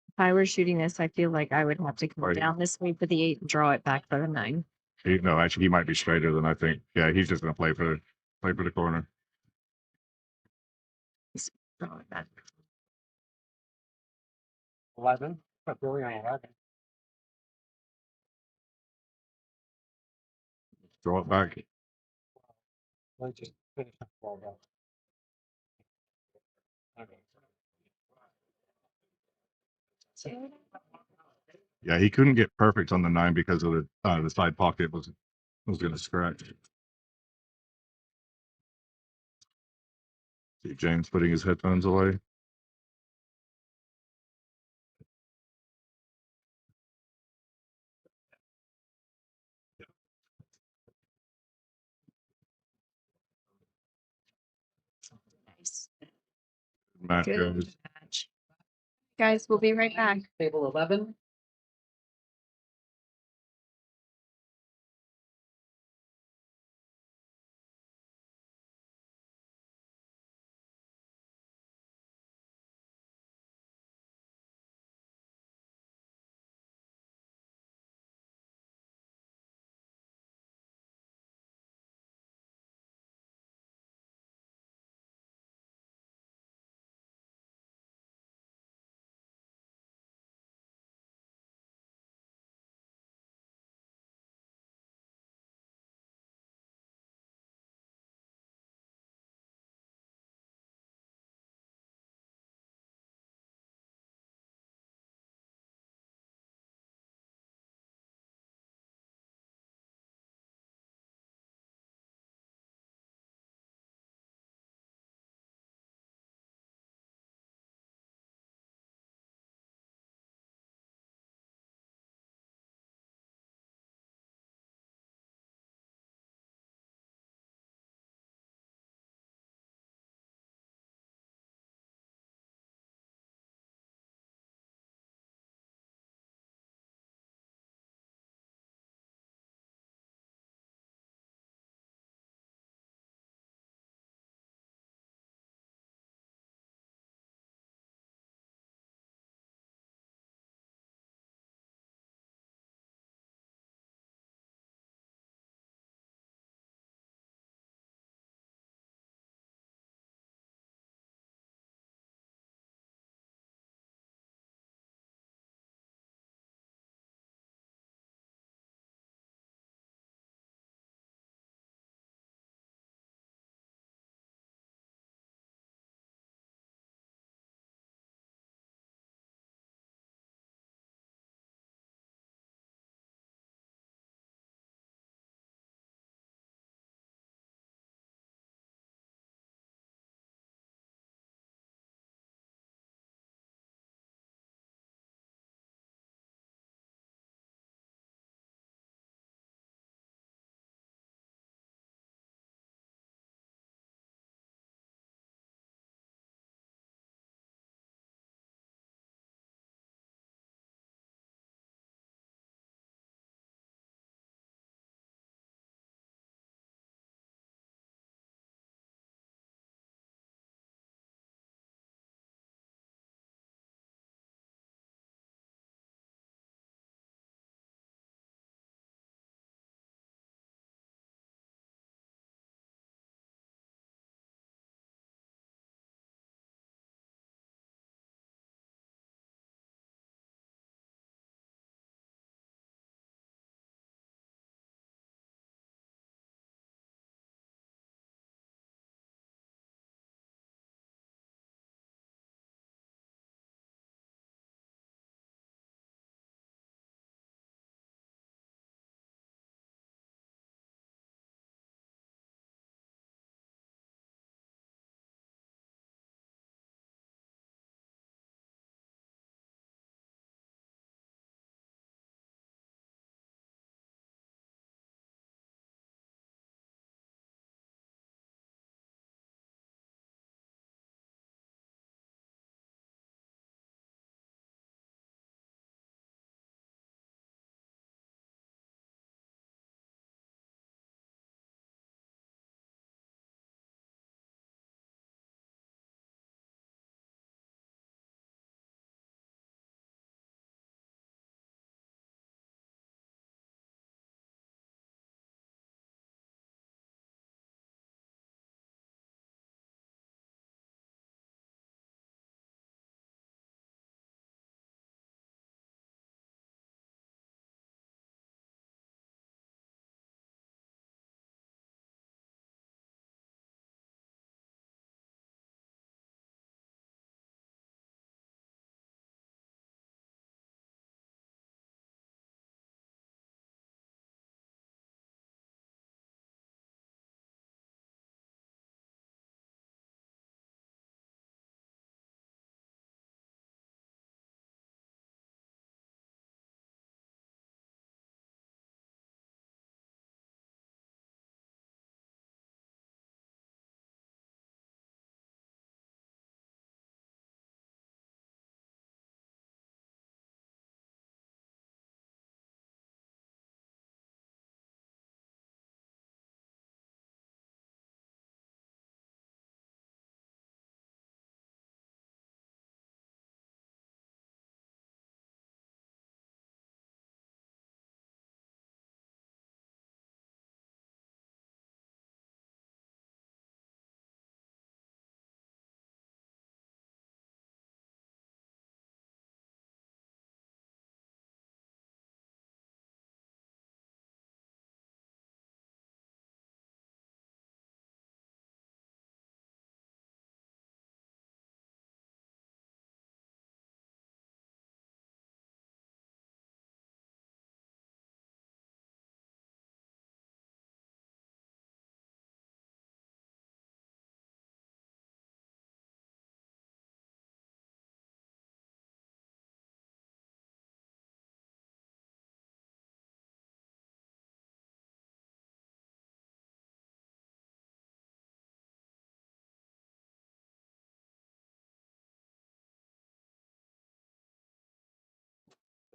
If I were shooting this, I feel like I would have to come Right. down this way for the 8 and draw it back for the 9. No, actually, he might be straighter than I think. Yeah, he's just gonna play for the corner. Draw it back. 11. But Billy on 11. Draw it back. Let's just finish the ball though. Okay. Yeah, he couldn't get perfect on the 9 because of the side pocket was gonna scratch. See James putting his headphones away. match Good goes. match. Guys, we'll be right back. Table 11.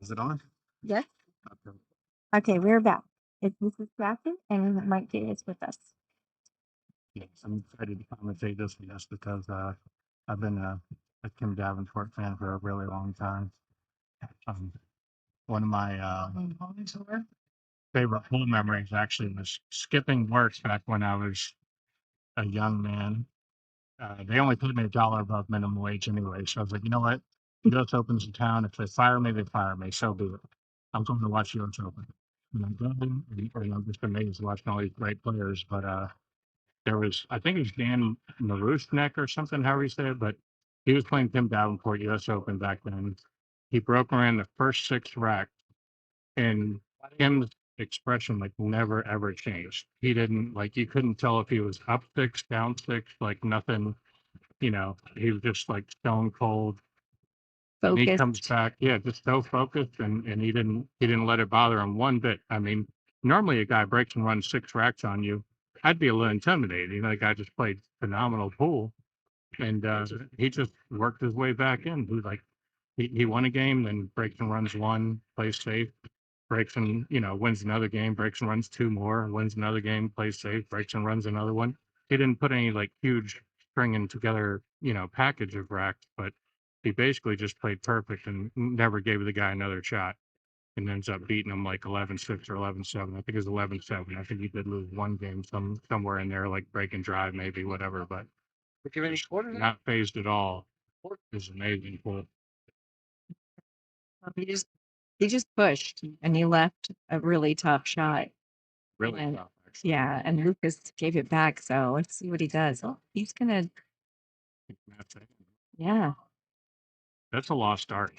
Is it on? Yes. Okay. Okay, we're back. It's Mrs. Bracken and Mike J is with us. Yes, I'm excited to commentate this one just because I've been a Kim Davenport fan for a really long time. One of my favorite pool memories actually was skipping work back when I was a young man. They only paid me $1 above minimum wage anyway, so I was like, you know what? US Open's in town. If they fire me, they fire me. So be it. I'm going to watch US Open. And I'm going, and I'm just amazed watching all these great players. But there was, I think it was Dan Marushnek or something, however you say it, but he was playing Tim Davenport US Open back then. He broke around the first 6 racks, and Tim's expression like never ever changed. He didn't like, you couldn't tell if he was up 6, down 6, like nothing. He was just like stone cold. And he comes Focused. back, yeah, just so focused, and he didn't let it bother him one bit. I mean, normally a guy breaks and runs 6 racks on you, I'd be a little intimidated. The guy just played phenomenal pool, and he just worked his way back in. He won a game, then breaks and runs 1, plays safe, breaks and wins another game, breaks and runs 2 more, wins another game, plays safe, breaks and runs another one. He didn't put any like huge stringing together, package of racks, but he basically just played perfect and never gave the guy another shot, and ends up beating him like 11-6 or 11-7. I think it was 11-7. I think he did lose one game somewhere in there, like break and drive, maybe, whatever, but not phased at all. It's amazing. Cool. He just pushed and he left a really tough shot. Really And tough, actually. yeah, and Lucas gave it back. So let's see what he does. Oh, he's gonna, yeah. That's a lost art.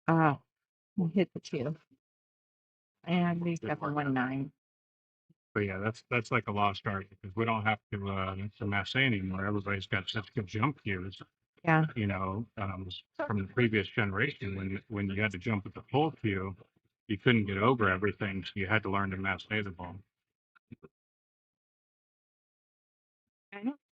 Oh, he hit the 2. And he's got the 1-9. But yeah, that's like a lost art because we don't have to masse anymore. Everybody's got such good jump cues, Yeah. from the previous generation when you had to jump with the full cue, you couldn't get over everything, so you had to learn to masse the ball.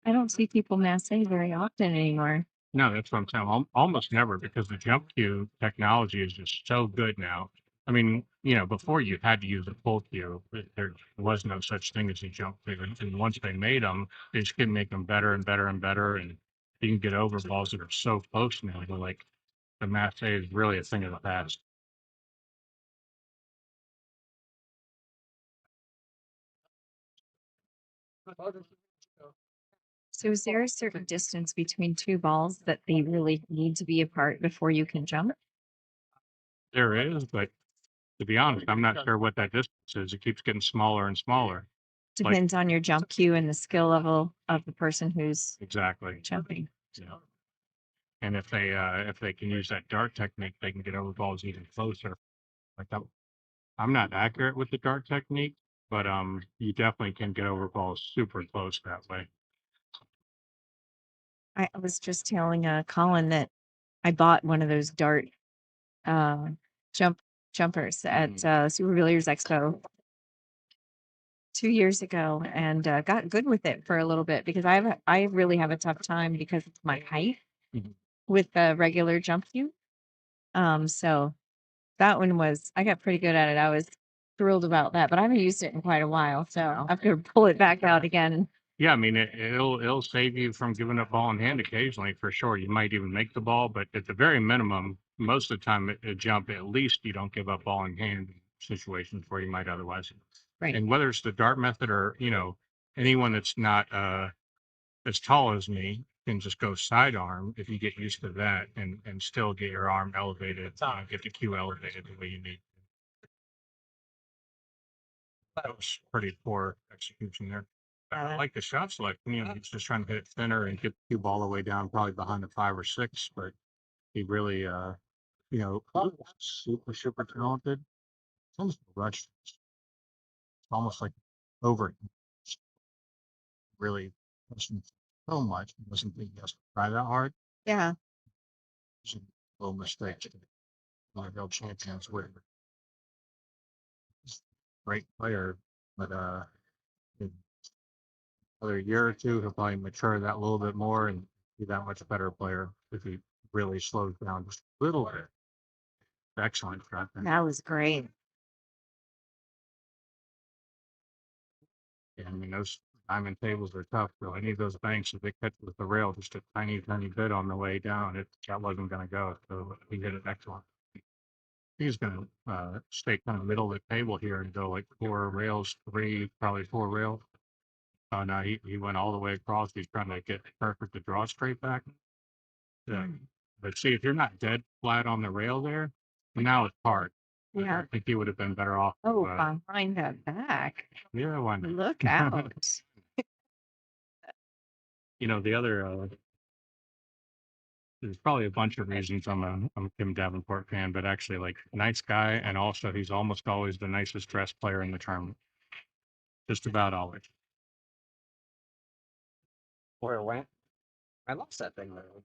I don't see people masse very often anymore. No, that's what I'm saying. Almost never, because the jump cue technology is just so good now. I mean, before you had to use a full cue, there was no such thing as a jump cue. And once they made them, they just can make them better and better and better. And you can get over balls that are so close now. But like the masse is really a thing of the past. So is there a certain distance between 2 balls that they really need to be apart before you can jump? There is, but to be honest, I'm not sure what that distance is. It keeps getting smaller and smaller. Depends on your jump cue and the skill level of the person who's Exactly. jumping. Yeah. And if they can use that dart technique, they can get over balls even closer. Like I'm not accurate with the dart technique, but you definitely can get over balls super close that way. I was just telling Colin that I bought one of those dart jumpers at Super Billiards Expo 2 years ago, and got good with it for a little bit because I really have a tough time because of my height Mhm. with a regular jump cue. So that one I got pretty good at it. I was thrilled about that, but I haven't used it in quite a while, so I have to pull it back out again. Yeah, I mean it'll save you from giving up ball in hand occasionally for sure. You might even make the ball, but at the very minimum, most of the time at jump, at least you don't give up ball in hand in situations where you might otherwise. Right. And whether it's the dart method or anyone that's not as tall as me can just go sidearm if you get used to that and still get your arm elevated, get the cue elevated the way you need. That was pretty poor execution there. I like the shot selection. He's just trying to hit it thinner and get the cue ball all the way down, probably behind the 5 or 6. But he really, super talented. It's almost rushed. It's almost like over. Really pushing so much. He doesn't think he has to try that hard. Yeah. It's a little mistake. My real champions with. Great player, but in another year or two, he'll probably mature that a little bit more and be that much better player if he really slows down just a little bit. excellent shot there. That was great. Yeah, I mean, those diamond tables are tough. So any of those banks, if they catch with the rail just a tiny, tiny bit on the way down, that wasn't going to go. So he did it excellent. He's going to stay kind of middle of the table here and go like 4 rails, 3, probably 4 rails. Oh, no, he went all the way across. He's trying to get perfect to draw straight back. Yeah. But see, if you're not dead flat on the rail there, now it's hard. Yeah. I think he would have been better off. Oh, behind that back. Yeah, why not? Look out. The other, there's probably a bunch of reasons I'm a Kim Davenport fan, but actually, like, nice guy, and also he's almost always the nicest dressed player in the tournament. Just about always. Where it went? I lost that thing though.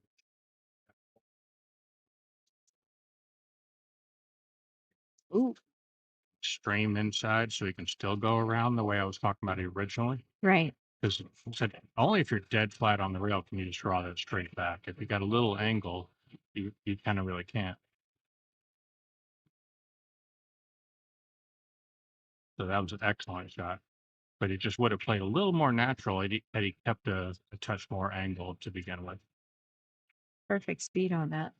Ooh, Stream inside so he can still go around the way I was talking about originally. right. Because said only if you're dead flat on the rail can you just draw that straight back. If you got a little angle, you kind of really can't. So that was an excellent shot. But it just would have played a little more natural had he kept a touch more angle to begin with. Perfect speed on that.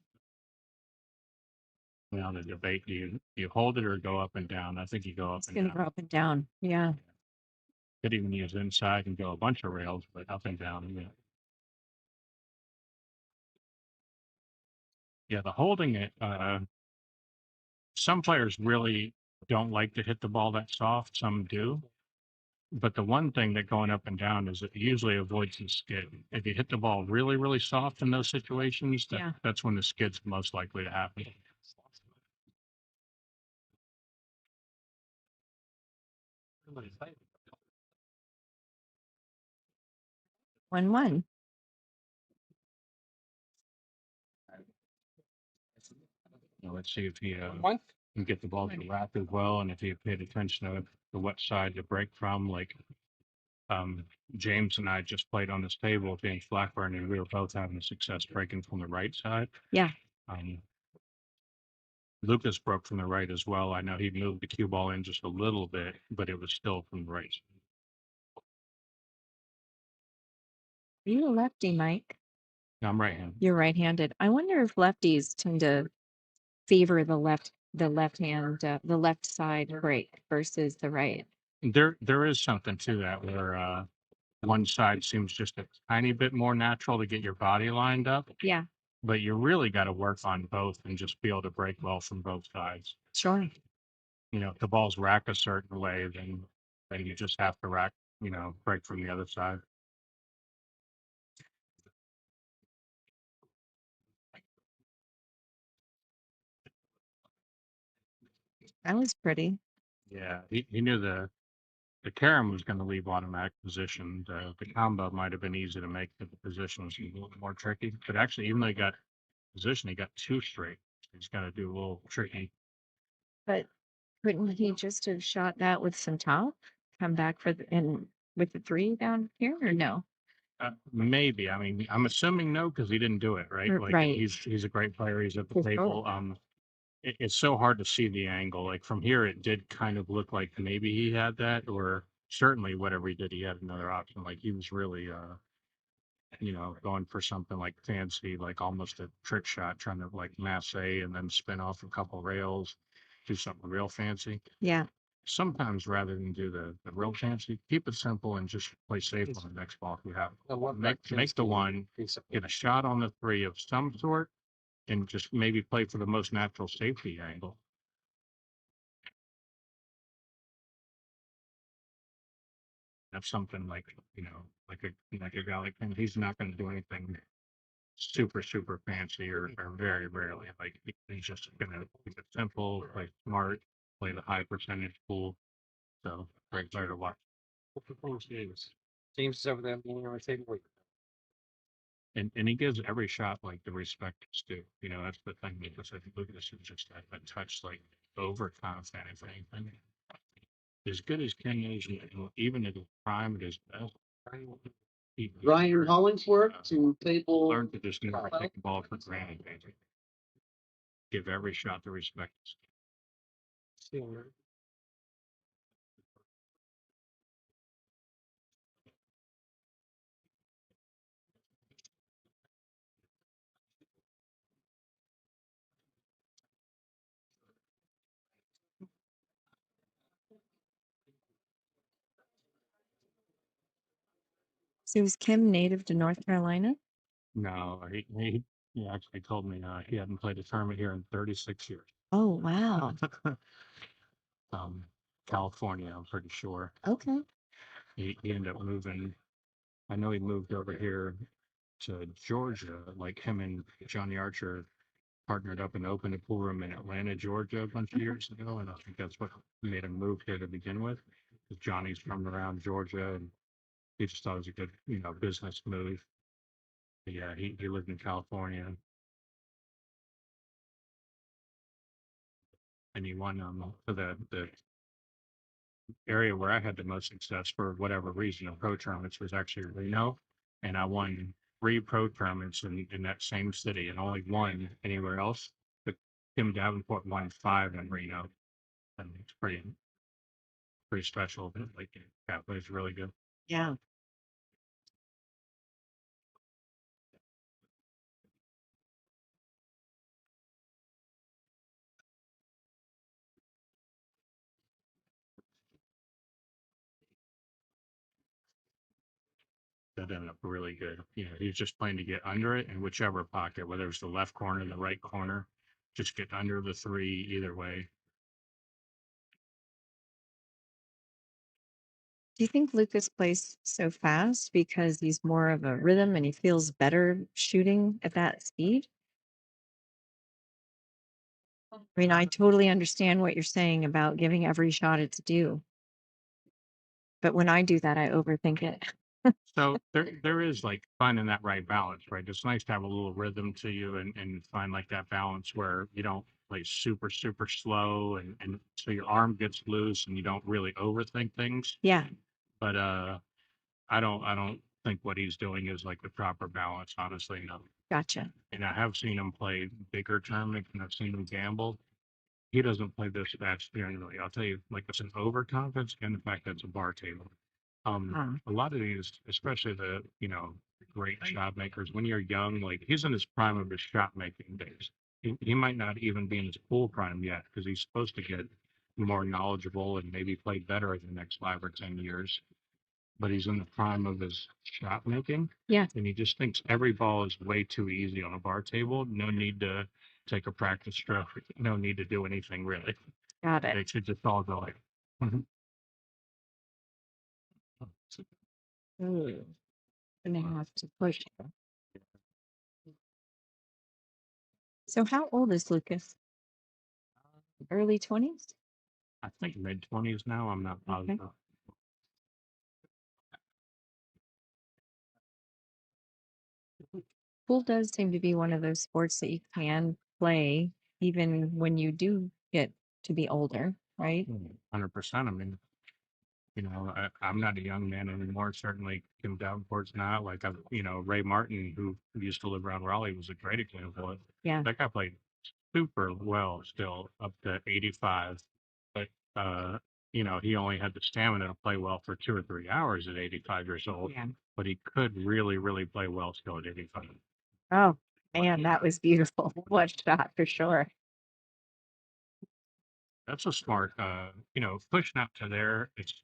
Now the debate, do you hold it or go up and down? I think you go up It's and going down. to go up and down. Yeah. Could even use inside and go a bunch of rails, but up and down. Yeah. Yeah, the holding it, some players really don't like to hit the ball that soft. Some do. But the one thing that going up and down is it usually avoids the skid. If you hit the ball really, really soft in those situations, Yeah. that's when the skid's most likely to happen. One. Let's see if he One? can get the ball to wrap as well, and if he paid attention to the what side to break from. Like James and I just played on this table, James Blackburn, and we were both having success breaking from the right side. Yeah. Lucas broke from the right as well. I know he moved the cue ball in just a little bit, but it was still from the right. Are you a lefty, Mike? I'm right-handed. You're right-handed. I wonder if lefties tend to favor the left hand, the left side break versus the right. There is something to that where one side seems just a tiny bit more natural to get your body lined up, Yeah. but you really got to work on both and just be able to break well from both sides. Sure. If the ball's rack a certain way, then you just have to rack, break from the other side. That was pretty. Yeah, he knew the carom was going to leave automatic position. The combo might have been easy to make, but the position was a little more tricky. But actually, even though he got position, he got 2 straight. He's got to do a little tricky. But couldn't he just have shot that with some top? Come back with the 3 down here or no? Maybe. I mean, I'm assuming no, because he didn't do it right. Like Right. he's a great player. He's at the For table. sure. It's so hard to see the angle. Like from here, it did kind of look like maybe he had that, or certainly whatever he did, he had another option. Like he was really, going for something like fancy, like almost a trick shot, trying to like masse and then spin off a couple rails, do something real fancy. Yeah. Sometimes rather than do the real fancy, keep it simple and just play safe on the next ball if you have. Make the one, get a shot on the 3 of some sort, and just maybe play for the most natural safety angle. That's something like, like a guy like him, he's not going to do anything super, super fancy or very rarely. Like he's just going to keep it simple, play smart, play the high percentage pool. So great player to watch. James is over there leaning on the table. And he gives every shot like the respect it's due. That's the thing because I think Lucas is just a touch like overconfident if anything. As good as Ken is, even at his prime, at his best, Ryan Hollingsworth to table. learn to just never take the ball for granted. give every shot the respect. So is Kim native to North Carolina? No, he actually told me he hadn't played a tournament here in 36 years. Oh, wow. California, I'm pretty sure. Okay. He ended up moving. I know he moved over here to Georgia. Like him and Johnny Archer partnered up and opened a pool room in Atlanta, Georgia, a bunch of years ago, and I think that's what made him move here to begin with. 'Cause Johnny's from around Georgia, and he just thought it was a good, business move. But yeah, he lived in California, and he won for the area where I had the most success for whatever reason of pro tournaments was actually Reno, and I won 3 pro tournaments in that same city and only one anywhere else. But Tim Davenport won 5 in Reno, and it's pretty special. Like yeah, it was really good. Yeah. That ended up really good. He was just playing to get under it in whichever pocket, whether it was the left corner, the right corner, just get under the 3 either way. Do you think Lucas plays so fast because he's more of a rhythm and he feels better shooting at that speed? I mean, I totally understand what you're saying about giving every shot its due. But when I do that, I overthink it. So there is like finding that right balance, right? It's nice to have a little rhythm to you and find like that balance where you don't play super, super slow and so your arm gets loose and you don't really overthink things. Yeah. But I don't think what he's doing is like the proper balance, honestly. No. Gotcha. And I have seen him play bigger tournaments and I've seen him gamble. He doesn't play this fast generally. I'll tell you, like it's an overconfidence and the fact that it's a bar table. A lot of these, especially the, great shot makers, when you're young, like he's in his prime of his shot making days. He might not even be in his full prime yet because he's supposed to get more knowledgeable and maybe play better in the next 5 or 10 years. But he's in the prime of his shot making. Yeah. And he just thinks every ball is way too easy on a bar table. No need to take a practice stroke. No need to do anything really. Got it. They should just all go like, mhm. Ooh, gonna have to push. So how old is Lucas? Early 20s? I think mid-20s now. I'm not Okay. positive. Pool does seem to be one of those sports that you can play even when you do get to be older, right? 100%. I mean, I'm not a young man anymore. Certainly, Kim Davenport's not. Like, Ray Martin, who used to live around Raleigh, was a great example. Yeah. That guy played super well still up to 85. But, he only had the stamina to play well for 2 or 3 hours at 85 years old. Yeah. But he could really, really play well still at 85. Oh, man, that was beautiful. What a shot for sure. That's a smart, pushing out to there. It's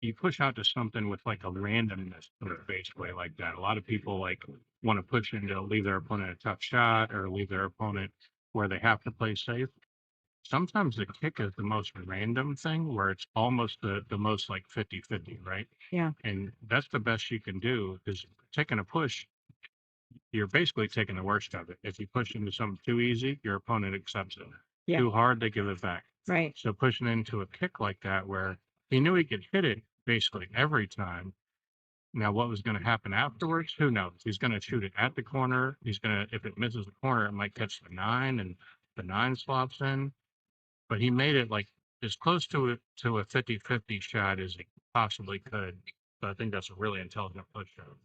you push out to something with like a randomness sort of based way like that. A lot of people like want to push in to leave their opponent a tough shot or leave their opponent where they have to play safe. Sometimes the kick is the most random thing where it's almost the most like 50-50, right? Yeah. And that's the best you can do is taking a push. You're basically taking the worst of it. If you push into something too easy, your opponent accepts it. Yeah. Too hard, they give it back. Right. So pushing into a kick like that where he knew he could hit it basically every time. Now, what was going to happen afterwards? Who knows? He's going to shoot it at the corner. If it misses the corner, it might catch the 9 and the 9 slops in. But he made it like as close to a 50-50 shot as he possibly could. So I think that's a really intelligent push shot.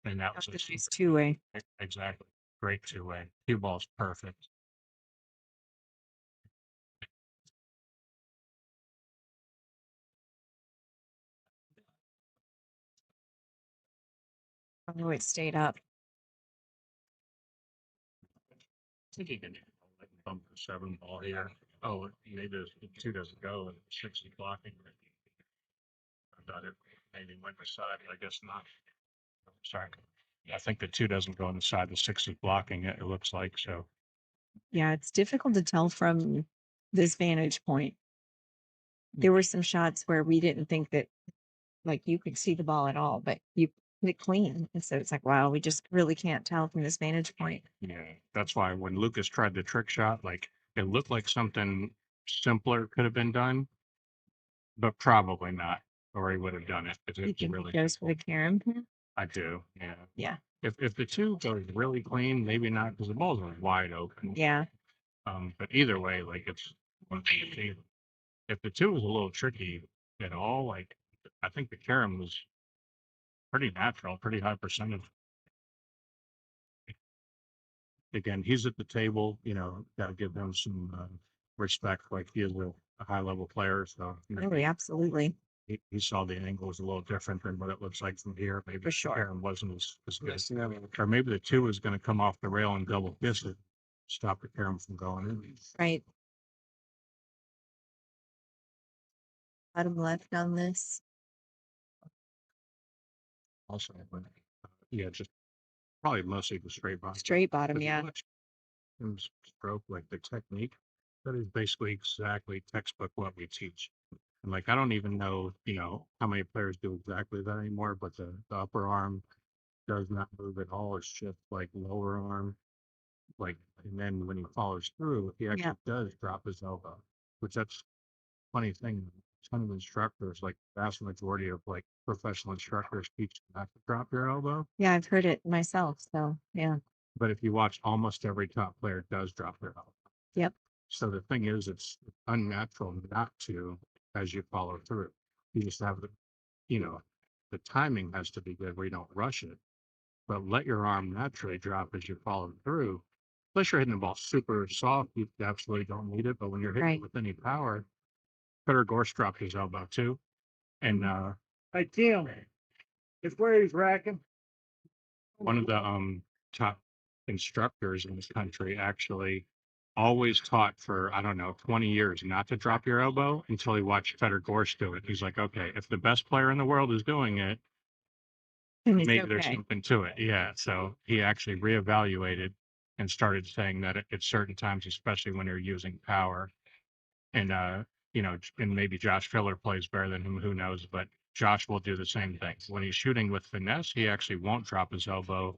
And that was It's two-way. exactly. Great two-way. Cue ball's perfect. Oh, it stayed up. I think he can bump the 7 ball here. Oh, maybe the 2 doesn't go and 6 is blocking. I thought it maybe went to side, but I guess not. Sorry. I think the 2 doesn't go on the side. The 6 is blocking it, it looks like. So Yeah, it's difficult to tell from this vantage point. There were some shots where we didn't think that, like, you could see the ball at all, but you hit it clean. And so it's like, wow, we just really can't tell from this vantage point. yeah, that's why when Lucas tried the trick shot, like it looked like something simpler could have been done, but probably not, or he would have done it. If You it was think really he goes for the difficult. carom here? I do, yeah. Yeah. If the 2 goes really clean, maybe not because the balls are wide open. Yeah. But either way, like it's one thing to see. If the 2 was a little tricky at all, like I think the carom was pretty natural, pretty high percentage. Again, he's at the table, gotta give him some respect. Like he is a high level player, so Oh, yeah, absolutely. he saw the angle was a little different than what it looks like from here. Maybe For sure. Aaron wasn't as good. Or maybe the 2 is going to come off the rail and double kiss it, stop the carom from going in. Right. Bottom left on this. Also, but yeah, just probably mostly the straight bottom. Straight bottom, If you yeah. watch him stroke, like the technique, that is basically exactly textbook what we teach. And like I don't even know, how many players do exactly that anymore, but the upper arm does not move at all. It's just like lower arm. Like, and then when he follows through, he actually does drop his elbow, which that's funny thing. A ton of instructors, like vast majority of like professional instructors, teach you not to drop your elbow. Yeah, I've heard it myself. So yeah. But if you watch, almost every top player does drop their elbow. Yep. So the thing is, it's unnatural not to as you follow through. You just have the timing has to be good where you don't rush it, but let your arm naturally drop as you follow through. Unless you're hitting the ball super soft, you absolutely don't need it. But when you're hitting Right. it with any power, Peter Gorst dropped his elbow too. And Hey, Tim, it's where he's racking. one of the top instructors in this country actually always taught for, I don't know, 20 years not to drop your elbow until he watched Fedor Gorst do it. He's like, okay, if the best player in the world is doing it, And it's maybe there's okay. something to it. Yeah. So he actually reevaluated and started saying that at certain times, especially when you're using power, and and maybe Josh Filler plays better than him, who knows, but Josh will do the same thing. When he's shooting with finesse, he actually won't drop his elbow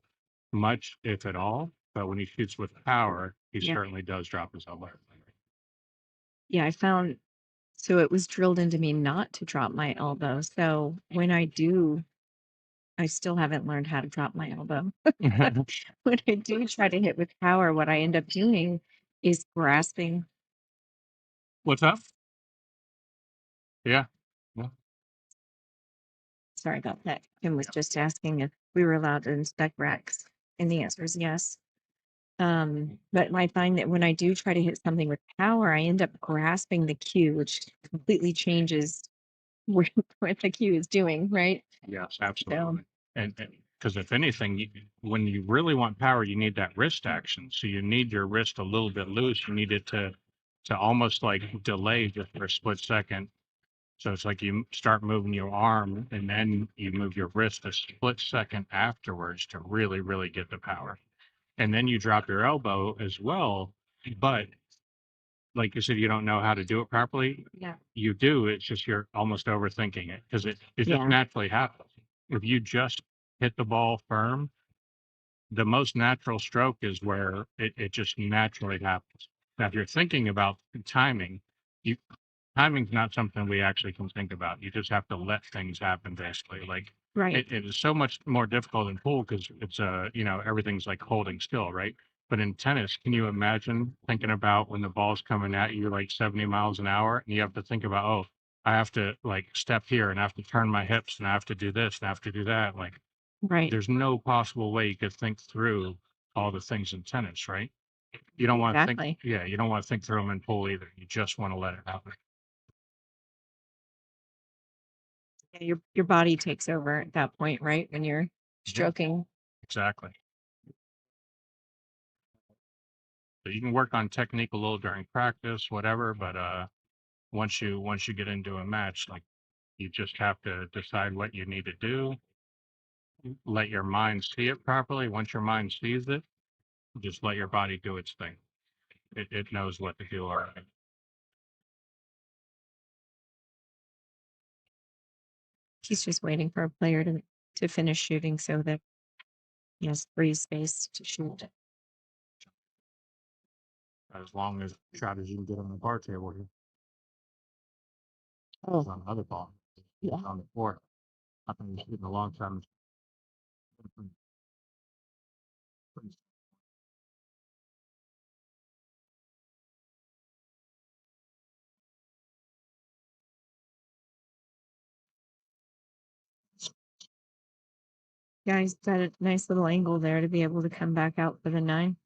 much, if at all. But when he shoots with power, he Yeah. certainly does drop his elbow. Yeah, I found so it was drilled into me not to drop my elbow. So when I do, I still haven't learned how to drop my elbow. When I do try to hit with power, what I end up doing is grasping. What's up? Yeah. Sorry about that. Kim was just asking if we were allowed to inspect racks, and the answer is yes. But I find that when I do try to hit something with power, I end up grasping the cue, which completely changes what the cue is doing, right? Yes, absolutely. And because if anything, when you really want power, you need that wrist action. So you need your wrist a little bit loose. You need it to almost like delay just for a split second. So it's like you start moving your arm and then you move your wrist a split second afterwards to really, really get the power. And then you drop your elbow as well. But like you said, you don't know how to do it properly. Yeah. You do. It's just you're almost overthinking it because it just Yeah. naturally happens. If you just hit the ball firm, the most natural stroke is where it just naturally happens. Now, if you're thinking about timing, timing's not something we actually can think about. You just have to let things happen, basically. Like Right. it is so much more difficult in pool because it's everything's like holding still, right? But in tennis, can you imagine thinking about when the ball's coming at you like 70 miles an hour and you have to think about, oh, I have to like step here and I have to turn my hips and I have to do this and I have to do that. Like Right. there's no possible way you could think through all the things in tennis, right? You don't want to Exactly. think, yeah, you don't want to think through them in pool either. You just want to let it happen. Yeah, your body takes over at that point, right? When you're stroking. Exactly. So you can work on technique a little during practice, whatever, but once you get into a match, like you just have to decide what you need to do. Let your mind see it properly. Once your mind sees it, just let your body do its thing. It knows what to do already. He's just waiting for a player to finish shooting so that he has free space to shoot. As long as shot as you can get on the bar table here. Oh, It's on the other ball. yeah. It's on the floor. I think he's shooting a long time. Yeah, he's got a nice little angle there to be able to come back out for the 9.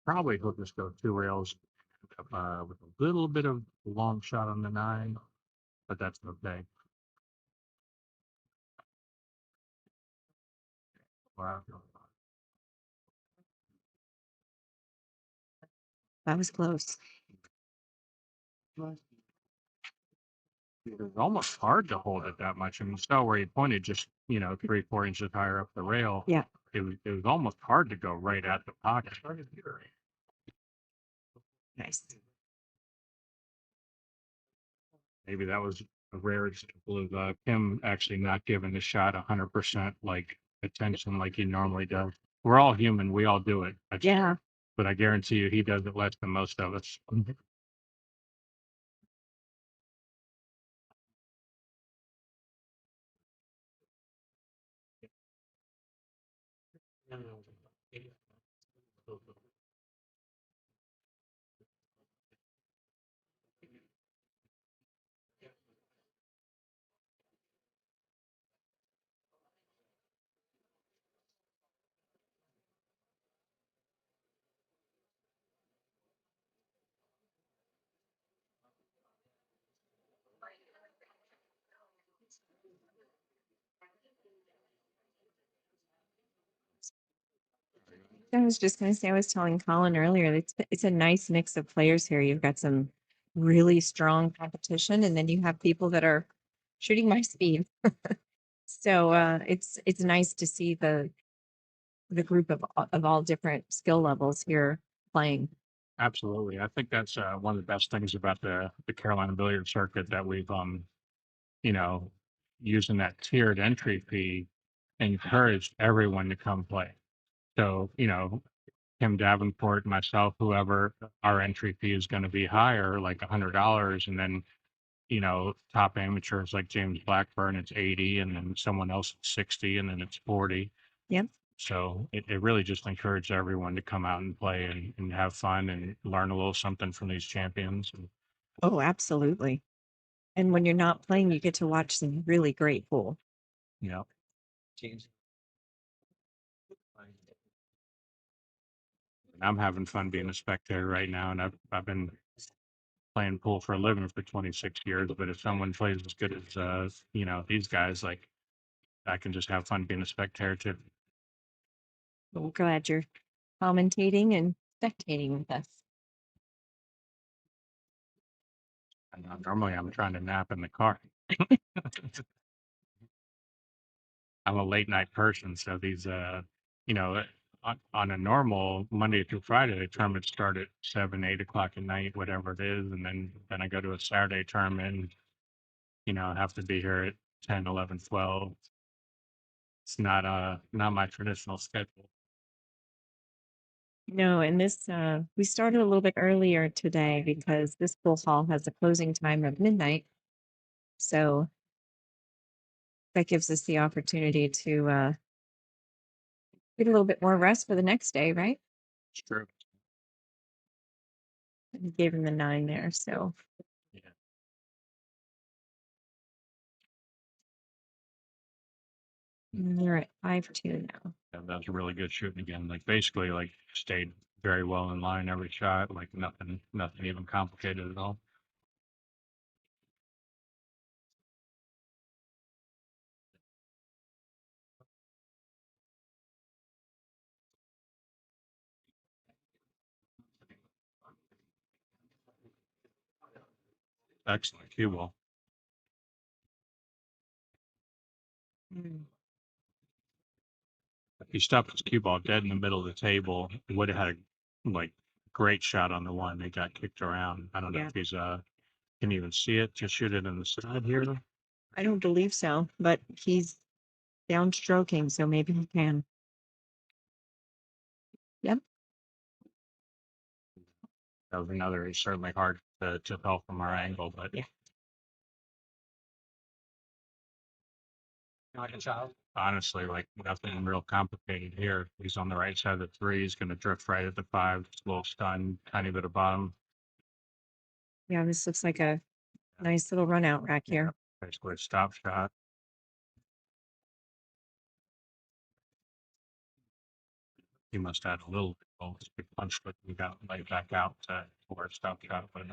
Probably he'll just go 2 rails with a little bit of long shot on the 9, but that's okay. Wow. That was close. It was almost hard to hold it that much. I mean, you saw where he pointed just, 3-4 inches higher up the rail. Yeah. It was almost hard to go right at the pocket. Nice. Maybe that was a rare example of him actually not giving the shot 100% like attention like he normally does. We're all human. We all do it. Yeah. But I guarantee you he does it less than most of us. I was just going to say, I was telling Colin earlier, it's a nice mix of players here. You've got some really strong competition, and then you have people that are shooting my speed. So it's nice to see the group of all different skill levels here playing. Absolutely. I think that's one of the best things about the Carolina billiard circuit that we've you know, using that tiered entry fee encouraged everyone to come play. So, Kim Davenport, myself, whoever, our entry fee is going to be higher, like $100. And then, top amateurs like James Blackburn, it's 80, and then someone else it's 60, and then it's 40. Yep. So it really just encouraged everyone to come out and play and have fun and learn a little something from these champions. And, Oh, absolutely. And when you're not playing, you get to watch some really great pool. you know, and I'm having fun being a spectator right now. And I've been playing pool for a living for 26 years. But if someone plays as good as, these guys, like I can just have fun being a spectator too. Well, glad you're commentating and spectating with us. And normally I'm trying to nap in the car. I'm a late night person. So these, on a normal Monday through Friday, the tournaments start at 7, 8 o'clock at night, whatever it is. And then I go to a Saturday tournament, I have to be here at 10, 11, 12. It's not my traditional schedule. No, and this we started a little bit earlier today because this pool hall has a closing time of midnight. So that gives us the opportunity to get a little bit more rest for the next day, right? It's true. We gave him the 9 there, so Yeah. They're at 5-2 now. Yeah, that was really good shooting again. Like basically, like stayed very well in line every shot. Like nothing even complicated at all. Excellent cue ball. If he stopped his cue ball dead in the middle of the table, he would have had a like great shot on the one. They got kicked around. I don't know Yeah. if he's can you even see it to shoot it in the side here. I don't believe so, but he's downstroking, so maybe he can. Yep. That was another. It's certainly hard to tell from our angle, but Yeah. honestly, like nothing real complicated here. He's on the right side of the three. He's going to drift right at the five. Just a little stun, tiny bit of bottom. Yeah, this looks like a nice little run out rack here. Basically, a stop shot. He must have had a little bit of big punch, but we got right back out for a stop shot. But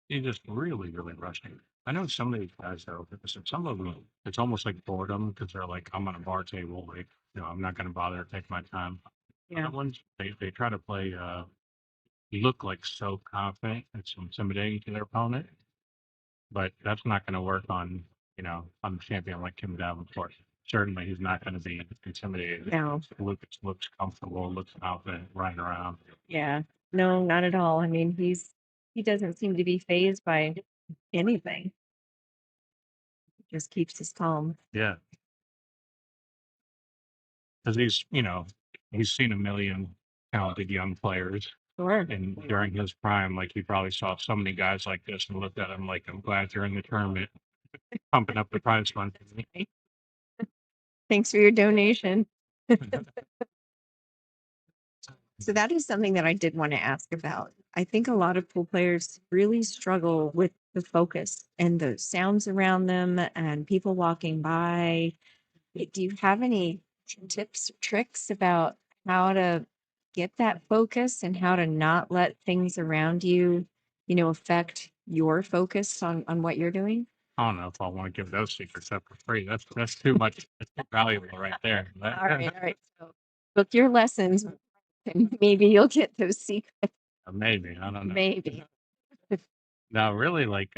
he just really rushing. I know some of these guys though, some of them, it's almost like boredom because they're like, I'm on a bar table, like, I'm not going to bother to take my time. Yeah. Other ones, they try to play, look like so confident. It's intimidating to their opponent, but that's not going to work on, on the champion like Kim Davenport. Certainly, he's not going to be intimidated. No. Looks comfortable, looks confident, running around. Yeah. No, not at all. I mean, he doesn't seem to be phased by anything. He just keeps his calm. Yeah. Because he's seen a million talented young players. Sure. And during his prime, like he probably saw so many guys like this and looked at him like, I'm glad you're in the tournament, pumping up the prize fund. Thanks for your donation. So that is something that I did want to ask about. I think a lot of pool players really struggle with the focus and the sounds around them and people walking by. Do you have any tips or tricks about how to get that focus and how to not let things around you, affect your focus on what you're doing? I don't know if I want to give those secrets up for free. That's too much. That's too valuable right there. All right. So book your lessons and maybe you'll get those secrets. Maybe, I don't know. Maybe. No, really, like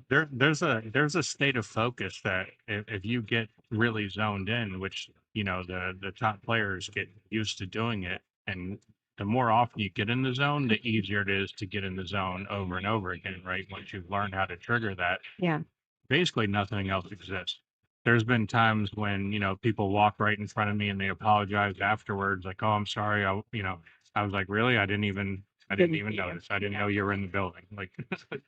there's a state of focus that if you get really zoned in, which the top players get used to doing it, and the more often you get in the zone, the easier it is to get in the zone over and over again, right? Once you've learned how to trigger that, Yeah. basically nothing else exists. There's been times when people walk right in front of me and they apologize afterwards, like, "Oh, I'm sorry." I was like, "Really? I didn't even notice. I didn't know you were in the building." Like,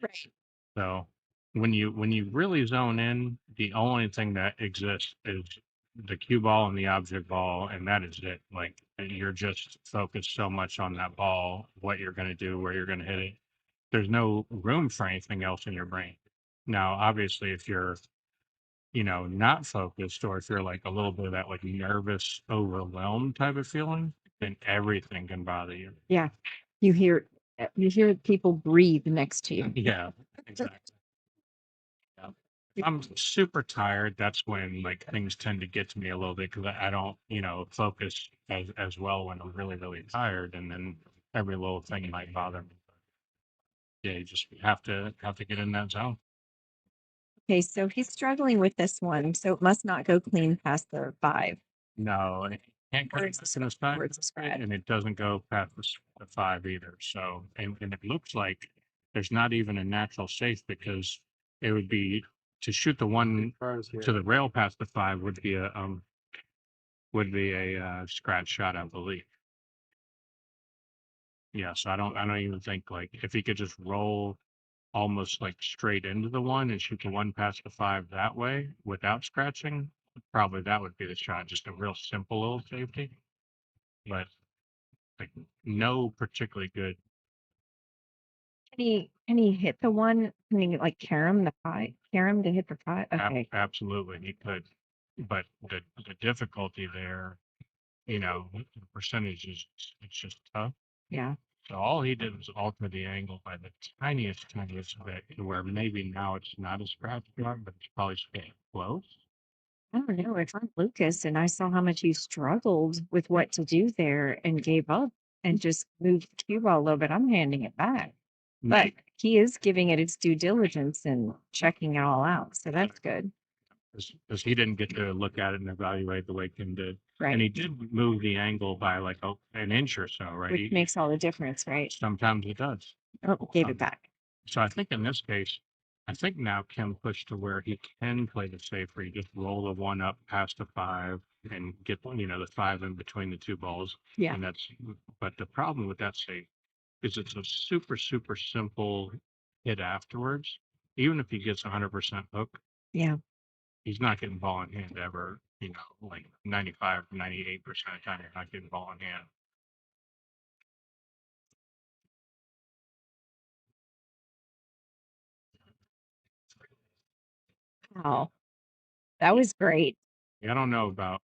Right. so when you really zone in, the only thing that exists is the cue ball and the object ball, and that is it. Like, and you're just focused so much on that ball, what you're going to do, where you're going to hit it. There's no room for anything else in your brain. Now, obviously, if you're not focused, or if you're like a little bit of that like nervous, overwhelmed type of feeling, then everything can bother you. Yeah. You hear people breathe next to you. Yeah, exactly. Yeah. If I'm super tired, that's when like things tend to get to me a little bit because I don't, focus as well when I'm really tired, and then every little thing might bother me. Yeah, you just have to get in that zone. Okay, so he's struggling with this one, so it must not go clean past the 5. No, it can't go Where's past the five, where's the spread? and it doesn't go past the five either. So, and it looks like there's not even a natural safe because it would be to shoot the one to the rail past the five would be a scratch shot, I believe. Yeah, so I don't even think like if he could just roll almost like straight into the one and shoot the one past the five that way without scratching, probably that would be the shot. Just a real simple little safety, but like no particularly good. Can he hit the one? Can he like carom the 5? Carom to hit the 5? Okay. Absolutely, he could. but the difficulty there, you know, the percentage is it's just tough. Yeah. So all he did was alter the angle by the tiniest bit, to where maybe now it's not a scratch mark, but it's probably staying close. I don't know. If I'm Lucas and I saw how much he struggled with what to do there and gave up and just moved the cue ball a little bit, I'm handing it back. But Maybe. he is giving it its due diligence and checking it all out. So that's good. Because he didn't get to look at it and evaluate the way Kim did. And Right. he did move the angle by like an inch or so, right? Which makes all the difference, right? Sometimes it does. Oh, gave Um, it back. So I think in this case, I think now Kim pushed to where he can play the safe, where you just roll the one up past the five and get, you know, the five in between the two balls. Yeah. And that's, but the problem with that safe is it's a super, super simple hit afterwards. Even if he gets 100% hook, Yeah. he's not getting ball in hand ever, you know, like 95, 98% of the time, you're not getting ball in hand. Wow. That was great. I don't know about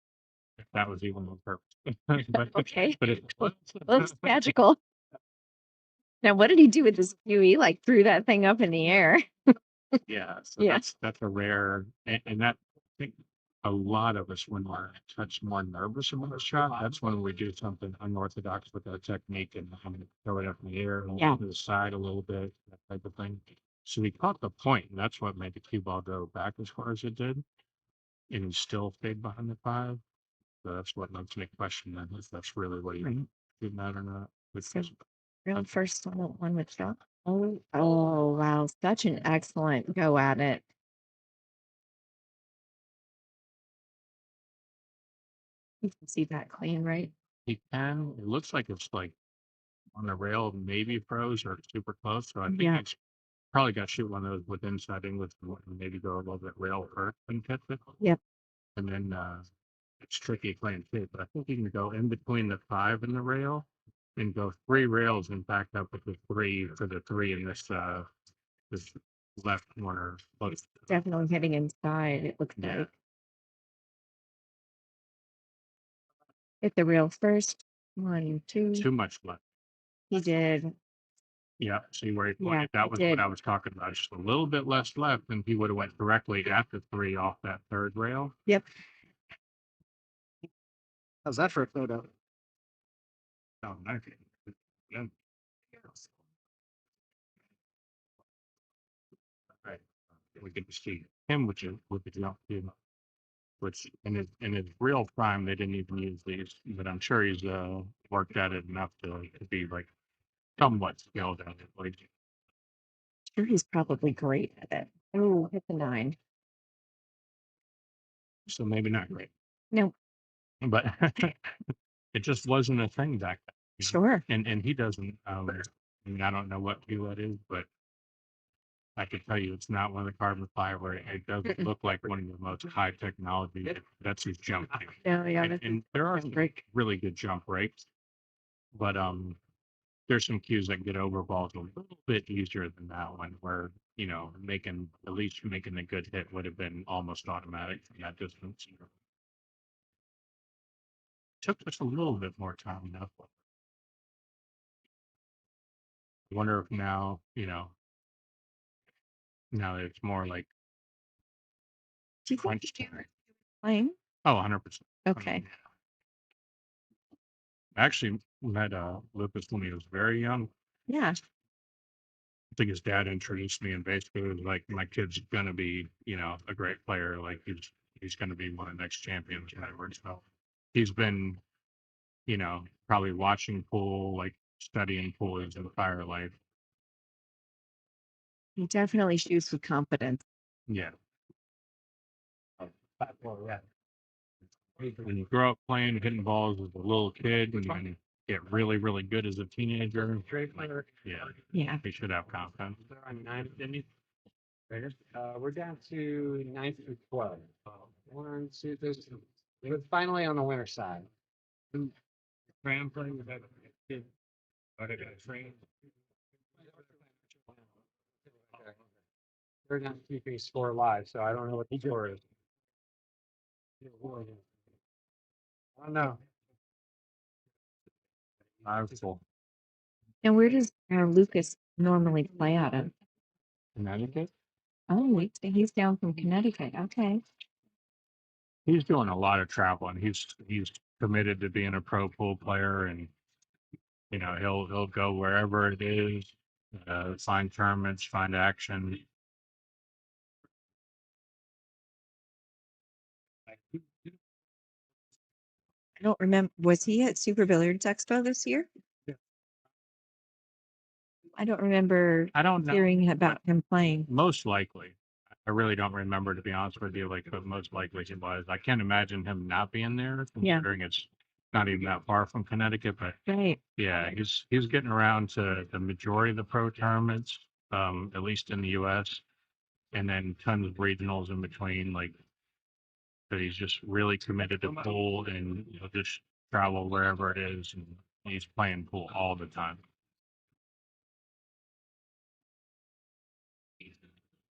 if that was even on purpose, but Okay. but it Looks magical. Now, what did he do with his cue? He like threw that thing up in the air. yeah, so Yeah. that's a rare, and that I think a lot of us when we're touch more nervous about a shot, that's when we do something unorthodox with our technique and throw it up in the air and Yeah. to the side a little bit, that type of thing. So he caught the point, and that's what made the cue ball go back as far as it did, and he still stayed behind the five. So that's what makes me question then if that's really what he Right. did that or not. Which So is real first one with shot. Oh, wow. Such an excellent go at it. You can see that clean, right? he can. It looks like it's like on the rail, maybe froze or super close. So I think Yeah. he's probably got to shoot one of those with inside English and maybe go a little bit rail first and catch it. Yep. And then it's tricky playing shape, but I think you can go in between the five and the rail and go three rails and back up with the three for the three in this left corner. Close. Definitely hitting inside, it looks Yeah. like. Hit the rail first. 1, 2. Too much left. He did. Yeah, see where he Yeah, pointed. That he was did. what I was talking about. Just a little bit less left, and he would have went directly at the three off that third rail. Yep. How's that for a photo? Oh, nice. Yeah. Right. We get to see him with the jump too, which in his real prime they didn't even use these, but I'm sure he's worked at it enough to be like somewhat skilled at it. Like Sure, he's probably great at it. Oh, hit the 9. so maybe not great, No, but it just wasn't a thing back then. You know? sure. And he doesn't. I mean, I don't know what cue that is, but I can tell you it's not one of the carbon fiber. It doesn't Mm-mm. look like one of the most high technology. That's his jump thing. No, yeah, And there are some break. really good jump breaks, but there's some cues that get over balls a little bit easier than that one, where you know at least making a good hit would have been almost automatic from that distance. Took just a little bit more time enough. I wonder if now, you know, now it's more like Do you think crunch he's time. playing? Oh, 100%. Okay. I actually met Lucas when he was very young. Yeah. I think his dad introduced me and basically was like, my kid's gonna be, you know, a great player. Like he's gonna be one of the next champions, whatever. So he's been, you know, probably watching pool, like studying pool his entire life. He definitely shoots with confidence. Yeah. Well, yeah. When you grow up playing, hitting balls as a little kid, and you get really, really good as a teenager, yeah, Yeah. he should have confidence. On 9, didn't you? We're down to 9 through 12. 1, 2, 3. We're finally on the winner side. Fran playing with that kid. Oh, they got a train. They're not keeping score live, so I don't know what the score is. I know. Full And where does Lucas normally play out of? Connecticut. Oh, he's down from Connecticut. Okay. He's doing a lot of traveling. He's committed to being a pro pool player, and you know he'll go wherever it is, find tournaments, find action. I don't remember. Was he at Super Billiards Expo this year? Yeah. I don't remember I don't know. hearing about him playing. Most likely. I really don't remember, to be honest with you, like, but most likely he was. I can't imagine him not being there, Yeah. considering it's not even that far from Connecticut. But Right. yeah, he's getting around to the majority of the pro tournaments, at least in the U.S., and then tons of regionals in between. Like, but he's just really committed to pool, and he'll just travel wherever it is, and he's playing pool all the time.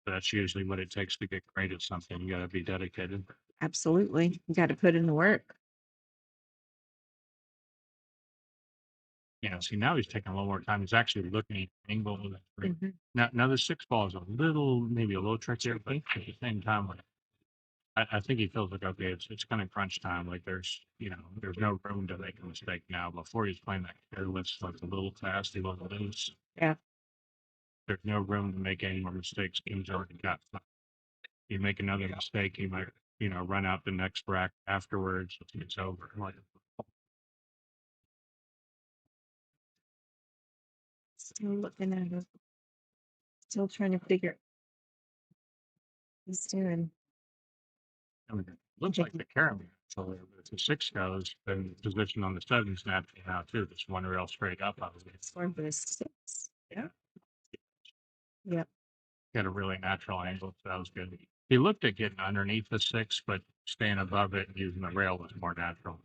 But that's usually what it takes to get great at something. You got to be dedicated. Absolutely. You got to put in the work. You know, see, now he's taking a little more time. He's actually looking at the angle of the screen. Mhm. Now the 6 ball is maybe a little trickier, but at the same time, like, I think he feels like, okay, it's kind of crunch time. Like there's no room to make a mistake now. Before he's playing that careless, like a little fast, a little loose. Yeah. There's no room to make any more mistakes. Game's already got. You make another mistake, you might, run out the next rack afterwards. It's over. Like, Still looking at it. Still trying to figure what he's doing. I mean, it looks like the carom. So if the 6 goes, then position on the 7's natural now too. Just one rail straight up. It's for the 6. Yeah. Yep. Got a really natural angle. So that was good. He looked at getting underneath the 6, but staying above it and using the rail was more natural.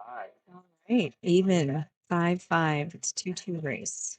All right. Even 5-5. It's 2-2 race.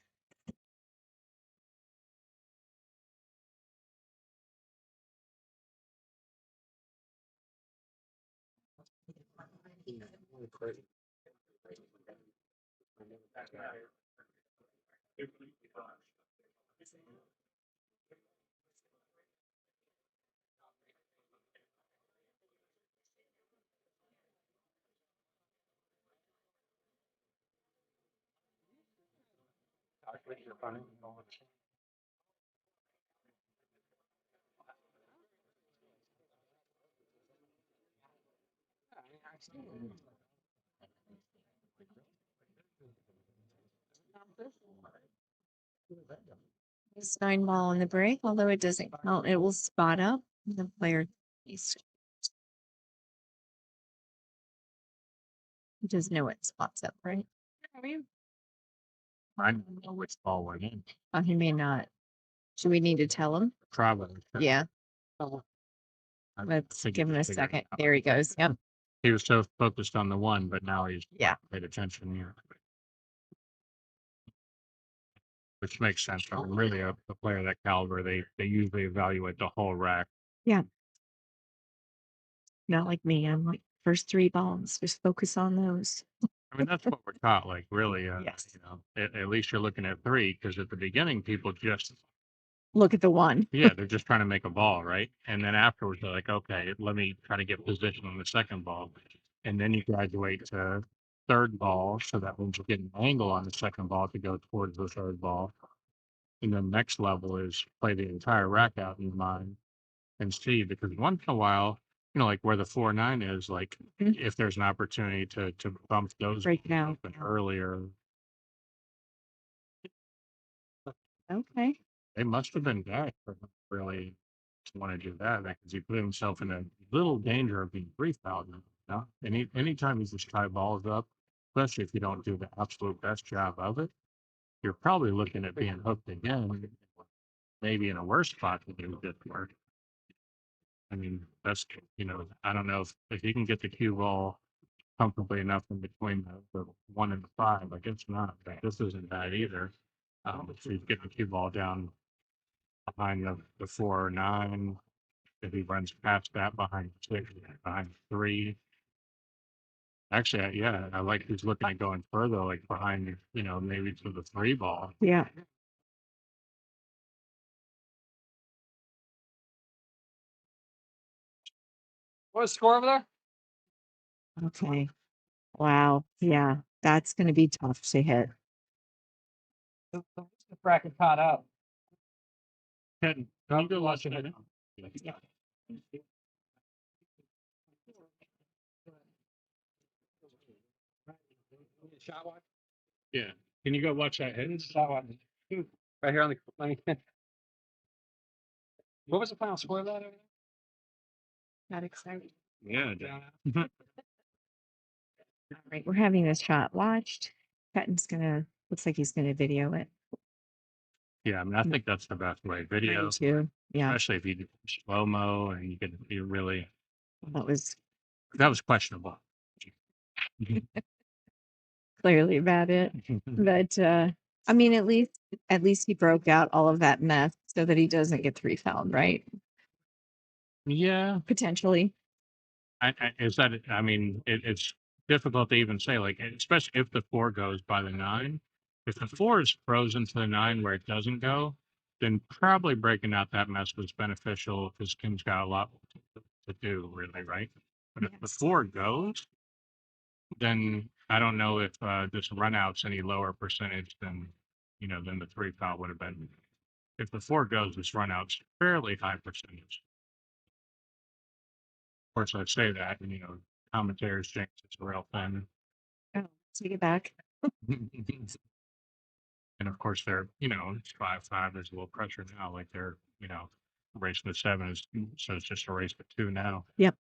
This 9 ball on the break, although it doesn't count, it will spot up the player. He does know it spots up, right? I don't know which ball went in. He may not. Do we need to tell him? Probably. Yeah. I Let's think give him a figured it second. out. There he goes. Yep. He was so focused on the 1, but now he's Yeah. paid attention here. Which makes sense. I mean, really, a player of that caliber, they usually evaluate the whole rack. Not like me. I'm like first 3 balls. Just focus on those. I mean, that's what we're taught. Like, really, Yes. at least you're looking at 3, because at the beginning, people just, Look at the 1. yeah, they're just trying to make a ball, right? And then afterwards, they're like, okay, let me try to get position on the second ball. And then you graduate to 3rd ball, so that means you get an angle on the second ball to go towards the 3rd ball. And then next level is play the entire rack out in your mind and see, because once in a while, like where the 4-9 is, like Mhm. if there's an opportunity to bump those Break it out. open earlier, Okay. they must have been back for him to really want to do that, because he put himself in a little danger of being free fouled. Anytime you just tie balls up, especially if you don't do the absolute best job of it, you're probably looking at being hooked again, maybe in a worse spot than you did work. I mean, that's, I don't know if you can get the cue ball comfortably enough in between the 1 and the 5, like it's not, but this isn't bad either. So you get the cue ball down behind the 4 or 9. If he runs past that behind 6, behind 3. Actually, yeah, I like he's looking at going further, like behind, maybe to the 3 ball. Yeah. What's the score over there? Okay. Wow. Yeah. That's going to be tough to hit. The bracket caught up. Can you go watch it? Yeah. Shot watch. Yeah. Can you go watch that hit? Shot watch. Right here on the. What was the final score of that over there? Not excited. Yeah. All right. We're having this shot watched. Patton's looks like he's going to video it. Yeah, I mean, I think that's the best way. Me Video, too. Yeah. especially if you do slow mo and you really, That was that was questionable. clearly about it. But I mean, at least he broke out all of that mess so that he doesn't get 3 fouled, right? Yeah. Potentially. I mean, it's difficult to even say, like, especially if the 4 goes by the 9. If the 4 is frozen to the 9 where it doesn't go, then probably breaking out that mess was beneficial because Kim's got a lot to do, really, right? But if the Yes. 4 goes, then I don't know if this run out's any lower percentage than the 3 foul would have been. If the 4 goes, this run out's fairly high percentage. Of course, I say that, and commentators think it's real thin. Oh, take it back. And of course, they're, it's 5-5. There's a little pressure now. Like they're, racing to 7 so it's just a race to 2 now. Yep.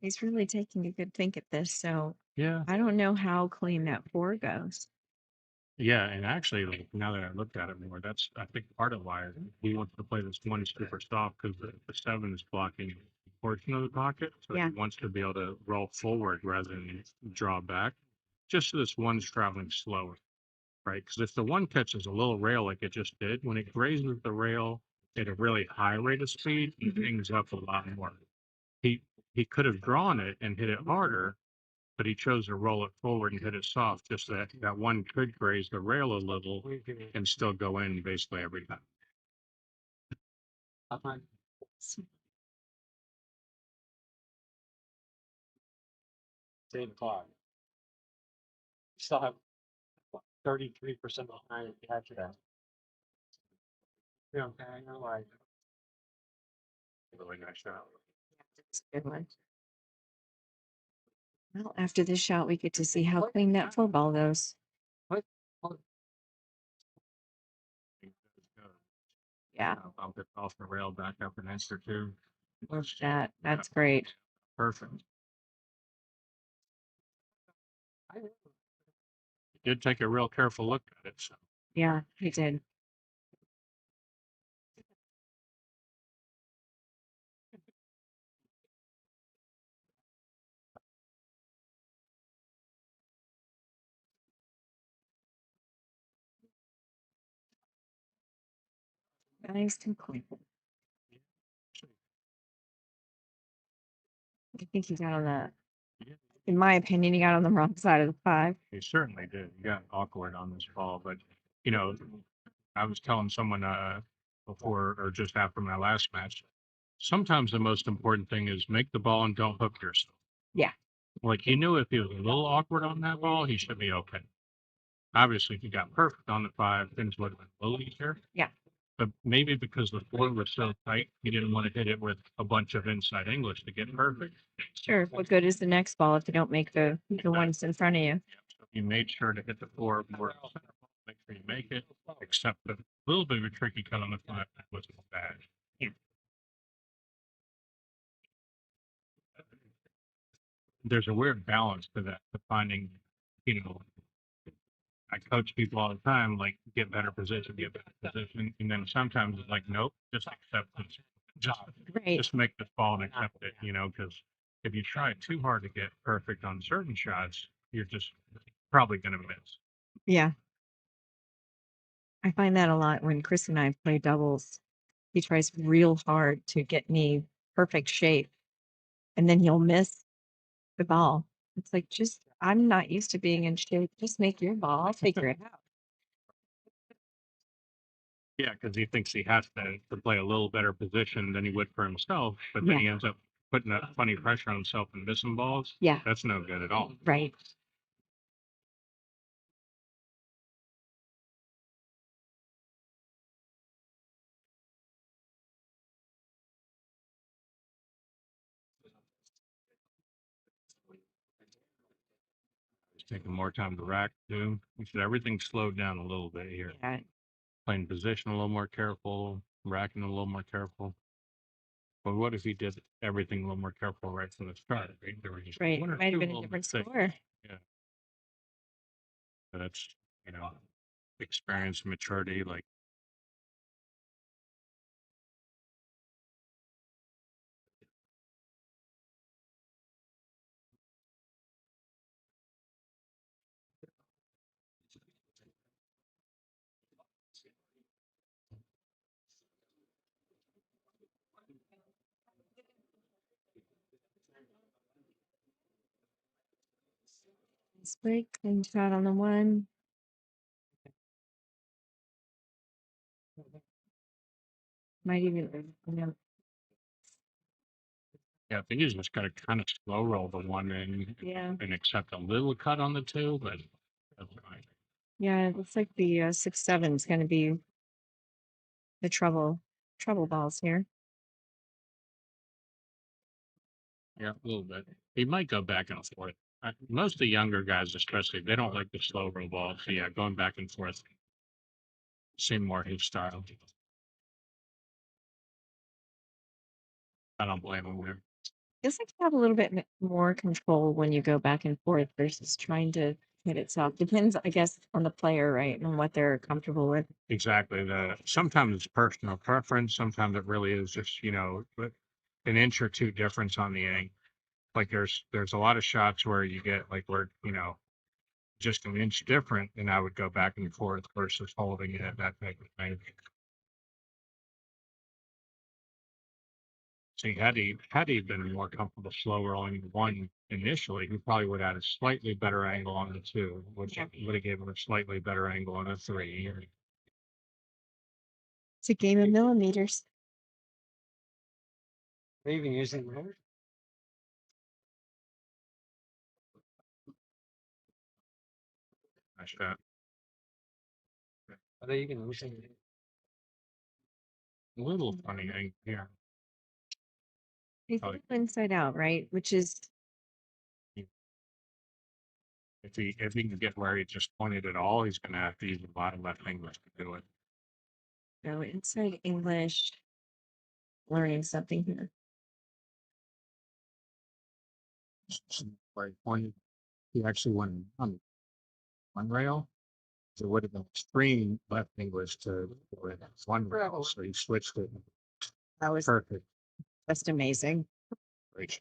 He's really taking a good think at this. So Yeah. I don't know how clean that 4 goes. Yeah. And actually, like, now that I looked at it more, that's, I think, part of why he wants to play this 1 super soft because the 7 is blocking a portion of the pocket. So Yeah. he wants to be able to roll forward rather than draw back. Just so this 1's traveling slower. Right? Because if the 1 catches a little rail like it just did, when it grazes the rail at a really high rate of speed, it hangs up a lot more. He could have drawn it and hit it harder, but he chose to roll it forward and hit it soft, just that 1 could graze the rail a little and still go in basically every time. It's 8 o'clock. Still have 33% behind after that. Yeah, okay, I know, like. Really nice shot. It's a good one. Well, after this shot, we get to see how clean that 4 ball goes. Yeah. I'll get off the rail back up an inch or 2. Love that. That's great. Perfect. Did take a real careful look at it. So. Yeah, he did. Nice and clean. I think he got in my opinion, he got on the wrong side of the 5. He certainly did. He got awkward on this ball, but I was telling someone before or just after my last match, sometimes the most important thing is make the ball and don't hook yourself. Yeah. Like he knew if he was a little awkward on that ball, he should be okay. Obviously, if he got perfect on the 5, things would have been a little easier. Yeah. But maybe because the 4 was so tight, he didn't want to hit it with a bunch of inside English to get perfect. Sure. What good is the next ball if you don't make the ones in front of you? So he made sure to hit the 4 more. Make sure you make it, except a little bit of a tricky cut on the 5 that wasn't bad. there's a weird balance to that, to finding, you know, I coach people all the time, like get better position, and then sometimes it's like, nope, just accept this job, Right. just make this ball and accept it, because if you try too hard to get perfect on certain shots, you're just probably going to miss. Yeah. I find that a lot when Chris and I play doubles. He tries real hard to get me perfect shape, and then he'll miss the ball. It's like, just, I'm not used to being in shape. Just make your ball. I'll figure it out. Yeah, because he thinks he has to play a little better position than he would for himself, but then Yeah. he ends up putting that funny pressure on himself and missing balls. Yeah. That's no good at all. Right. He's taking more time to rack too. He said everything slowed down a little bit here. Yeah. Playing position a little more careful, racking a little more careful. But what if he did everything a little more careful right from the start? Right? There were just Right. one or Might two have been a little different mistakes. score. Yeah. But that's, experience, maturity. Like, Nice break. Clean shot on the one. Might even, yeah, I think he's just got to kind of slow roll the one yeah. and accept a little cut on the two, but that's fine. Yeah, it looks like the 6-7 is going to be the trouble balls here. Yeah, a little bit. He might go back and forth. Most of the younger guys, especially, they don't like the slow roll ball. So yeah, going back and forth seem more his style. I don't blame him there. Feels like you have a little bit more control when you go back and forth versus trying to hit it soft. Depends, I guess, on the player, right, and what they're comfortable with. Exactly. Sometimes it's personal preference. Sometimes it really is just but an inch or two difference on the angle. Like there's a lot of shots where you get like where just an inch different, and I would go back and forth versus holding it, that type of thing. See, had he been more comfortable slow rolling one initially, he probably would have had a slightly better angle on the two, which Yeah. would have given him a slightly better angle on the three. It's a game of millimeters. They're even using those? Nice shot. Are they even using it? A little funny angle here. He's Probably. inside out, right? Which is If he can get where he just pointed it all, he's going to have to use a lot of left English to do it. inside English. Learning something here. Where he pointed, he actually went on one rail. So it would have been extreme left English to one rail, so he switched it. That was Perfect. just amazing. Great.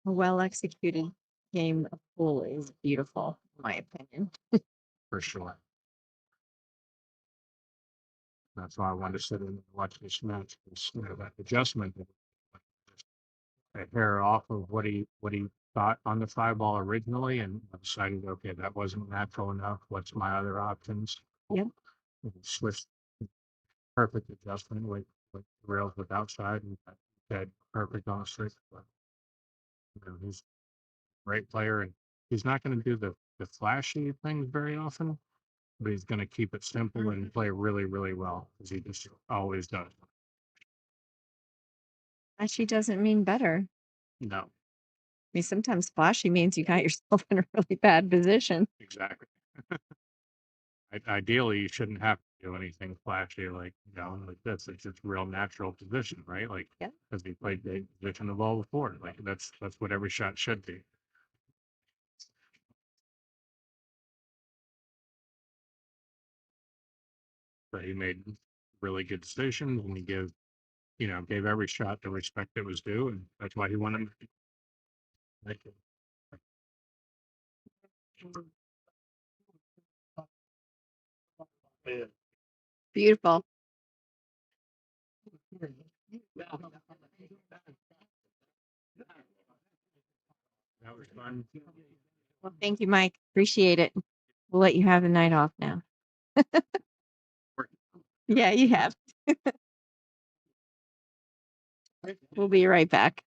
A well executed game of pool is beautiful, in my opinion. For sure. That's why I wanted to sit in and watch this match. Because, that adjustment, a hair off of what he thought on the fly ball originally, and I decided, okay, that wasn't natural enough. What's my other options? Yep. And switched perfect adjustment with rails with outside and had perfect on the street. But, he's a great player, and he's not going to do the flashy things very often, but he's going to keep it simple and play really, really well, as he just always does. Flashy doesn't mean better. No, I mean, sometimes flashy means you got yourself in a really bad position. exactly. ideally, you shouldn't have to do anything flashy like like this. It's just real natural position, right? Like Yeah. because he played the position of the ball before. Like that's what every shot should be. But he made really good decisions, and he gave every shot the respect it was due, and that's why he won him. Thank you. Beautiful. That was fun. Well, thank you, Mike. Appreciate it. We'll let you have the night off now. Yeah, you have. We'll be right back.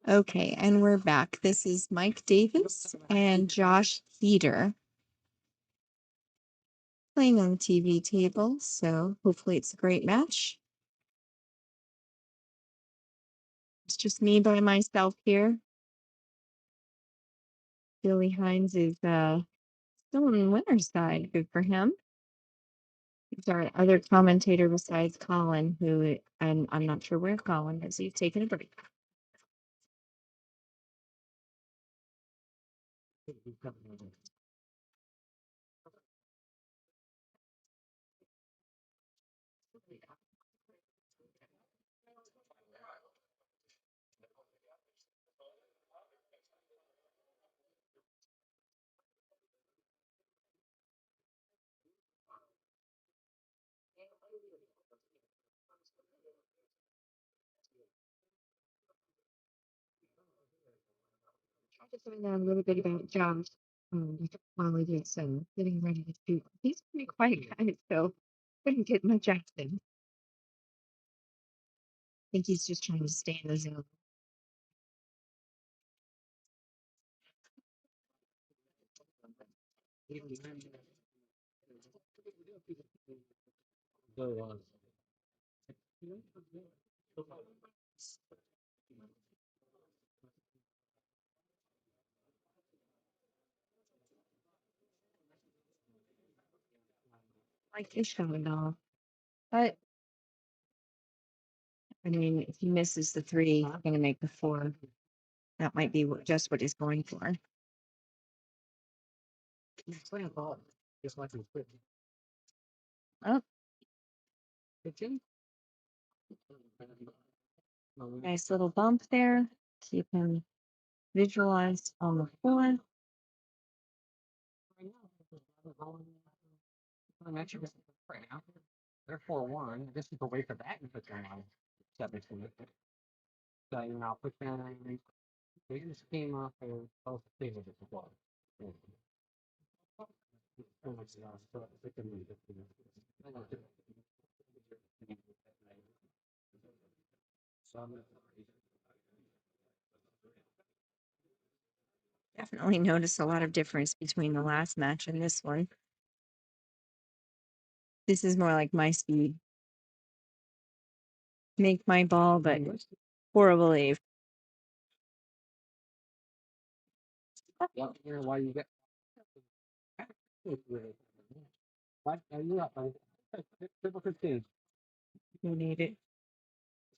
Okay, and we're back. This is Mike Davis and Josh Heater playing on the TV table, so hopefully it's a great match. It's just me by myself here. Billy Hines is still on the winner's side. Good for him. He's our other commentator besides Colin, who I'm not sure where Colin is. He's taking a break. I just find out a little bit about Josh while he was getting ready to shoot. He's a pretty quiet guy, so couldn't get much out of him. I think he's just trying to stay in the zone. Like his shot it off. But I mean, if he misses the 3, he's gonna make the 4. That might be just what he's going for. Just like he's quit. Oh, Pitching. nice little bump there. Keep him visualized on the 4. Right now, they're 4-1. I guess you could wait for that and put them on 17. So you know, I'll put them. They just came off of both things as well. Definitely notice a lot of difference between the last match and this one. This is more like my speed. Make my ball, but horribly. Yeah, you know why you get. What? Are you up? Triple 15. You need it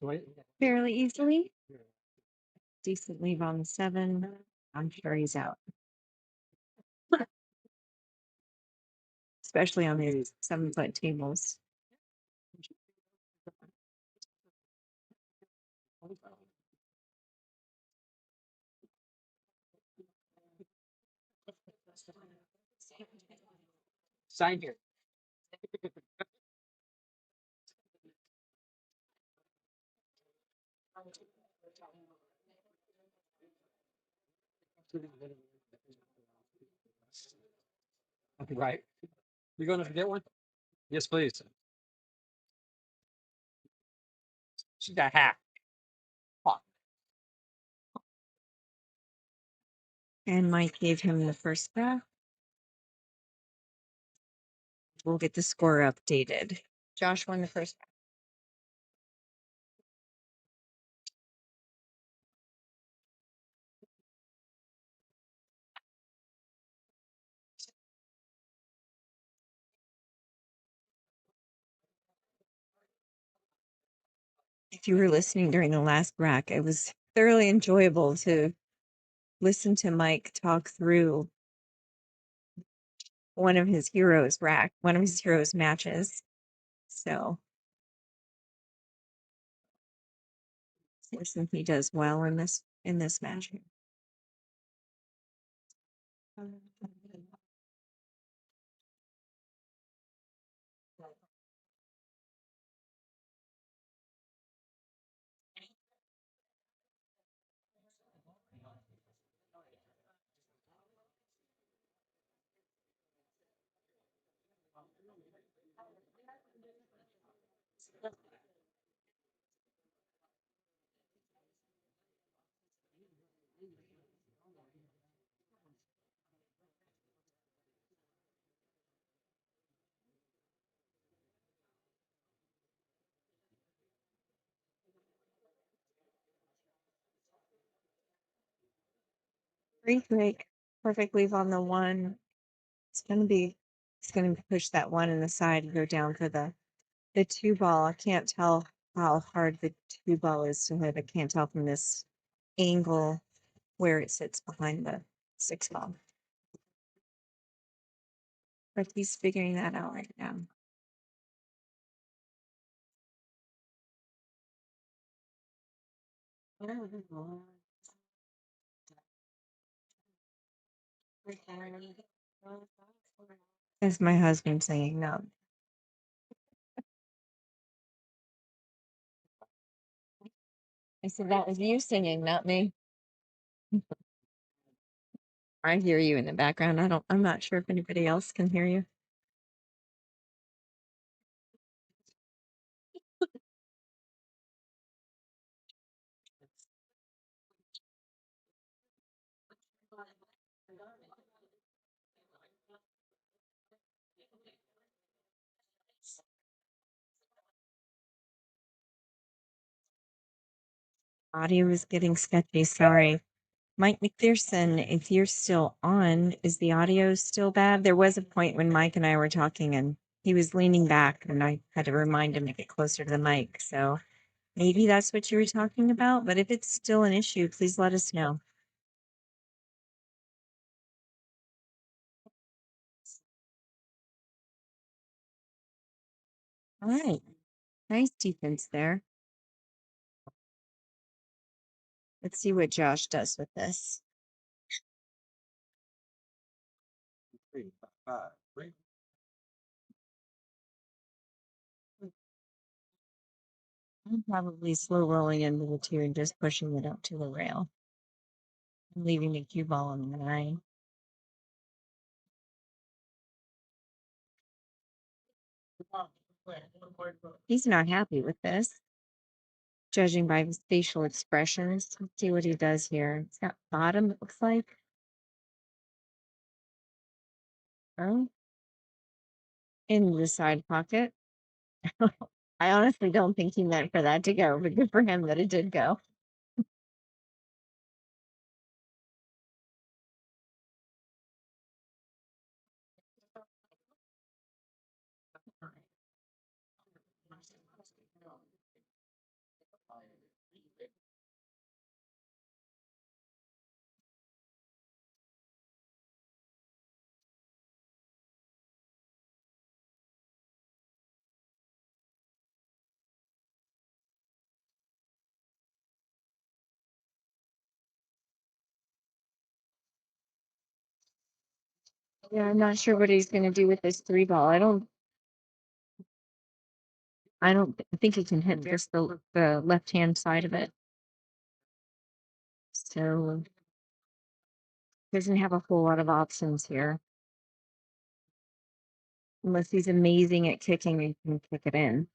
Wait. fairly easily. Decent leave on the 7. I'm sure he's out. Especially on these 7-foot tables. Sign here. Right. You going to get one? Yes, please. She's got half. And Mike gave him the first back. We'll get the score updated. Josh won the first back. If you were listening during the last rack, it was thoroughly enjoyable to listen to Mike talk through one of his heroes matches. So listen, he does well in this match. Break, break. Perfect leave on the one. It's gonna push that one in the side and go down for the two ball. I can't tell how hard the two ball is to hit. I can't tell from this angle where it sits behind the 6 ball. But he's figuring that out right now. That's my husband saying no. I said that was you singing, not me. I hear you in the background. I'm not sure if anybody else can hear you. Audio is getting sketchy. Sorry. Mike McPherson, if you're still on, is the audio still bad? There was a point when Mike and I were talking and he was leaning back and I had to remind him to get closer to the mic. So maybe that's what you were talking about. But if it's still an issue, please let us know. All right. Nice defense there. Let's see what Josh does with this. I'm probably slow rolling into the 2 and just pushing it up to the rail. I'm leaving the cue ball on the 9. He's not happy with this, judging by his facial expressions. Let's see what he does here. It's got bottom, it looks like. Oh, in the side pocket. I honestly don't think he meant for that to go, but good for him that it did go. Yeah, I'm not sure what he's going to do with this 3 ball. I think he can hit just the left hand side of it. So doesn't have a whole lot of options here. Unless he's amazing at kicking and can kick it in.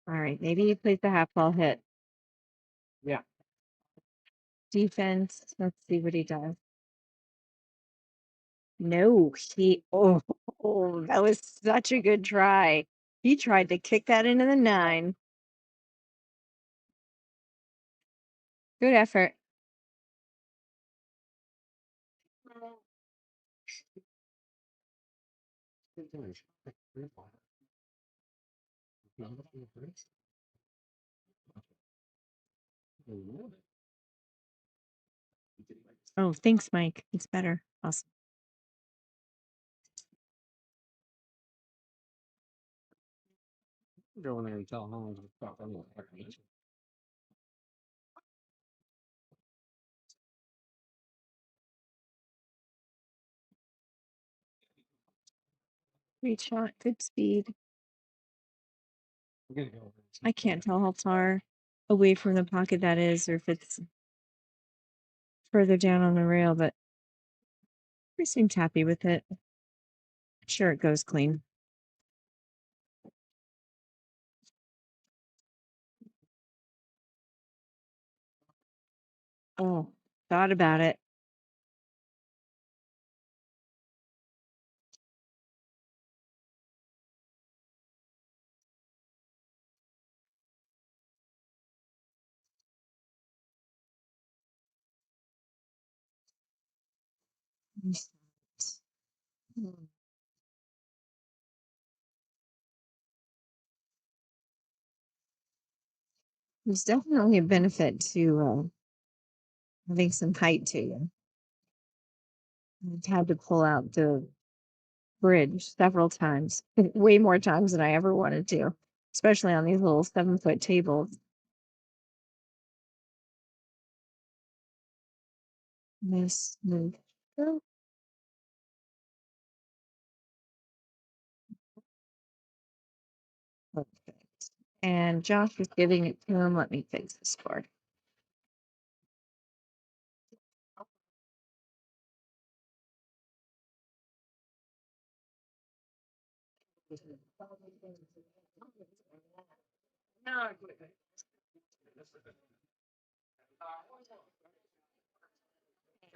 All right, maybe he plays the half ball hit. Yeah. Defense. Let's see what he does. No, that was such a good try. He tried to kick that into the 9. Good effort. Oh, thanks, Mike. It's better. Awesome. Go in there and tell him how much stuff I'm gonna Great shot. Good speed. go. I can't tell how far away from the pocket that is or if it's further down on the rail, but he seems happy with it. Sure, it goes clean. Oh, thought about it. There's definitely a benefit to having some height to you. I've had to pull out the bridge several times, way more times than I ever wanted to, especially on these little 7-foot tables. Nice move. Go. Perfect. And Josh is giving it to him. Let me fix the score.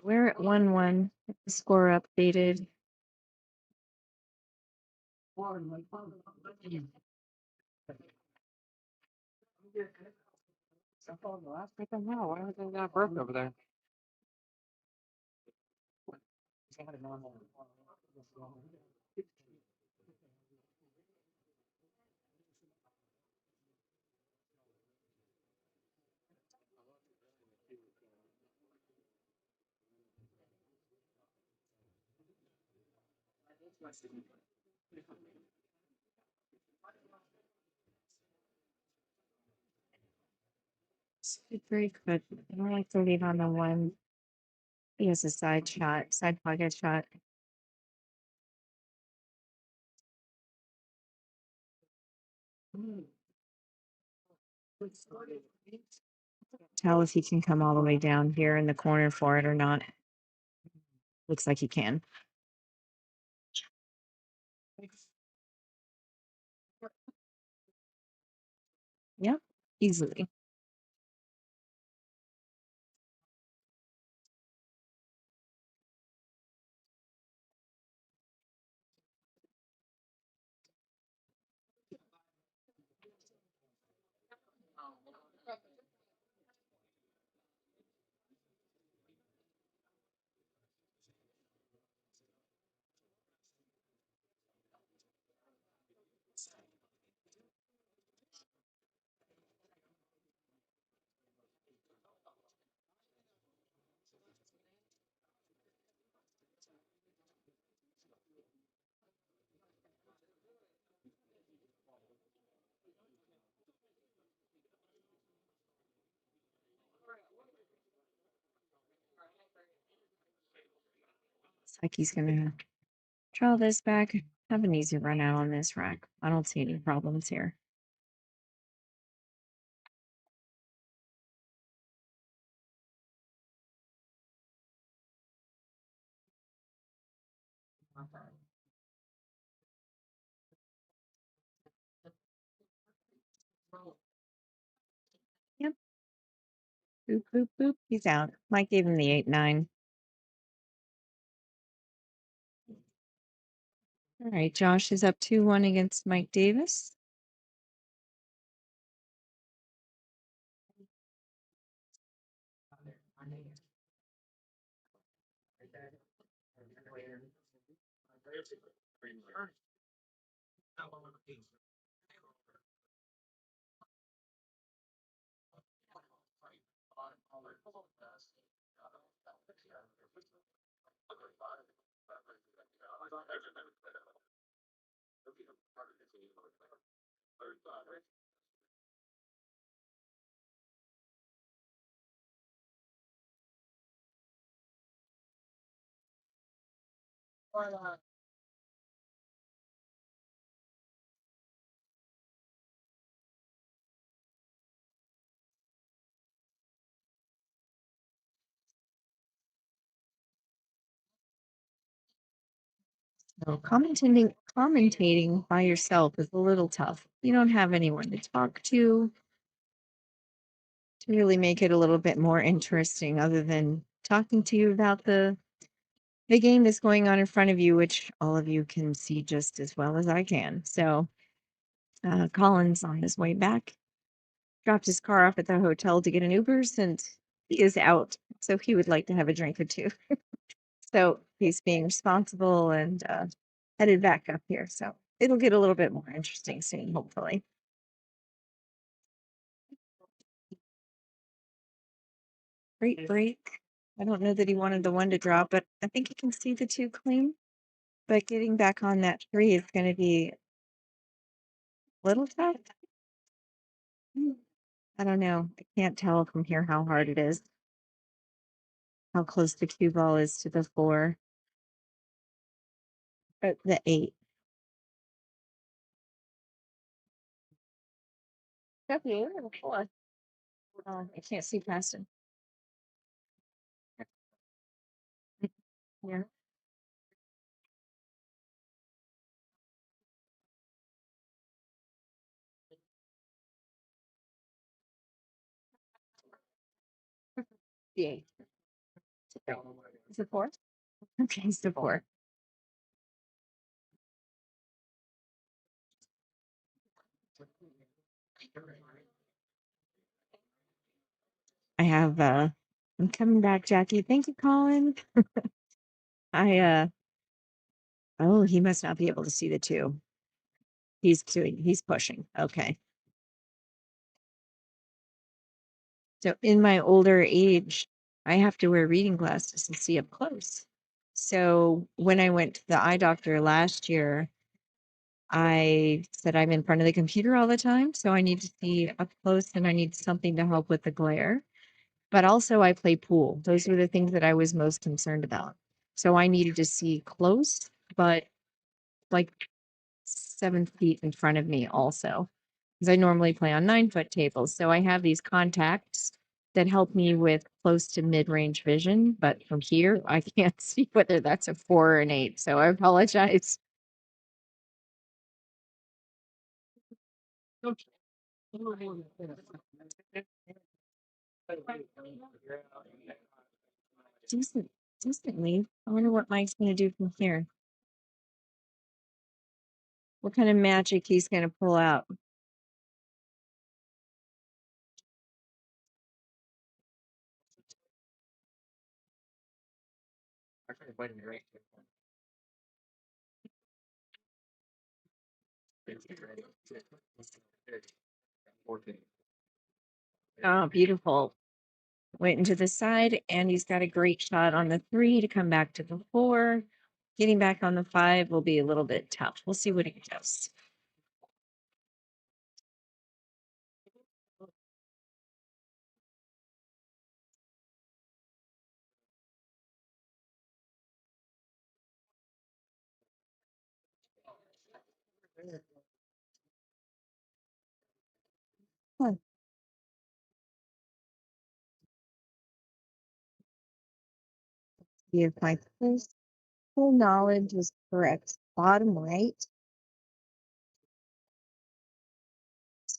We're at 1-1. The score updated. Last week in hell, why was they not broke over there? Very good. I don't like to leave on the one. He has a side shot, side pocket shot. Tell if he can come all the way down here in the corner for it or not. Looks like he can. Yep, easily. Looks like he's gonna draw this back. Have an easy run out on this rack. I don't see any problems here. Yep. Boop, boop, boop. He's out. Mike gave him the 8-9. All right, Josh is up 2-1 against Mike Davis. So commentating by yourself is a little tough. You don't have anyone to talk to really make it a little bit more interesting other than talking to you about the game that's going on in front of you, which all of you can see just as well as I can. So Colin's on his way back. Dropped his car off at the hotel to get an Uber since he is out. So he would like to have a drink or two. So he's being responsible and headed back up here. So it'll get a little bit more interesting soon, hopefully. Great break. I don't know that he wanted the one to drop, but I think he can see the two clean. But getting back on that tree is going to be a little tough. I don't know. I can't tell from here how hard it is. How close the cue ball is to the 4. Or the 8. Okay, the 4. I can't see past him. Yeah. The 8. Is it 4? Okay, it's the 4. I have I'm coming back, Jackie. Thank you, Colin. Oh, he must not be able to see the 2. He's pushing. Okay. So in my older age, I have to wear reading glasses and see up close. So when I went to the eye doctor last year, I said I'm in front of the computer all the time, so I need to see up close and I need something to help with the glare. But also I play pool. Those were the things that I was most concerned about. So I needed to see close, but like 7 feet in front of me also. Because I normally play on 9-foot tables. So I have these contacts that help me with close to mid-range vision. But from here, I can't see whether that's a 4 or an 8. So I apologize. Decently. I wonder what Mike's going to do from here. What kind of magic he's going to pull out. Oh, beautiful. Went into the side, and he's got a great shot on the 3 to come back to the 4. Getting back on the 5 will be a little bit tough. We'll see what he does. Huh. See if my full knowledge is correct. Bottom right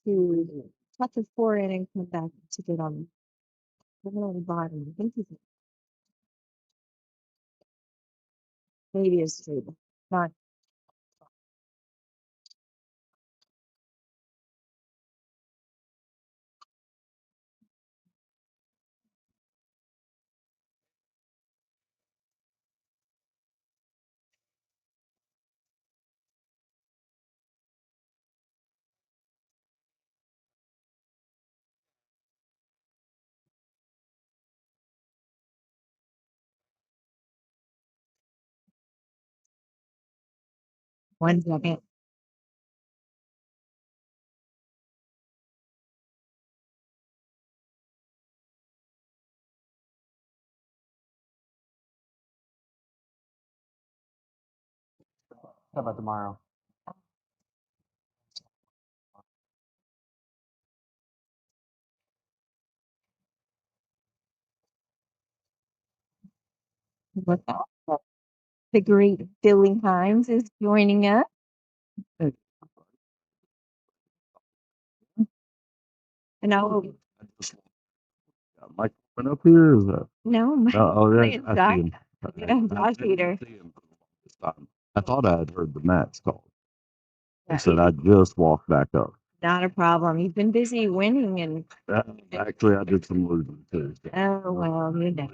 to tuck the 4 in and come back to get on the bottom. I think he's maybe a straight. Not one second. How about tomorrow? What the great Billy Himes is joining us. And I'll Mike went up here. Is that? no, my Oh, yeah, playing I Doc. see him. Yeah, Josh didn't Eater. see him for the longest time. I thought I had heard the match call. I Yeah. said I just walked back up. Not a problem. He's been busy winning and Actually, I did some losing too. So. oh well, you know.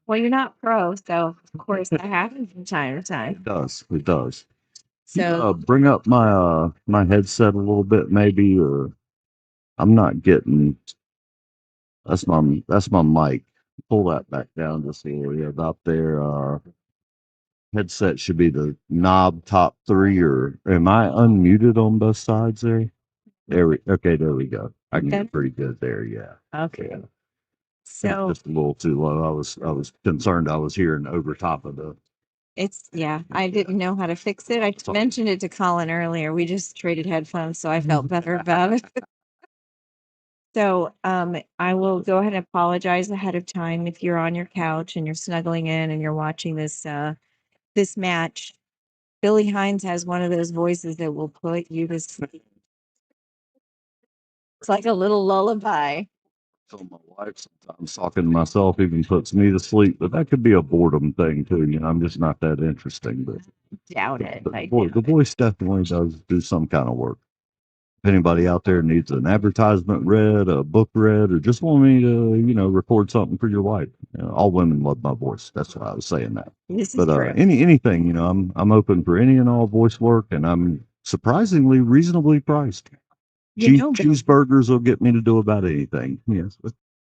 Well, you're not pro, so of course that happens from time to time. It does. It does. So Bring up my my headset a little bit, maybe, or I'm not getting. That's my mic. Pull that back down just a little. Yeah, about there. Headset should be the knob top three, or am I unmuted on both sides there? Okay, there we go. I can Okay. get pretty good there. Yeah. okay. Yeah. So Just a little too low. I was concerned I was hearing over top of the. it's I didn't know how to fix it. I mentioned it to Colin earlier. We just traded headphones, so I felt better about it. So I will go ahead and apologize ahead of time if you're on your couch and you're snuggling in and you're watching this match. Billy Hines has one of those voices that will put you to sleep. It's like a little lullaby. So my wife sometimes talking to myself even puts me to sleep, but that could be a boredom thing too. You know, I'm just not that interesting. But Doubt it. I the doubt it. voice definitely does do some kind of work. If anybody out there needs an advertisement read, a book read, or just want me to, you know, record something for your wife, you know, all women love my voice. That's why I was saying that. This is But true. anything, you know, I'm open for any and all voice work, and I'm surprisingly reasonably priced. You know, Cheeseburgers will get me to do about anything. Yes.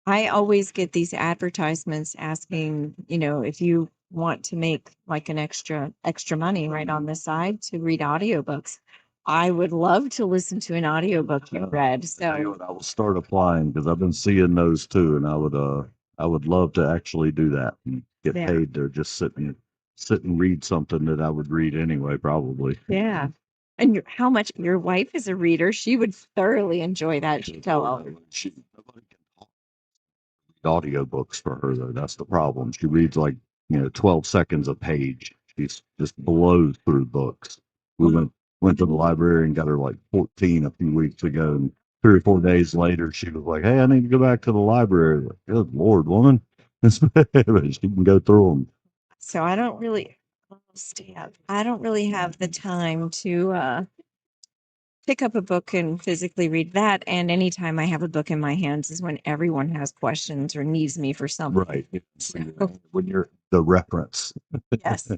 I always get these advertisements asking, if you want to make like an extra money right on the side to read audiobooks. I would love to listen to an audiobook you read. Tell you So what, I will start applying because I've been seeing those too, and I would love to actually do that and get Yeah. paid to just sit and read something that I would read anyway, probably. yeah. And how much your wife is a reader, she would thoroughly enjoy that. She tell all her. Nobody can talk audiobooks for her though. That's the problem. She reads like 12 seconds a page. She's just blows through books. We went to the library and got her like 14 a few weeks ago, and 3 or 4 days later she was like, "Hey, I need to go back to the library." Like, good Lord, woman. But she can go through them. So I don't really have the time to pick up a book and physically read that. And anytime I have a book in my hands is when everyone has questions or needs me for something. Right. When you're the reference. Yes.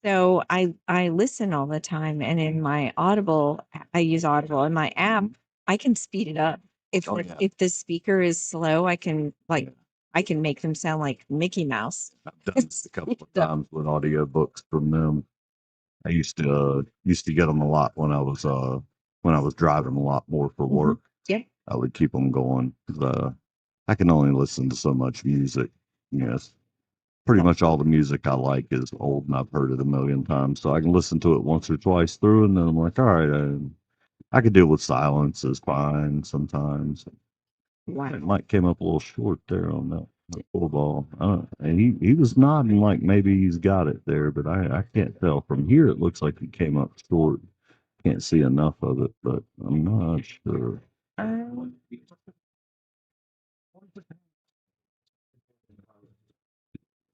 So I listen all the time, and in my Audible, I use Audible. In my app, I can speed it up. Oh, yeah. If the speaker is slow, I can make them sound like Mickey Mouse. I've done this a couple of times with audiobooks from them. I used to get them a lot when I was driving a lot more for work. Yep. I would keep them going. I can only listen to so much music. Yes, pretty much all the music I like is old and I've heard it a million times, so I can listen to it once or twice through, and then I'm like, all right, I could deal with silence is fine sometimes. Wow. Mike came up a little short there on that full ball. And he was nodding like maybe he's got it there, but I can't tell. From here, it looks like he came up short. Can't see enough of it, but I'm not sure.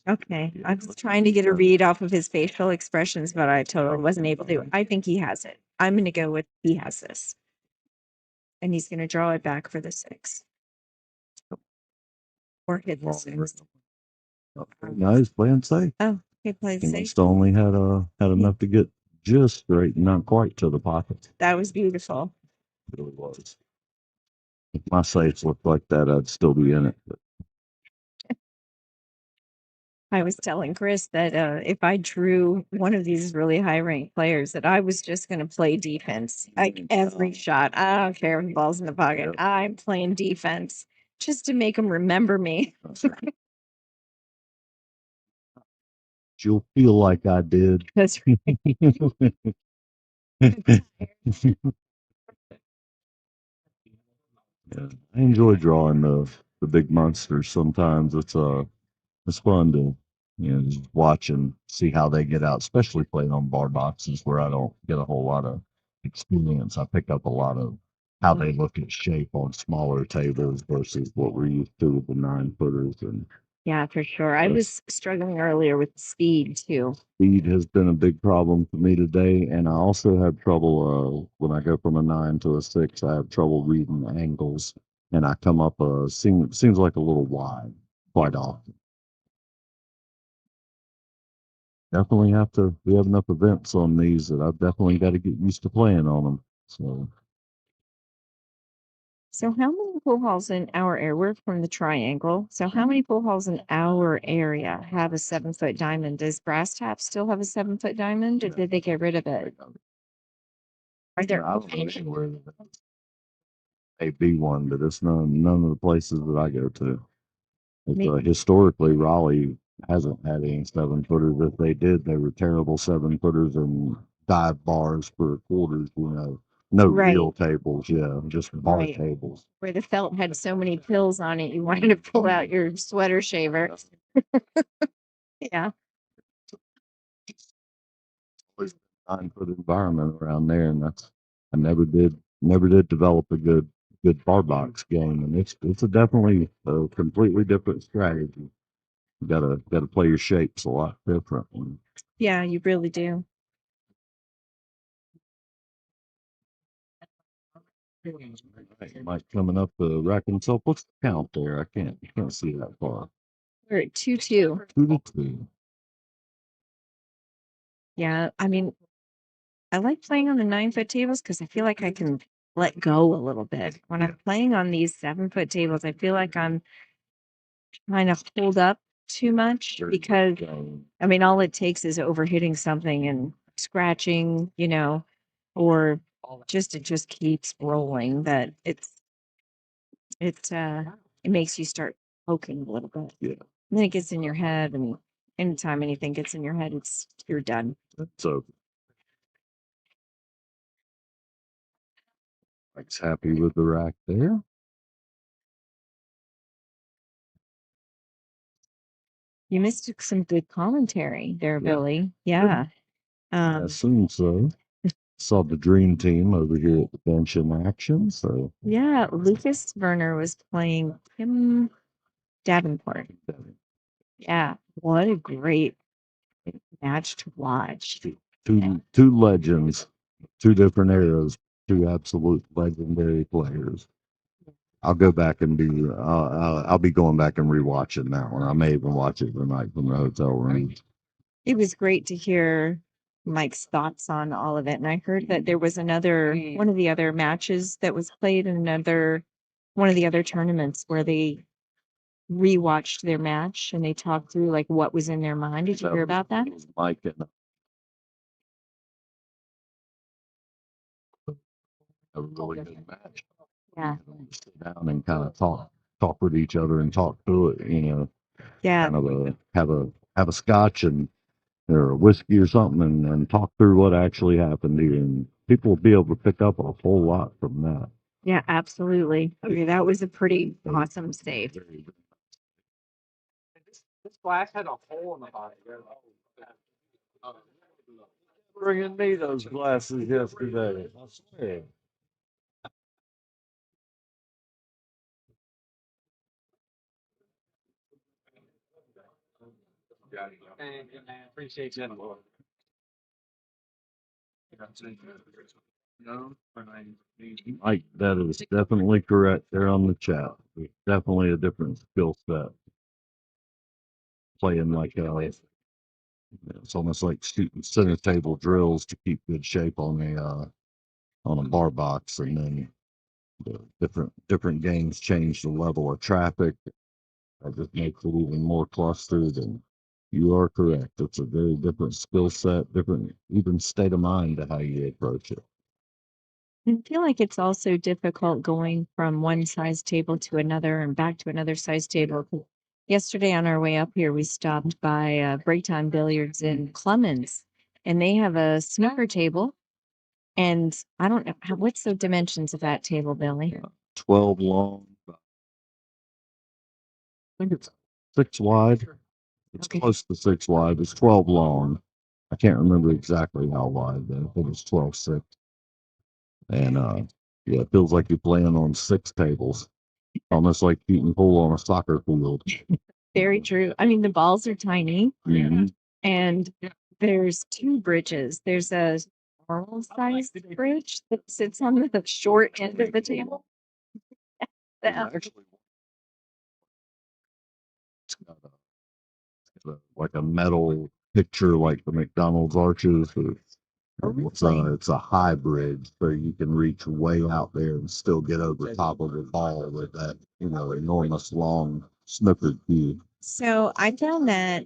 Okay. I was trying to get a read off of his facial expressions, but I totally wasn't able to. I think he has it. I'm going to go with he has this. And he's going to draw it back for the 6. Or hit the 6. No, he's playing safe. Oh, he played He safe. must only had enough to get just straight, not quite to the pocket. That was beautiful. It really was. If my safes looked like that, I'd still be in it. But I was telling Chris that if I drew one of these really high ranked players, that I was just going to play defense. Like every shot. I don't care if the ball's in the pocket. Yep. I'm playing defense just to make them remember me. you'll feel like I did. That's Yeah, I enjoy drawing the big monsters. Sometimes it's fun to just watch and see how they get out, especially playing on bar boxes where I don't get a whole lot of experience. I pick up a lot of how they look at shape on smaller tables versus what we're used to with the 9-footers. And Yeah, for sure. I was struggling earlier with speed too. speed has been a big problem for me today, and I also have trouble when I go from a 9 to a 6. I have trouble reading angles, and I come up seems like a little wide quite often. definitely have to. We have enough events on these that I've definitely got to get used to playing on them. So how many pool halls in our area? We're from the Triangle. So how many pool halls in our area have a 7-foot diamond? Does Brass Tap still have a 7-foot diamond, or did they get rid of it? Are there I don't know anywhere a B one, but it's none of the places that I go to. Historically, Raleigh hasn't had any 7-footers. If they did, they were terrible 7-footers and dive bars for quarters. No real tables. Yeah, just bar Right. tables. where the felt had so many pills on it, you wanted to pull out your sweater shaver. Yeah. Always 9-foot environment around there, and I never did develop a good bar box game, and it's a definitely a completely different strategy. You gotta play your shapes a lot different. Yeah, you really do. Mike coming up the rack himself. What's the count there? I can't see that far. We're at 2-2. 2-2. Yeah. I mean, I like playing on the 9-foot tables because I feel like I can let go a little bit. When I'm playing on these 7-foot tables, I feel like I'm trying to hold up too much because I mean, all it takes is overhitting something and scratching, or it just keeps rolling. That it makes you start poking a little bit. Yeah. And then it gets in your head, and anytime anything gets in your head, you're done. So Mike's happy with the rack there. You missed some good commentary there, Yeah. Billy. Yeah. I assume so. Saw the dream team over here at the bench in action. So Yeah, Lucas Werner was playing Kim Davenport. Yeah, what a great match to watch. two legends, two different eras, two absolute legendary players. I'll go back and I'll be going back and rewatching that one. I may even watch it tonight from the hotel room. It was great to hear Mike's thoughts on all of it. And I heard that there was one of the other matches that was played in one of the other tournaments where they rewatched their match and they talked through like what was in their mind. Did you hear about that? Mike and a really good match. Yeah. Sit down and kind of talk with each other and talk through it. Yeah. Kind of have a scotch or a whiskey or something and talk through what actually happened here. And people will be able to pick up a whole lot from that. Yeah, absolutely. Okay, that was a pretty awesome save. This glass had a hole in the bottom. Bringing me those glasses yesterday. I swear. Appreciate you. Mike, that is definitely correct there on the chat. It's definitely a different skill set. Playing like it's almost like shooting center table drills to keep good shape on a bar box, and then the different games change the level of traffic. That just makes it even more clustered. And you are correct. It's a very different skill set, different even state of mind to how you approach it. I feel like it's also difficult going from one size table to another and back to another size table. Yesterday on our way up here, we stopped by Break Time Billiards in Clemens, and they have a snooker table. And I don't know what's the dimensions of that table, Billy? 12 long. I think it's 6 wide. It's Okay. close to 6 wide. It's 12 long. I can't remember exactly how wide, but I think it's 12-6. And yeah, it feels like you're playing on 6 tables, almost like shooting pool on a soccer field. Very true. I mean, the balls are tiny, Mhm. and there's 2 bridges. There's a normal sized bridge that sits on the short end of the table. Actually, it's got like a metal picture like the McDonald's arches. Oh, It's really? it's a hybrid, so you can reach way out there and still get over top of the ball with that, enormous long snooker cue. So I found that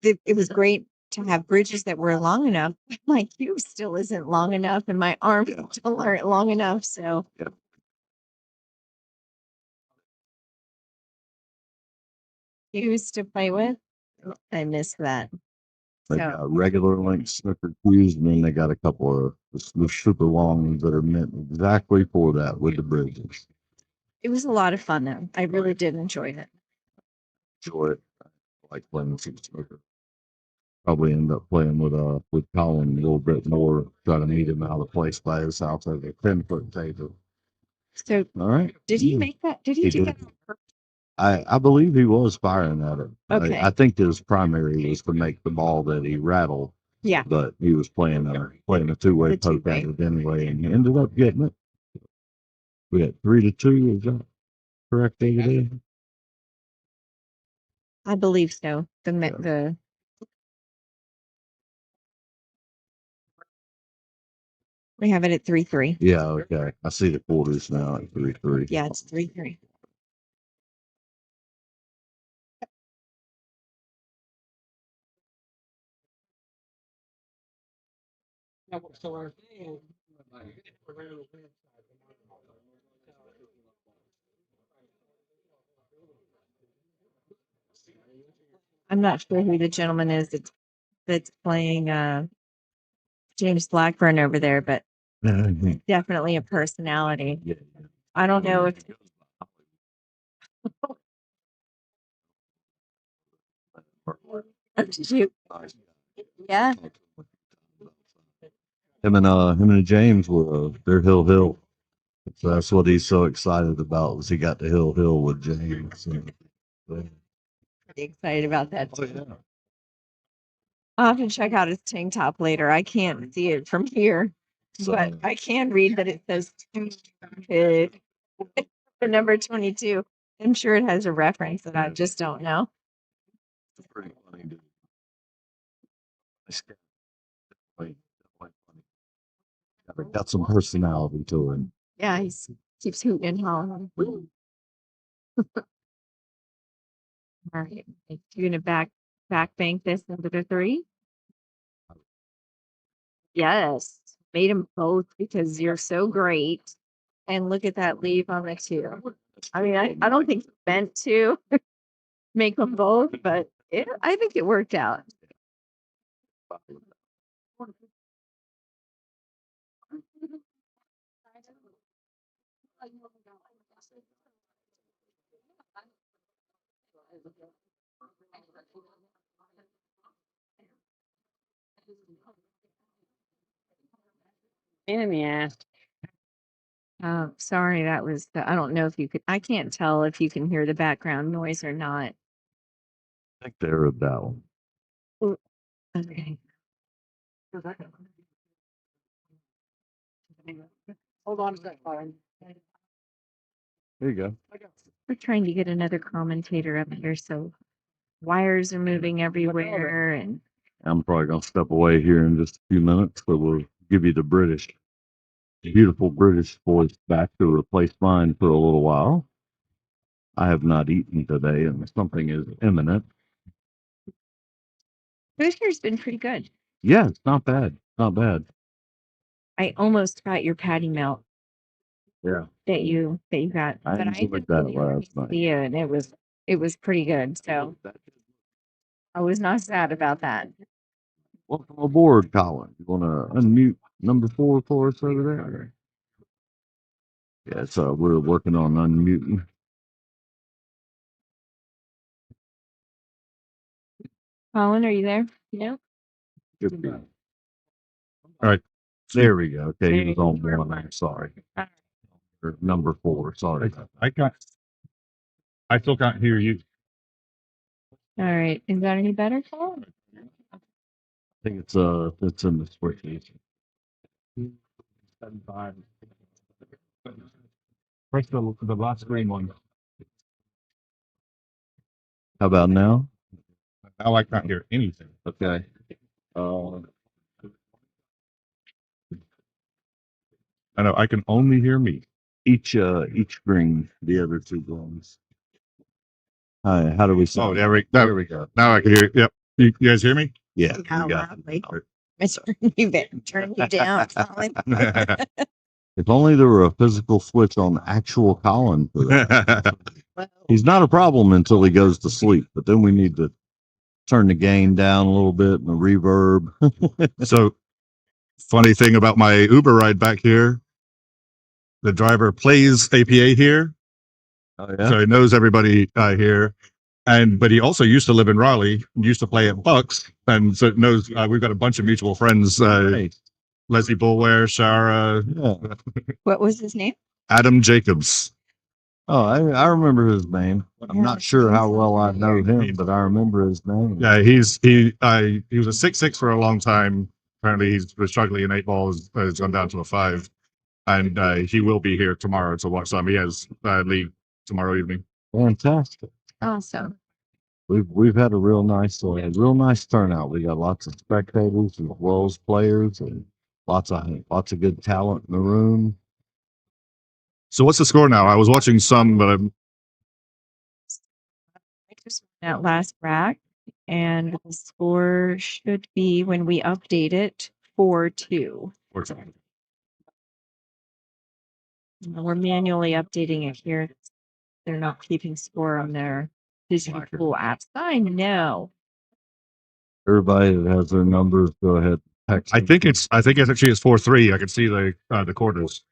it was great to have bridges that were long enough. My cube still isn't long enough, and my arm Yeah. still aren't long enough. So Yeah. cues to play with. I miss that. They So got regular length snooker cues, and then they got a couple of the super long ones that are meant exactly for that with the bridges. it was a lot of fun though. I really did enjoy it. Enjoy it. I like playing some snooker. Probably end up playing with Colin a little bit more. Try to meet him out of the place by his house at a 10-foot table. So All right. did he make that? Did he He do did. that on purpose? I believe he was firing at it. Okay. I think his primary was to make the ball that he rattled, Yeah. but he was playing a two-way The poke two-way. at it anyway, and he ended up getting it. We had 3-2. Is that correct over there? I believe so. Yeah. The we have it at 3-3. Yeah. Okay. I see the quarters now at 3-3. Yeah, it's 3-3. So our I'm not sure who the gentleman is that's playing James Blackburn over there, but definitely a personality. Yeah. I don't know if did you. Yeah. Him and James were they're Hill. So that's what he's so excited about was he got to Hill with James. And, Pretty excited about that. oh yeah. I'll have to check out his tank top later. I can't see it from here, So but I can read that it says the number 22. I'm sure it has a reference that I just don't know. it's pretty funny, dude. This guy, definitely funny. Got some personality to him. Yeah, he keeps hooting and hollering. All right, you're gonna back bank this into the 3. Yes, made them both because you're so great. And look at that leave on the 2. I mean, I don't think you meant to make them both, but I think it worked out. Yeah. Oh, sorry, that was I don't know if you could. I can't tell if you can hear the background noise or not. I think they're at that one. Okay. hold on a second, Byron. There you go. We're trying to get another commentator up here, so wires are moving everywhere, and I'm probably gonna step away here in just a few minutes, but we'll give you the beautiful British voice back to replace mine for a little while. I have not eaten today, and something is imminent. food here's been pretty good. Yeah, it's not bad. Not bad. I almost got your patty melt Yeah. that you got, I but I enjoyed did that really last night. see it, and it was pretty good. So I was not sad about that. Welcome aboard, Colin. You want to unmute number 4 for us over there? Yeah, so we're working on unmuting. Colin, are you there? No. Good be. All right. There we go. Okay, he was There on you are. 1. I'm sorry. All Or number 4. Sorry. I still can't hear you. right. Is that any better, Colin? I think it's in the switches. 7-5. Press the last green one. How about now? Now I can't hear anything. Okay. I know I can only hear me. Each bring the other two drums. Hi, how do we Oh, sound? there we go. Now I can hear. Yep. You guys hear me? Yeah, How we got loudly? Turn you down, Colin. If only there were a physical switch on the actual Colin for that. He's not a problem until he goes to sleep, but then we need to turn the gain down a little bit and the reverb. So, funny thing about my Uber ride back here, the driver plays APA here, Oh yeah. so he knows everybody here. But he also used to live in Raleigh, used to play at Bucks, and so knows we've got a bunch of mutual friends. Nice. Leslie Bulware, Shara, Yeah. What was his name? Adam Jacobs. Oh, I remember his name. I'm not sure how well I know him, but I remember his name. Yeah, he was a 6'6" for a long time. Apparently, he's was struggling in 8 ball. Has gone down to a 5, and he will be here tomorrow to watch some. He has league tomorrow evening. Fantastic. Awesome. We've had a real nice turnout. We got lots of spectators as well as players, and lots of good talent in the room. So, what's the score now? I was watching some, but That last rack, and the score should be when we update it 4-2. We're manually updating it here. They're not keeping score on their digital pool apps. I know. Everybody that has their numbers, go ahead. Text I them. think it's actually 4-3. I can see the quarters.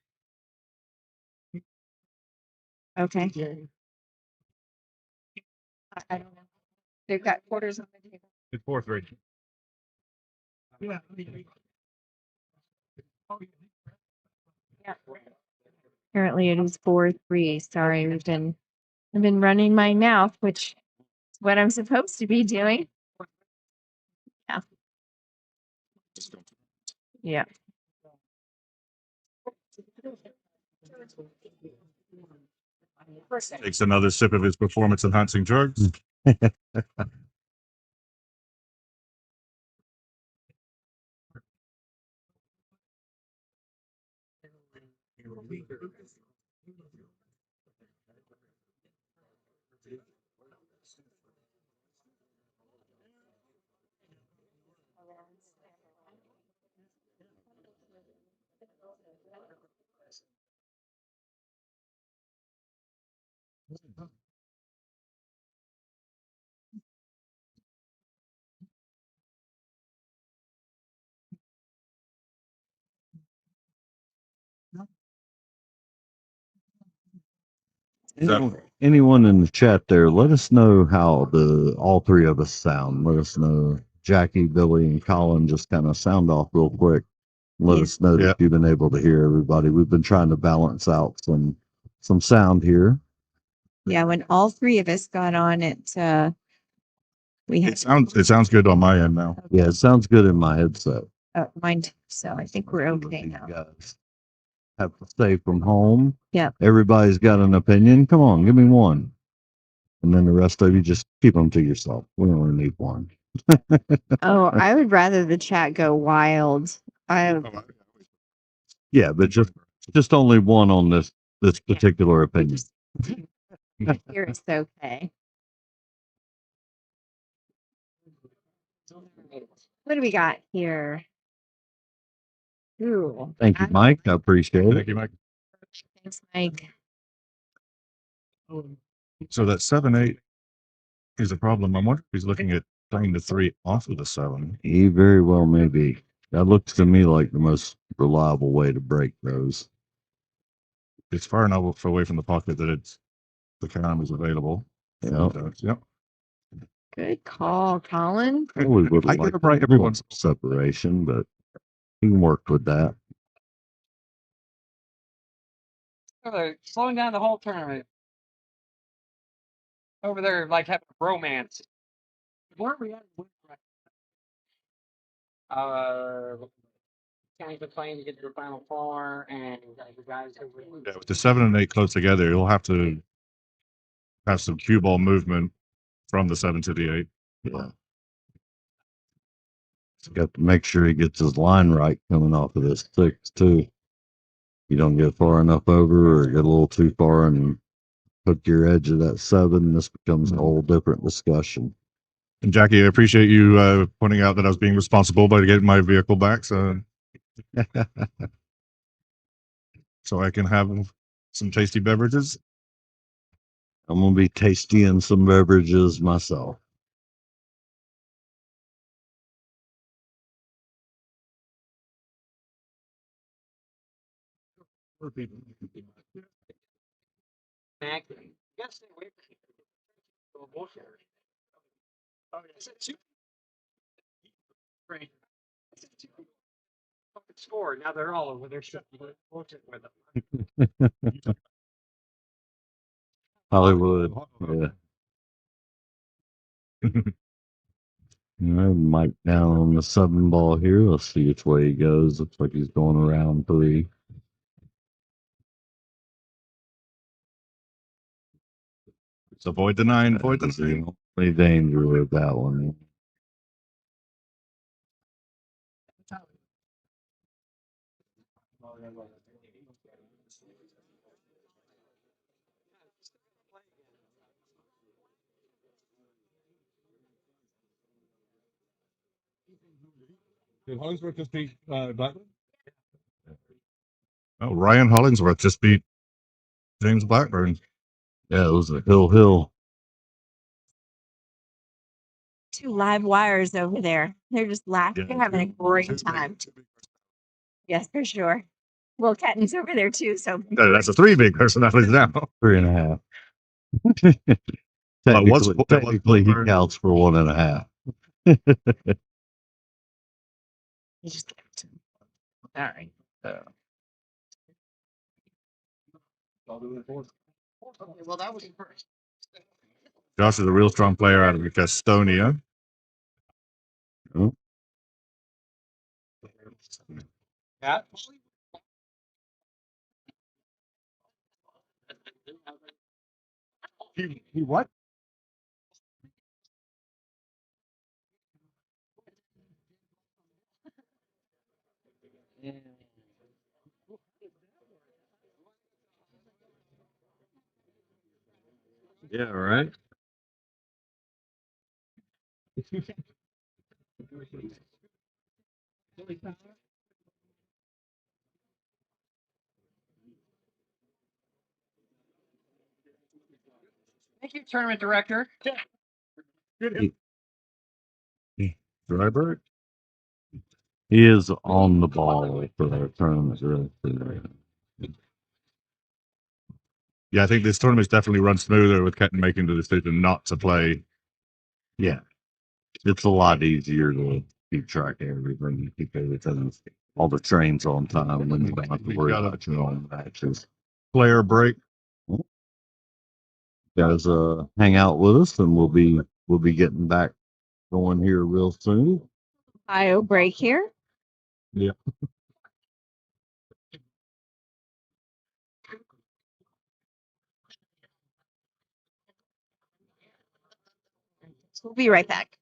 Okay. I don't know. They've got quarters on the table. It's 4-3. Yeah. Yeah. Apparently it is 4-3. Sorry, I've been running my mouth, which is what I'm supposed to be doing. Yeah. Yeah. Takes another sip of his performance enhancing drugs. Anyone in the chat there, let us know how all three of us sound. Let us know. Jackie, Billy, and Colin, just kind of sound off real quick. Let us know that you've been able to hear everybody. We've been trying to balance out some sound here. Yeah, when all three of us got on it, we had It sounds good on my end now. Yeah, it sounds good in my headset. mine too, so I think we're okay You now. guys have to stay from home. Yep. Everybody's got an opinion. Come on, give me one. And then the rest of you just keep them to yourself. We only need one. Oh, I would rather the chat go wild. Yeah, but just only one on this particular opinion. Here it's okay. What do we got here? Ooh. Thank you, Mike. I appreciate it. Thank you, Mike. Thanks, Mike. So that 7-8 is a problem. I wonder if he's looking at playing the 3 off of the 7. He very well may be. That looks to me like the most reliable way to break those. It's far enough away from the pocket that the cam is available. Yep. Yep. Good call, Colin. Probably would I like get a bright everyone's separation, but he can work with that. Oh, they're slowing down the whole tournament. Over there, like having a romance. Where are we at? County's been playing to get to the final 4, and the guys are really. Yeah, with the 7 and 8 close together, you'll have to have some cue ball movement from the 7 to the 8. Yeah. Got to make sure he gets his line right coming off of this 6 too. You don't get far enough over or get a little too far and hook your edge of that 7. This becomes a whole different discussion. And Jackie, I appreciate you pointing out that I was being responsible by getting my vehicle back, so so I can have some tasty beverages. I'm gonna be tasting some beverages myself. Mac, you gotta stay away from the bullshit. Oh, yeah, I said two. Right. I said two. Fucking score. Now they're all over their shit. Bullshit with them. Hollywood. Yeah. All right, Mike down on the 7 ball here. Let's see which way he goes. Looks like he's going around 3. So avoid the 9, avoid the That's 9. the only danger with that one. Did Hollingsworth just beat Blackburn? Oh, Ryan Hollingsworth just beat James Blackburn. Yeah, it was a hill. 2 live wires over there. They're just laughing. Yeah, They're having a great two time. big- Yes, for sure. Well, Ketton's over there too, so No, that's a 3 big personalities now. 3.5. Well, it was technically he Blackburn. counts for 1.5. you just all right. Okay, well, that was first. Josh is a real strong player out of Estonia. Oh, Yeah. He what? Yeah, right. Thank you, tournament director. Driver? he is on the ball for the tournament. Really. Yeah, I think this tournament's definitely run smoother with Ketten making the decision not to play. Yeah, it's a lot easier to keep track of everything. Keep everything, all the trains on time when you don't have to worry about your own matches. Player break. Guys, hang out with us, and we'll be getting back going here real soon. Bio break here. Yeah. We'll be right back.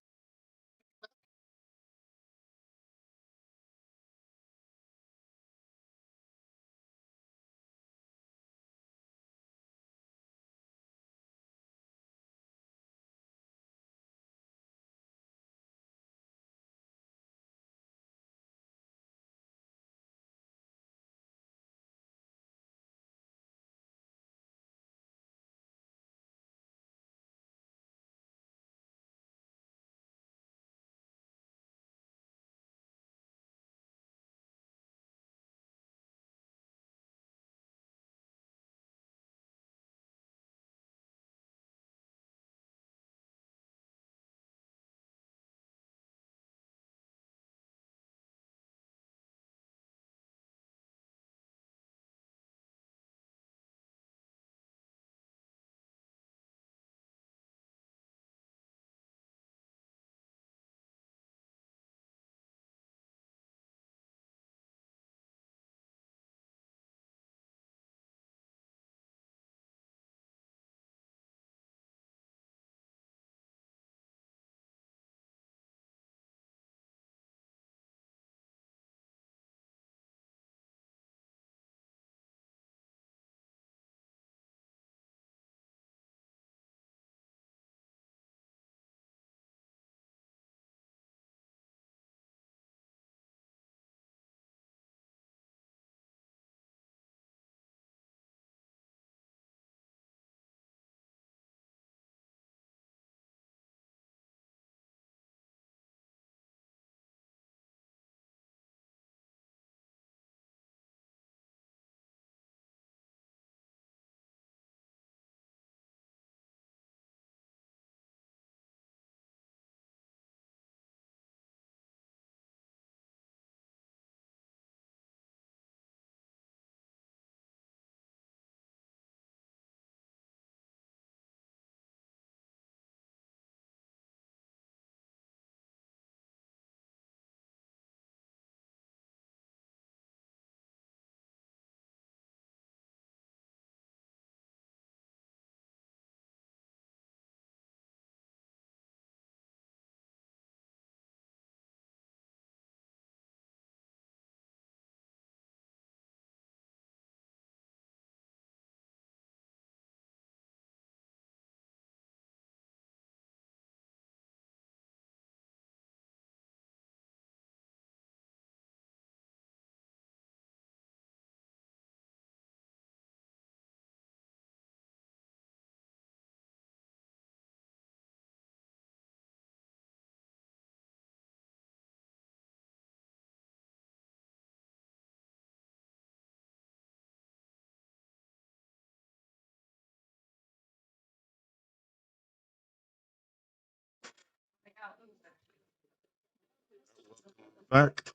Back.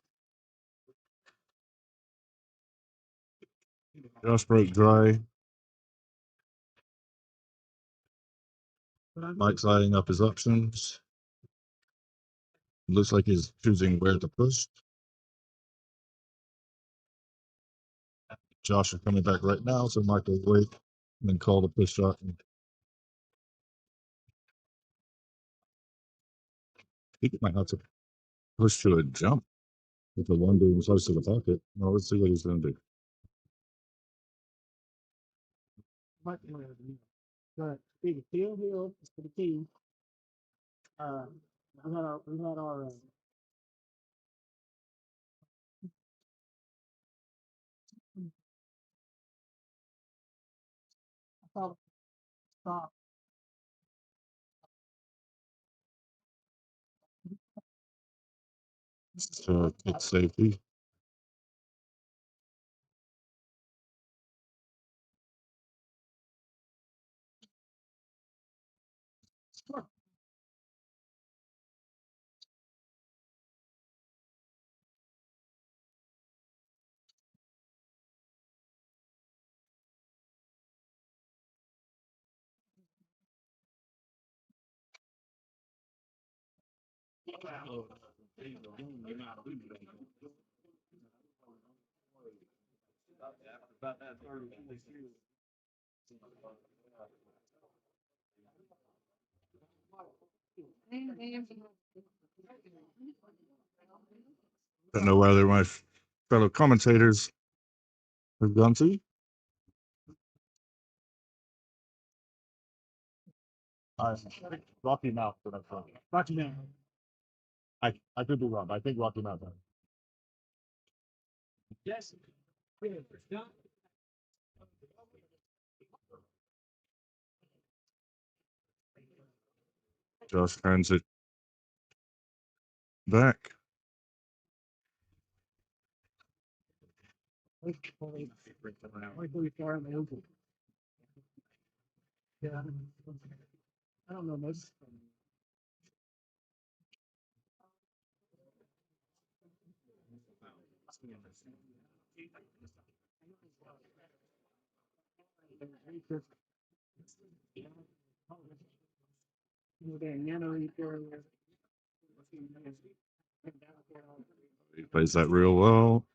Josh broke dry. Mike's lining up his options. Looks like he's choosing where to push. Josh is coming back right now, so Mike will wait and then call the push shot. I think it might have to push to a jump with the one being close to the pocket. Well, let's see what he's going to do. But big hill for the team. We had our stop. So it's safety. Don't know whether my fellow commentators have gone to. Rocky Mount. Rocky Mountain. I could be wrong. I think Rocky Mount. Yes. Josh turns it back. Yeah. I don't know most. He plays that real well.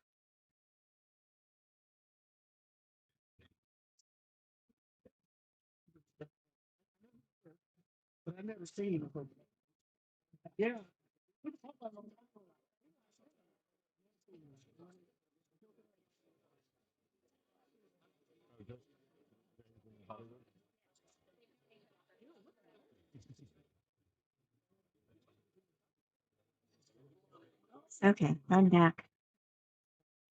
But I've never seen him before. Yeah. Okay, I'm back.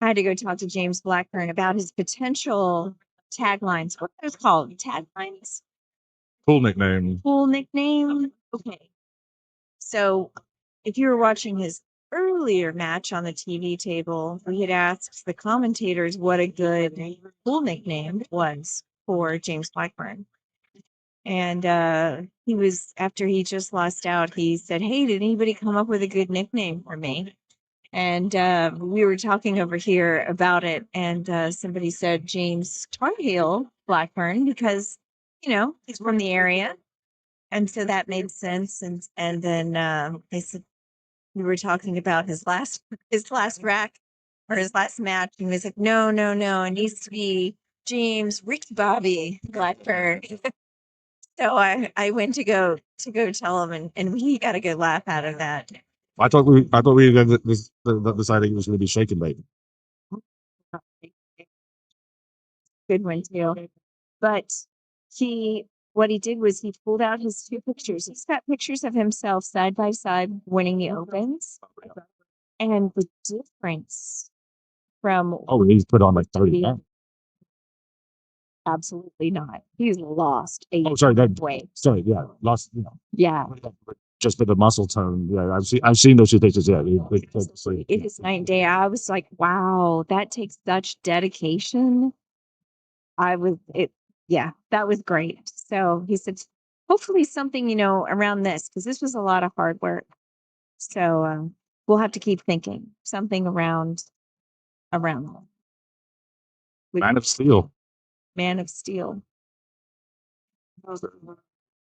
I had to go talk to James Blackburn about his potential taglines. What are those called? Taglines? Cool nickname. Full nickname? Okay. So if you were watching his earlier match on the TV table, we had asked the commentators what a good full nickname was for James Blackburn. And he was, after he just lost out, he said, "Hey, did anybody come up with a good nickname for me?" And we were talking over here about it, and somebody said James Tar Heel Blackburn because, he's from the area. And so that made sense. And then they said, we were talking about his last rack or his last match, and he was like, no, it needs to be James Ricky Bobby Blackburn. So I went to go tell him, and he got a good laugh out of that. I thought we decided it was going to be shake and bake. Good one too. But what he did was he pulled out his two pictures. He's got pictures of himself side by side winning the opens, and the difference from Oh, he's put on like 30. Absolutely not. He's lost a Oh, sorry. weight. Sorry, yeah, lost. Yeah. Just for the muscle tone. Yeah, I've seen those two pictures. Yeah, It is night and day. I was like, wow, that takes such dedication. Yeah, that was great. So he said, hopefully something, around this, because this was a lot of hard work. So we'll have to keep thinking something around that. Would- Man of Steel. Man of Steel.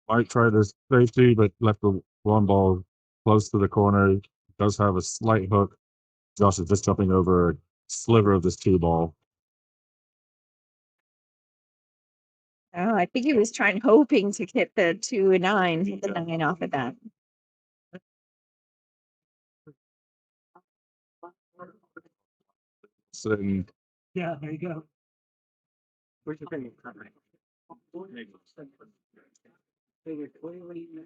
Might try the safety, but left the one ball close to the corner. Does have a slight hook. Josh is just jumping over a sliver of this two ball. Oh, I think he was hoping to hit the 2-9, hit the 9 off of that. So Yeah, there you go.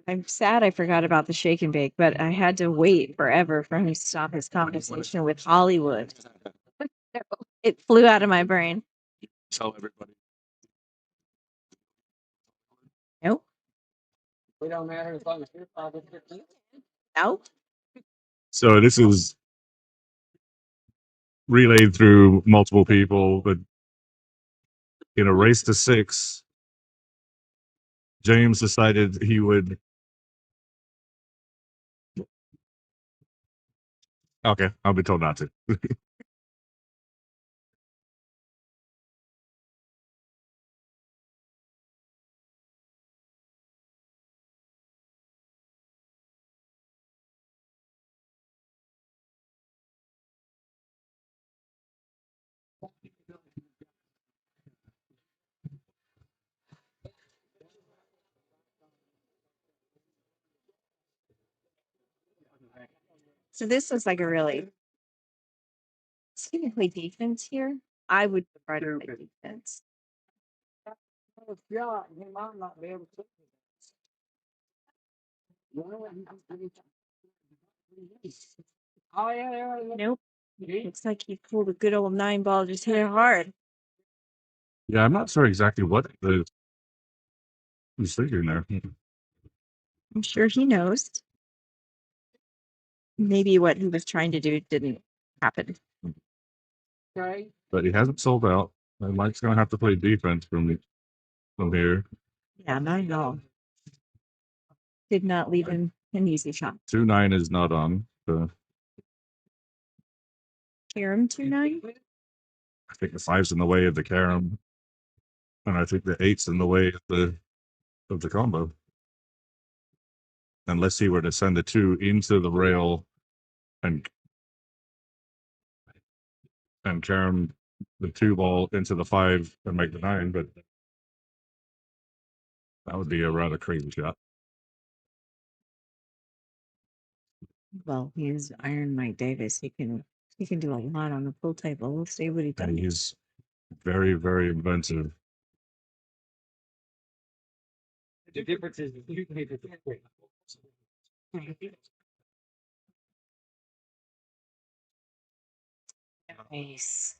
I'm sad I forgot about the shake and bake, but I had to wait forever for him to stop his conversation with Hollywood. It flew out of my brain. tell everybody. Nope. We don't matter as long as you're probably 15. Nope. So this is relayed through multiple people, but in a race to 6, James decided he would. Okay, I'll be told not to. So this looks like a really. Is he gonna play defense here? I would prefer to play defense. Yeah, he might not be able to. Oh, yeah. Nope. Looks like he pulled a good old 9 ball, just hit it hard. Yeah, I'm not sure exactly what he's thinking there. I'm sure he knows. Maybe what he was trying to do didn't happen. Okay. But he hasn't sold out. And Mike's going to have to play defense from here. Yeah, not at all. Did not leave him an easy shot. 2-9 is not on. So Carom 2-9. I think the 5's in the way of the carom, and I think the 8's in the way of the combo. Unless he were to send the 2 into the rail and carom the 2 ball into the 5 and make the 9, but that would be a rather crazy shot. Well, he's Iron Mike Davis. He can do a lot on the pool table. We'll see what he does. And he's very, very inventive. The difference is you can hit it quick. Nice.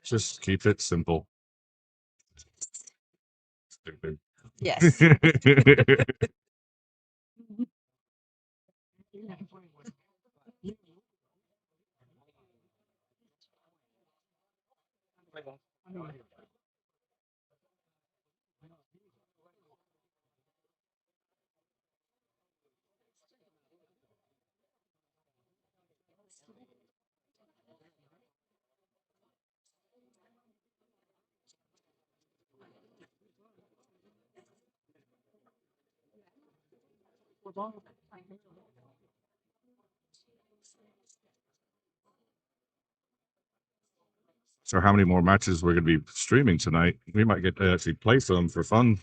Just keep it simple. Stupid. Yes. So how many more matches we're going to be streaming tonight? We might get to actually play some for fun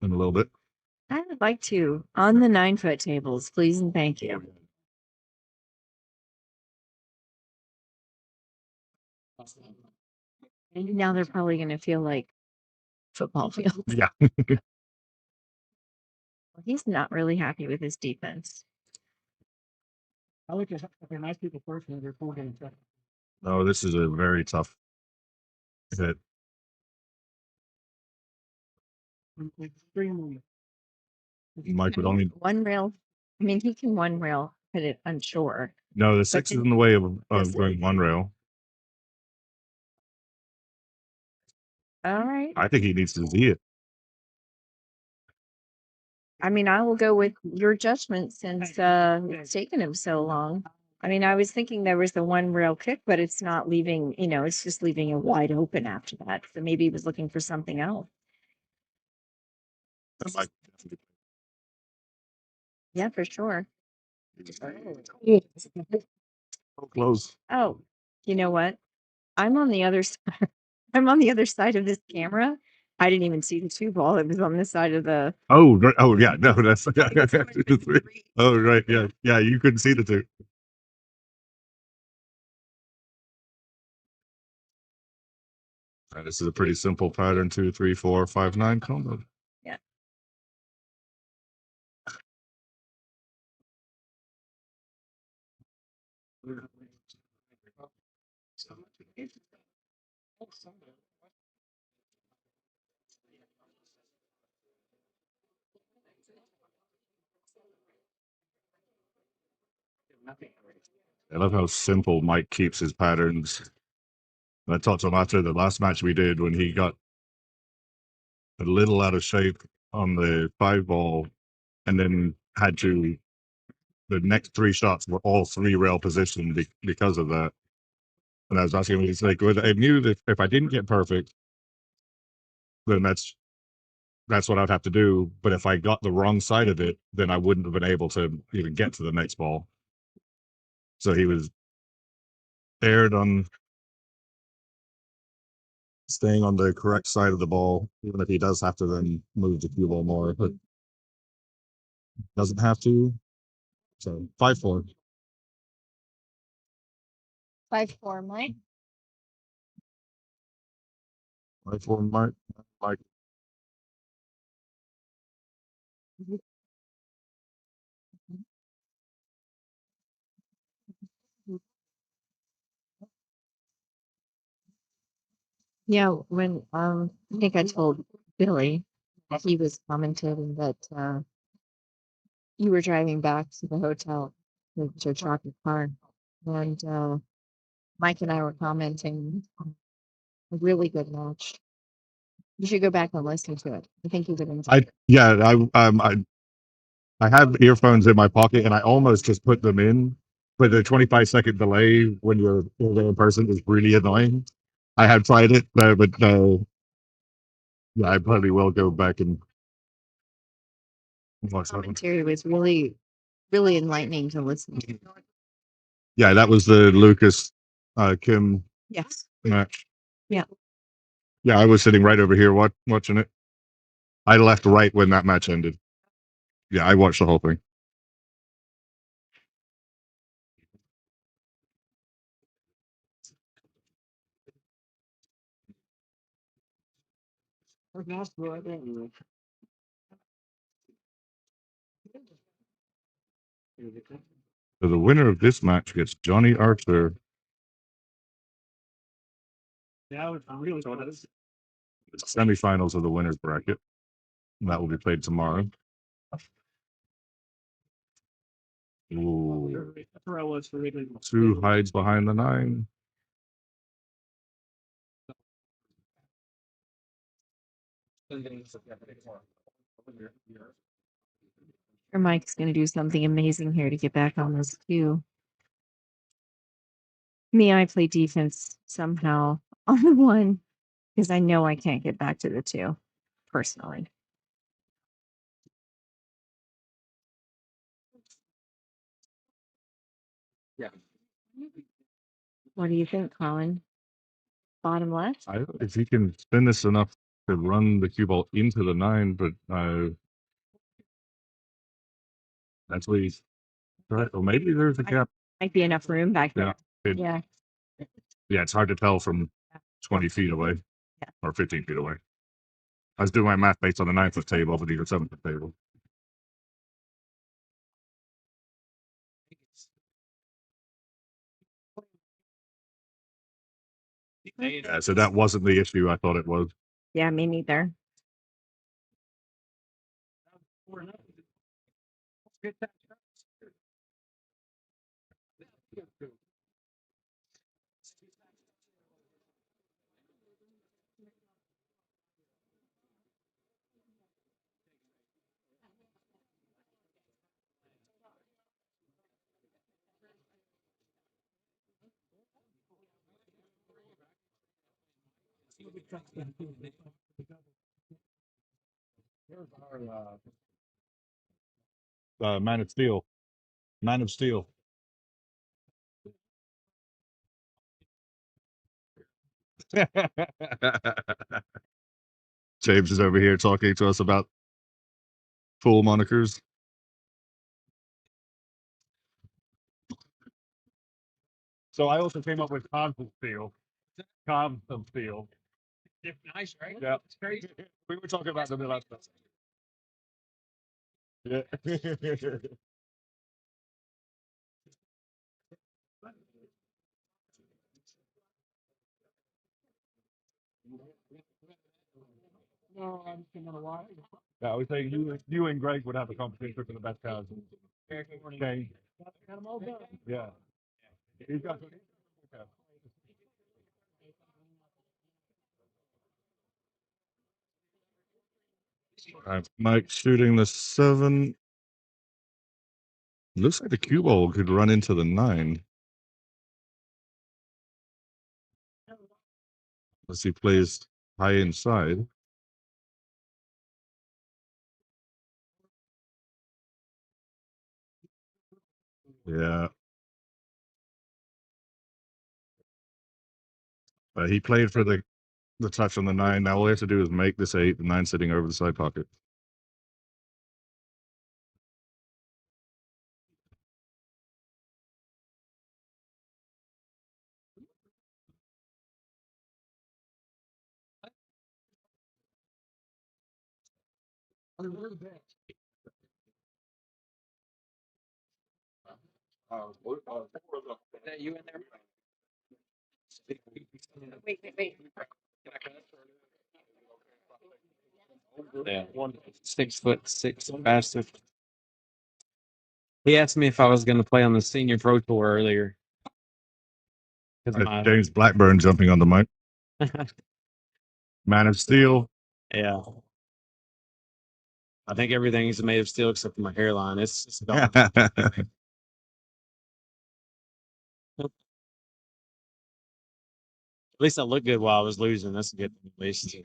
in a little bit. I would like to on the 9-foot tables, please and thank you. And now they're probably going to feel like football field. Yeah. He's not really happy with his defense. I look at nice people first and they're 4 games. No, this is a very tough hit. Extremely. Mike would only. One rail. I mean, he can one rail hit it, I'm sure. No, the 6 is in the way of Is it? going one rail. All right. I think he needs to see it. I mean, I will go with your judgment since it's taken him so long. I mean, I was thinking there was the one rail kick, but it's not leaving, it's just leaving it wide open after that. So maybe he was looking for something else. That might Yeah, for sure. so close. Oh, you know what? I'm on the other side. I'm on the other side of this camera. I didn't even see the two ball. It was on the side of the. Oh, right. Oh, yeah. No, that's. Oh, right. Yeah. Yeah. You couldn't see the two. This is a pretty simple pattern 2, 3, 4, 5, 9 combo. Yeah. I love how simple Mike keeps his patterns. I talked to him after the last match we did when he got a little out of shape on the 5 ball and then had to. The next 3 shots were all 3 rail position because of that. And I was asking him, he's like, well, I knew that if I didn't get perfect, then that's what I'd have to do. But if I got the wrong side of it, then I wouldn't have been able to even get to the next ball. So he was aired on staying on the correct side of the ball, even if he does have to then move the cue ball more, but doesn't have to. So 5-4. 5-4, Mike. 5-4, Mike. Mike. Yeah, when I think I told Billy that he was commenting that you were driving back to the hotel with your chocolate car, and Mike and I were commenting a really good match. You should go back and listen to it. I think you would enjoy it. I have earphones in my pocket and I almost just put them in, but the 25-second delay when you're there in person is really annoying. I have tried it, but yeah, I probably will go back and watch that one. Commentary was really, really enlightening to listen to. Yeah, that was the Lucas Kim Yes. match. Yeah. Yeah, I was sitting right over here watching it. I left right when that match ended. Yeah, I watched the whole thing. So the winner of this match gets Johnny Arthur. Yeah, really. The semifinals of the winners bracket. And that will be played tomorrow. Ooh. 2 hides behind the 9. Or Mike's going to do something amazing here to get back on this too. Me, I play defense somehow on the 1 because I know I can't get back to the 2 personally. Yeah. What do you think, Colin? Bottom left? If he can spin this enough to run the cue ball into the 9, but that's what he's right. Or maybe there's a gap. Might be enough room back Yeah. there. Yeah. Yeah, it's hard to tell from 20 feet away or 15 feet away. I was doing my math based on the 9-foot table, but even 7-foot table. Yeah, so that wasn't the issue I thought it was. Yeah, me neither. Man of Steel. Man of Steel. James is over here talking to us about pool monikers. So I also came up with Constant Steel. Constant Steel. Nice, right? Yeah. It's crazy. We were talking about them the last time. Yeah. No, I'm just gonna lie. Yeah, I was saying you and Greg would have a competition for the best cards. Okay. Yeah. He's got Mike shooting the 7. Looks like the cue ball could run into the 9. As he plays high inside. Yeah. He played for the touch on the 9. Now all we have to do is make this 8, the 9 sitting over the side pocket. Is that you in there? Wait. Yeah, 6'6" bastard. He asked me if I was going to play on the senior pro tour earlier. 'Cause James Blackburn jumping on the mic. Man of Steel. yeah. I think everything is made of steel except for my hairline. It's gone. At least I look good while I was losing. That's a good thing, at least.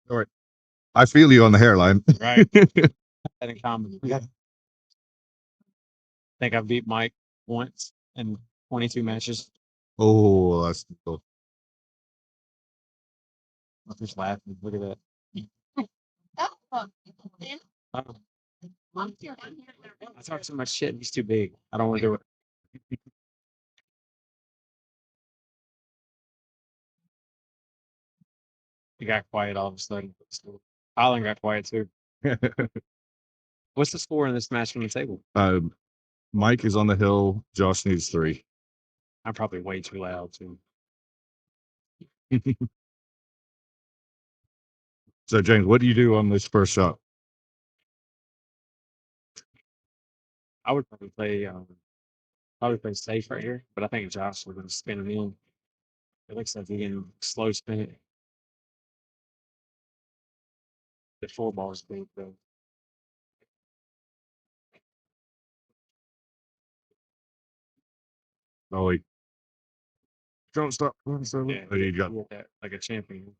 All right. I feel you on the hairline. Right. That in common. I think I beat Mike once in 22 matches. Oh, that's cool. I'm just laughing. Look at that. Oh. I talk so much shit. He's too big. I don't want to do it. He got quiet all of a sudden. Colin got quiet too. What's the score in this match from the table? Mike is on the hill. Josh needs 3. I'm probably way too loud too. So James, what do you do on this first shot? I would probably play safe right here, but I think Josh was going to spin it in. It looks like he can slow spin it. The 4 ball is big though. Oh, he don't stop. Yeah, You got he hit that like a champion.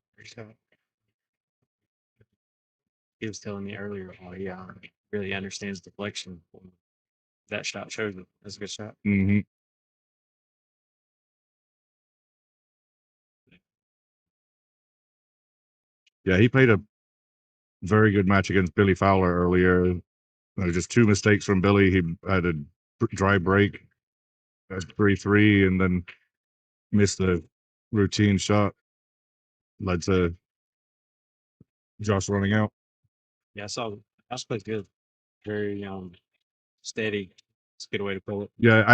He was telling me earlier how he really understands deflection. That shot shows it. That's a good shot. Mm-hmm. Yeah, he played a very good match against Billy Fowler earlier. Just 2 mistakes from Billy. He had a dry break at 3-3 and then missed the routine shot. Led to Josh running out. Yeah, I saw Josh played good. Very steady. It's a good way to pull it. Yeah,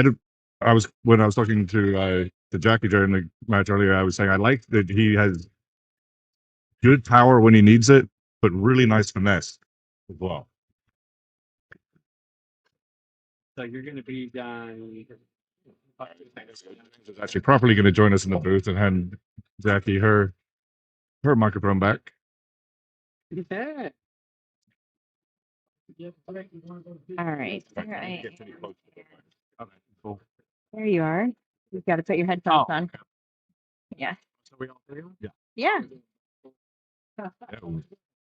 I was when I was talking to Jackie during the match earlier, I was saying I like that he has good power when he needs it, but really nice finesse as well. So you're going to be done. Is actually properly going to join us in the booth and hand Jackie her microphone back. Look at that. All right. Here I Get pretty am. close. Okay, cool. There you are. You've got to put your headphones Oh. on. Yeah. Yeah.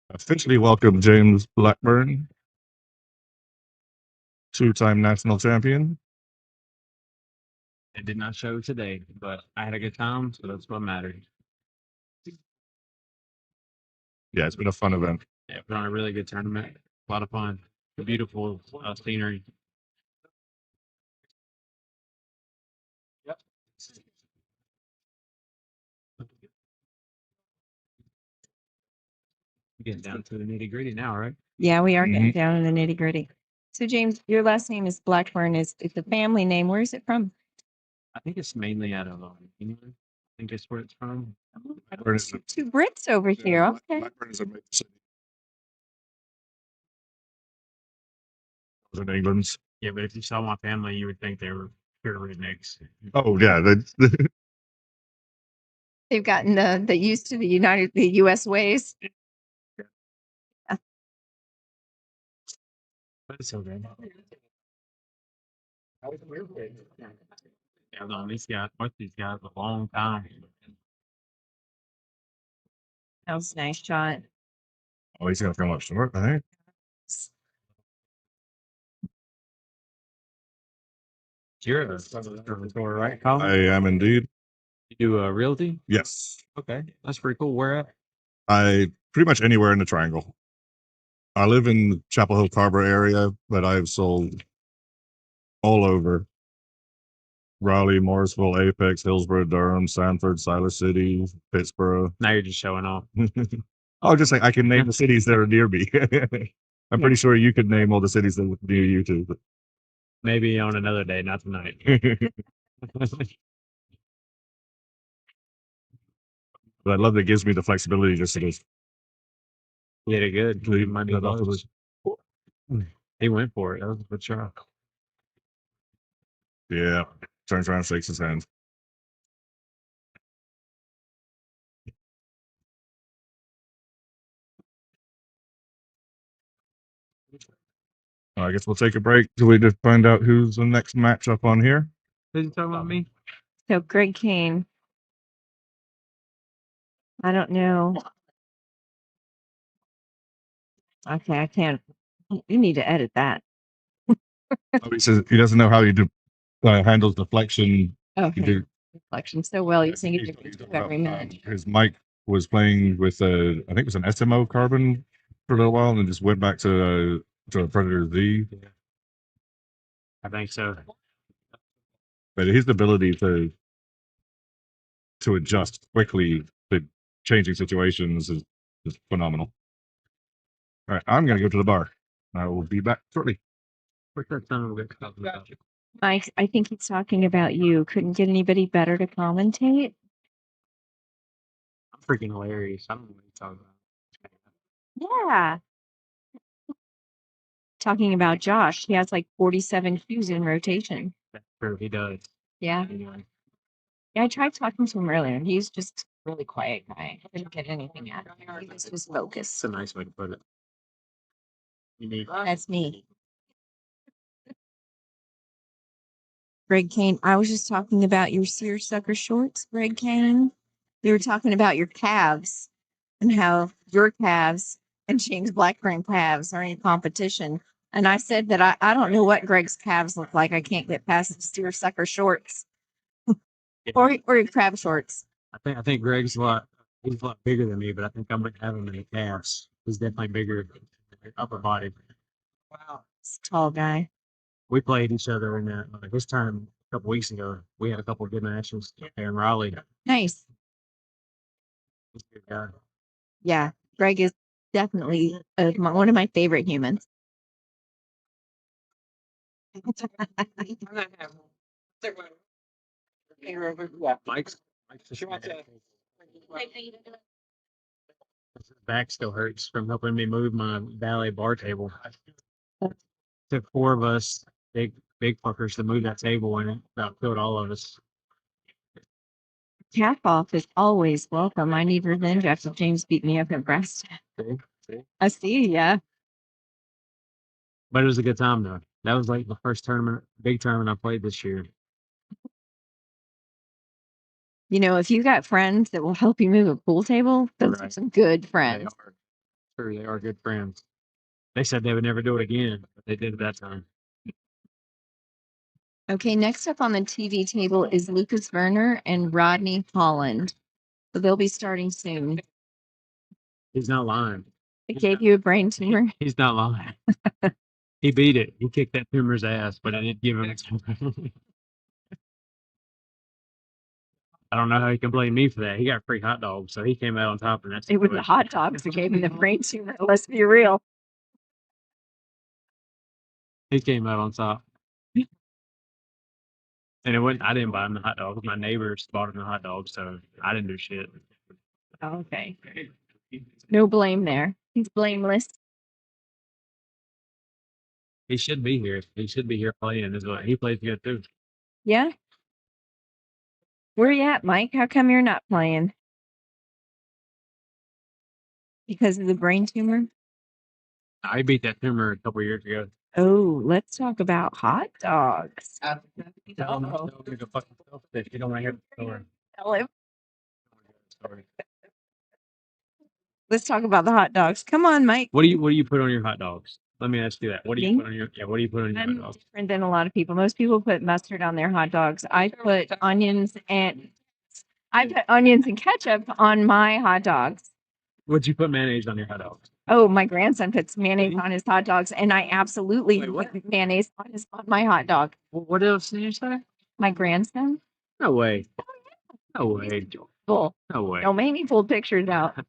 Officially welcome James Blackburn, two-time national champion. It did not show today, but I had a good time, so that's what mattered. Yeah, it's been a fun event. Yeah, put on a really good tournament. A lot of fun. Beautiful scenery. Yep. Getting down to the nitty gritty now, right? Yeah, we are getting down in the nitty gritty. So James, your last name is Blackburn. Is it's a family name? Where is it from? I think it's mainly out of England. I think that's where it's from. Blackburn is a- Two Brits over here. Okay. Blackburn is a major city. In England. Yeah, but if you saw my family, you would think they were pure rednecks. Oh yeah, They've gotten the used to the U.S. ways. But it's okay. Yeah, no, most of these guys a long time. That was a nice shot. oh, he's gonna come up short, I think. You're a right, Colin? I am indeed. You do realty? Yes, Okay, that's pretty cool. Where at? I pretty much anywhere in the triangle. I live in Chapel Hill Harbor area, but I've sold all over. Raleigh, Morrisville, Apex, Hillsborough, Durham, Sanford, Siler City, Pittsburgh. Now you're just showing off. I'll just say I can name the cities that are near me. I'm pretty sure you could name all the cities that are near you too. But Maybe on another day, not tonight. but I love that it gives me the flexibility just to just You did it good. leave Money that off of blows. He went for it. That was a good shot. Yeah, turns around, shakes his hand. I guess we'll take a break till we just find out who's the next matchup on here. Did you talk about me? So Greg Kane. I don't know. Okay, I can't. You need to edit that. Oh, he says he doesn't know how he handles deflection. Okay. do- Reflection so well. You Yeah, think he's it talking every about, minute. his mic was playing with I think it was an SMO carbon for a little while, and then just went back to a Predator Z. I think so. But his ability to adjust quickly to changing situations is phenomenal. All right, I'm gonna go to the bar. I will be back shortly. What's that son of a bitch talking about? Mike, I think he's talking about you. Couldn't get anybody better to commentate. I'm freaking hilarious. I don't know what you're talking about. Yeah. Talking about Josh. He has like 47 cues in rotation. That's true. He does. Yeah. Anyway. Yeah, I tried talking to him earlier. He's just a really quiet guy. I didn't get anything out of him. He was just focused. It's a nice way to put it. You need That's me. Greg Kane, I was just talking about your seersucker shorts, Greg Kane. You were talking about your calves and how your calves and James Blackburn calves are in competition. And I said that I don't know what Greg's calves look like. I can't get past the seersucker shorts or your crab shorts. I think Greg's he's a lot bigger than me, but I think I'm gonna have him in the calves. He's definitely bigger upper body. Wow. He's a tall guy. We played each other in this time a couple weeks ago. We had a couple of good matches there in Raleigh. Nice. He's a good guy. Yeah. Greg is definitely one of my favorite humans. Mike's his back still hurts from helping me move my valet bar table. Took four of us big fuckers to move that table, and it about killed all of us. Calf off is always welcome. I need revenge after James beat me up in breast. See? I see, yeah. But it was a good time though. That was like the first big tournament I played this year. You know, if you got friends that will help you move a pool table, those are Right. some good They friends. are. Sure, they are good friends. They said they would never do it again, but they did it that time. Okay, next up on the TV table is Lucas Werner and Rodney Holland. So they'll be starting soon. He's not lying. It gave you a brain tumor. He's not lying. He beat it. He kicked that tumor's ass, but it didn't give him a tumor. I don't know how he can blame me for that. He got free hot dogs, so he came out on top of that. It was the hot dogs that gave him the brain tumor. Let's be real. He came out on top. And it wasn't, I didn't buy him the hot dogs. My neighbors bought him the hot dogs, so I didn't do shit. Okay. No blame there. He's blameless. He should be here. He should be here playing as well. He plays good too. Yeah. Where you at, Mike? How come you're not playing? Because of the brain tumor? I beat that tumor a couple years ago. Oh, let's talk about hot dogs. Tell him to go get a fucking selfish. You don't want to hear the story. Tell him. Sorry. Let's talk about the hot dogs. Come on, Mike. What do you put on your hot dogs? Let me ask you that. What do you Me? put on your what do you put on your I'm hot dogs? different than a lot of people. Most people put mustard on their hot dogs. I put onions and ketchup on my hot dogs. Would you put mayonnaise on your hot dogs? Oh, my grandson puts mayonnaise on his hot dogs, and I absolutely Wait, what? put mayonnaise on my hot dog. What else did you say? My grandson? No way. No way. Bull. No way. Don't make me pull pictures out.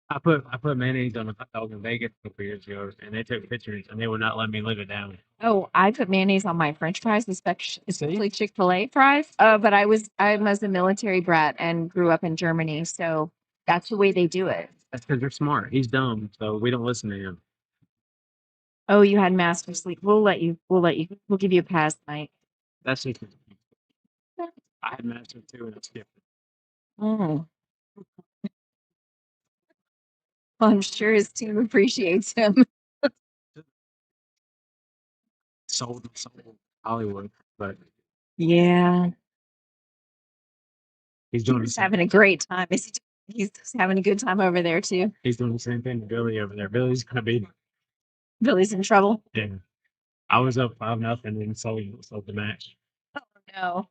I put mayonnaise on a hot dog in Vegas a couple years ago, and they took pictures, and they would not let me live it down. Oh, I put mayonnaise on my French fries, especially Chick-fil-A fries. But I was a military brat and grew up in Germany, so that's the way they do it. That's because they're smart. He's dumb, so we don't listen to him. Oh, you had master sleep. We'll give you a pass, Mike. That's it. I had master too, and I skipped it. Oh. Well, I'm sure his team appreciates him. Sold Hollywood, but Yeah. he's doing the He's same. having a great time. He's having a good time over there too. He's doing the same thing to Billy over there. Billy's gonna be Billy's in trouble. yeah. I was up 5-0 and sold the match. Oh no.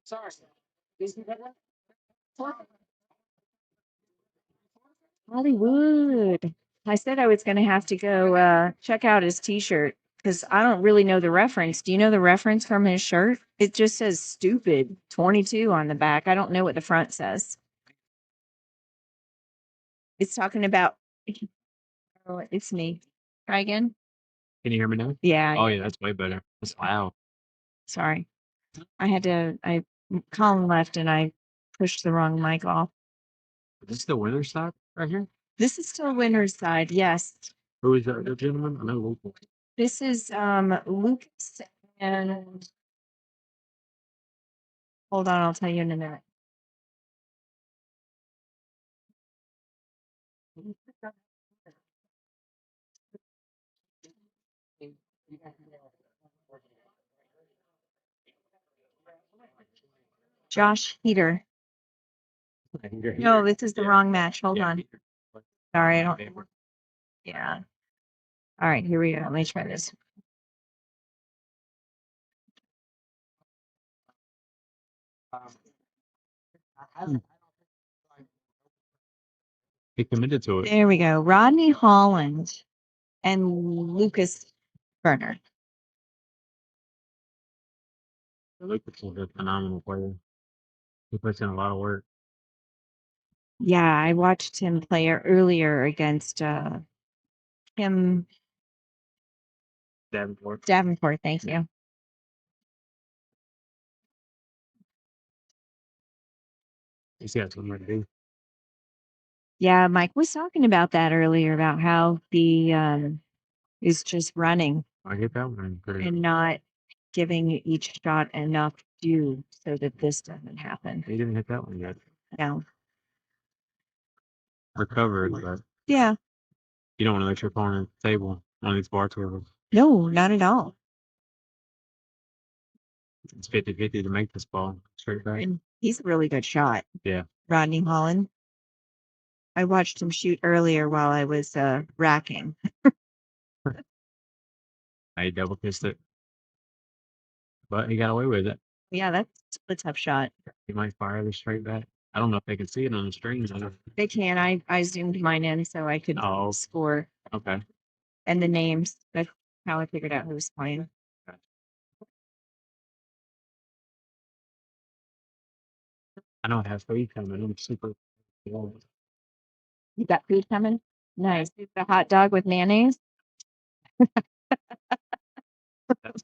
Sorry. Hollywood. I said I was going to have to go check out his t-shirt because I don't really know the reference. Do you know the reference from his shirt? It just says stupid 22 on the back. I don't know what the front says. It's talking about. Oh, it's me. Try again. Can you hear me now? Yeah. Oh yeah, that's way better. That's loud. Sorry. Colin left and I pushed the wrong mic off. Is this the winner's side right here? This is still winner's side. Yes. Who is that gentleman? I know local. This is Lucas and hold on, I'll tell you in a minute. Josh Heater. No, this is the wrong match. Hold on. Sorry, I don't. Yeah. All right, here we go. Let me try this. He committed to it. There we go. Rodney Holland and Lucas Werner. Lucas is a phenomenal player. He puts in a lot of work. Yeah, I watched him play earlier against Kim Davenport. Davenport. Thank you. He's got something to do. Yeah, Mike was talking about that earlier about how the is just running I get that one. Pretty. and not giving each shot enough due so that this doesn't happen. He didn't hit that one yet. No. Recovered, but Yeah. you don't want to let your opponent table on these bar tables. No, not at all. It's 50-50 to make this ball straight back. And he's a really good shot. Yeah. Rodney Holland. I watched him shoot earlier while I was racking. I double kissed it, but he got away with it. Yeah, that's a tough shot. He might fire the straight back. I don't know if they can see it on the screen. They can. I zoomed mine in so I could Oh. score Okay. and the names. That's how I figured out who was playing. I know it has food coming. I'm super. You got food coming? Nice. The hot dog with mayonnaise. That's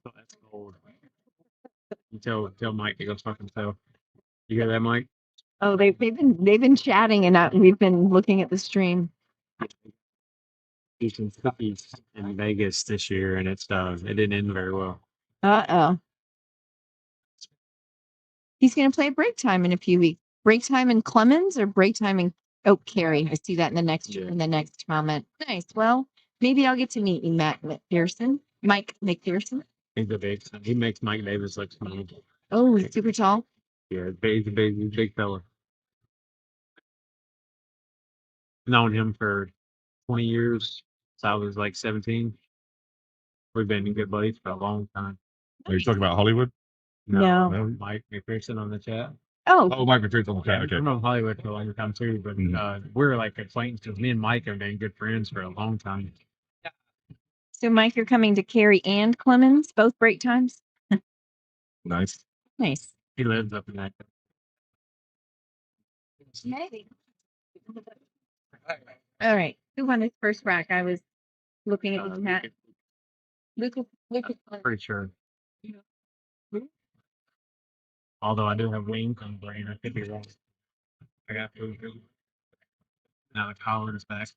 cold. You tell Mike to go fuck himself. You hear that, Mike? Oh, they've been chatting and we've been looking at the stream. He's some cookies in Vegas this year, and it didn't end very well. Oh. He's gonna play break time in a few weeks. Break time in Clemens or break time in Carey. I see that in the next comment. Nice. Well, maybe I'll get to meet you, Mike McPherson. He's a big. He makes Mike Davis look small. Oh, he's super tall. Yeah, he's a big fella. Known him for 20 years. So I was like 17. We've been good buddies for a long time. Are you talking about Hollywood? No. Mike McPherson on the chat. Oh, Mike McPherson on the chat. Okay. I've known Hollywood for a long time too, but we're like acquaintances. Me and Mike have been good friends for a long time. So, Mike, you're coming to Carey and Clemens, both break times? Nice. Nice. He lives up in that. Maybe. All right. Who won his first rack? I was looking at the chat. Lucas. Pretty sure. Although I do have wings on the brain, I could be wrong. I got food. Now the collar is back.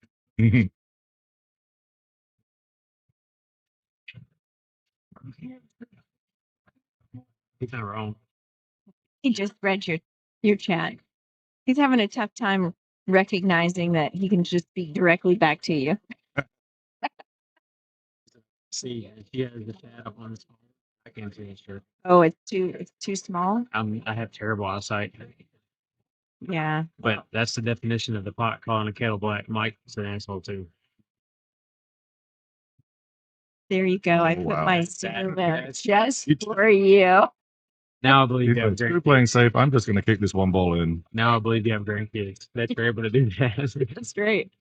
He's not wrong. He just read your chat. He's having a tough time recognizing that he can just speak directly back to you. See, if he has the chat up on his phone, I can't see his shirt. Oh, it's too small. I have terrible eyesight. Yeah. But that's the definition of the pot calling a kettle black. Mike's an asshole too. There you go. I put Wow. my sticker there That's- just for you. Now I believe you have You're great. playing safe. I'm just going to kick this one ball in. Now I believe you have grandkids that you're able to do that. That's great.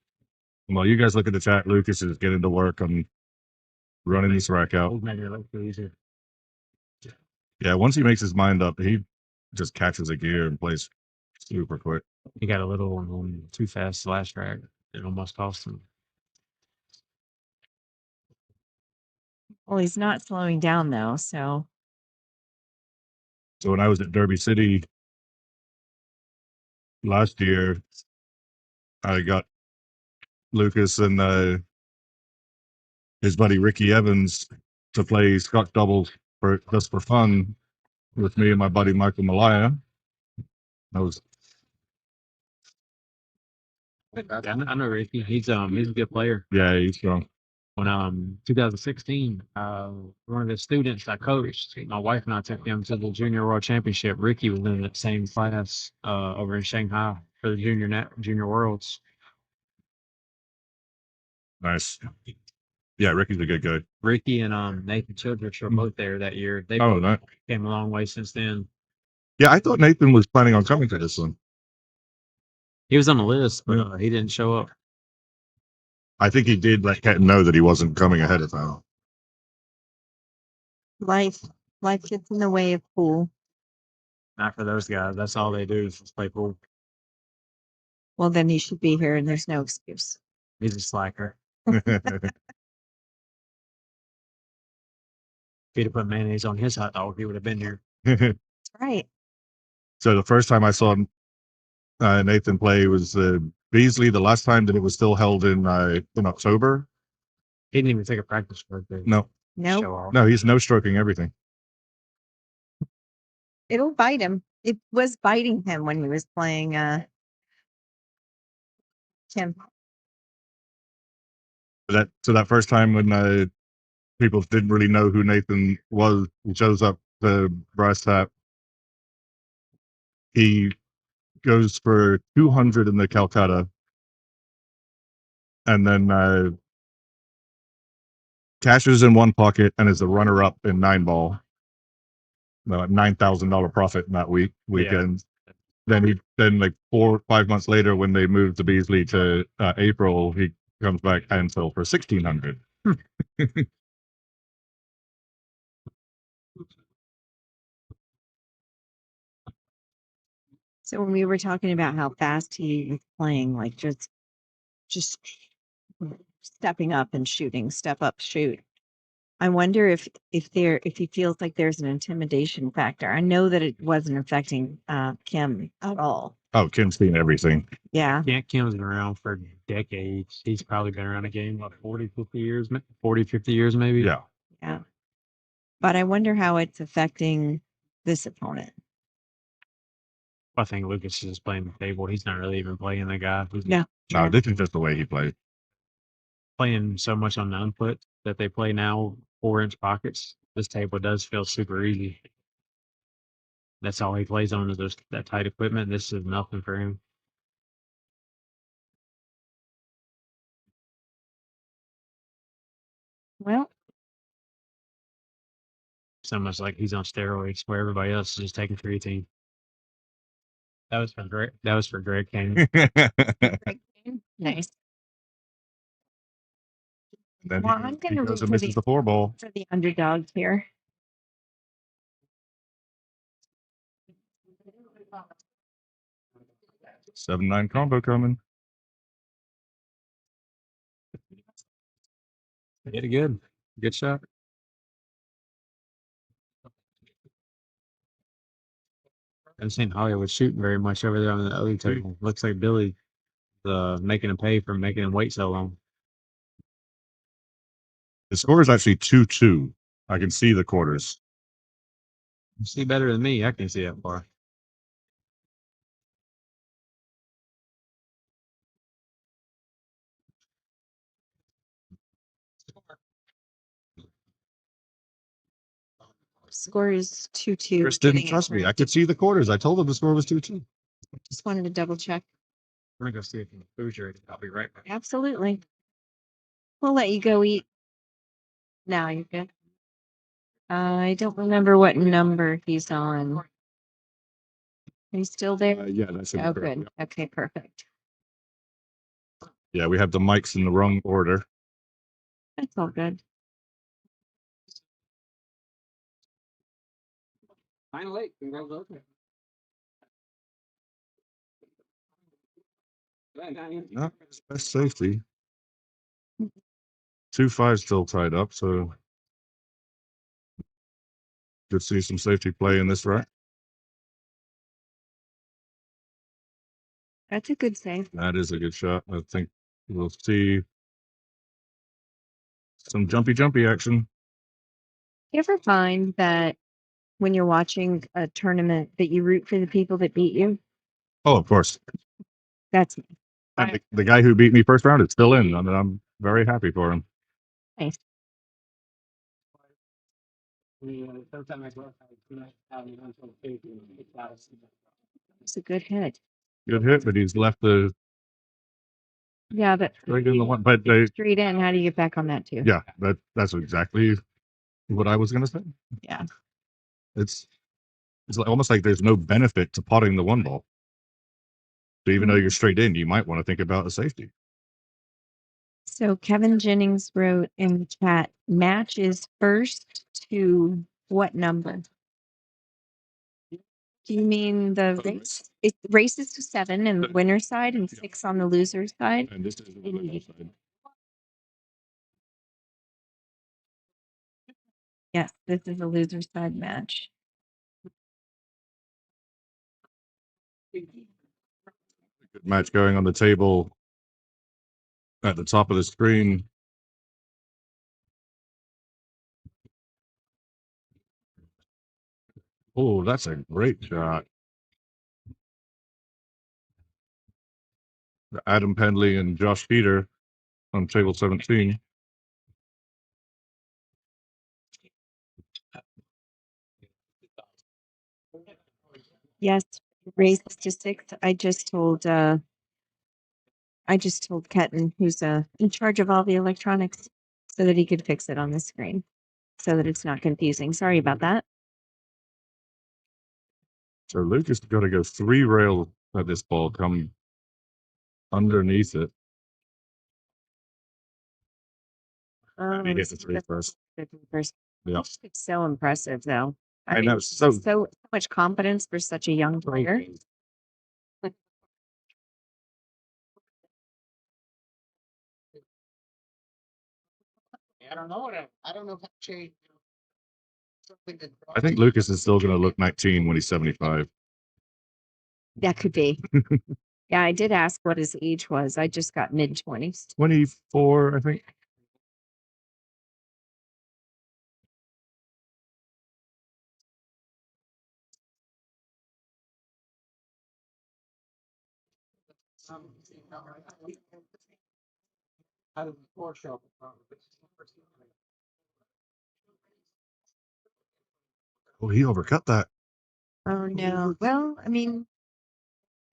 Well, you guys look at the chat. Lucas is getting to work. I'm running this rack out. Old man, you're like easier. Yeah, once he makes his mind up, he just catches a gear and plays super quick. He got a little too fast last track. It almost cost him. Well, he's not slowing down though, so So when I was at Derby City last year, I got Lucas and his buddy Ricky Evans to play Scotch doubles just for fun with me and my buddy Michael Malaya. That was I know Ricky. He's a good player. yeah, he's strong. When 2016, one of the students I coached, my wife and I took him to the Junior World Championship. Ricky was in the same class over in Shanghai for the Junior Worlds. Nice. Yeah, Ricky's a good guy. Ricky and Nathan Childress were both there that year. They Oh, both nice. came a long way since then. Yeah, I thought Nathan was planning on coming to this one. He was on the list, but Yeah. he didn't show up. I think he did let Ken know that he wasn't coming ahead of time. life gets in the way of pool. Not for those guys. That's all they do is just play pool. Well, then he should be here and there's no excuse. He's a slacker. If he'd have put mayonnaise on his hot dog, he would have been here. That's right. So the first time I saw Nathan play was Beasley. The last time that it was still held in October. He didn't even take a practice stroke. Did he? No, No, Show off. no, he's no stroking everything. it'll bite him. It was biting him when he was playing Tim. That first time when people didn't really know who Nathan was, he shows up to brass tap. He goes for 200 in the Calcutta, and then cashes in one pocket and is a runner-up in 9-ball. $9,000 profit in that weekend. Then like 4 or 5 months later, when they moved the Beasley to April, he comes back and fell for 1,600. So when we were talking about how fast he was playing, like just stepping up and shooting, step up, shoot. I wonder if he feels like there's an intimidation factor. I know that it wasn't affecting Kim at all. Oh, Kim's seen everything. Yeah. Kim's been around for decades. He's probably been around the game, what, 40, 50 years, 40, 50 years maybe? Yeah. Yeah. But I wonder how it's affecting this opponent. I think Lucas is just playing the table. He's not really even playing the guy. He's No. No, this is just the way he plays. playing so much on the input that they play now, 4-inch pockets. This table does feel super easy. That's all he plays on is that tight equipment. This is nothing for him. Well, It's almost like he's on steroids where everybody else is just taking creatine. That was for Greg Kane. nice. Then Well, he I'm gonna goes root and for misses the 4-ball. for the underdogs here. Seven 9 combo coming. Hit it good. Good shot. I haven't seen Hollywood shooting very much over there on the other table. Looks like Billy making him pay for making him wait so long. The score is actually 2-2. I can see the quarters. You see better than me. I can see that far. Score is 2-2. Chris didn't getting it trust me. I correct. could see the quarters. I told him the score was 2-2. Just wanted to double check. We're gonna go see if the food's ready. I'll be right back. Absolutely. We'll let you go eat. Now you're good. I don't remember what number he's on. Are you still there? Yeah, that's Oh, good. Okay, perfect. Yeah, we have the mics in the wrong order. That's all good. Finally, congratulations. No, it's best safety. 2-5 still tied up, so could see some safety play in this rack. That's a good save. That is a good shot. I think we'll see some jumpy action. You ever find that when you're watching a tournament that you root for the people that beat you? Oh, of course. That's me. And the guy who beat me first round is still in. I mean, I'm very happy for him. Nice. It's a good hit. Good hit, but he's left the Yeah, but right in the one. But straight in. How do you get back on that too? yeah, that's exactly what I was gonna say. Yeah. It's almost like there's no benefit to potting the 1-ball. So even though you're straight in, you might want to think about a safety. So Kevin Jennings wrote in the chat, match is first to what number? Do you mean the race? It races to 7 and the winner's side and 6 on the loser's side? And this is the winner's side. Yes, this is a loser side match. Good match going on the table at the top of the screen. Oh, that's a great shot. Adam Pendley and Josh Peter on table 17. Yes, raised to 6. I just told Ketten, who's in charge of all the electronics, so that he could fix it on the screen, so that it's not confusing. Sorry about that. So Lucas got to go 3 rails at this ball, come underneath it. And he hit the 3 first. Yeah. It's so impressive, though. I know, so much confidence for such a young player. I don't know I don't know if that changed. I think Lucas is still going to look 19 when he's 75. That could be. Yeah, I did ask what his age was. I just got mid-20s. 24, I think. Out of the floor shop. Oh, he overcut that. Oh no. Well, I mean,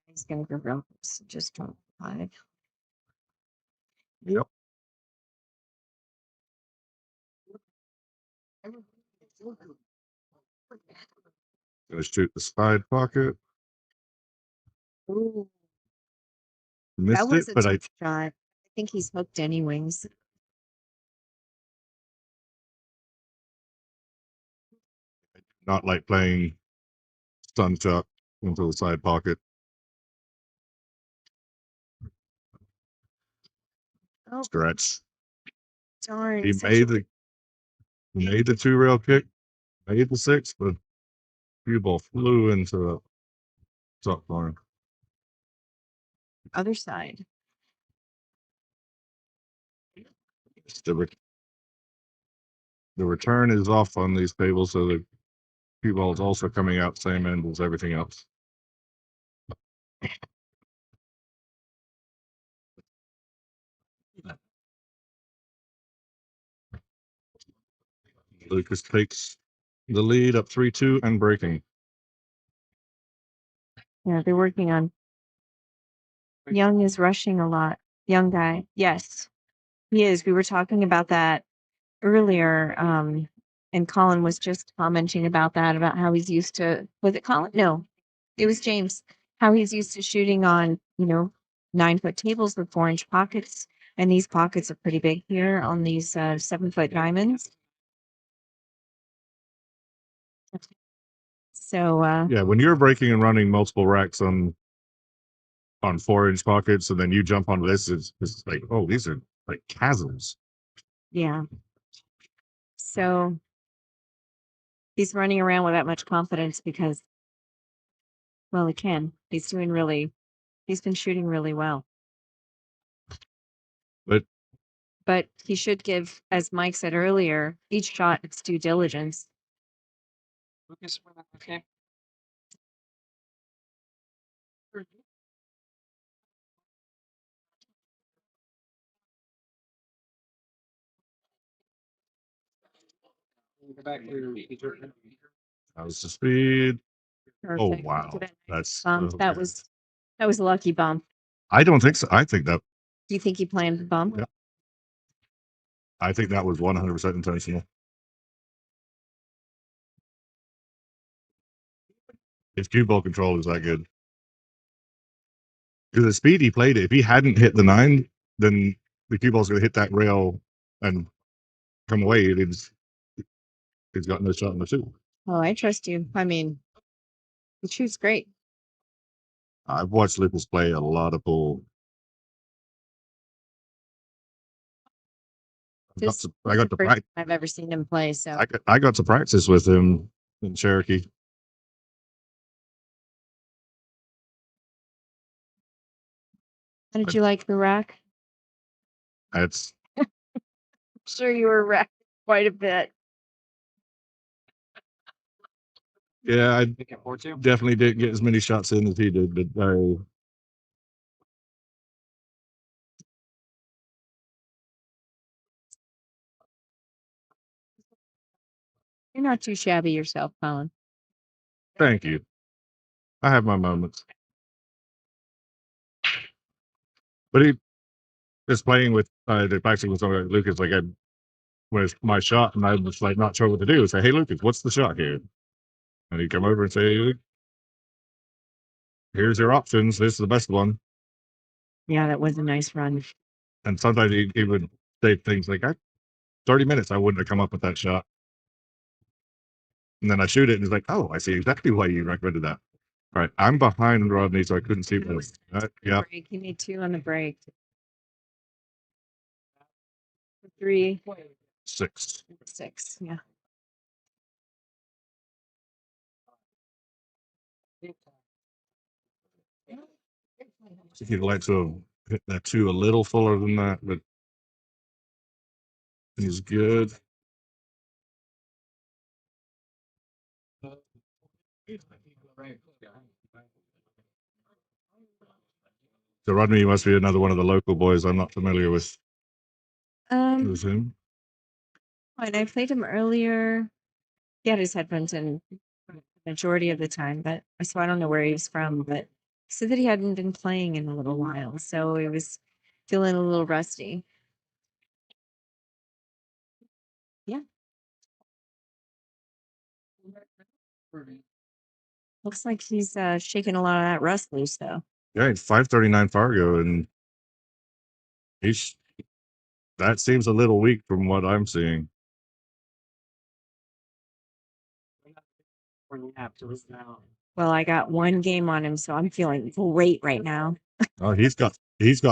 he's gonna go real close. Just 25. Yep. Gonna shoot the side pocket. Ooh, that Missed was it, a but I tough shot. I think he's hooked anyways. not like playing stun tuck into the side pocket. Oh, Stretch. darn. He such made a- the 2 rail kick, made the 6, but cue ball flew into the top corner. other side. The return is off on these tables, so the cue ball is also coming out same end as everything else. Lucas takes the lead up 3-2 and breaking. Yeah, they're working on. Young is rushing a lot. Young guy. Yes, he is. We were talking about that earlier. And Colin was just commenting about that, about how he's used to, was it Colin? No, it was James, how he's used to shooting on, 9-foot tables with 4-inch pockets. And these pockets are pretty big here on these 7-foot diamonds. So, Yeah, when you're breaking and running multiple racks on 4-inch pockets, and then you jump onto this, it's like, oh, these are like chasms. yeah. So he's running around with that much confidence because, well, he can. He's been shooting really well. But he should give, as Mike said earlier, each shot its due diligence. Lucas, okay. Go back to That was the speed. Oh Perfect. wow, that's Bump. okay. That was a lucky bump. I don't think so. I think that Do you think he planned the bump? Yeah. I think that was 100% intentional. His cue ball control is that good. Because the speed he played it, if he hadn't hit the 9, then the cue ball's going to hit that rail and come away. He's got no shot in the 2. Oh, I trust you. I mean, he shoots great. I've watched Lucas play a lot of pool. I got to First practice. time I've ever seen him play. So I got to practice with him in Cherokee. how did you like the rack? It's I'm sure you were wrecked quite a bit. yeah, I Pick up 4-2. definitely didn't get as many shots in as he did, but You're not too shabby yourself, Colin. thank you. I have my moments. But he is playing with the practicing with Lucas. Like I was my shot, and I was like not sure what to do. Say, hey Lucas, what's the shot here? And he'd come over and say, "Luke, here's your options. This is the best one." Yeah, that was a nice run. And sometimes he would say things like, 30 minutes, I wouldn't have come up with that shot. And then I shoot it, and he's like, oh, I see exactly why you recommended that. All right, I'm behind Rodney, so I couldn't see what. Yeah, Break. You need 2 on the break. 3, 6. 6. Yeah. So he'd like to have hit that 2 a little fuller than that, but he's good. So Rodney must be another one of the local boys I'm not familiar with. Who's him? And I played him earlier. He had his headphones in majority of the time, but so I don't know where he was from, but he said that he hadn't been playing in a little while, so he was feeling a little rusty. Yeah. Looks like he's shaking a lot of that rust loose, though. Yeah, he's 539 Fargo, and he's that seems a little weak from what I'm seeing. Well, I got 1 game on him, so I'm feeling great right now. Oh, he's got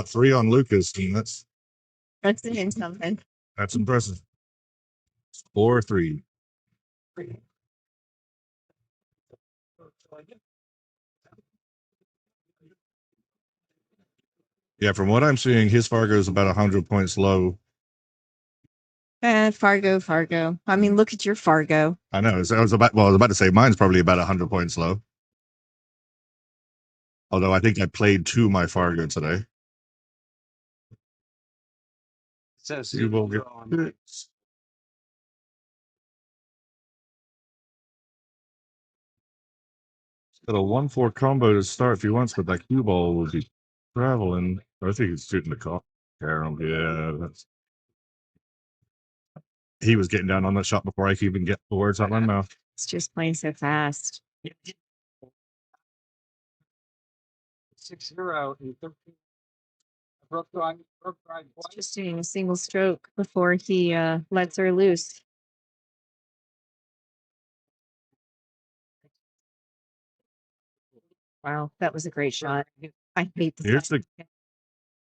3 on Lucas, and that's saying something. impressive. 4-3. Yeah, from what I'm seeing, his Fargo is about 100 points low. Fargo. I mean, look at your Fargo. I know. So I was about to say mine's probably about 100 points low. Although I think I played 2 my Fargo today. So You will get got a 1-4 combo to start if he wants, but that cue ball will be traveling. I think he's shooting the call. Yeah, that's. He was getting down on that shot before I could even get the words out of my mouth. It's just playing so fast. 6-0 in 13. Just doing a single stroke before he lets her loose. Wow, that was a great shot. I hate the.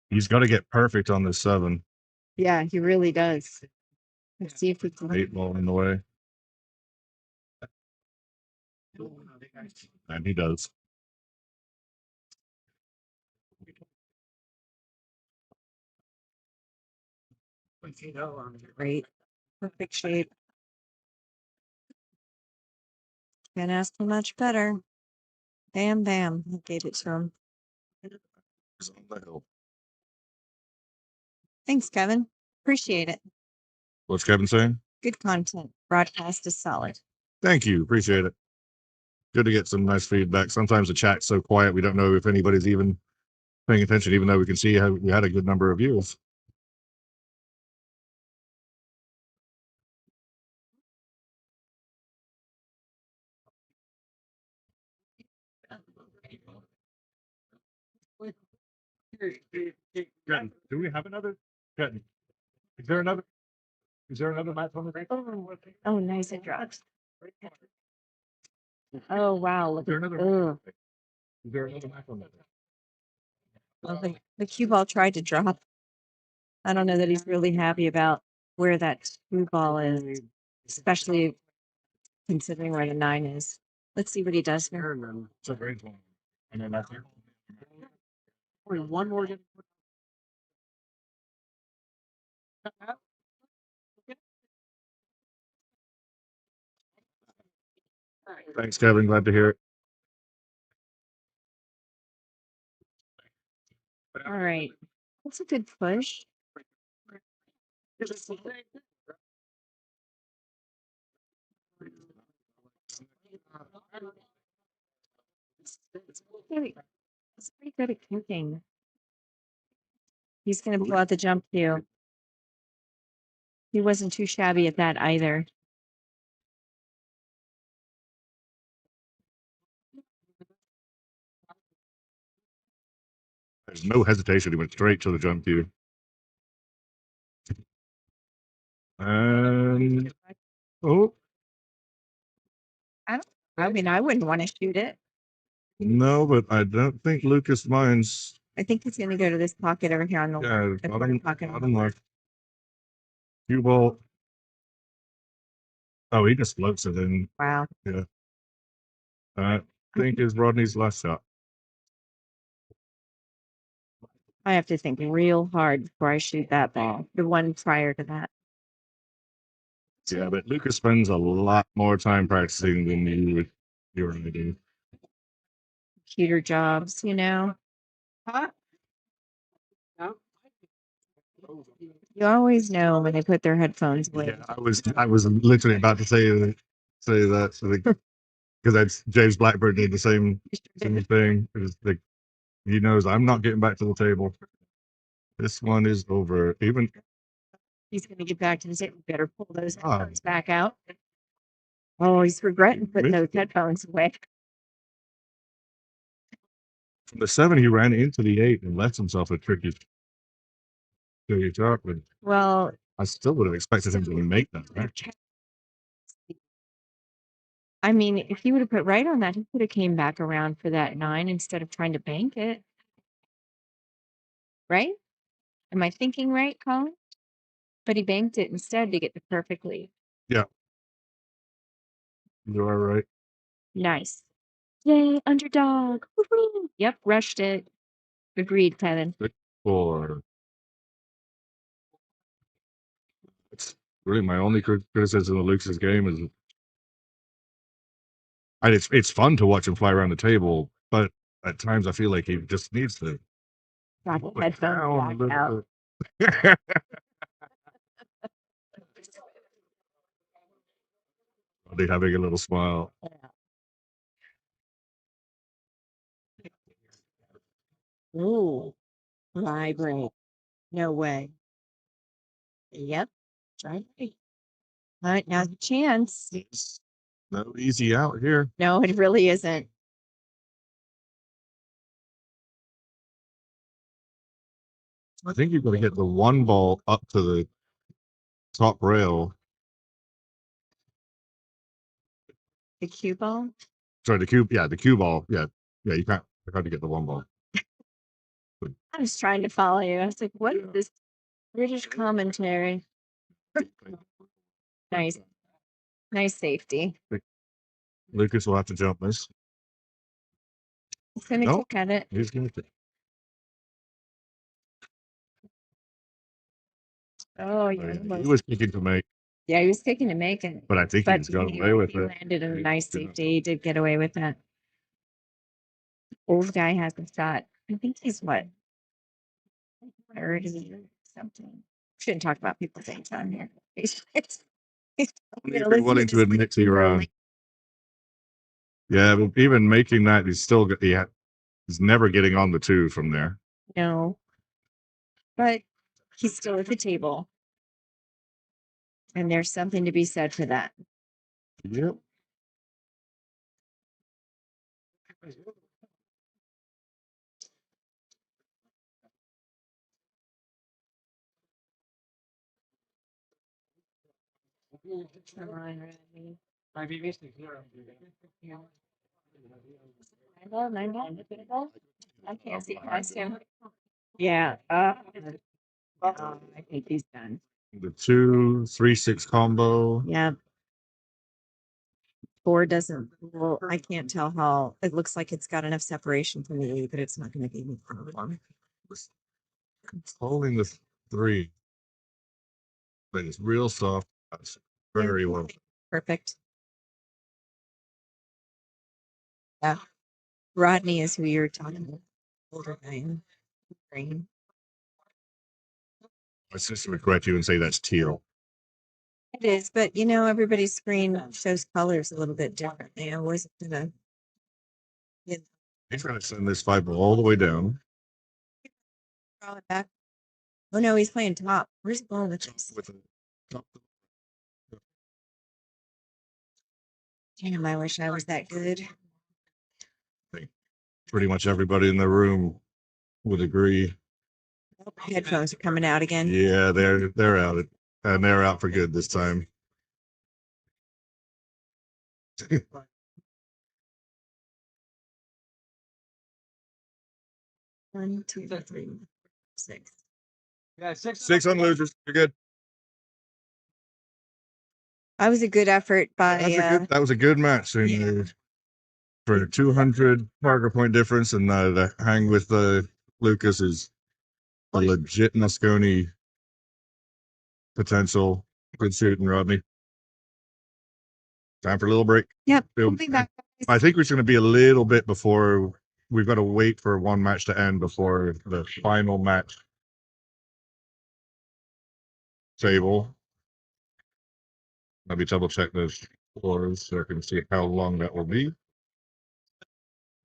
He's got to get perfect on this 7. Yeah, he really does. Let's see if we can. 8 ball in the way. And he does. Great. Perfect shape. Can't ask for much better. Bam, bam. I gave it to him. Thanks, Kevin. Appreciate it. What's Kevin saying? Good content. Broadcast is solid. Thank you. Appreciate it. Good to get some nice feedback. Sometimes the chat's so quiet we don't know if anybody's even paying attention, even though we can see how we had a good number of views. Do we have another? Is there another match on the Oh, nice. It dropped. Oh, wow. Look Is there at another? Is there another match on that? the cue ball tried to drop. I don't know that he's really happy about where that two ball is, especially considering where the 9 is. Let's see what he does here. And then It's a great one. And then I think only one more. Thanks, Kevin. Glad to hear it. All right. That's a good push. He's pretty good at kicking. He's going to pull out the jump cue. He wasn't too shabby at that either. There's no hesitation. He went straight to the jump cue. And oh I mean, I wouldn't want to shoot it. no, but I don't think Lucas minds. I think he's going to go to this pocket over here on the Yeah, the corner bottom, pocket. bottom left. Cue ball. Oh, he just floats it in. Wow. I think is Rodney's last shot. I have to think real hard before I shoot that ball. The one prior to that. Yeah, but Lucas spends a lot more time practicing than you or I do. Computer jobs, you know. Huh? No. You always know when they put their headphones away. Yeah, I was literally about to say that because James Blackburn did the same thing. It was like he knows I'm not getting back to the table. This one is over. Even He's going to get back to the table. Better pull those Ah. headphones back out. Oh, he's regretting putting those headphones away. from the 7, he ran into the 8 and left himself a tricky shot. But Well, I still would have expected him to make that. Right? I mean, if he would have put right on that, he could have came back around for that 9 instead of trying to bank it. Right? Am I thinking right, Colin? But he banked it instead to get the perfect lead. You are right. Nice. Yay, underdog. Woo-hoo. Yep, rushed it. Agreed, Kevin. 4. It's really my only criticism of Luke's game is, and it's fun to watch him fly around the table, but at times I feel like he just needs to Got pull the it headphones down a back little out. bit. They having a little smile. Ooh, vibrate. No way. Yep. Right. All right, now's the chance. It's no easy out here. No, it really isn't. I think you're going to get the one ball up to the top rail. The cue ball. Sorry, the cue. Yeah, the cue ball. Yeah, you can't. I tried to get the one ball. I was trying to follow you. I was like, what is this British commentary? Nice. Nice safety. Lucas will have to jump this. He's going to Nope. kick at it. He's going to. Oh, yeah. He was kicking to make, Yeah, he was kicking to make it. but I think But he's got he away with it. landed in a nice safety. He did get away with that. Old guy has a shot. I think he's what? 30 or something. Shouldn't talk about people at the same time here. He's You'd be willing to admit to your own. Yeah, but even making that, he's never getting on the 2 from there. No. But he's still at the table. And there's something to be said for that. Yep. Come on, Rodney. I can't see past him. Yeah. I think he's done. The 2-3-6 combo. Yeah. 4 doesn't, well, I can't tell how, it looks like it's got enough separation from the 8, but it's not going to be any problem. Controlling the 3. But it's real soft. That's very well. Perfect. Yeah. Rodney is who you're talking about. Older guy in green. My sister would correct you and say that's teal. It is, but you know, everybody's screen shows colors a little bit differently. I wasn't gonna. Yeah, He's going to send this 5 all the way down. draw it back. Oh no, he's playing top. Where's the ball with this? With a top. Damn, I wish I was that good. Pretty much everybody in the room would agree. Oh, headphones are coming out again. Yeah, they're out, and they're out for good this time. One, two, three, 6. Yeah, 6. 6 on losers. You're good. That was a good effort by. That was a good match. And, for a 200 marker point difference, and the hang with Lucas is a legit Moscone potential. Good shooting, Rodney. Time for a little break. Yep, we'll be back. I think it's going to be a little bit before we've got to wait for one match to end before the final match table. Let me double check those scores so I can see how long that will be.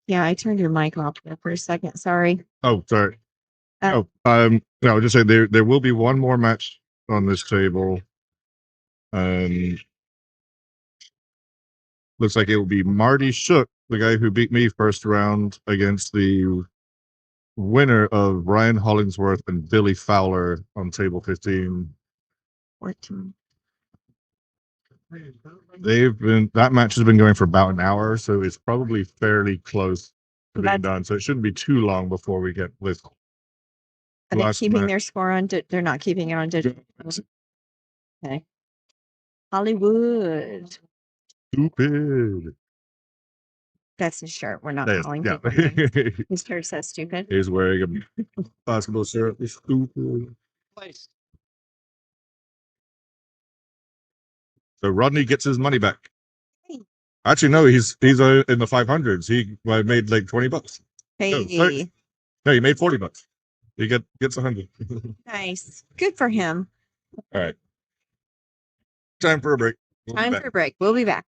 Yeah, I turned your mic off there for a second. Sorry. Oh, sorry. Uh, No, I was just saying there will be one more match on this table. Looks like it will be Marty Shook, the guy who beat me first round, against the winner of Ryan Hollingsworth and Billy Fowler on table 15. 14. That match has been going for about an hour, so it's probably fairly close to being done. So it shouldn't be too long before we get with. Are they last keeping match. their score on? They're not keeping it on digital. Okay. Hollywood. Stupid. That's his shirt. We're not Yes, calling yeah. people names. His shirt says stupid. He's wearing a basketball shirt. He's stupid. Place. So Rodney gets his money back. Actually, no, he's in the 500s. He made like $20. Hey, No, he made $40. He gets 100. nice. Good for him. All right. Time for a break. Time for a break. We'll be back.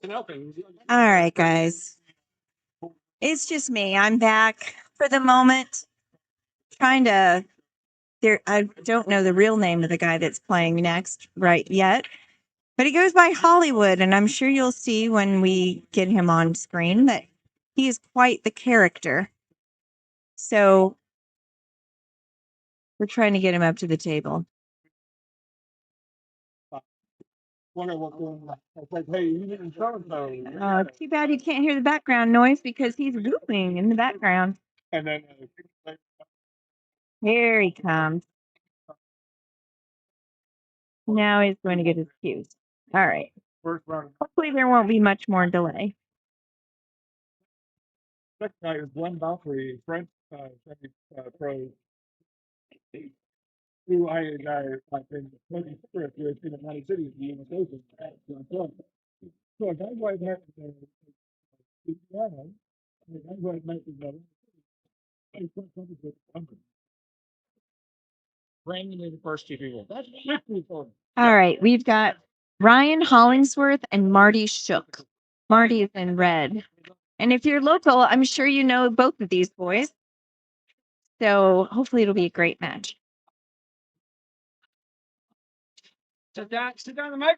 All right, guys. It's just me. I'm back for the moment. Trying to I don't know the real name of the guy that's playing next right yet. But he goes by Hollywood, and I'm sure you'll see when we get him on screen that he is quite the character. So we're trying to get him up to the table. Too bad you can't hear the background noise because he's whooping in the background. And then Here he comes. Now he's going to get his cues. All right. first round, Hopefully there won't be much more delay. second guy is Glenn Valkyrie, French pro, who I've been playing with in the United States, the US Open. So a guy who I've met in Indiana, and a guy who I've met in Brandon in the first two people. that's 50 for him. All right. We've got Ryan Hollingsworth and Marty Shook. Marty is in red. And if you're local, I'm sure you know both of these boys. So hopefully it'll be a great match. Sit down the mic.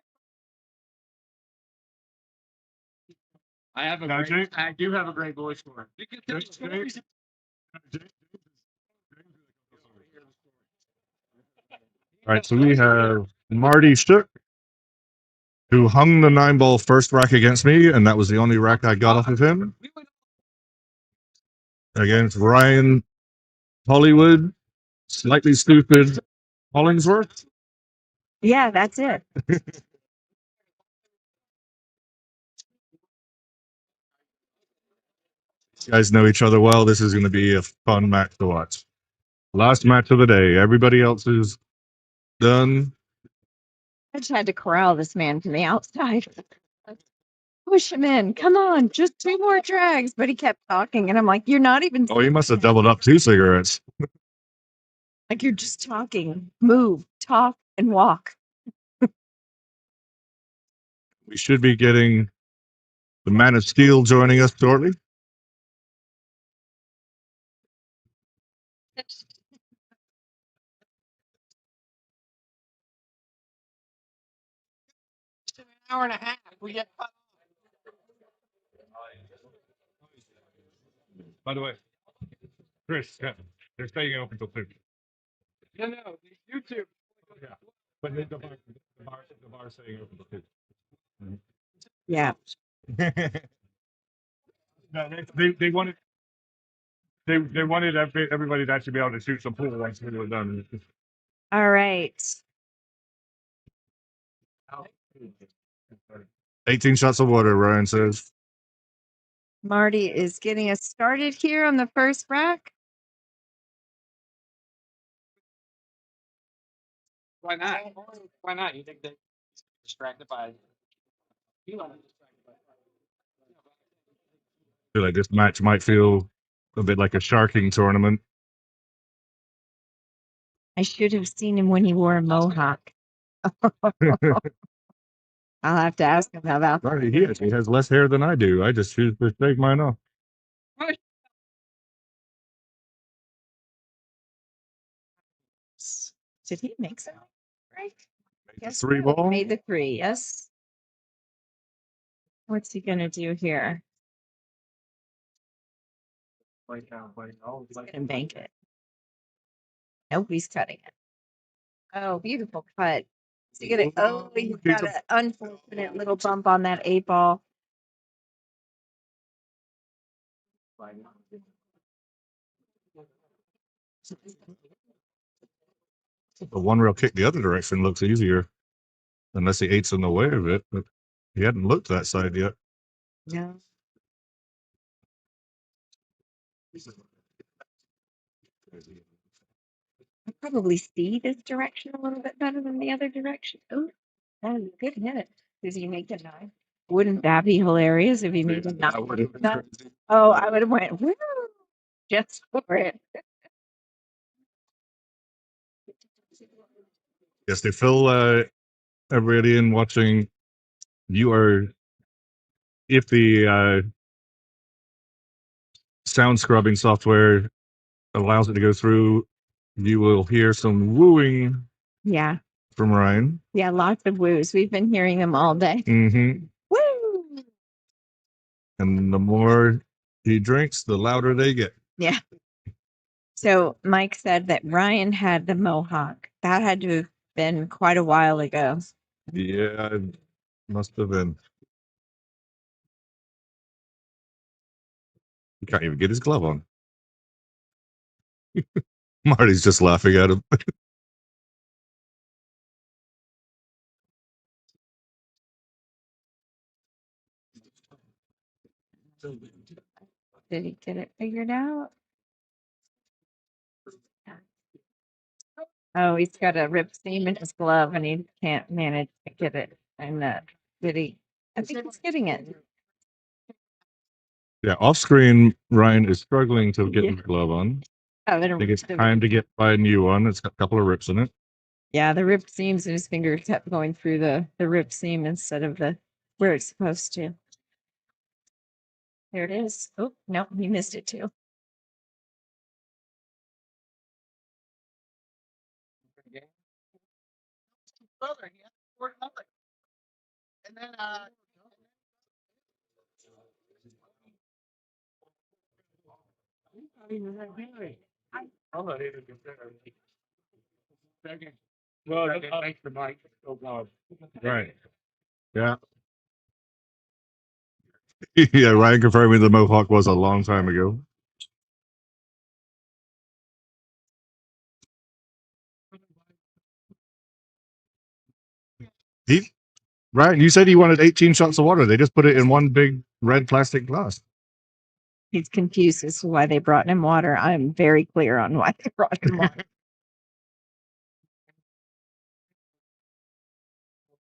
Now, Jake, I do have a great voice for it. You can tell stories. All right, so we have Marty Shook, who hung the 9-ball first rack against me, and that was the only rack I got off of him. Against Ryan Hollywood, slightly stupid Hollingsworth. Yeah, that's it. You guys know each other well. This is going to be a fun match to watch. Last match of the day. Everybody else is done. I just had to corral this man from the outside. Push him in. Come on, just 2 more drags. But he kept talking, and I'm like, you're not even. Oh, he must have doubled up 2 cigarettes. Like, you're just talking. Move, talk, and walk. We should be getting the Man of Steel joining us shortly. An hour and a half. We get. By the way, Chris, they're staying open until 2. No, YouTube. Yeah, but the bar staying open until 2. Yeah. No, they wanted everybody to actually be able to shoot some pool once we were done. All right. 18 shots of water, Ryan says. Marty is getting us started here on the first rack. Why not? Why not? You think they're distracted by? You know, I feel like this match might feel a bit like a sharking tournament. I should have seen him when he wore a mohawk. I'll have to ask him about that. Right, he actually has less hair than I do. I just choose to shave mine off. Did he make some? Right? Yes. 3 ball. Made the 3, yes. What's he gonna do here? He's gonna bank it. Nope, he's cutting it. Oh, beautiful cut. Is he gonna? Oh, he's got an unfortunate little bump on that 8 ball. The one rail kick the other direction looks easier, unless the 8's in the way of it. But he hadn't looked that side yet. No. I probably see this direction a little bit better than the other direction. Oh, that was a good hit. Does he make a 9? Wouldn't that be hilarious if he made a 9? Oh, I would have went woo just for it. Yes, they fill everybody in watching. You are if the sound scrubbing software allows it to go through, you will hear some wooing Yeah. from Ryan. Yeah. Lots of woos. We've been hearing them all day. Mm-hmm. Woo! And the more he drinks, the louder they get. Yeah. So Mike said that Ryan had the mohawk. That had to have been quite a while ago. Yeah, it must have been. He can't even get his glove on. Marty's just laughing at him. Did he get it figured out? Oh, he's got a ripped seam in his glove and he can't manage to get it. And did he? I think he's getting it. Yeah, off screen, Ryan is struggling to get Yeah. his glove on. Oh, I think it's time to get buy a new one. It's got a couple of rips in it. yeah, the ripped seams in his finger kept going through the ripped seam instead of the where it's supposed to. There it is. Oh, no, he missed it too. And then I'm not even considering. Second. Well, thanks for Mike. Oh God. Right. Yeah. Yeah, Ryan confirming the Mohawk was a long time ago. Ryan, you said he wanted 18 shots of water. They just put it in one big red plastic glass. He's confused as to why they brought him water. I'm very clear on why they brought him water.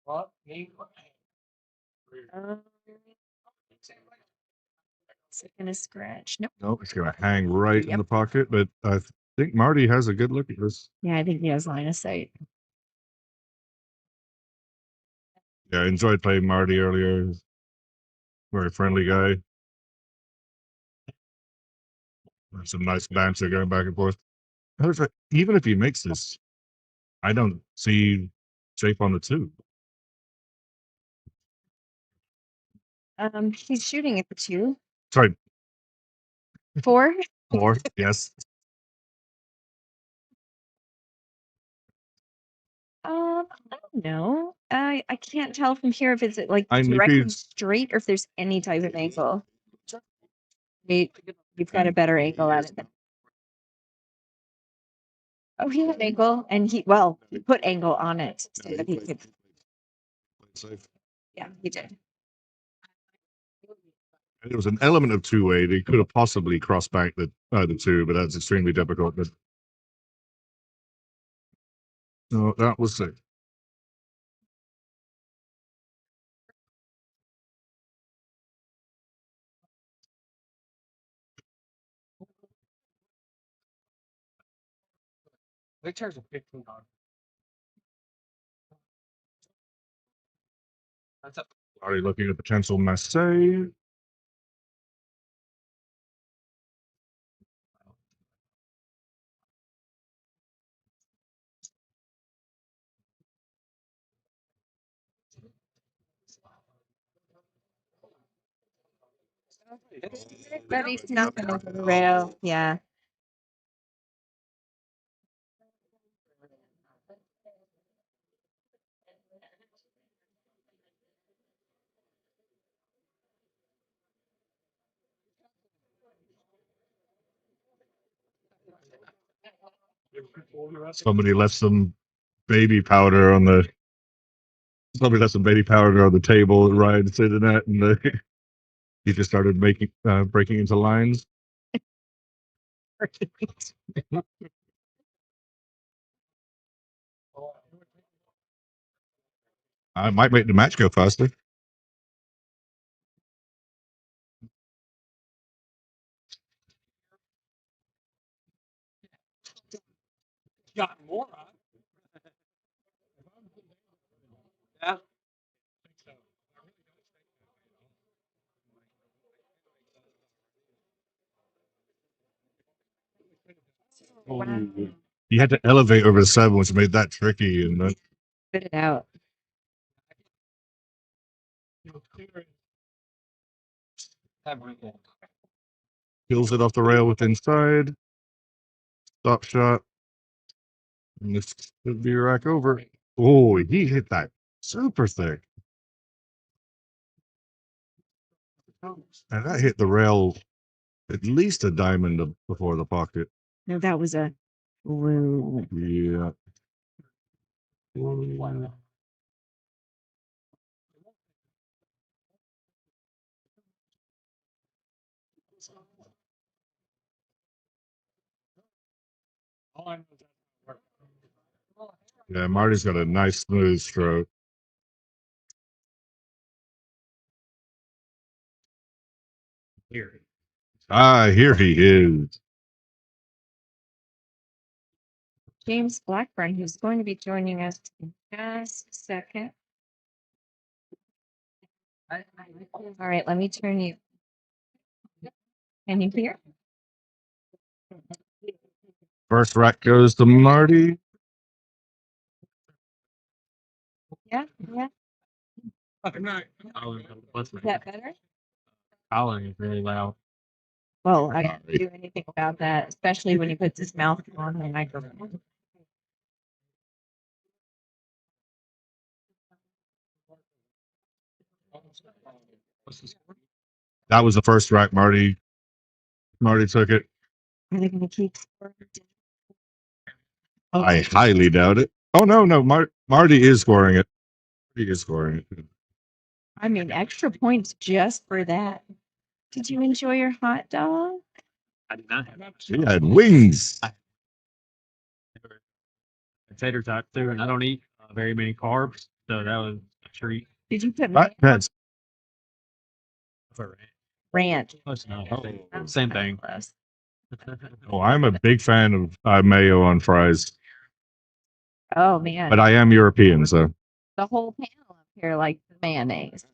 What? Me? Is it gonna scratch? Nope. No, it's going to hang right in Yep. the pocket. But I think Marty has a good look at this. Yeah, I think he has line of sight. Yeah, I enjoyed playing Marty earlier. Very friendly guy. Some nice banter going back and forth. Even if he makes this, I don't see shape on the two. He's shooting at the 2. Sorry, 4. 4. Yes. I don't know. I can't tell from here if it's like I need directly to- straight or if there's any type of angle. You've got a better angle at it. Oh, he had angle, and he put angle on it so that he could. Yeah, he did. There was an element of two-way. They could have possibly crossed back the two, but that's extremely difficult. But no, that was sick. They charge $15. That's up. Already looking at potential Marseille. But he's not going to the rail. Yeah. Somebody left some baby powder on the. Somebody left some baby powder on the table. Ryan sitting at, and he just started breaking into lines. I might make the match go faster. Got more on. Yeah. You had to elevate over the 7, which made that tricky. And then Spit it out. peels it off the rail with inside. Stop shot. And this should be rack over. Oh, he hit that super thick. And that hit the rail at least a diamond before the pocket. No, that was a woo. Yeah. Yeah, Marty's got a nice smooth stroke. Here he is. James Blackburn, who's going to be joining us in just a second. All right, let me turn you. Can you hear? First rack goes to Marty. Yeah, yeah. What's Is that better? Howling is really loud. Well, I can't do anything about that, especially when he puts his mouth on the microphone. That was the first rack. Marty took it. Are they going to keep scoring? I highly doubt it. Oh no, Marty is scoring it. He is scoring it. I mean, extra points just for that. Did you enjoy your hot dog? I did not have He had wings. potato type too, and I don't eat very many carbs, so that was a treat. Did you put That's ranch? Close enough. Same thing. Close. Oh, I'm a big fan of mayo on fries, Oh man, but I am European, so the whole panel up here likes the mayonnaise.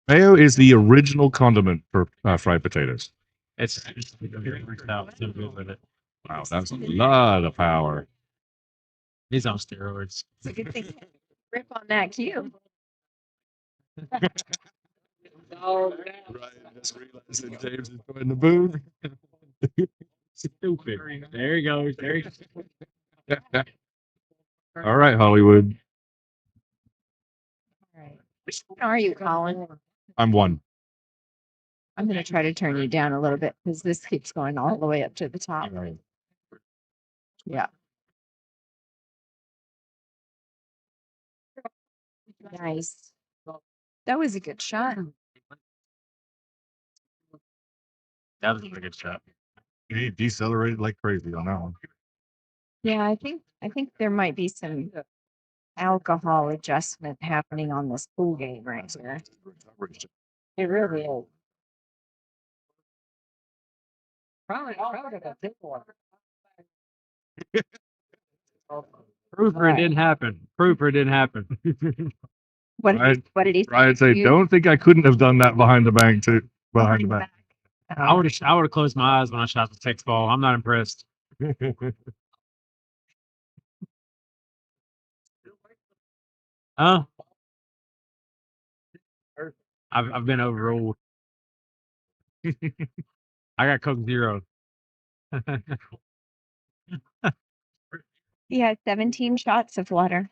mayo is the original condiment for fried potatoes. It's out so good with it. Wow, that's a lot of power. He's on steroids. It's a good thing. Rip on that cue. Right, just realizing James is going to booth. Stupid. There he goes. There he goes. All right, Hollywood. All right. Which one are you, Colin? I'm 1. I'm going to try to turn you down a little bit because this keeps going all the way up to the top. Yeah. Nice. That was a good shot. That was a pretty good shot. He decelerated like crazy on that one. Yeah, I think there might be some alcohol adjustment happening on this pool game right here. It really is. Probably a big one. Proof or it didn't happen. Proof or it didn't happen. What did he say? Ryan say, You- don't think I couldn't have done that behind the bank too. Behind the back. I would have closed my eyes when I shot the text ball. I'm not impressed. Huh? I've been overruled. I got Coke Zero. He had 17 shots of water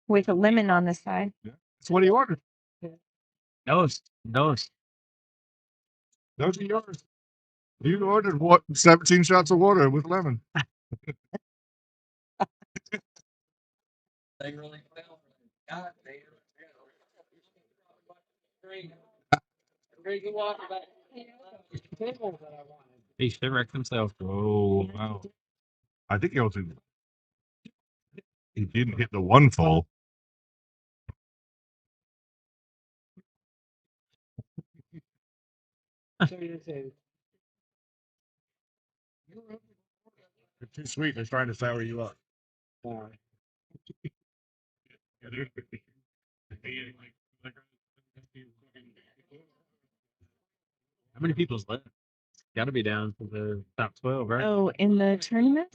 with a lemon on the side. That's what he ordered. Those. Those are yours. You ordered what? 17 shots of water with lemon. They really fell. God, they Crazy walk back. Tables that I wanted. They should wreck themselves. Oh, wow. I think he didn't hit the 1 fall. You're too sweet. They're trying to sour you up. How many people's left? Got to be down to the top 12, right? Oh, in the tournament?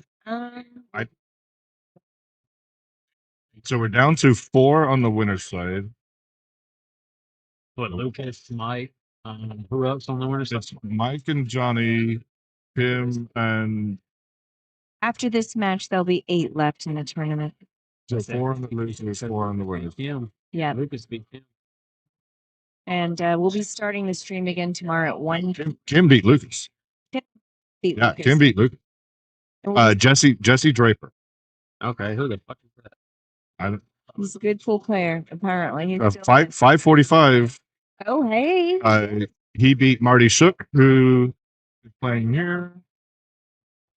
So we're down to 4 on the winner's side. What, Lucas, Mike, who else on the winner's side? It's Mike and Johnny, Tim, and After this match, there'll be 8 left in the tournament. so 4 on the losers, 4 on the winners. Kim. Yeah. Lucas beat Kim. And we'll be starting the stream again tomorrow at 1. Kim beat Lucas. Beat Yeah, Lucas. Kim beat Lucas. And we'll be- Jesse Draper. Okay, who the fuck is that? I don't, He's a good pool player, apparently. He's still 545. Oh, hey. He beat Marty Shook, who is playing here.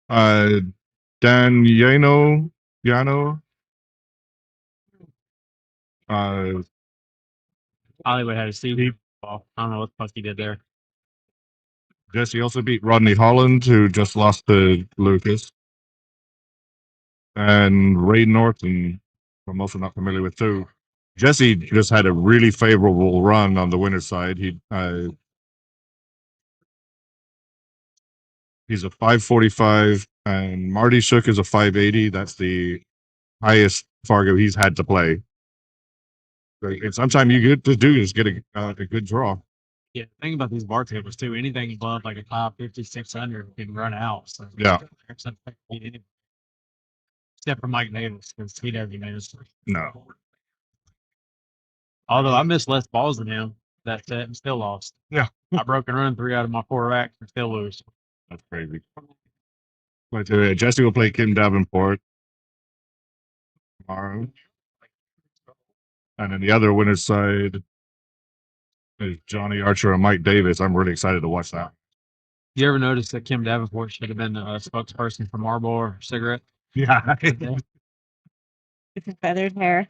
Dan Yano. Hollywood had a Steve ball. I don't know what the fuck he did there. Jesse also beat Rodney Holland, who just lost to Lucas. And Ray Norton, who I'm also not familiar with too. Jesse just had a really favorable run on the winner's side. He's a 545, and Marty Shook is a 580. That's the highest Fargo he's had to play. And sometimes you get to do is get a good draw. Yeah, the thing about these bar tables too, anything above like a 550, 600 can run out. So Yeah. Except for Mike Davis, because he doesn't miss. No. Although I missed less balls than him that set and still lost. Yeah. I broke and run 3 out of my 4 racks and still lose. That's crazy. But Jesse will play Kim Davenport tomorrow. And then the other winner's side is Johnny Archer and Mike Davis. I'm really excited to watch that. You ever notice that Kim Davenport should have been a spokesperson for Marlboro or cigarette? Yeah. With the feathered hair.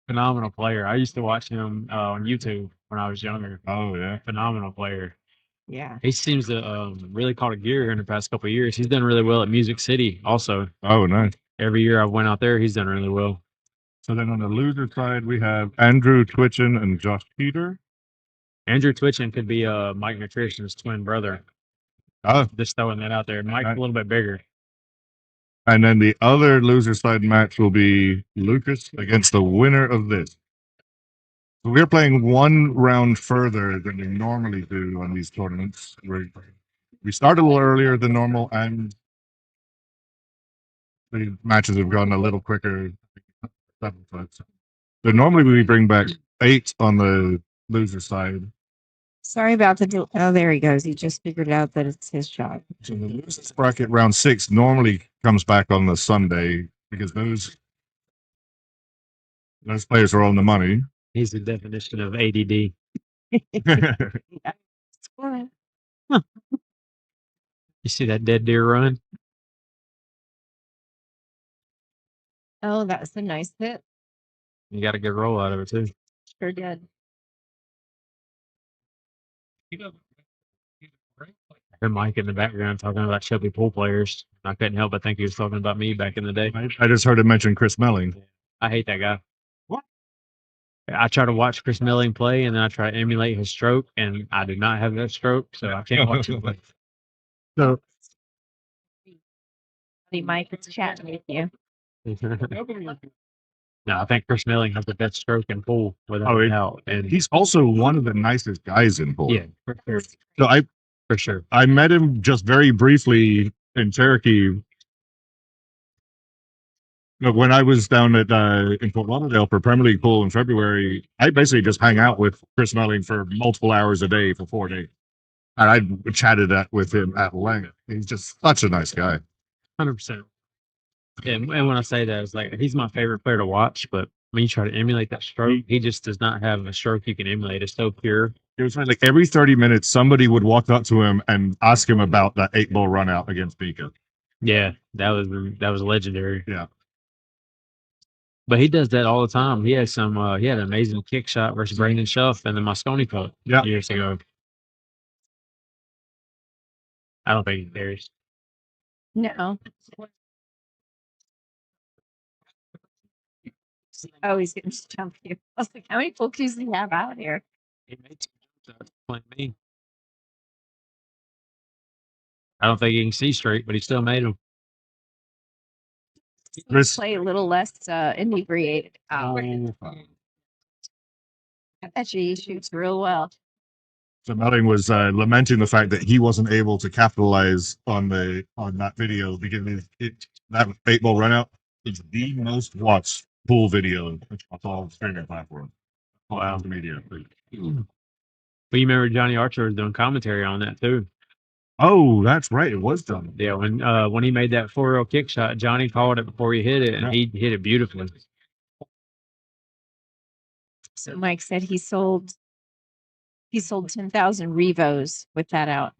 Phenomenal player. I used to watch him on YouTube when I was younger. Oh, yeah. Phenomenal player. Yeah. He seems to really caught a gear in the past couple of years. He's done really well at Music City also. Oh, nice. Every year I've went out there, he's done really well. So then on the loser side, we have Andrew Twitchen and Josh Peter. Andrew Twitchen could be Mike Nutrition's twin brother. Oh. Just throwing that out there. Mike's a little bit bigger. And then the other loser side match will be Lucas against the winner of this. So we're playing 1 round further than we normally do on these tournaments. We started a little earlier than normal, and the matches have gone a little quicker. So normally we bring back 8 on the loser side. Sorry about the. Oh, there he goes. He just figured out that it's his job. So the losers bracket round 6 normally comes back on the Sunday because those players are on the money. He's the definition of ADD. You see that dead deer run? Oh, that's a nice hit. You got a good roll out of it too. Sure did. I heard Mike in the background talking about Shelby pool players. I couldn't help but think he was talking about me back in the day. I just heard him mention Chris Melling. I hate that guy. What? I try to watch Chris Melling play, and then I try to emulate his stroke, and I do not have that stroke, so I can't watch him play. So Mike is chatting with you. No, I think Chris Melling has the best stroke in pool without a doubt. And he's also one of the nicest guys in pool. yeah, for sure. So For sure. I met him just very briefly in Cherokee. When I was down at in Fort Lauderdale for Premier League pool in February, I basically just hang out with Chris Melling for multiple hours a day for 4 days. And I chatted with him at length. He's just such a nice guy. 100%. And when I say that, it's like he's my favorite player to watch, but when you try to emulate that stroke, he just does not have a stroke you can emulate. It's so pure. It was like every 30 minutes, somebody would walk up to him and ask him about that 8-ball run out against Beacon. Yeah, that was legendary. Yeah. But he does that all the time. He had he had an amazing kick shot versus Brandon Schuff in the Moscone Cup years ago. I don't think he cares. No. Oh, he's going to jump you. I was like, how many pool cues do you have out here? He made Playing me. I don't think he can see straight, but he still made him. Chris, Play a little less inebriated. Oh, I bet you he shoots real well. so Melling was lamenting the fact that he wasn't able to capitalize on that video because that 8-ball run out is the most watched pool video across all streaming platforms. wow. Media. But you remember Johnny Archer was doing commentary on that too. Oh, that's right. It was done. Yeah, when he made that 4-0 kick shot, Johnny called it before he hit it, and he hit it beautifully. So Mike said he sold 10,000 Revos with that out.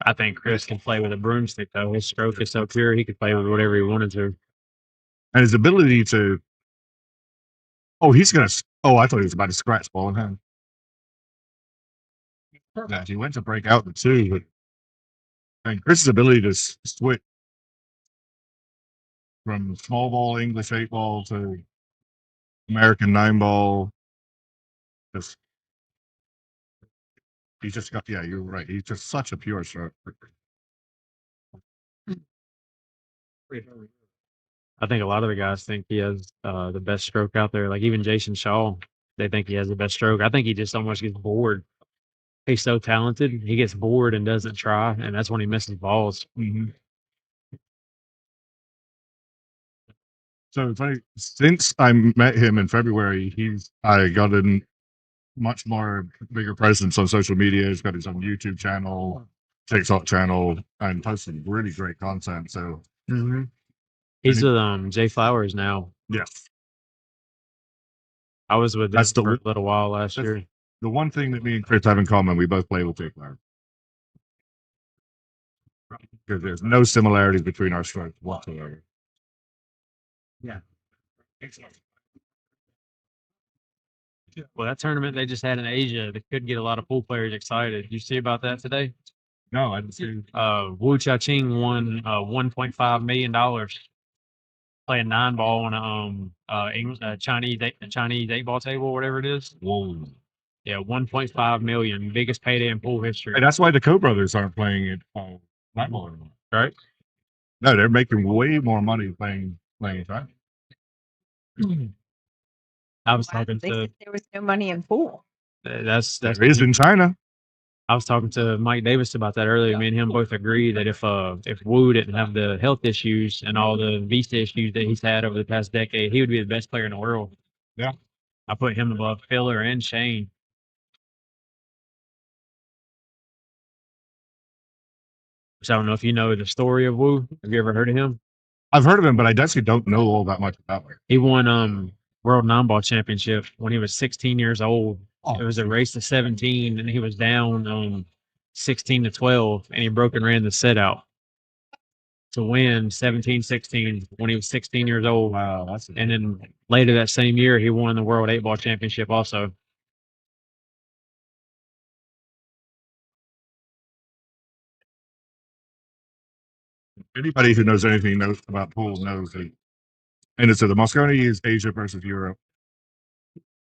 I think Chris can play with a broomstick though. His stroke is so pure, he could play with whatever he wanted to. And his ability to. Oh, he's gonna. Oh, I thought he was about to scratch ball in hand. Yeah, he went to break out the 2, but and Chris's ability to switch from small ball English 8-ball to American 9-ball. Just he's just got. Yeah, you're right. He's just such a pure stroke. I think a lot of the guys think he has the best stroke out there. Like even Jason Shaw, they think he has the best stroke. I think he just almost gets bored. He's so talented. He gets bored and doesn't try, and that's when he misses balls. Mm-hmm. So it's funny. Since I met him in February, I got a much more bigger presence on social media. He's got his own YouTube channel, TikTok channel, and posting really great content. So He's with Jay Flowers now. yes, I was with him for a little while last year. The one thing that me and Chris have in common, we both play with Jay Flowers. Because there's no similarities between our strokes whatsoever. Yeah. Well, that tournament they just had in Asia, they could get a lot of pool players excited. Did you see about that today? No, I didn't see. Wu Cha-Ching won $1.5 million playing 9-ball on a Chinese 8-ball table, whatever it is. Whoa. Yeah, 1.5 million, biggest payday in pool history. And that's why the Co-Brothers aren't playing it 9-ball anymore, right? No, they're making way more money playing it, right? I was talking They to said there was no money in pool. that's There is in China. I was talking to Mike Davis about that earlier. Me and him both agree that if Wu didn't have the health issues and all the visa issues that he's had over the past decade, he would be the best player in the world. Yeah. I put him above Filler and Shane. So I don't know if you know the story of Wu. Have you ever heard of him? I've heard of him, but I definitely don't know all that much about him. He won World 9-ball championship when he was 16 years old. It was a race to 17, and he was down 16-12, and he broke and ran the set out to win 17-16 when he was 16 years old. Wow, and then later that same year, he won the World 8-ball championship also. Anybody who knows anything about pool knows that. And it's the Mosconi is Asia versus Europe.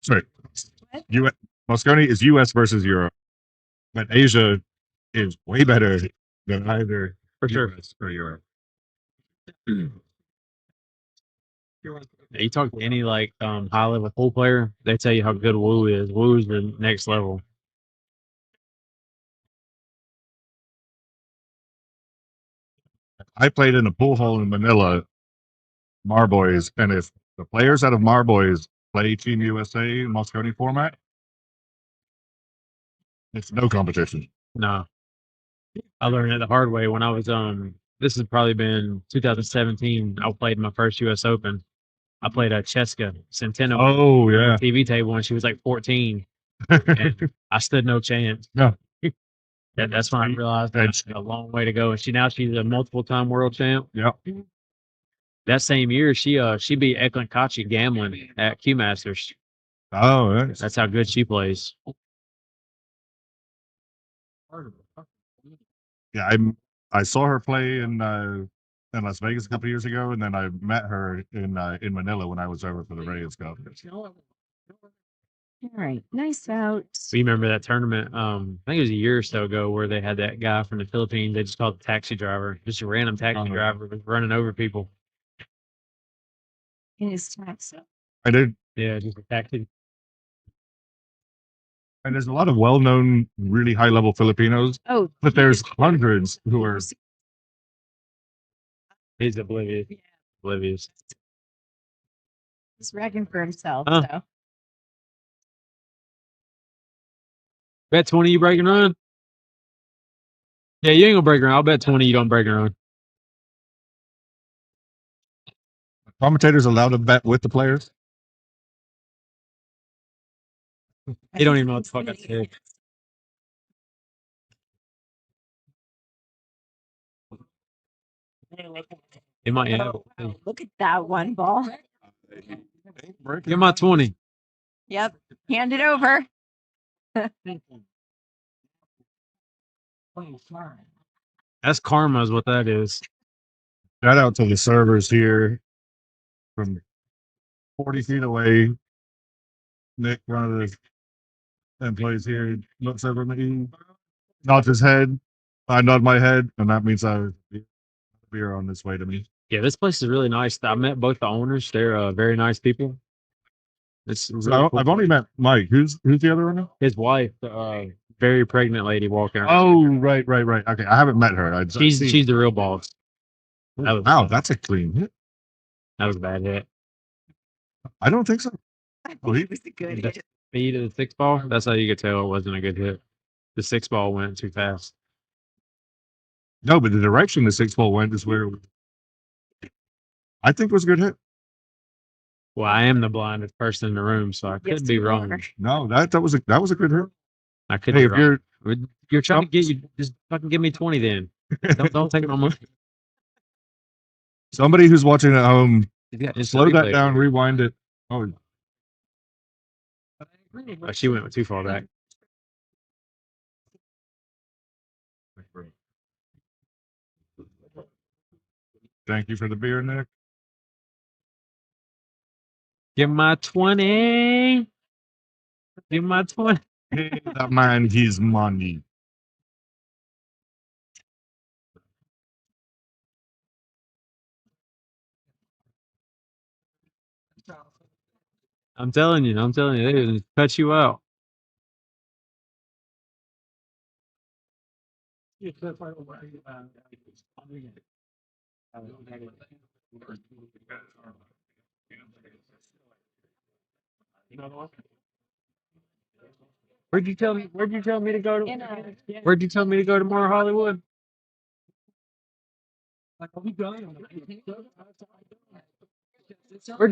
Sorry, Mosconi is U.S. versus Europe, but Asia is way better than either For sure. US or Europe. You talk to any high level pool player, they tell you how good Wu is. Wu's the next level. I played in a pool hall in Manila, Marboys, and if the players out of Marboys play Team USA Mosconi format, it's no competition. No. I learned it the hard way when I was this has probably been 2017. I played my first US Open. I played a Cheska Centeno Oh yeah, TV table when she was like 14. And I stood no chance. No. That's when I realized that's a long way to go. And she's a multiple-time world champ. Yeah. That same year, she beat Eklund Kochi gambling at Q Masters. Oh, That's how good she plays. Yeah, I saw her play in Las Vegas a couple years ago, and then I met her in Manila when I was over for the Reyes Cup. All right, nice out. We remember that tournament. I think it was a year or so ago where they had that guy from the Philippines. They just called the taxi driver, just a random taxi driver, was running over people. In his tax. I did. Yeah, just a taxi. And there's a lot of well-known, really high-level Filipinos, Oh, but there's hundreds who are. He's oblivious. Oblivious. he's ragging for himself. Huh? So Bet 20 you break and run. Yeah, you ain't gonna break and run. I'll bet 20 you don't break and run. Commentators allowed to bet with the players. He don't even know what the fuck I said. He might have. Wow, look at that one ball. Give my 20. Yep, hand it over. That's karma, is what that is. Shout out to the servers here from 40 feet away. Nick, one of the employees here, looks over me, nods his head. I nod my head, and that means I beer on this way to me. Yeah, this place is really nice. I met both the owners. They're very nice people. It's really So cool. I've only met Mike. Who's the other one? His wife, very pregnant lady walking around. Oh, right. Okay, I haven't met her. She's the real boss. Wow, that's a clean hit. That was a bad hit. I don't think so. Well, It was a good The hit. speed of the 6 ball, that's how you could tell it wasn't a good hit. The 6 ball went too fast. No, but the direction the 6 ball went is where I think was a good hit. Well, I am the blindest person in the room, so I Yes, could be you wrong. are. No, that was a good hit. I could Hey, be if wrong. You're trying to get you, just fucking give me 20 then. Don't take my money. somebody who's watching at home, It's slow that replay. down, rewind it. Oh, Oh, she went too far back. thank you for the beer, Nick. Give my 20. Give my 20. Hey, that man, his money. I'm telling you, they just cut you out. Where'd you tell me to go to? Where'd you tell me to go to more Hollywood? Where'd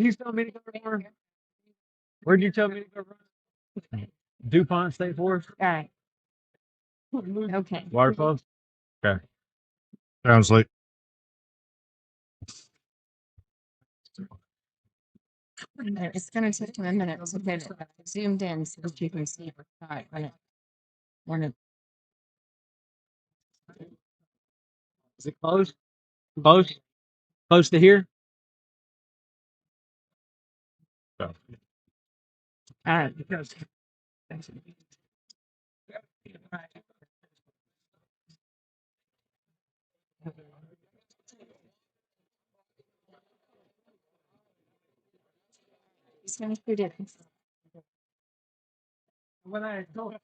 you tell me to go to more? Where'd you tell me to go? DuPont State Forest? All right. Okay. Waterfalls? Okay. Sounds like It's going to take him a minute to get it zoomed in so that you can see the side when it Is it close? Close? Close to here? all right. He's going to shoot it. When I go.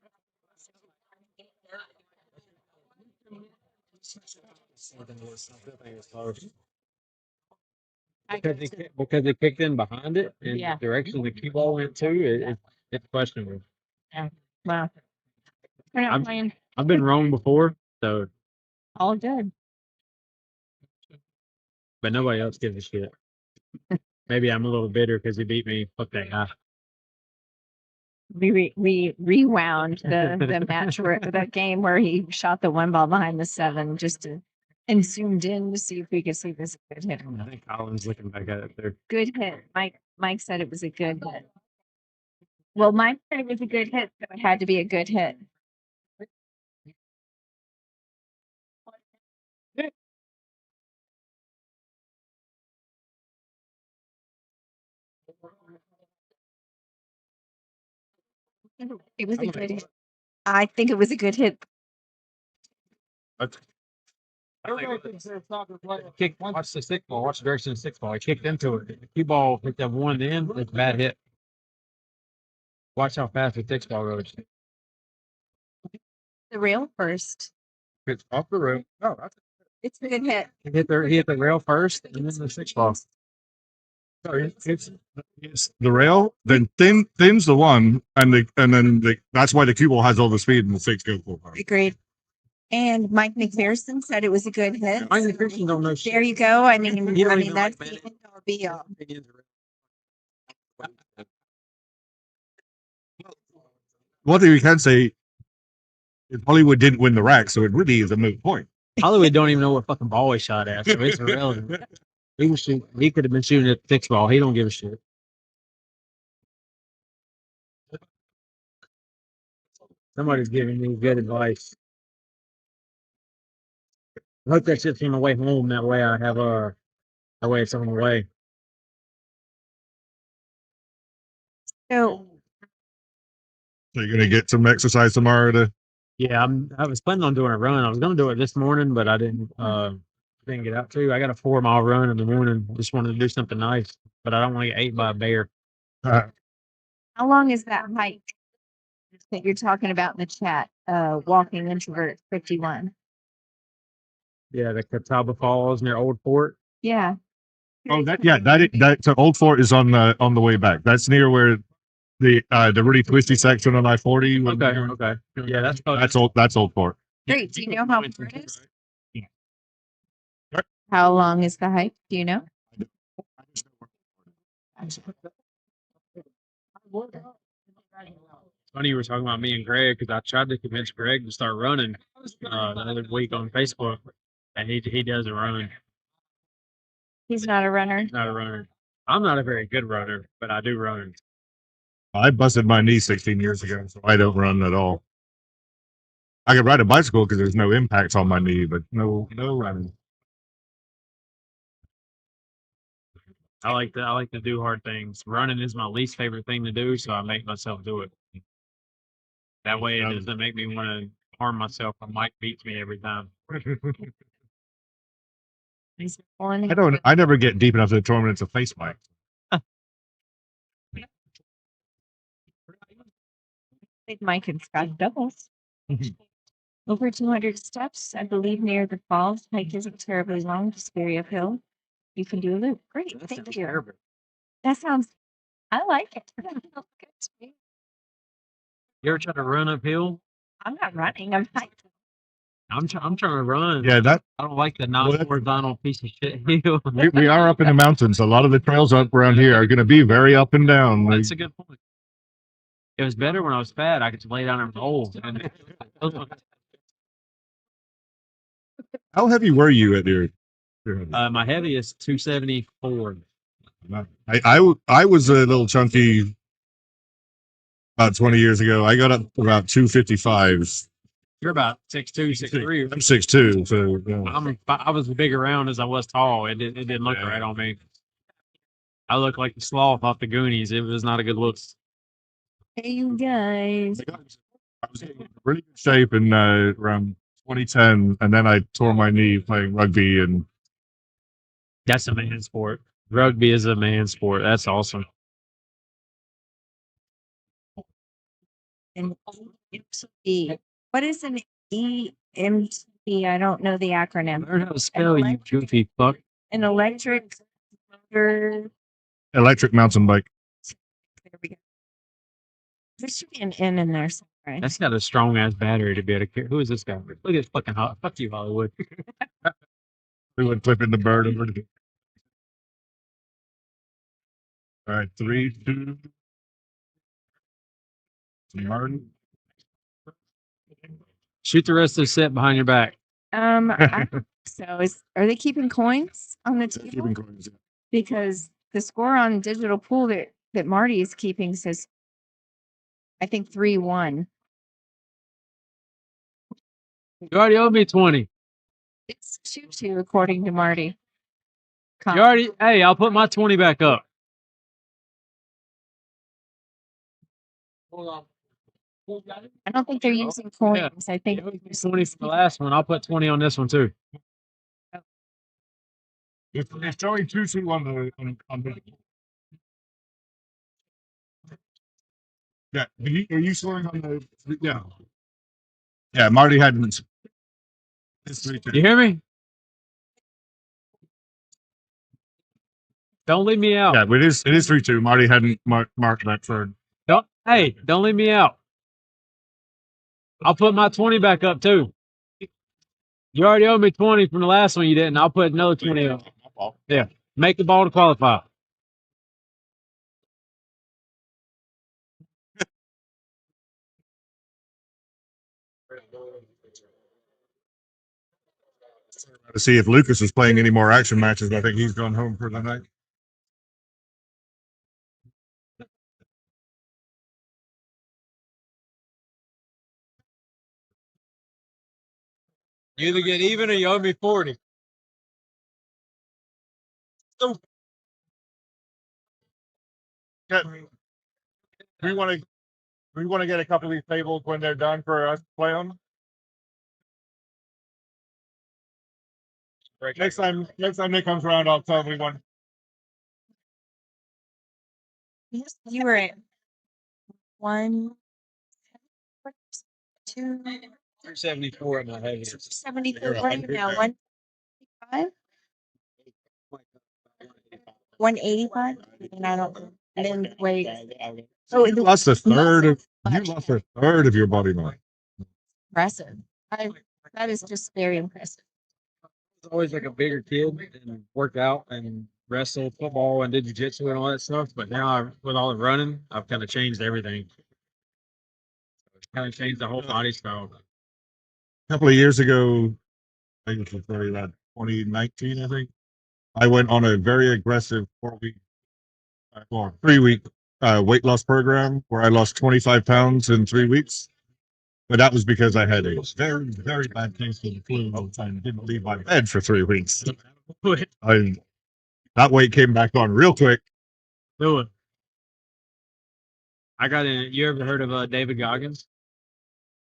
Because they kicked in behind it, and Yeah. the direction the cue ball went to, it's questionable. Wow. We're not I'm- playing I've been wrong before, so all good. but nobody else gives a shit. Maybe I'm a little bitter because he beat me. Fuck that guy. We rewound the match where that game where he shot the one ball behind the 7 just to and zoomed in to see if we could see this good hit. I think Colin's looking back at it there. Good hit. Mike said it was a good hit. Well, Mike said it was a good hit, so it had to be a good hit. It was a good hit. I think it was a good hit. Everybody thinks they're a soccer player. Watch the stick ball. Watch the direction of the stick ball. He kicked into it. The cue ball hit that one end. It's a bad hit. Watch how fast the stick ball goes. The rail first. It's off the room. Oh, that's It's a good hit. he hit the rail first, and then the stick ball. So it's the rail, then thins the one, that's why the cue ball has all the speed and the six go full power. Agreed. And Mike McPherson said it was a good hit. Mike McPherson don't know shit. There you go. I mean, He don't even that's like the end all be all. One thing we can say is Hollywood didn't win the rack, so it really is a moot point. Hollywood don't even know what fucking ball he shot at, so it's irrelevant. He could have been shooting at the fixed ball. He don't give a shit. Somebody's giving me good advice. I hope that shit's on the way home. That way that way it's on the way. So So you're gonna get some exercise tomorrow to Yeah, I was planning on doing a run. I was gonna do it this morning, but I didn't get out to. I got a 4-mile run in the morning. Just wanted to do something nice, but I don't want to get ate by a bear. how long is that hike that you're talking about in the chat? Walking introvert 51. Yeah, the Catawba Falls near Old Fort. Yeah. so Old Fort is on the way back. That's near where the really twisty section on I-40. Okay. Yeah, That's Old Fort. Great. Do you know how far it is? Yeah. How long is the hike? Do you know? Funny you were talking about me and Greg because I tried to convince Greg to start running the other week on Facebook, and he doesn't run. He's not a runner. He's not a runner. I'm not a very good runner, but I do run. I busted my knee 16 years ago, so I don't run at all. I could ride a bicycle because there's no impact on my knee, but no running. I like to do hard things. Running is my least favorite thing to do, so I make myself do it. That way, it doesn't make me want to harm myself when Mike beats me every time. I never get deep enough in the tournament to face Mike. I think Mike and Scott doubles. Over 200 steps, I believe, near the falls. Hike isn't terribly long, just very uphill. You can do a loop. Great, thank you. That sounds. I like it. That sounds good to me. You ever try to run uphill? I'm not running. I'm hiking. I'm trying to run. Yeah, I don't like the non-horizontal piece of shit hill. we are up in the mountains. A lot of the trails up around here are going to be very up and down. That's a good point. It was better when I was fat. I could just lay down and roll. How heavy were you at your My heaviest 274. I was a little chunky about 20 years ago. I got up to about 255. You're about 6'2", 6'3". I'm 6'2", so yeah. I was as big around as I was tall. It didn't look right on me. I looked like the sloth off the Goonies. It was not a good look. Hey, you guys. I was in really good shape in around 2010, and then I tore my knee playing rugby. And that's a man sport. Rugby is a man sport. That's awesome. And EMT. What is an EMT? I don't know the acronym. Learn how to spell, you goofy fuck. An electric motor. Electric mountain bike. There we go. There should be an N in there somewhere. That's got a strong ass battery to be able to carry. Who is this guy? Look at this fucking hot. Fuck you, Hollywood. We would flip in the bird over to. All right, 3, 2. Arden. Shoot the rest of the set behind your back. I don't think so are they keeping coins on the table? Keeping coins, yeah. Because the score on digital pool that Marty is keeping says, I think 3-1. You already owe me 20. It's 2-2 according to Marty. Hey, I'll put my 20 back up. Hold on. I don't think they're using coins. I think Yeah, they're just 20 for the last one. I'll put 20 on this one too. It's showing 2-2 on the. Yeah, are you scoring on the? Yeah. Yeah, Marty hadn't. It's 3-2. You hear me? Don't leave me out. Yeah, but it is 3-2. Marty hadn't marked that for. Don't leave me out. I'll put my 20 back up too. You already owe me 20 from the last one you didn't. I'll put another 20 up. Yeah. Make the ball to qualify. To see if Lucas is playing any more action matches. I think he's gone home for the night. You either get even or you owe me 40. Yeah. We want to get a couple of these tables when they're done for us to play on. Next time Nick comes around, I'll tell him we want. You were at 1, 2, 374 in my head. 74. What are you now? 155? 185? And I didn't wait. Oh, You lost a third of your body mass. impressive. That is just very impressive. I was always like a bigger kid and worked out and wrestled football and did jiu-jitsu and all that stuff. But now with all the running, I've kind of changed everything. Kind of changed the whole body style. A couple of years ago, I think it was very about 2019, I think. I went on a very aggressive 3-week weight loss program where I lost 25 pounds in 3 weeks. But that was because I had a very, very bad case of the flu and didn't leave my bed for 3 weeks. That weight came back on real quick. Do it. I got in. You ever heard of David Goggins?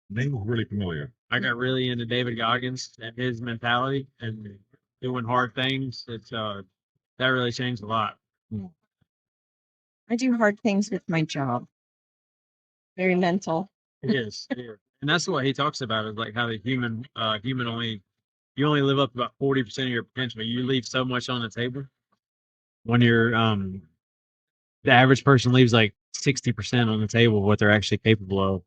Name was really familiar. I got really into David Goggins and his mentality and doing hard things. It's that really changed a lot. I do hard things with my job. Very mental. It is. And that's what he talks about is like how the human you only live up to about 40% of your potential. You leave so much on the table. When you're the average person leaves like 60% on the table of what they're actually capable of.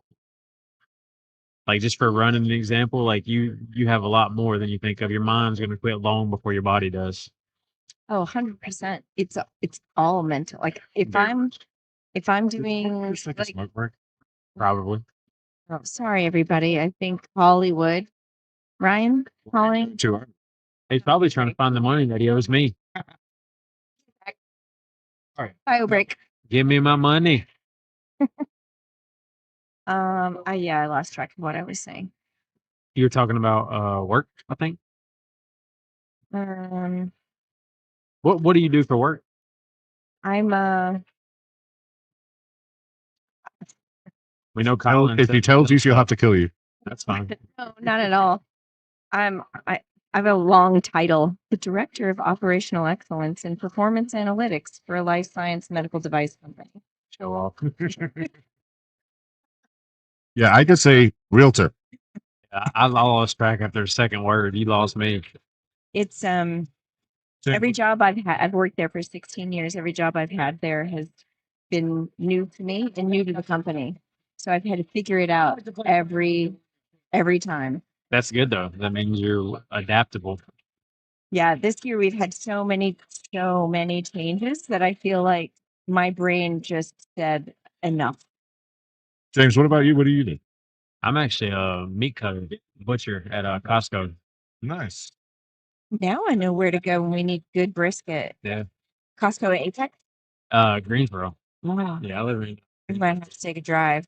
Like just for running an example, like you have a lot more than you think of. Your mind's gonna quit long before your body does. Oh, 100%. It's all mental. Like if I'm doing Just like a like, smoke break. Probably. oh, sorry everybody. I think Hollywood. Ryan calling. He's probably trying to find the money that he owes me. All right. Bio break. Give me my money. I lost track of what I was saying. You were talking about work, I think. What do you do for work? I'm We know Kyle. If he tells you, she'll have to kill you. That's fine. no, not at all. I have a long title, the Director of Operational Excellence and Performance Analytics for a life science medical device company. Show off. Yeah, I could say realtor. I lost track after the second word. You lost me. It's every job I've worked there for 16 years. Every job I've had there has been new to me and new to the company. So I've had to figure it out every time. That's good though. That means you're adaptable. Yeah, this year we've had so many changes that I feel like my brain just said enough. James, what about you? What do you do? I'm actually a meat cutter butcher at Costco. Nice. Now I know where to go when we need good brisket. Yeah. Costco at Apex? Greensboro. Wow. Yeah, I live in. We might have to take a drive.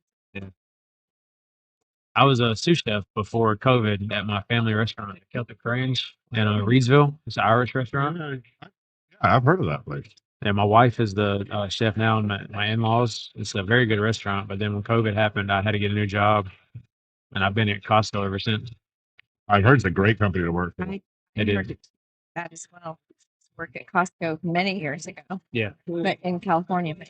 I was a sous chef before COVID at my family restaurant at Celtic Range in Reedsville. It's an Irish restaurant. Yeah, I've heard of that place. Yeah, my wife is the chef now, and my in-laws. It's a very good restaurant. But then when COVID happened, I had to get a new job, and I've been at Costco ever since. I've heard it's a great company to work for. I It heard is. that as well. Worked at Costco many years ago, Yeah. but in California. But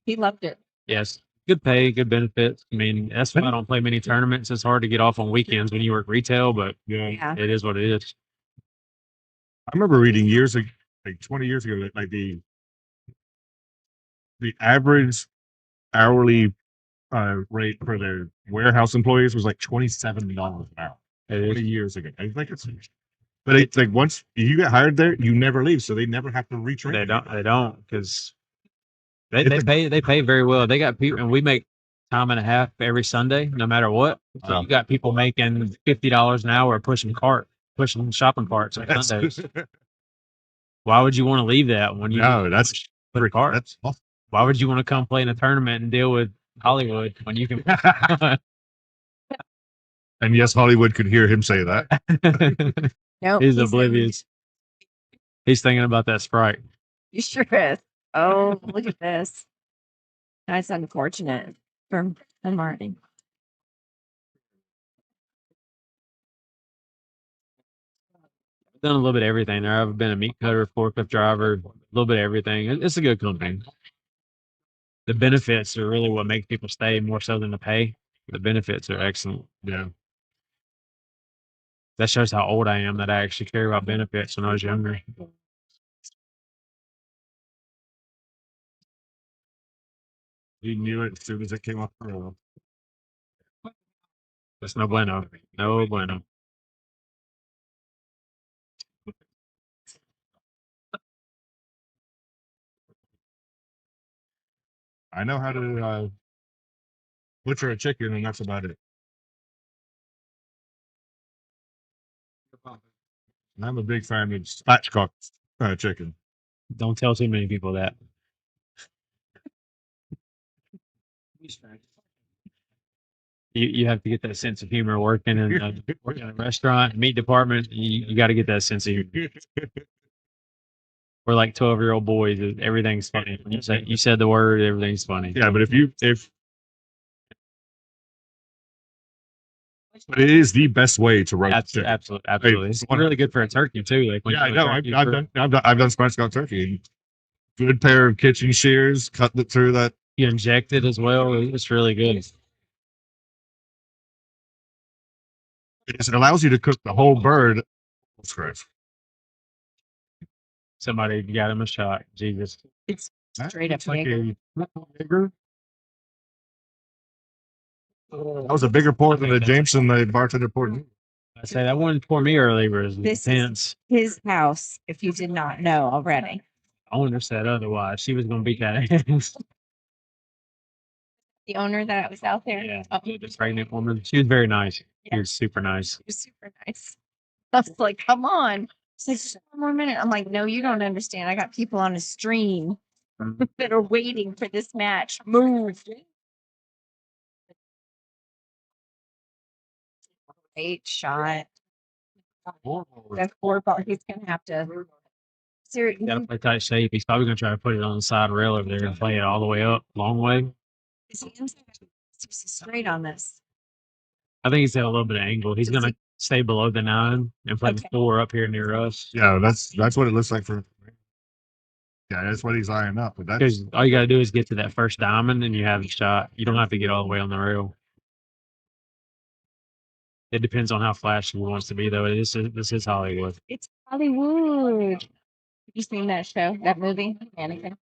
he loved it. Yes. Good pay, good benefits. I mean, that's why I don't play many tournaments. It's hard to get off on weekends when you work retail, but Yeah. it is what it is. I remember reading years ago, like 20 years ago, that like the average hourly rate for their warehouse employees was like $27 an hour. It 20 is. years ago. I think it's, but it's like once you get hired there, you never leave, so they never have to retrain. They don't because they It's a- pay very well. They got people, and we make time and a half every Sunday, no matter what. So Wow. you got people making $50 an hour pushing shopping carts on That's, Sundays. Why would you want to leave that when you no, that's put a cart? that's awesome. Why would you want to come play in a tournament and deal with Hollywood when you can? And yes, Hollywood could hear him say that. No, He's oblivious. He's thinking about that Sprite. He sure is. Oh, look at this. That's unfortunate for Marty. Done a little bit of everything there. I've been a meat cutter, forklift driver, a little bit of everything. It's a good company. The benefits are really what make people stay more so than the pay. The benefits are excellent. Yeah. That shows how old I am that I actually care about benefits when I was younger. He knew it as soon as it came off the roll. That's no bueno. No bueno. I know how to butcher a chicken, and that's about it. And I'm a big fan of spatchcock chicken. Don't tell too many people that. You have to get that sense of humor working in a restaurant, meat department. You got to get that sense of humor. We're like 12-year-old boys. Everything's funny. When you said the word, everything's funny. Yeah, but but it is the best way to roast chicken. Absolutely. It's really good for a turkey too. Like when Yeah, I you know. I've done spatchcock turkey. Good pair of kitchen shears, cut it through that. You inject it as well. It's really good. It allows you to cook the whole bird. Somebody got him a shot. Jesus. It's That straight up looks like Jaeger. bigger. That was a bigger pour than the Jameson the bartender poured. I say that one for me earlier was This intense. is his house, if you did not know already. Owner said otherwise. She was going to beat that ass. The owner that was out there. Yeah, Oh, the pregnant woman. She was very nice. She was super nice. he was super nice. I was like, come on. She's like, just one more minute. I'm like, no, you don't understand. I got people on a stream that are waiting for this match. Move. Great shot. That's 4 ball. He's gonna have to. Seriously, Got to play tight shape. He's probably going to try to put it on the side rail over there and play it all the way up, long way. is he inside? He's straight on this. I think he's got a little bit of angle. He's Is going to he- stay below the 9 and play the Okay. 4 up here near us. Yeah, that's what it looks like for. Yeah, that's what he's eyeing up. But that's Because all you got to do is get to that first diamond and you have the shot. You don't have to get all the way on the rail. It depends on how flashy he wants to be, though. This is Hollywood. It's Hollywood. Have you seen that show, that movie, Mannequin?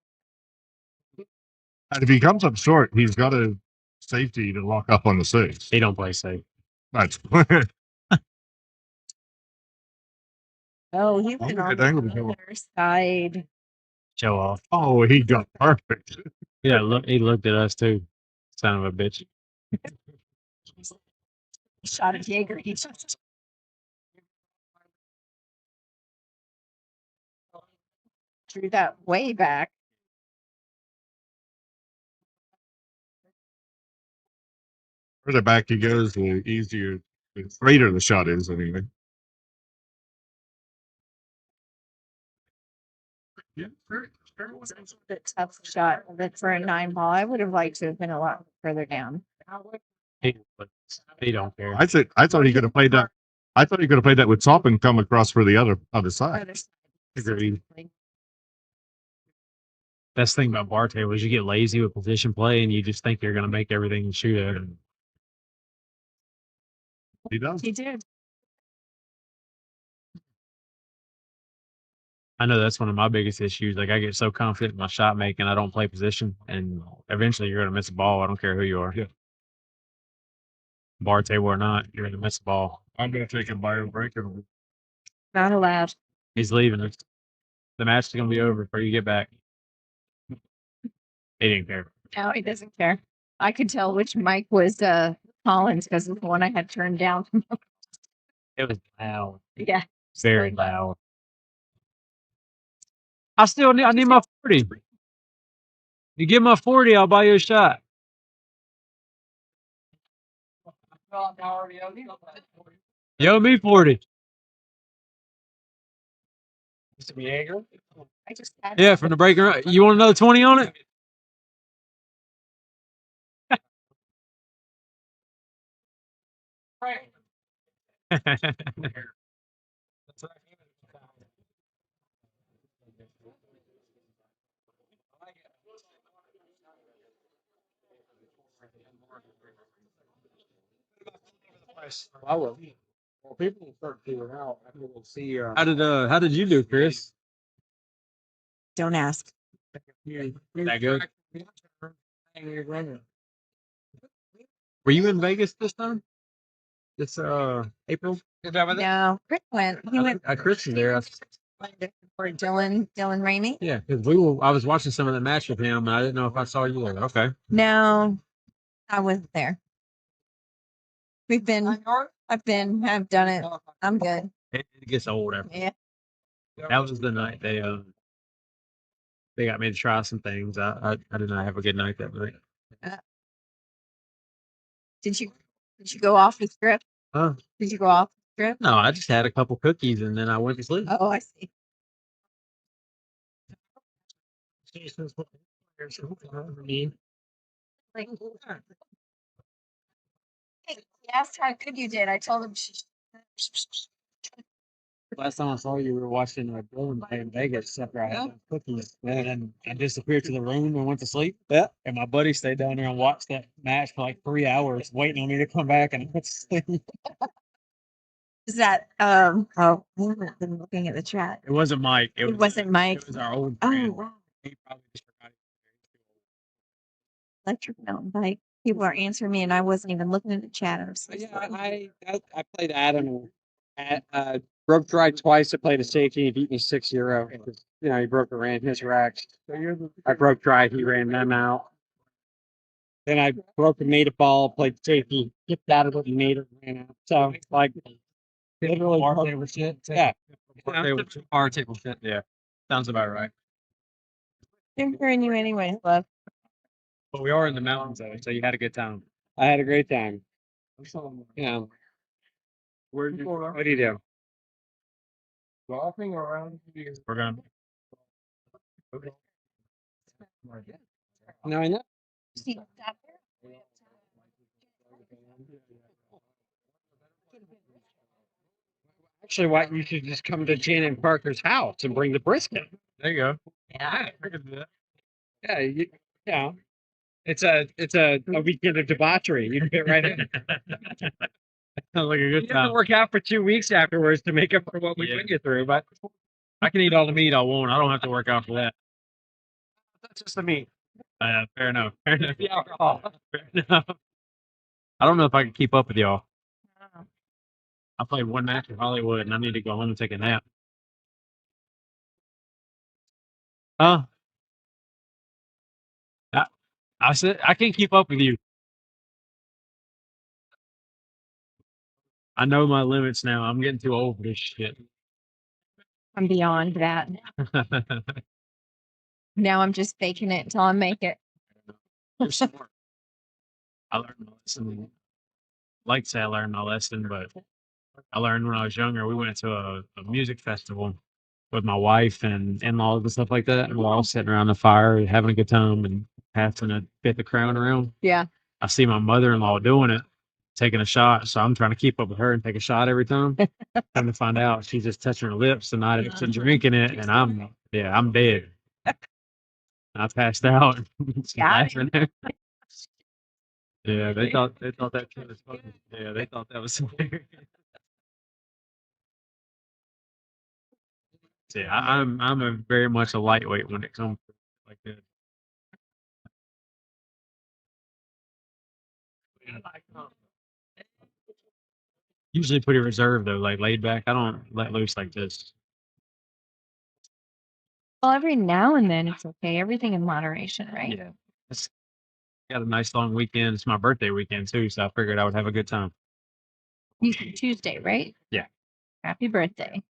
and if he comes up short, he's got a safety to lock up on the 6. He don't play safe. That's Oh, he's Oh, been good on the angle to go. other side. Show off. oh, he got perfect. Yeah, look, he looked at us too. Son of a bitch. Shot at Jaeger. He just drew that way back. Further back he goes, the easier, the straighter the shot is. Anyway. Yeah, The tough shot of it for a 9-ball. I would have liked to have been a lot further down. They don't care. I thought he could have played that. I thought he could have played that with top and come across for the other side. Other side. Agreed. Best thing about bar table is you get lazy with position play and you just think you're going to make everything shoot at it. He does. He did. I know that's one of my biggest issues. Like I get so confident in my shot making, I don't play position, and eventually you're going to miss a ball. I don't care who you are. Yeah. Bar table or not, you're going to miss a ball. I'm gonna take a bio break and Not allowed. He's leaving us. The match is going to be over before you get back. He didn't care. No, he doesn't care. I could tell which mic was Collins because it's the one I had turned down. It was loud. Yeah. Very loud. I need my 40. You give my 40, I'll buy you a shot. You owe me 40. I just had Yeah, from the breaking right. You want another 20 on it? I will. Well, people will start figuring out. I think we'll see. How did you do, Chris? Don't ask. That good? Were you in Vegas this time? This April? No, Chris went. He went Chris was there. for Dylan Ramey. Yeah, because I was watching some of the match with him, and I didn't know if I saw you there. Okay. No, I wasn't there. I've done it. I'm good. It gets old after. Yeah. That was the night they got me to try some things. I did not have a good night that night. Did you go off the script? Huh? Did you go off the script? No, I just had a couple cookies and then I went to sleep. Oh, I see. Like, hey, he asked how good you did. I told him Last time I saw you, we were watching Billiards play in Vegas after I had those cookies. And then I disappeared to the room and went to sleep. Yeah. And my buddy stayed down there and watched that match for like 3 hours, waiting on me to come back and I went to sleep. Is that oh, I haven't been looking at the chat. It wasn't Mike. It wasn't Mike. It was our old Oh friend. wow. He probably just forgot. Electric mountain bike. People are answering me and I wasn't even looking at the chat. I was so Yeah, sorry. I played Adam. Broke tried twice. I played a safety. He beat me 6-0. You know, he broke and ran his racks. I broke dry. He ran them out. Then I broke and made a ball. Played safety. Kicked out of it and made it. Ran out. So like literally Bar table shit. Yeah. Bar table shit. Yeah. Sounds about right. I'm hearing you anyways, love. But we are in the mountains though, so you had a good time. I had a great time. Yeah. What do you do? Golfing around here. We're gonna. No, I know. See that there? Actually, why you should just come to Janet Parker's house and bring the brisket. There you go. Yeah. I could do that. Yeah, yeah. It's a weekend of debauchery. You can fit right in. Sounds like a You good have to time. work out for 2 weeks afterwards to make up for what we Yeah. put you through, but I can eat all the meat I want. I don't have to work out for that. that's just the meat. Fair enough. Fair enough. The alcohol. Fair enough. I don't know if I can keep up with y'all. Oh. I played one match in Hollywood and I need to go home and take a nap. Huh? I said I can't keep up with you. I know my limits now. I'm getting too old for this shit. I'm beyond that. Now I'm just faking it until I make it. You're smart. I learned my lesson. Like to say I learned my lesson, but I learned when I was younger. We went to a music festival with my wife and in-laws and stuff like that. And we're all sitting around the fire having a good time and passing a bit of crown around. Yeah. I see my mother-in-law doing it, taking a shot. So I'm trying to keep up with her and take a shot every time. Come to find out, she's just touching her lips and not actually drinking it. And I'm dead. I passed out. She's Got laughing. Yeah, they thought that shit was funny. Yeah, they thought that was hilarious. Yeah, I'm a very much a lightweight when it comes to like that. Usually pretty reserved though, like laid back. I don't let loose like this. Well, every now and then it's okay. Everything in moderation, right? Yeah, it's got a nice long weekend. It's my birthday weekend too, so I figured I would have a good time. You said Tuesday, right? Yeah. Happy birthday.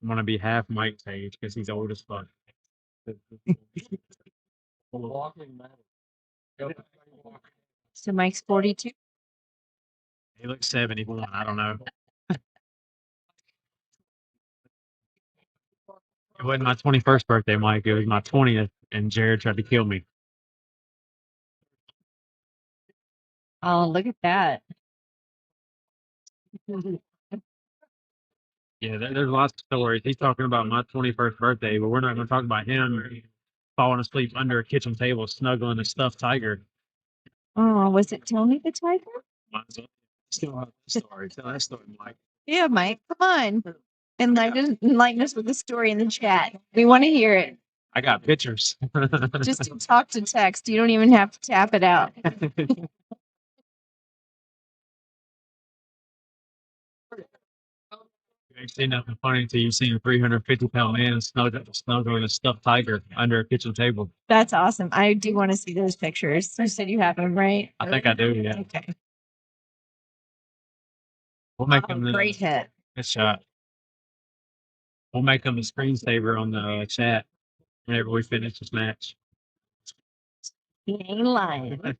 I'm gonna be half Mike's age because he's old as fuck. So Mike's 42. He looks 71. I don't know. It wasn't my 21st birthday, Mike. It was my 20th, and Jared tried to kill me. Oh, look at that. Yeah, there's lots of stories. He's talking about my 21st birthday, but we're not going to talk about him falling asleep under a kitchen table, snuggling a stuffed tiger. Oh, was it Tony the Tiger? Might as well still have the story. Tell that story, Mike. Yeah, Mike, come on. Enlighten us with the story in the chat. We want to hear it. I got pictures. Just to talk to text. You don't even have to tap it out. You ain't seen nothing funny until you've seen a 350-pound man snuggling a stuffed tiger under a kitchen table. That's awesome. I do want to see those pictures. You said you have them, right? I think I do, yeah. Okay. We'll make Oh, them the great hit. good shot. We'll make them the screensaver on the chat whenever we finish this match. He ain't lying. Look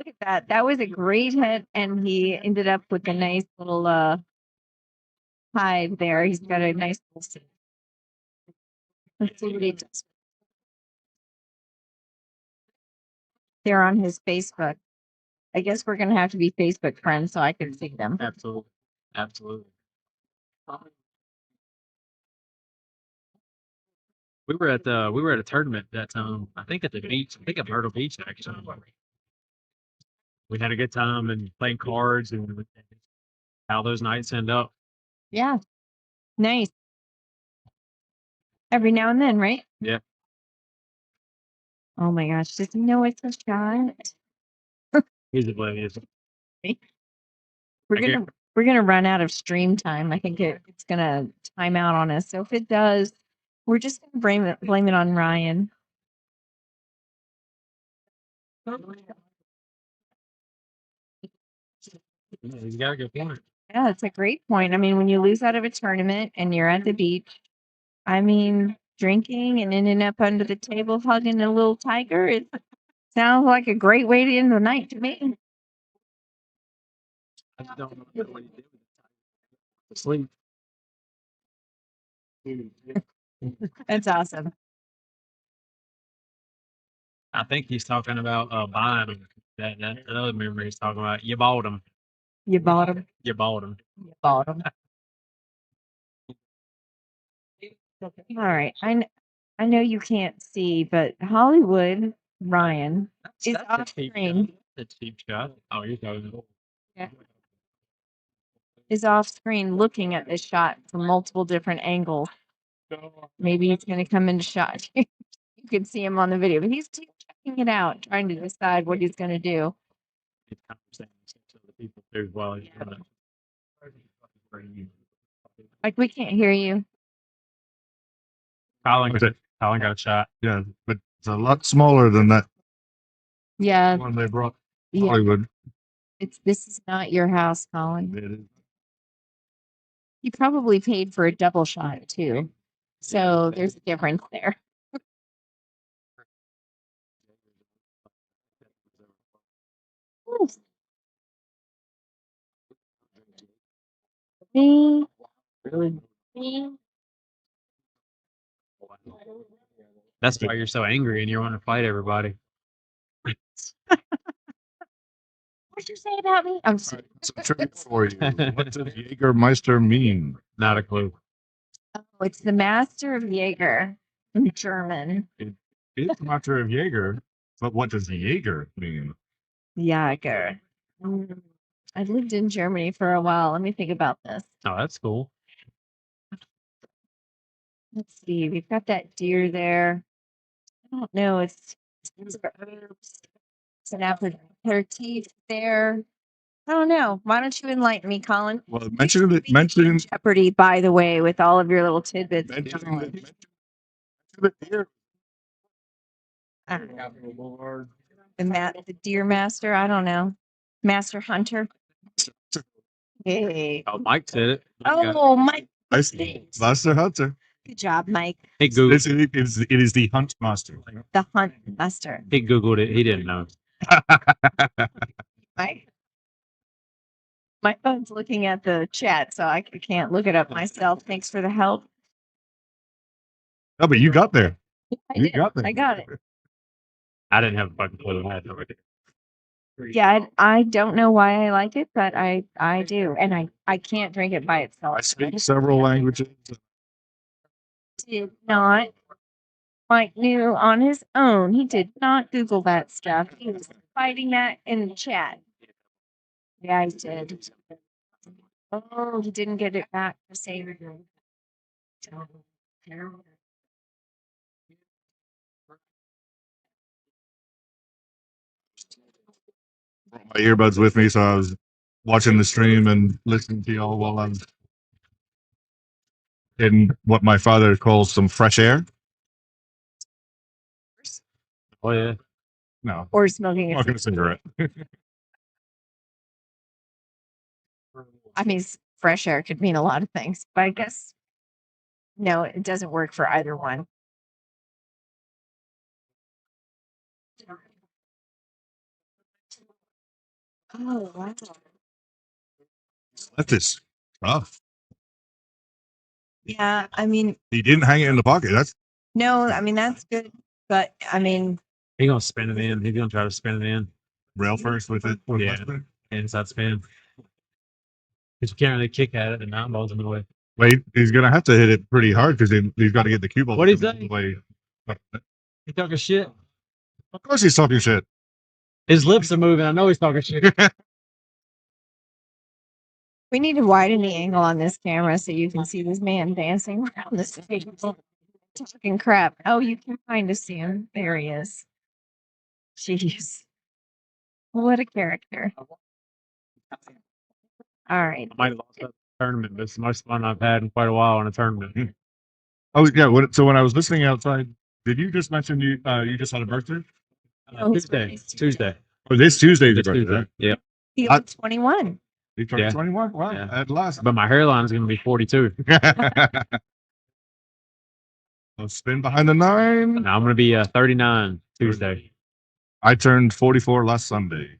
at that. That was a great hit, and he ended up with a nice little hide there. He's got a nice little seat. Let's see what he does. They're on his Facebook. I guess we're gonna have to be Facebook friends so I can see them. Absolutely. Absolutely. We were at a tournament that time, I think at the beach. I think at Myrtle Beach actually. We had a good time and playing cards and how those nights end up. Yeah. Nice. Every now and then, right? Yeah. Oh my gosh. Does he know it's a shot? He's oblivious. We're I we're gonna run out of stream time. I think it's gonna time out on us. So if it does, we're just gonna blame it on Ryan. Yeah, he's got a good point. Yeah, it's a great point. I mean, when you lose out of a tournament and you're at the beach, I mean, drinking and ending up under the table hugging a little tiger, it sounds like a great way to end the night to me. I just don't know what you do with sleep. That's awesome. I think he's talking about buying them. That other memory he's talking about. You bought them. You bought him. You bought them. You bought him. All right. I know you can't see, but Hollywood Ryan is That's a off cheap screen. shot. That's a cheap shot. Oh, you're talking. Is off screen looking at this shot from multiple different angles. Maybe he's going to come into shot. You can see him on the video, but he's checking it out, trying to decide what he's going to do. He's conversating with other people too while he's doing it. Like, we can't hear you. Was it? Colin got a shot. Yeah, but it's a lot smaller than that Yeah. one they brought Yeah. Hollywood. This is not your house, Colin. It is. You probably paid for a double shot too. So there's a difference there. Me, Really? That's why you're so angry and you want to fight everybody. What'd you say about me? I'm All right, some trivia for you. What does Jägermeister mean? Not a clue. Oh, it's the Master of Jaeger in German. It is Master of Jaeger, but what does Jaeger mean? Jaeger. I lived in Germany for a while. Let me think about this. Oh, that's cool. Let's see. We've got that deer there. I don't know. It's an aperitif there. I don't know. Why don't you enlighten me, Colin? Well, You mention should it. be in Mention Jeopardy, by the way, with all of your little tidbits. of mention knowledge. the deer. I don't know. The deer master. I don't know. Master hunter. Hey. Oh, Mike said it. Mike got it. Oh, Mike. Master Hunter. Good job, Mike. He Googled, It is the Hunt Master. The hunt master. he Googled it. He didn't know. Mike. My phone's looking at the chat, so I can't look it up myself. Thanks for the help. Oh, but you got there. I You did. got there. I got it. I didn't have a fucking clue. I had no idea. Yeah, I don't know why I like it, but I do, and I can't drink it by itself. I speak several languages. Did not. Mike knew on his own. He did not Google that stuff. He was fighting that in the chat. Yeah, he did. Oh, he didn't get it back for saving him. Brought my earbuds with me, so I was watching the stream and listening to y'all while I'm in what my father calls some fresh air. Oh, yeah. No, Or smoking a smoking a cigarette. I mean, fresh air could mean a lot of things, but I guess no, it doesn't work for either one. Oh, wow. That's just tough. Yeah, I mean, He didn't hang it in the pocket. That's no, I mean, that's good. But I mean, He gonna spin it in. He's gonna try to spin it in. rail first with it. Yeah. Inside spin. Because you can't really kick at it. The nine ball's in the way. Wait, he's gonna have to hit it pretty hard because he's got to get the cue ball. What'd he all say? the way. He talking shit. Of course, he's talking shit. His lips are moving. I know he's talking shit. we need to widen the angle on this camera so you can see this man dancing around the stage, talking crap. Oh, you can kind of see him. There he is. Jeez, what a character! All right. I might have lost that tournament, but it's the most fun I've had in quite a while in a tournament. Oh yeah. So when I was listening outside, did you just mention you just had a birthday? Oh, his Tuesday. birthday's Tuesday. Oh, this Tuesday's your This birthday. Tuesday. Yeah. He I- was 21. You turned Yeah. 21. Wow, Yeah. at last. But my hairline's gonna be 42. I'll spin behind the nine. Now I'm gonna be 39 Tuesday. I turned 44 last Sunday.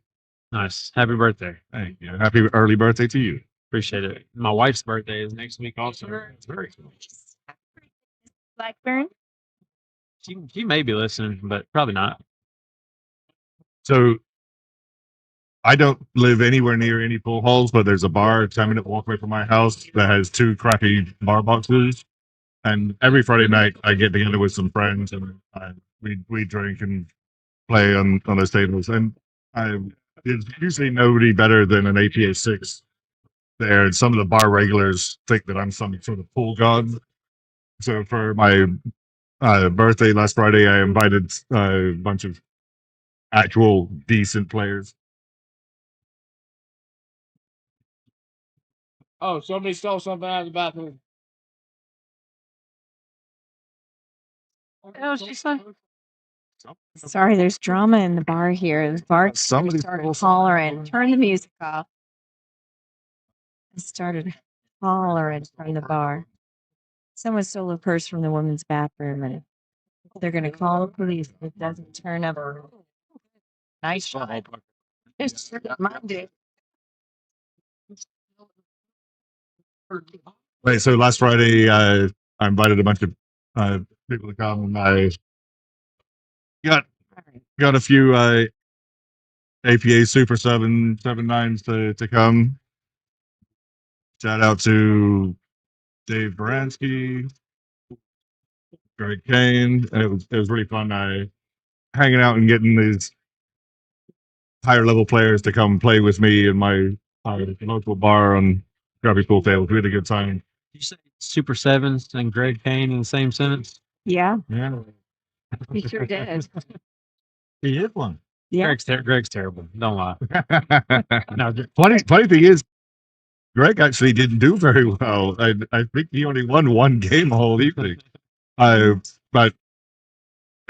Nice. Happy birthday. Thank you. Happy early birthday to you. Appreciate it. My wife's birthday is next week also. It's very cool. Blackburn. She may be listening, but probably not. So I don't live anywhere near any pool halls, but there's a bar 10-minute walk away from my house that has 2 crappy bar boxes. And every Friday night I get together with some friends and we drink and play on those tables. And there's usually nobody better than an APA 6 there. And some of the bar regulars think that I'm some sort of pool god. So for my birthday last Friday, I invited a bunch of actual decent players. Oh, somebody stole something out of the bathroom. Oh, she's like, sorry, there's drama in the bar here. The bar Somebody started stole hollering. Turn the music off. I started hollering from the bar. Someone stole a purse from the women's bathroom, and they're going to call the police if it doesn't turn up. Nice shot. It's mine did. Right. So last Friday, I invited a bunch of people to come, and I got a few APA Super 779s to come. Shout out to Dave Baranski, Greg Kane. And it was really fun hanging out and getting these higher level players to come play with me in my local bar on Grubby Pool Table. Really good time. You say Super Sevens and Greg Kane in the same sentence? Yeah, Yeah. he sure did. He is one. Yeah. Greg's terrible. Don't lie. No, funny thing is, Greg actually didn't do very well. I think he only won one game the whole evening. But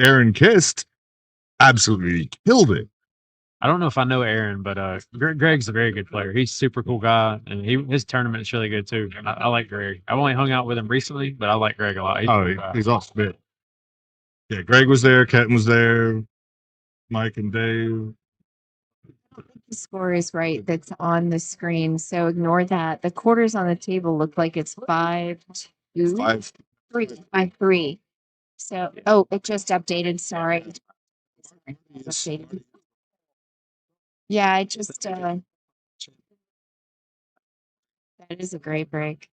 Aaron Kist absolutely killed it. I don't know if I know Aaron, but Greg's a very good player. He's a super cool guy, and his tournament is really good too. I like Greg. I've only hung out with him recently, but I like Greg a lot. He's a cool guy. He's off spit. Yeah, Greg was there, Kenton was there, Mike and Dave. The score is right that's on the screen, so ignore that. The quarters on the table look like it's 5-2, 3. So, oh, it just updated. Sorry. Updated. Yeah, I just that is a great break.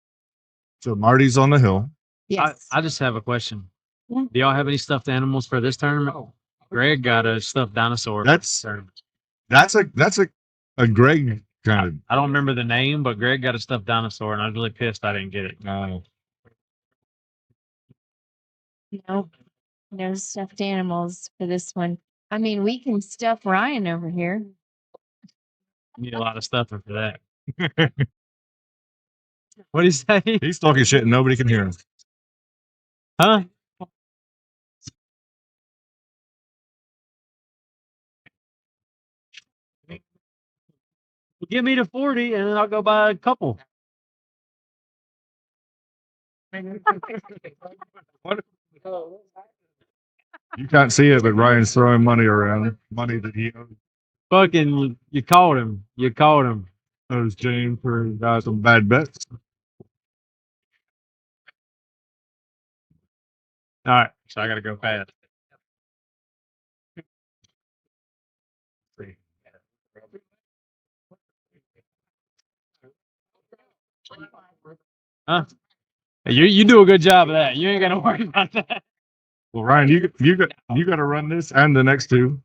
So Marty's on the hill. Yes. I just have a question. Yeah. Do y'all have any stuffed animals for this tournament? Greg got a stuffed dinosaur. That's a Greg kind of. I don't remember the name, but Greg got a stuffed dinosaur, and I was really pissed I didn't get it. Nope. No stuffed animals for this one. I mean, we can stuff Ryan over here. You need a lot of stuffing for that. What do you say? He's talking shit and nobody can hear him. Huh? Give me the 40 and then I'll go buy a couple. You can't see it, but Ryan's throwing money around. Money that he Fucking, you called him. You called him. owes James for some bad bets. All right, so I got to go fast. Huh? You do a good job of that. You ain't got to worry about that. Well, Ryan, you got to run this and the next two.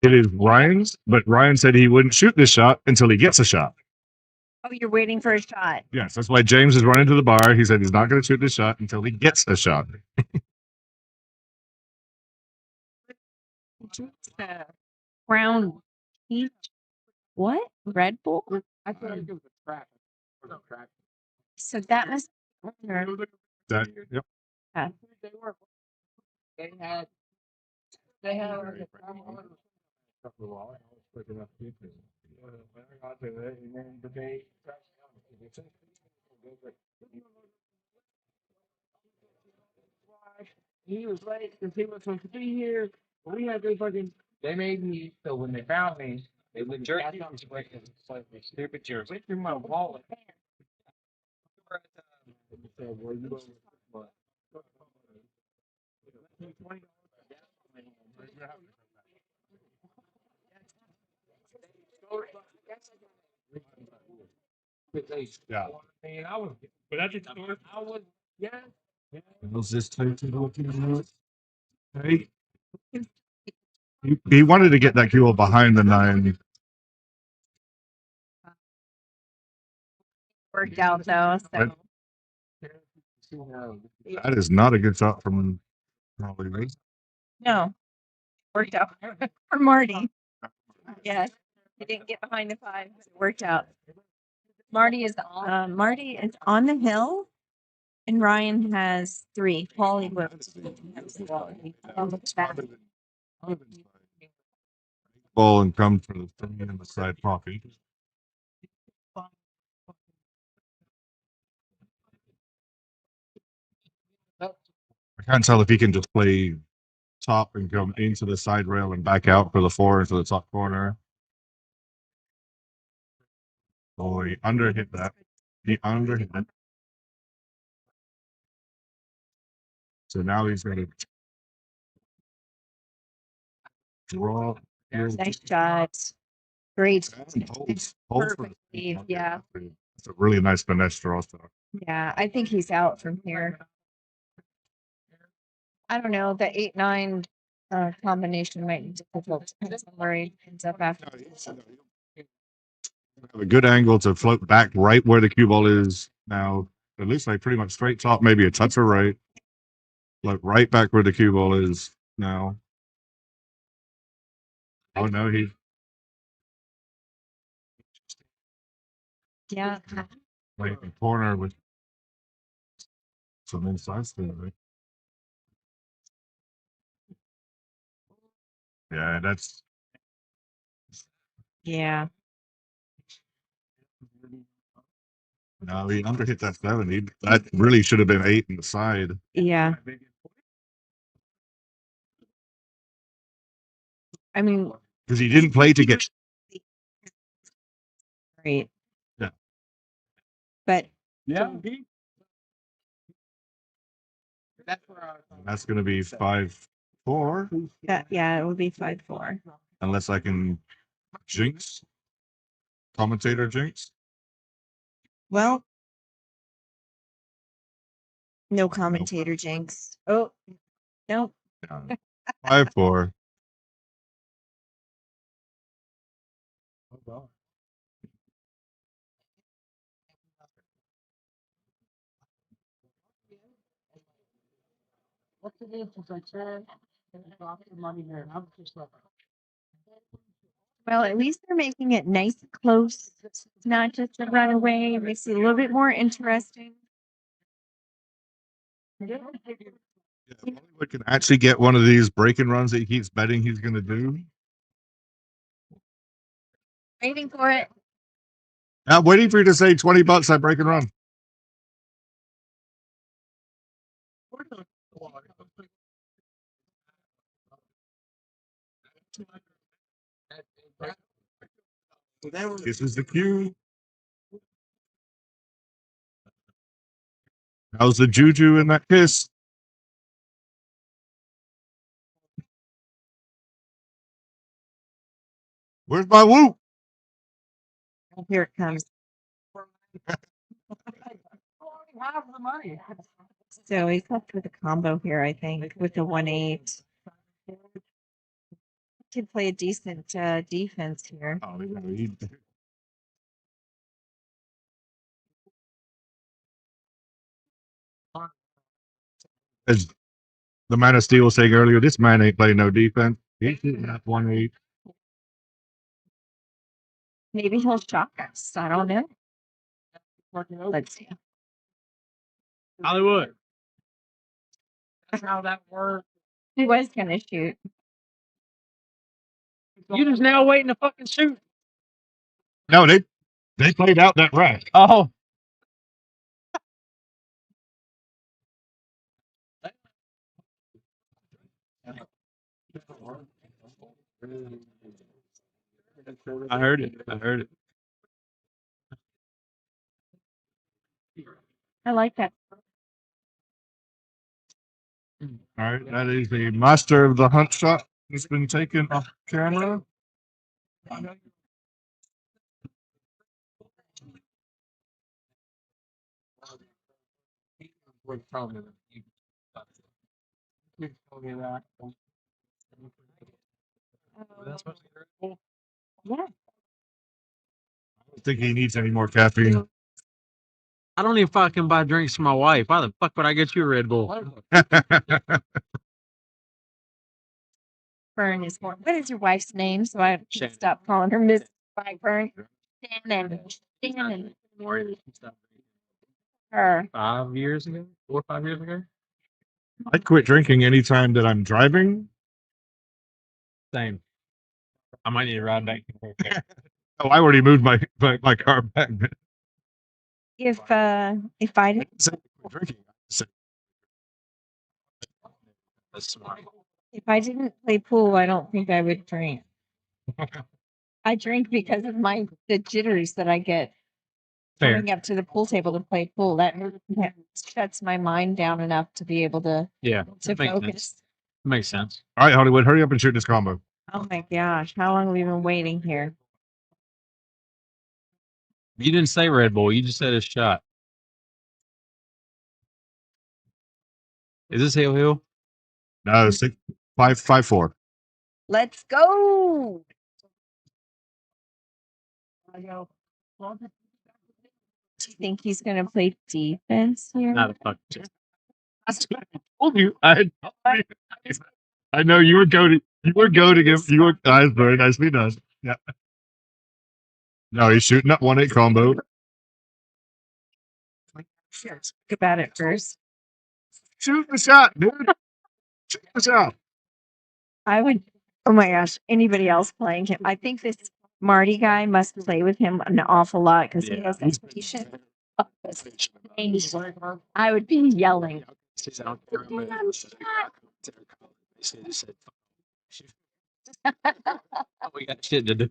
It is Ryan's, but Ryan said he wouldn't shoot this shot until he gets a shot. Oh, you're waiting for a shot. Yes, that's why James is running to the bar. He said he's not going to shoot this shot until he gets a shot. Brown peach. What? Red Bull? I thought it was a track. So that must That, yep. Yeah. They had. They had. He was late because he was supposed to be here. But we had to fucking. They made me so when they found me, they wouldn't jerk me. Stupid jerks. Went through my wallet. Yeah. And I was, but I just, I was, yeah. Was this Hey. He wanted to get that cue behind the 9. worked out though. So That is not a good shot from probably. no, worked out for Marty. Yes, he didn't get behind the 5. But it worked out. Marty is on the hill, and Ryan has 3. Paulie will. Ball and come for the 3 in the side pocket. can't tell if he can just play top and come into the side rail and back out for the 4 into the top corner. Oh, he underhit that. He underhit it. So now he's going to draw. Nice shot. Great. Holds Perfect lead, yeah. It's a really nice finesse draw. Yeah, I think he's out from here. I don't know. The 8-9 combination might be difficult. Depends on where he ends up after. Have a good angle to float back right where the cue ball is now. It looks like pretty much straight top, maybe a touch or right. Like right back where the cue ball is now. Oh no, he Yeah. played the corner with some inside spin, right? Yeah, that's Yeah. no, he underhit that 7. That really should have been 8 in the side. Yeah. I mean, Because he didn't play to get great. Yeah. But Yeah. that's gonna be 5-4. yeah, it would be 5-4. Unless I can jinx. Commentator jinx. Well, no commentator jinx. Oh, no. 5-4. What's the difference? I said, drop the money here. I'm just like. Well, at least they're making it nice and close. It's not just a runaway. It makes it a little bit more interesting. Hollywood can actually get one of these breaking runs that he keeps betting he's gonna do. Waiting for it. I'm waiting for you to say $20 that break and run. This is the cue. How's the juju in that kiss? Where's my whoop? Here it comes. Half the money. So he's left with a combo here, I think, with the 1-8. Could play a decent defense here. Oh, he, as the man of steel was saying earlier, this man ain't playing no defense. He's shooting that 1-8. Maybe he'll shock us. I don't know. Let's see. Hollywood. That's how that works. He was gonna shoot. You just now waiting to fucking shoot. No, they played out that rack. Oh. I heard it. I heard it. I like that. All right, that is the master of the hunt shot. It's been taken off camera. Yeah. I don't think he needs any more caffeine. I don't even fucking buy drinks for my wife. Why the fuck would I get you a Red Bull? Fern is more. What is your wife's name? So I can Shannon. stop calling her Miss Fern. Shannon. Shannon. Her. 5 years ago? 4 or 5 years ago? I quit drinking anytime that I'm driving. Same. I might need to ride back. Oh, I already moved my car back. If I didn't Say quit drinking. I said That's smart. If I didn't play pool, I don't think I would drink. I drink because of the jitters that I get Fair. coming up to the pool table to play pool. That shuts my mind down enough to be able to Yeah. to Makes focus. sense. Makes sense. All right, Hollywood, hurry up and shoot this combo. Oh my gosh, how long have we been waiting here? You didn't say Red Bull. You just said a shot. Is this Hill Hill? No, 5-5-4. Let's go. Do you think he's gonna play defense here? Not a fuck. chance. That's what I told you. I know you were goading. You were goading him. You were. That's very nicely done. Yeah. No, he's shooting up 1-8 combo. Think about it first. Shoot the shot, dude. Shoot the shot. I would. Oh my gosh, anybody else playing him? I think this Marty guy must play with him an awful lot because he Yeah. has that patient. I would be yelling. We got shit to do.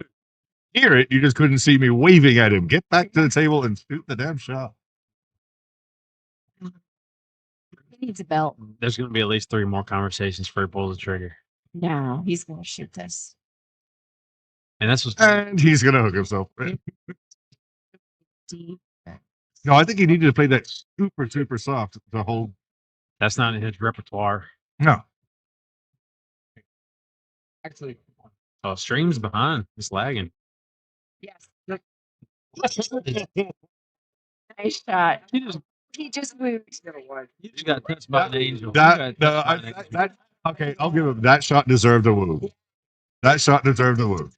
Hear it. You just couldn't see me waving at him. Get back to the table and shoot the damn shot. He needs a belt. There's going to be at least 3 more conversations before he pulls the trigger. No, he's gonna shoot this. And that's what's And he's gonna hook himself. Deep. No, I think he needed to play that super soft to hold. that's not in his repertoire. No. Actually, oh, stream's behind. It's lagging. Yes. Nice shot. You just, He just moved. you just got touched by an angel. You That, got no, touched by an angel. that okay, I'll give him that shot deserved a woo. That shot deserved a woo.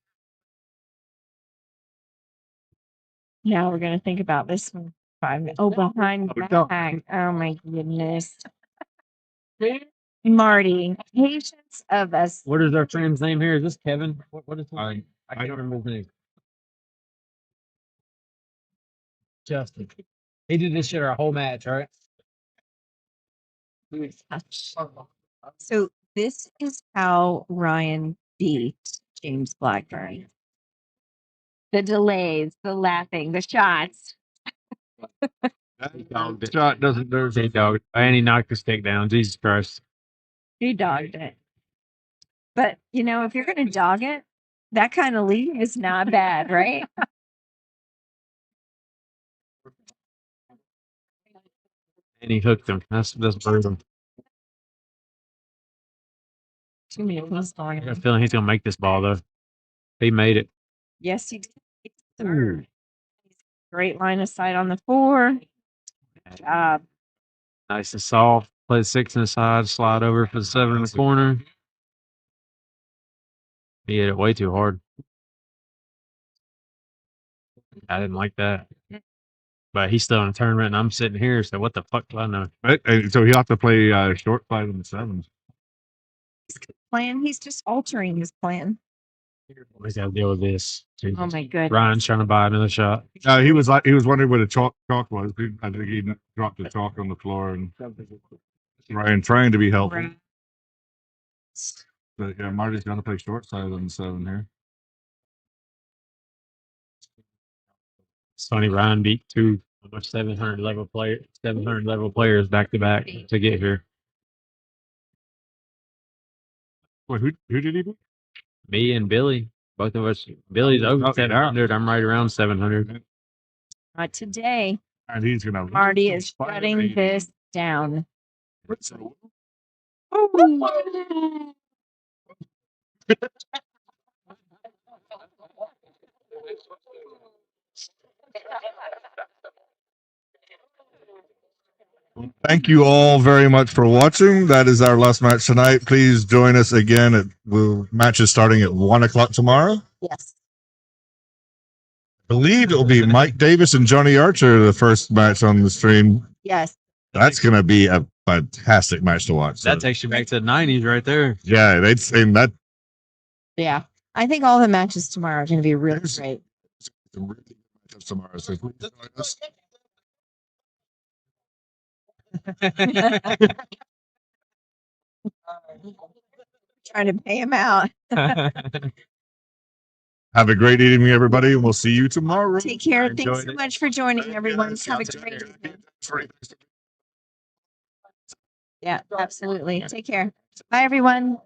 Now we're gonna think about this one. 5 minutes. Oh, behind Oh, no. back. Oh my goodness. Marty, patience of us. What is our friend's name here? Is this Kevin? What is his name? I can't remember his name. Justin. He did this shit our whole match, right? So this is how Ryan beat James Blackburn. The delays, the laughing, the shots. That shot doesn't deserve He dogged, and he knocked the stick down. Jesus Christ. He dogged it. But you know, if you're gonna dog it, that kind of lead is not bad, right? And he hooked him. That's brutal. 2 minutes I got a feeling he's gonna make this ball though. He made it. Yes, he did. It's third. Great line of sight on the 4. Good job. Nice and soft. Play the 6 in the side, slide over for the 7 in the corner. He hit it way too hard. I didn't like that. But he's still in a tournament, and I'm sitting here, so what the fuck do I know? Right? And so he'll have to play short side in the 7s. Plan. He's just altering his plan. He's got to deal with this. Jesus. Oh my goodness. Ryan's trying to buy another shot. He was wondering where the chalk was. I think he dropped the chalk on the floor, and Ryan trying to be helpful. Right. But yeah, Marty's gonna play short side on the 7 here. It's funny, Ryan beat 2 700 level players back to back to get here. Wait, who did he beat? Me and Billy, both of us. Billy's over yeah. 700. I'm right around 700. Not today. And he's gonna. Marty is shutting this down. Thank you all very much for watching. That is our last match tonight. Please join us again. Match is starting at 1:00 tomorrow. Yes. I believe it will be Mike Davis and Johnny Archer, the first match on the stream. Yes. That's going to be a fantastic match to watch. That takes you back to the 90s right there. Yeah, they'd say that. Yeah. I think all the matches tomorrow are going to be really great. Tomorrow, so please join us. Trying to pay him out. Have a great evening, everybody, and we'll see you tomorrow. Take care. I Thanks enjoyed so it. much for joining, Thank you, everyone. guys. Have a Take great care. evening. Sorry. Yeah, absolutely. Take care. Bye, everyone.